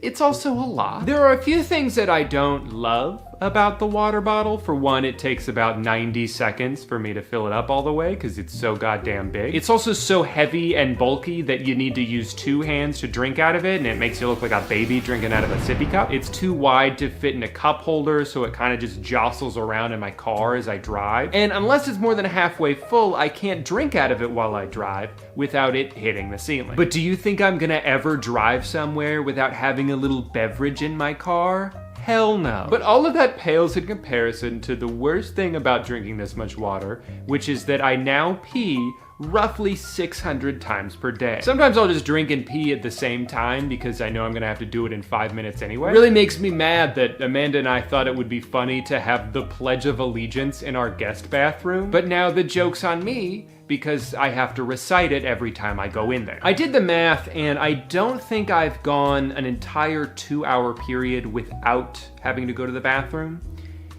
Speaker 1: it's also a lot. There are a few things that I don't love about the water bottle. For one, it takes about 90 seconds for me to fill it up all the way because it's so goddamn big. It's also so heavy and bulky that you need to use 2 hands to drink out of it, and it makes you look like a baby drinking out of a sippy cup. It's too wide to fit in a cup holder, so it kind of just jostles around in my car as I drive. And unless it's more than halfway full, I can't drink out of it while I drive without it hitting the ceiling. But do you think I'm gonna ever drive somewhere without having a little beverage in my car? Hell no. But all of that pales in comparison to the worst thing about drinking this much water, which is that I now pee roughly 600 times per day. Sometimes I'll just drink and pee at the same time because I know I'm gonna have to do it in 5 minutes anyway. It really makes me mad that Amanda and I thought it would be funny to have the Pledge of Allegiance in our guest bathroom, but now the joke's on me because I have to recite it every time I go in there. I did the math and I don't think I've gone an entire 2-hour period without having to go to the bathroom.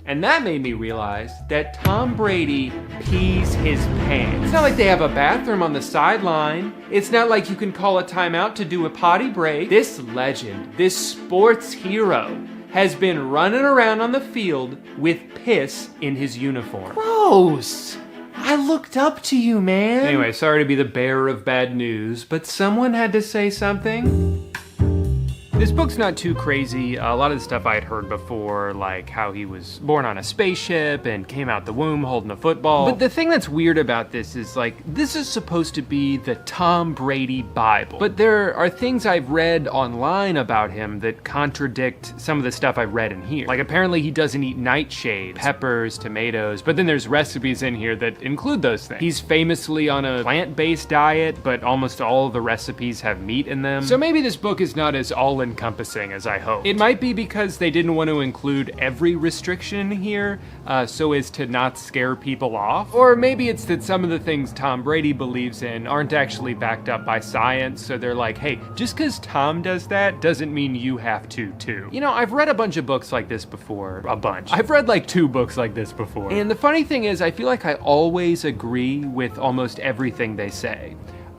Speaker 1: And that made me realize that Tom Brady pees his pants. It's not like they have a bathroom on the sideline. It's not like you can call a timeout to do a potty break. This legend, this sports hero, has been running around on the field with piss in his uniform. Gross! I looked up to you, man. Anyway, sorry to be the bearer of bad news, but someone had to say something. This book's not too crazy. A lot of the stuff I had heard before, like how he was born on a spaceship and came out the womb holding a football. But the thing that's weird about this is, like, this is supposed to be the Tom Brady Bible. But there are things I've read online about him that contradict some of the stuff I've read in here. Like, apparently he doesn't eat nightshades, peppers, tomatoes, but then there's recipes in here that include those things. He's famously on a plant-based diet, but almost all of the recipes have meat in them. So maybe this book is not as all-encompassing as I hope. It might be because they didn't want to include every restriction here so as to not scare people off. Or maybe it's that some of the things Tom Brady believes in aren't actually backed up by science, so they're like, hey, just because Tom does that doesn't mean you have to too. You know, I've read a bunch of books like this before. A bunch. I've read like 2 books like this before. And the funny thing is, I feel like I always agree with almost everything they say.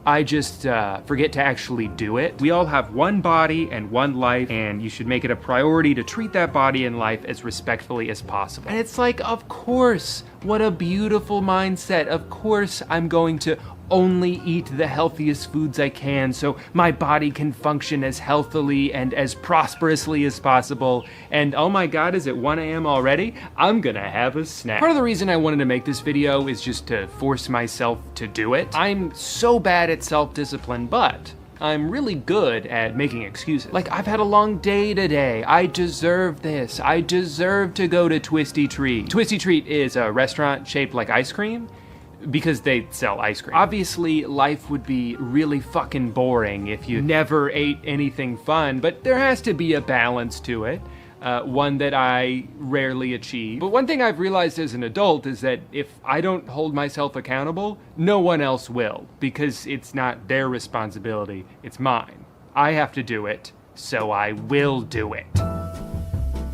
Speaker 1: I just forget to actually do it. We all have one body and one life, and you should make it a priority to treat that body and life as respectfully as possible. And it's like, of course, what a beautiful mindset. Of course, I'm going to only eat the healthiest foods I can so my body can function as healthily and as prosperously as possible. And oh my God, is it 1 a.m. already? I'm gonna have a snack. Part of the reason I wanted to make this video is just to force myself to do it. I'm so bad at self-discipline, but I'm really good at making excuses. Like, I've had a long day today. I deserve this. I deserve to go to Twisty Treat. Twisty Treat is a restaurant shaped like ice cream, because they sell ice cream. Obviously, life would be really fucking boring if you never ate anything fun, but there has to be a balance to it, one that I rarely achieve. But one thing I've realized as an adult is that if I don't hold myself accountable, no one else will, because it's not their responsibility, it's mine. I have to do it, so I will do it.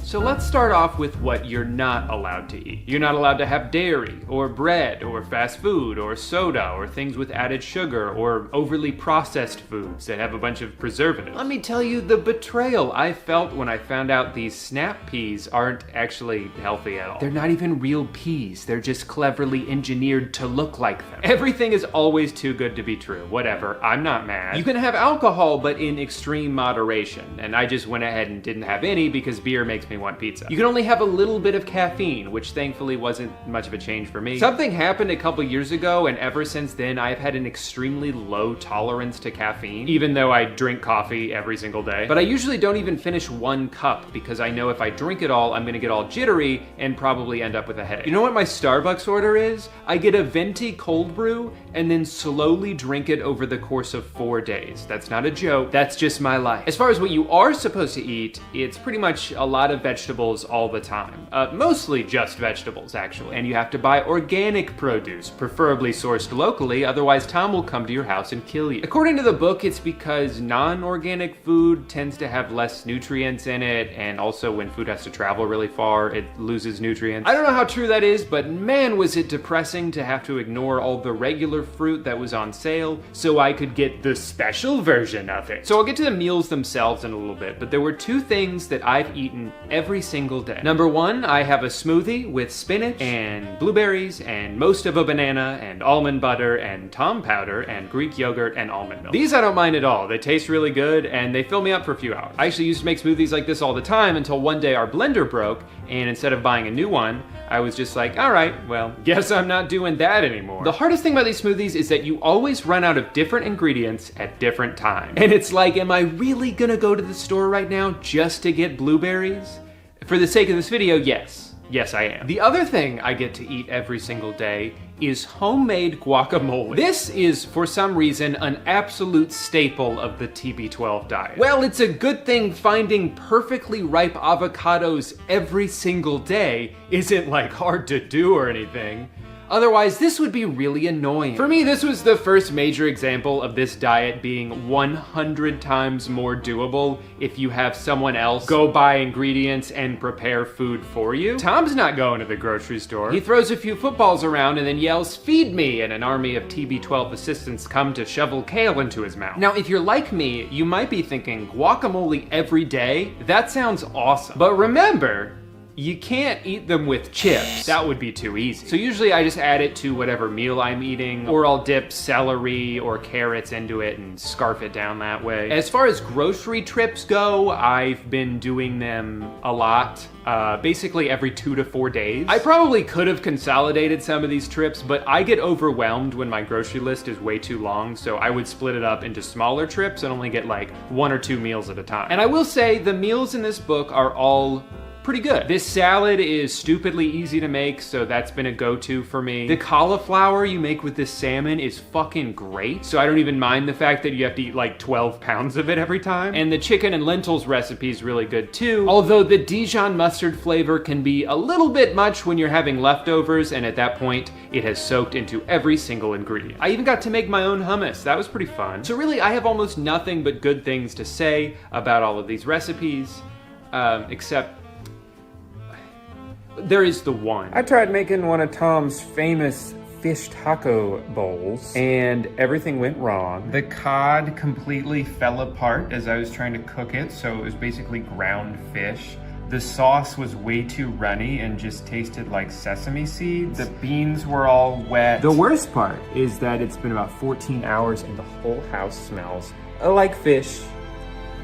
Speaker 1: So let's start off with what you're not allowed to eat. You're not allowed to have dairy, or bread, or fast food, or soda, or things with added sugar, or overly processed foods that have a bunch of preservatives. Let me tell you the betrayal I felt when I found out these snap peas aren't actually healthy at all. They're not even real peas, they're just cleverly engineered to look like them. Everything is always too good to be true. Whatever, I'm not mad. You can have alcohol, but in extreme moderation, and I just went ahead and didn't have any because beer makes me me want pizza. You can only have a little bit of caffeine, which thankfully wasn't much of a change for me. Something happened a couple years ago, and ever since then, I've had an extremely low tolerance to caffeine, even though I drink coffee every single day. But I usually don't even finish 1 cup because I know if I drink it all, I'm gonna get all jittery and probably end up with a headache. You know what my Starbucks order is? I get a venti cold brew and then slowly drink it over the course of 4 days. That's not a joke, that's just my life. As far as what you are supposed to eat, it's pretty much a lot of vegetables all the time. Mostly just vegetables, actually. And you have to buy organic produce, preferably sourced locally, otherwise Tom will come to your house and kill you. According to the book, it's because non-organic food tends to have less nutrients in it, and also when food has to travel really far, it loses nutrients. I don't know how true that is, but man, was it depressing to have to ignore all the regular fruit that was on sale so I could get the special version of it. So I'll get to the meals themselves in a little bit, but there were 2 things that I've eaten every single day. Number 1, I have a smoothie with spinach and blueberries and most of a banana and almond butter and Tom powder and Greek yogurt and almond milk. These I don't mind at all. They taste really good and they fill me up for a few hours. I actually used to make smoothies like this all the time until one day our blender broke, and instead of buying a new one, I was just like, all right, well, guess I'm not doing that anymore. The hardest thing about these smoothies is that you always run out of different ingredients at different times. And it's like, am I really gonna go to the store right now just to get blueberries? For the sake of this video, yes. Yes, I am. The other thing I get to eat every single day is homemade guacamole. This is, for some reason, an absolute staple of the TB12 diet. Well, it's a good thing finding perfectly ripe avocados every single day isn't like hard to do or anything. Otherwise, this would be really annoying. For me, this was the first major example of this diet being 100 times more doable if you have someone else go buy ingredients and prepare food for you. Tom's not going to the grocery store. He throws a few footballs around and then yells, "Feed me," and an army of TB12 assistants come to shovel kale into his mouth. Now, if you're like me, you might be thinking, guacamole every day? That sounds awesome. But remember, you can't eat them with chips. That would be too easy. So usually I just add it to whatever meal I'm eating, or I'll dip celery or carrots into it and scarf it down that way. As far as grocery trips go, I've been doing them a lot. Basically every 2 to 4 days. I probably could have consolidated some of these trips, but I get overwhelmed when my grocery list is way too long, so I would split it up into smaller trips and only get like 1 or 2 meals at a time. And I will say the meals in this book are all pretty good. This salad is stupidly easy to make, so that's been a go-to for me. The cauliflower you make with this salmon is fucking great, so I don't even mind the fact that you have to eat like 12 pounds of it every time. And the chicken and lentils recipe is really good too, although the Dijon mustard flavor can be a little bit much when you're having leftovers, and at that point, it has soaked into every single ingredient. I even got to make my own hummus. That was pretty fun. So really, I have almost nothing but good things to say about all of these recipes, except there is the one. I tried making one of Tom's famous fish taco bowls and everything went wrong. The cod completely fell apart as I was trying to cook it, so it was basically ground fish. The sauce was way too runny and just tasted like sesame seeds. The beans were all wet. The worst part is that it's been about 14 hours and the whole house smells like fish.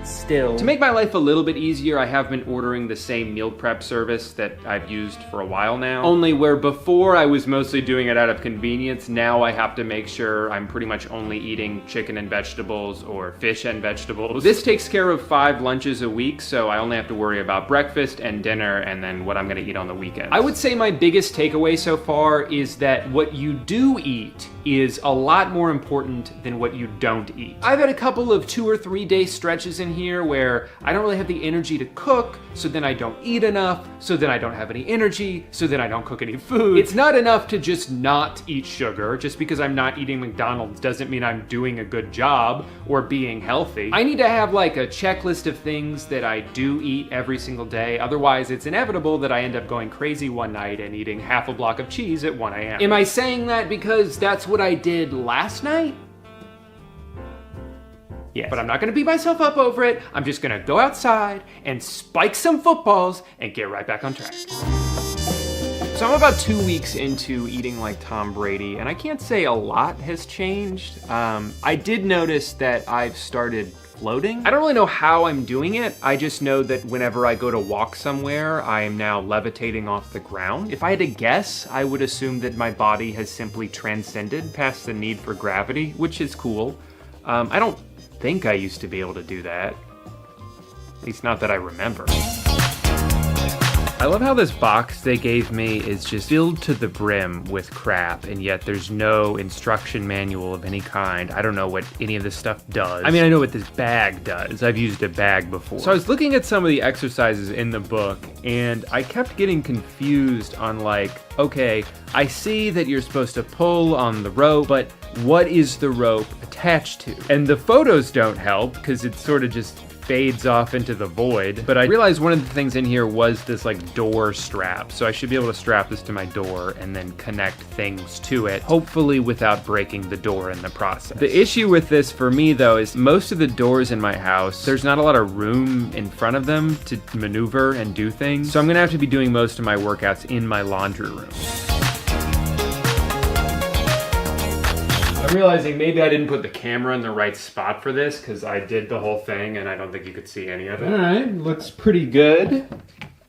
Speaker 1: Still. To make my life a little bit easier, I have been ordering the same meal prep service that I've used for a while now. Only where before I was mostly doing it out of convenience, now I have to make sure I'm pretty much only eating chicken and vegetables or fish and vegetables. This takes care of 5 lunches a week, so I only have to worry about breakfast and dinner and then what I'm gonna eat on the weekends. I would say my biggest takeaway so far is that what you do eat is a lot more important than what you don't eat. I've had a couple of 2 or 3 day stretches in here where I don't really have the energy to cook, so then I don't eat enough, so then I don't have any energy, so then I don't cook any food. It's not enough to just not eat sugar. Just because I'm not eating McDonald's doesn't mean I'm doing a good job or being healthy. I need to have like a checklist of things that I do eat every single day, otherwise it's inevitable that I end up going crazy one night and eating half a block of cheese at 1 a.m. Am I saying that because that's what I did last night? Yes. But I'm not gonna beat myself up over it. I'm just gonna go outside and spike some footballs and get right back on track. So I'm about 2 weeks into eating like Tom Brady, and I can't say a lot has changed. I did notice that I've started floating. I don't really know how I'm doing it. I just know that whenever I go to walk somewhere, I am now levitating off the ground. If I had to guess, I would assume that my body has simply transcended past the need for gravity, which is cool. I don't think I used to be able to do that. At least not that I remember. I love how this box they gave me is just filled to the brim with crap, and yet there's no instruction manual of any kind. I don't know what any of this stuff does. I mean, I know what this bag does. I've used a bag before. So I was looking at some of the exercises in the book, and I kept getting confused on like, okay, I see that you're supposed to pull on the rope, but what is the rope attached to? And the photos don't help, because it sort of just fades off into the void. But I realized one of the things in here was this like door strap. So I should be able to strap this to my door and then connect things to it, hopefully without breaking the door in the process. The issue with this for me though is most of the doors in my house, there's not a lot of room in front of them to maneuver and do things. So I'm gonna have to be doing most of my workouts in my laundry room. I'm realizing maybe I didn't put the camera in the right spot for this because I did the whole thing and I don't think you could see any of it. All right, looks pretty good,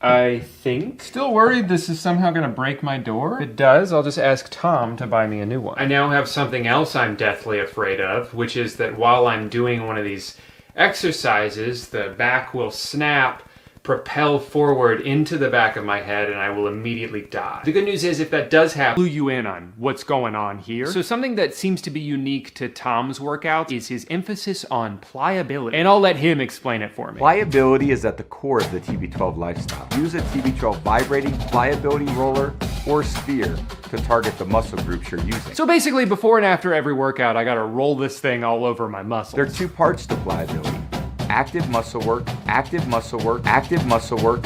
Speaker 1: I think. Still worried this is somehow gonna break my door? If it does, I'll just ask Tom to buy me a new one. I now have something else I'm deathly afraid of, which is that while I'm doing one of these exercises, the back will snap, propel forward into the back of my head, and I will immediately die. The good news is if that does happen, clue you in on what's going on here. So something that seems to be unique to Tom's workouts is his emphasis on pliability. And I'll let him explain it for me.
Speaker 5: Pliability is at the core of the TB12 lifestyle. Use a TB12 vibrating pliability roller or sphere to target the muscle groups you're using.
Speaker 1: So basically before and after every workout, I gotta roll this thing all over my muscles.
Speaker 5: There are two parts to pliability. Active muscle work, active muscle work, active muscle work.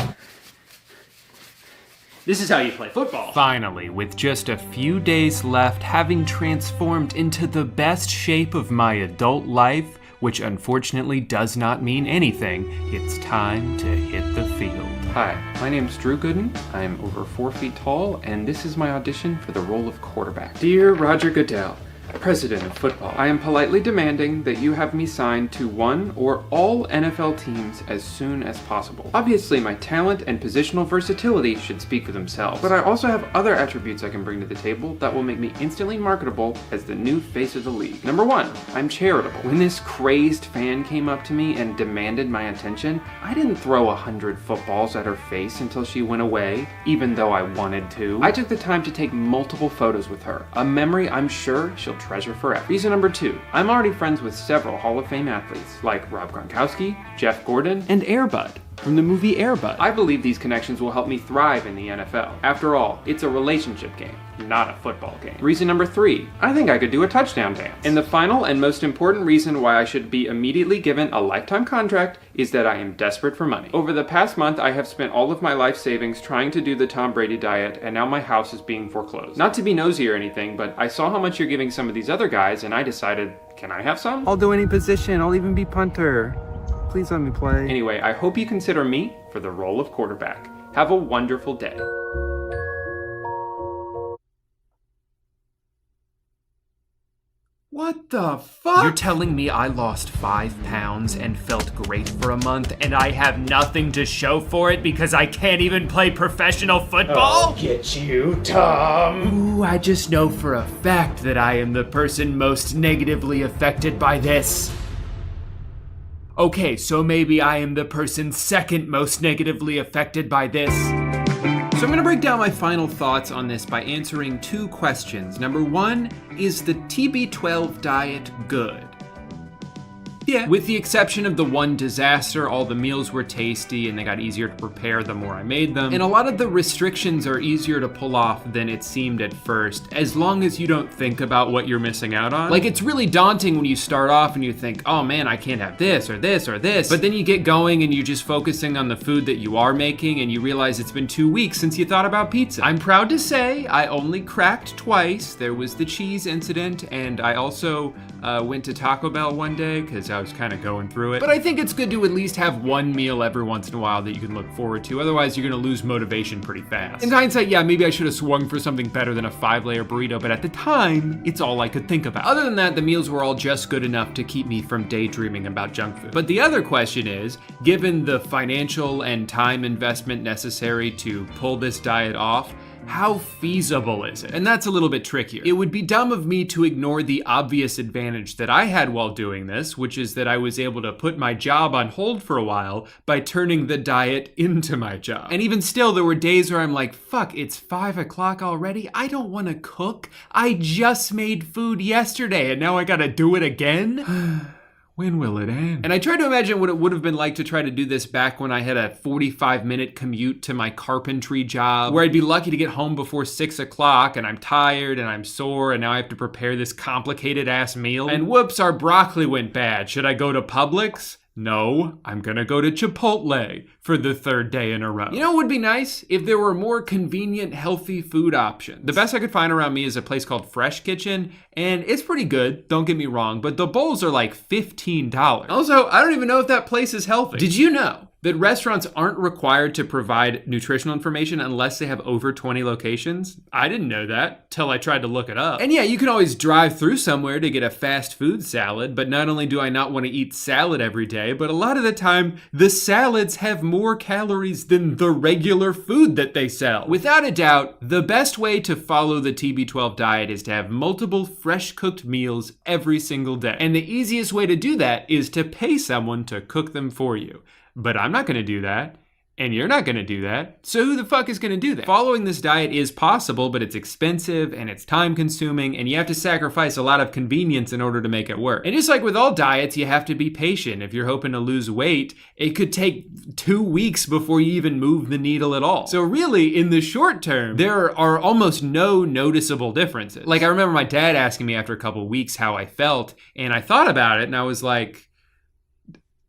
Speaker 1: This is how you play football. Finally, with just a few days left, having transformed into the best shape of my adult life, which unfortunately does not mean anything, it's time to hit the field. Hi, my name's Drew Gooden. I'm over 4 feet tall, and this is my audition for the role of quarterback. Dear Roger Goodell, President of Football, I am politely demanding that you have me signed to one or all NFL teams as soon as possible. Obviously, my talent and positional versatility should speak for themselves, but I also have other attributes I can bring to the table that will make me instantly marketable as the new face of the league. Number one, I'm charitable. When this crazed fan came up to me and demanded my attention, I didn't throw 100 footballs at her face until she went away, even though I wanted to. I took the time to take multiple photos with her, a memory I'm sure she'll treasure forever. Reason number two, I'm already friends with several Hall of Fame athletes like Rob Gronkowski, Jeff Gordon, and Air Bud from the movie Air Bud. I believe these connections will help me thrive in the NFL. After all, it's a relationship game, not a football game. Reason number three, I think I could do a touchdown dance. And the final and most important reason why I should be immediately given a lifetime contract is that I am desperate for money. Over the past month, I have spent all of my life savings trying to do the Tom Brady diet, and now my house is being foreclosed. Not to be nosy or anything, but I saw how much you're giving some of these other guys, and I decided, can I have some?
Speaker 18: I'll do any position. I'll even be punter. Please let me play.
Speaker 1: Anyway, I hope you consider me for the role of quarterback. Have a wonderful day. What the fuck? You're telling me I lost 5 pounds and felt great for a month and I have nothing to show for it because I can't even play professional football? I'll get you, Tom. Ooh, I just know for a fact that I am the person most negatively affected by this. Okay, so maybe I am the person second most negatively affected by this. So I'm gonna break down my final thoughts on this by answering 2 questions. Number 1, is the TB12 diet good? Yeah. With the exception of the one disaster, all the meals were tasty and they got easier to prepare the more I made them. And a lot of the restrictions are easier to pull off than it seemed at first, as long as you don't think about what you're missing out on. Like, it's really daunting when you start off and you think, oh man, I can't have this or this or this. But then you get going and you're just focusing on the food that you are making and you realize it's been 2 weeks since you thought about pizza. I'm proud to say I only cracked twice. There was the cheese incident, and I also went to Taco Bell one day because I was kind of going through it. But I think it's good to at least have one meal every once in a while that you can look forward to. Otherwise, you're gonna lose motivation pretty fast. In hindsight, yeah, maybe I should have swung for something better than a 5-layer burrito, but at the time, it's all I could think about. Other than that, the meals were all just good enough to keep me from daydreaming about junk food. But the other question is, given the financial and time investment necessary to pull this diet off, how feasible is it? And that's a little bit trickier. It would be dumb of me to ignore the obvious advantage that I had while doing this, which is that I was able to put my job on hold for a while by turning the diet into my job. And even still, there were days where I'm like, fuck, it's 5 o'clock already? I don't want to cook. I just made food yesterday and now I gotta do it again? When will it end? And I tried to imagine what it would have been like to try to do this back when I had a 45-minute commute to my carpentry job, where I'd be lucky to get home before 6 o'clock and I'm tired and I'm sore and now I have to prepare this complicated ass meal. And whoops, our broccoli went bad. Should I go to Publix? No, I'm gonna go to Chipotle for the 3rd day in a row. You know what would be nice? If there were more convenient, healthy food options. The best I could find around me is a place called Fresh Kitchen, and it's pretty good, don't get me wrong, but the bowls are like $15. Also, I don't even know if that place is healthy. Did you know that restaurants aren't required to provide nutritional information unless they have over 20 locations? I didn't know that till I tried to look it up. And yeah, you can always drive through somewhere to get a fast food salad, but not only do I not want to eat salad every day, but a lot of the time, the salads have more calories than the regular food that they sell. Without a doubt, the best way to follow the TB12 diet is to have multiple fresh cooked meals every single day. And the easiest way to do that is to pay someone to cook them for you. But I'm not gonna do that, and you're not gonna do that, so who the fuck is gonna do that? Following this diet is possible, but it's expensive and it's time consuming, and you have to sacrifice a lot of convenience in order to make it work. And just like with all diets, you have to be patient. If you're hoping to lose weight, it could take 2 weeks before you even move the needle at all. So really, in the short term, there are almost no noticeable differences. Like I remember my dad asking me after a couple weeks how I felt, and I thought about it, and I was like,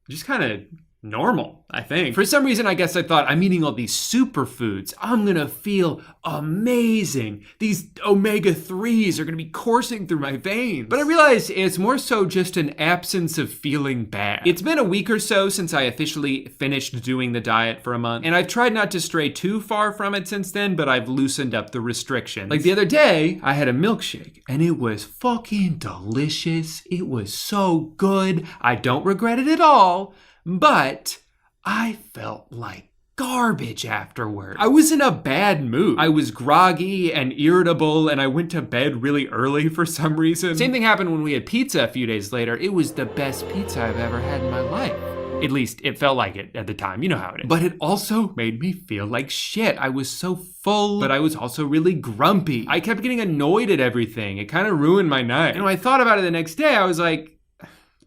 Speaker 1: just kind of normal, I think. For some reason, I guess I thought, I'm eating all these superfoods. I'm gonna feel amazing. These omega-3s are gonna be coursing through my veins. But I realized it's more so just an absence of feeling bad. It's been a week or so since I officially finished doing the diet for a month, and I've tried not to stray too far from it since then, but I've loosened up the restrictions. Like the other day, I had a milkshake, and it was fucking delicious. It was so good. I don't regret it at all. But I felt like garbage afterward. I was in a bad mood. I was groggy and irritable, and I went to bed really early for some reason. Same thing happened when we had pizza a few days later. It was the best pizza I've ever had in my life. At least it felt like it at the time, you know how it is. But it also made me feel like shit. I was so full, but I was also really grumpy. I kept getting annoyed at everything. It kind of ruined my night. And when I thought about it the next day, I was like,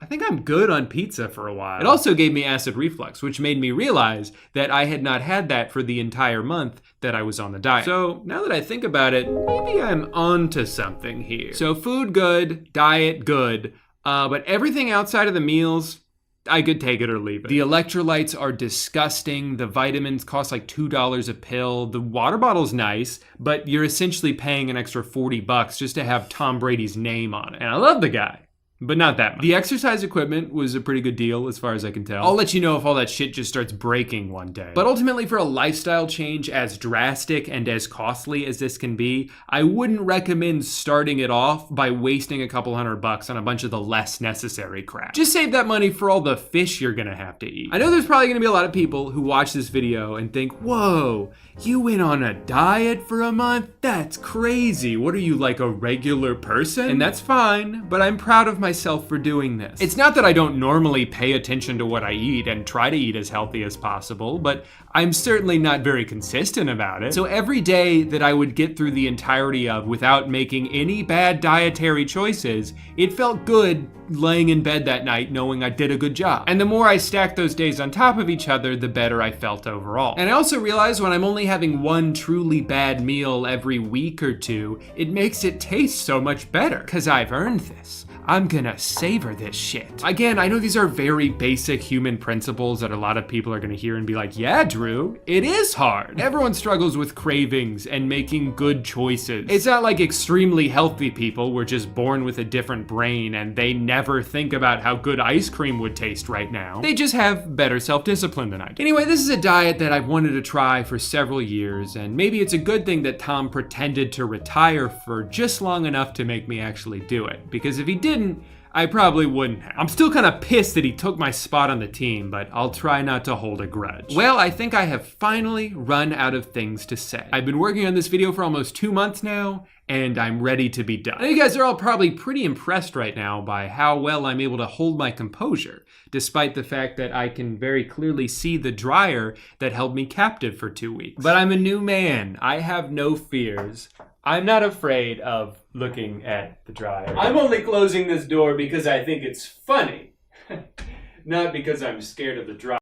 Speaker 1: I think I'm good on pizza for a while. It also gave me acid reflux, which made me realize that I had not had that for the entire month that I was on the diet. So now that I think about it, maybe I'm onto something here. So food good, diet good, but everything outside of the meals, I could take it or leave it. The electrolytes are disgusting. The vitamins cost like $2 a pill. The water bottle's nice, but you're essentially paying an extra $40 just to have Tom Brady's name on it. And I love the guy, but not that much. The exercise equipment was a pretty good deal as far as I can tell. I'll let you know if all that shit just starts breaking one day. But ultimately, for a lifestyle change as drastic and as costly as this can be, I wouldn't recommend starting it off by wasting a couple $100 on a bunch of the less necessary crap. Just save that money for all the fish you're gonna have to eat. I know there's probably gonna be a lot of people who watch this video and think, whoa, you went on a diet for a month? That's crazy. What are you, like a regular person? And that's fine, but I'm proud of myself for doing this. It's not that I don't normally pay attention to what I eat and try to eat as healthy as possible, but I'm certainly not very consistent about it. So every day that I would get through the entirety of without making any bad dietary choices, it felt good laying in bed that night knowing I did a good job. And the more I stacked those days on top of each other, the better I felt overall. And I also realized when I'm only having one truly bad meal every week or two, it makes it taste so much better, 'cause I've earned this. I'm gonna savor this shit. Again, I know these are very basic human principles that a lot of people are gonna hear and be like, yeah, Drew, Drew. It is hard. Everyone struggles with cravings and making good choices. It's not like extremely healthy people were just born with a different brain and they never think about how good ice cream would taste right now. They just have better self-discipline than I do. Anyway, this is a diet that I've wanted to try for several years, and maybe it's a good thing that Tom pretended to retire for just long enough to make me actually do it, because if he didn't, I probably wouldn't have. I'm still kind of pissed that he took my spot on the team, but I'll try not to hold a grudge. Well, I think I have finally run out of things to say. I've been working on this video for almost 2 months now, and I'm ready to be done. I know you guys are all probably pretty impressed right now by how well I'm able to hold my composure, despite the fact that I can very clearly see the dryer that held me captive for 2 weeks. But I'm a new man. I have no fears. I'm not afraid of looking at the dryer. I'm only closing this door because I think it's funny, not because I'm scared of the dryer.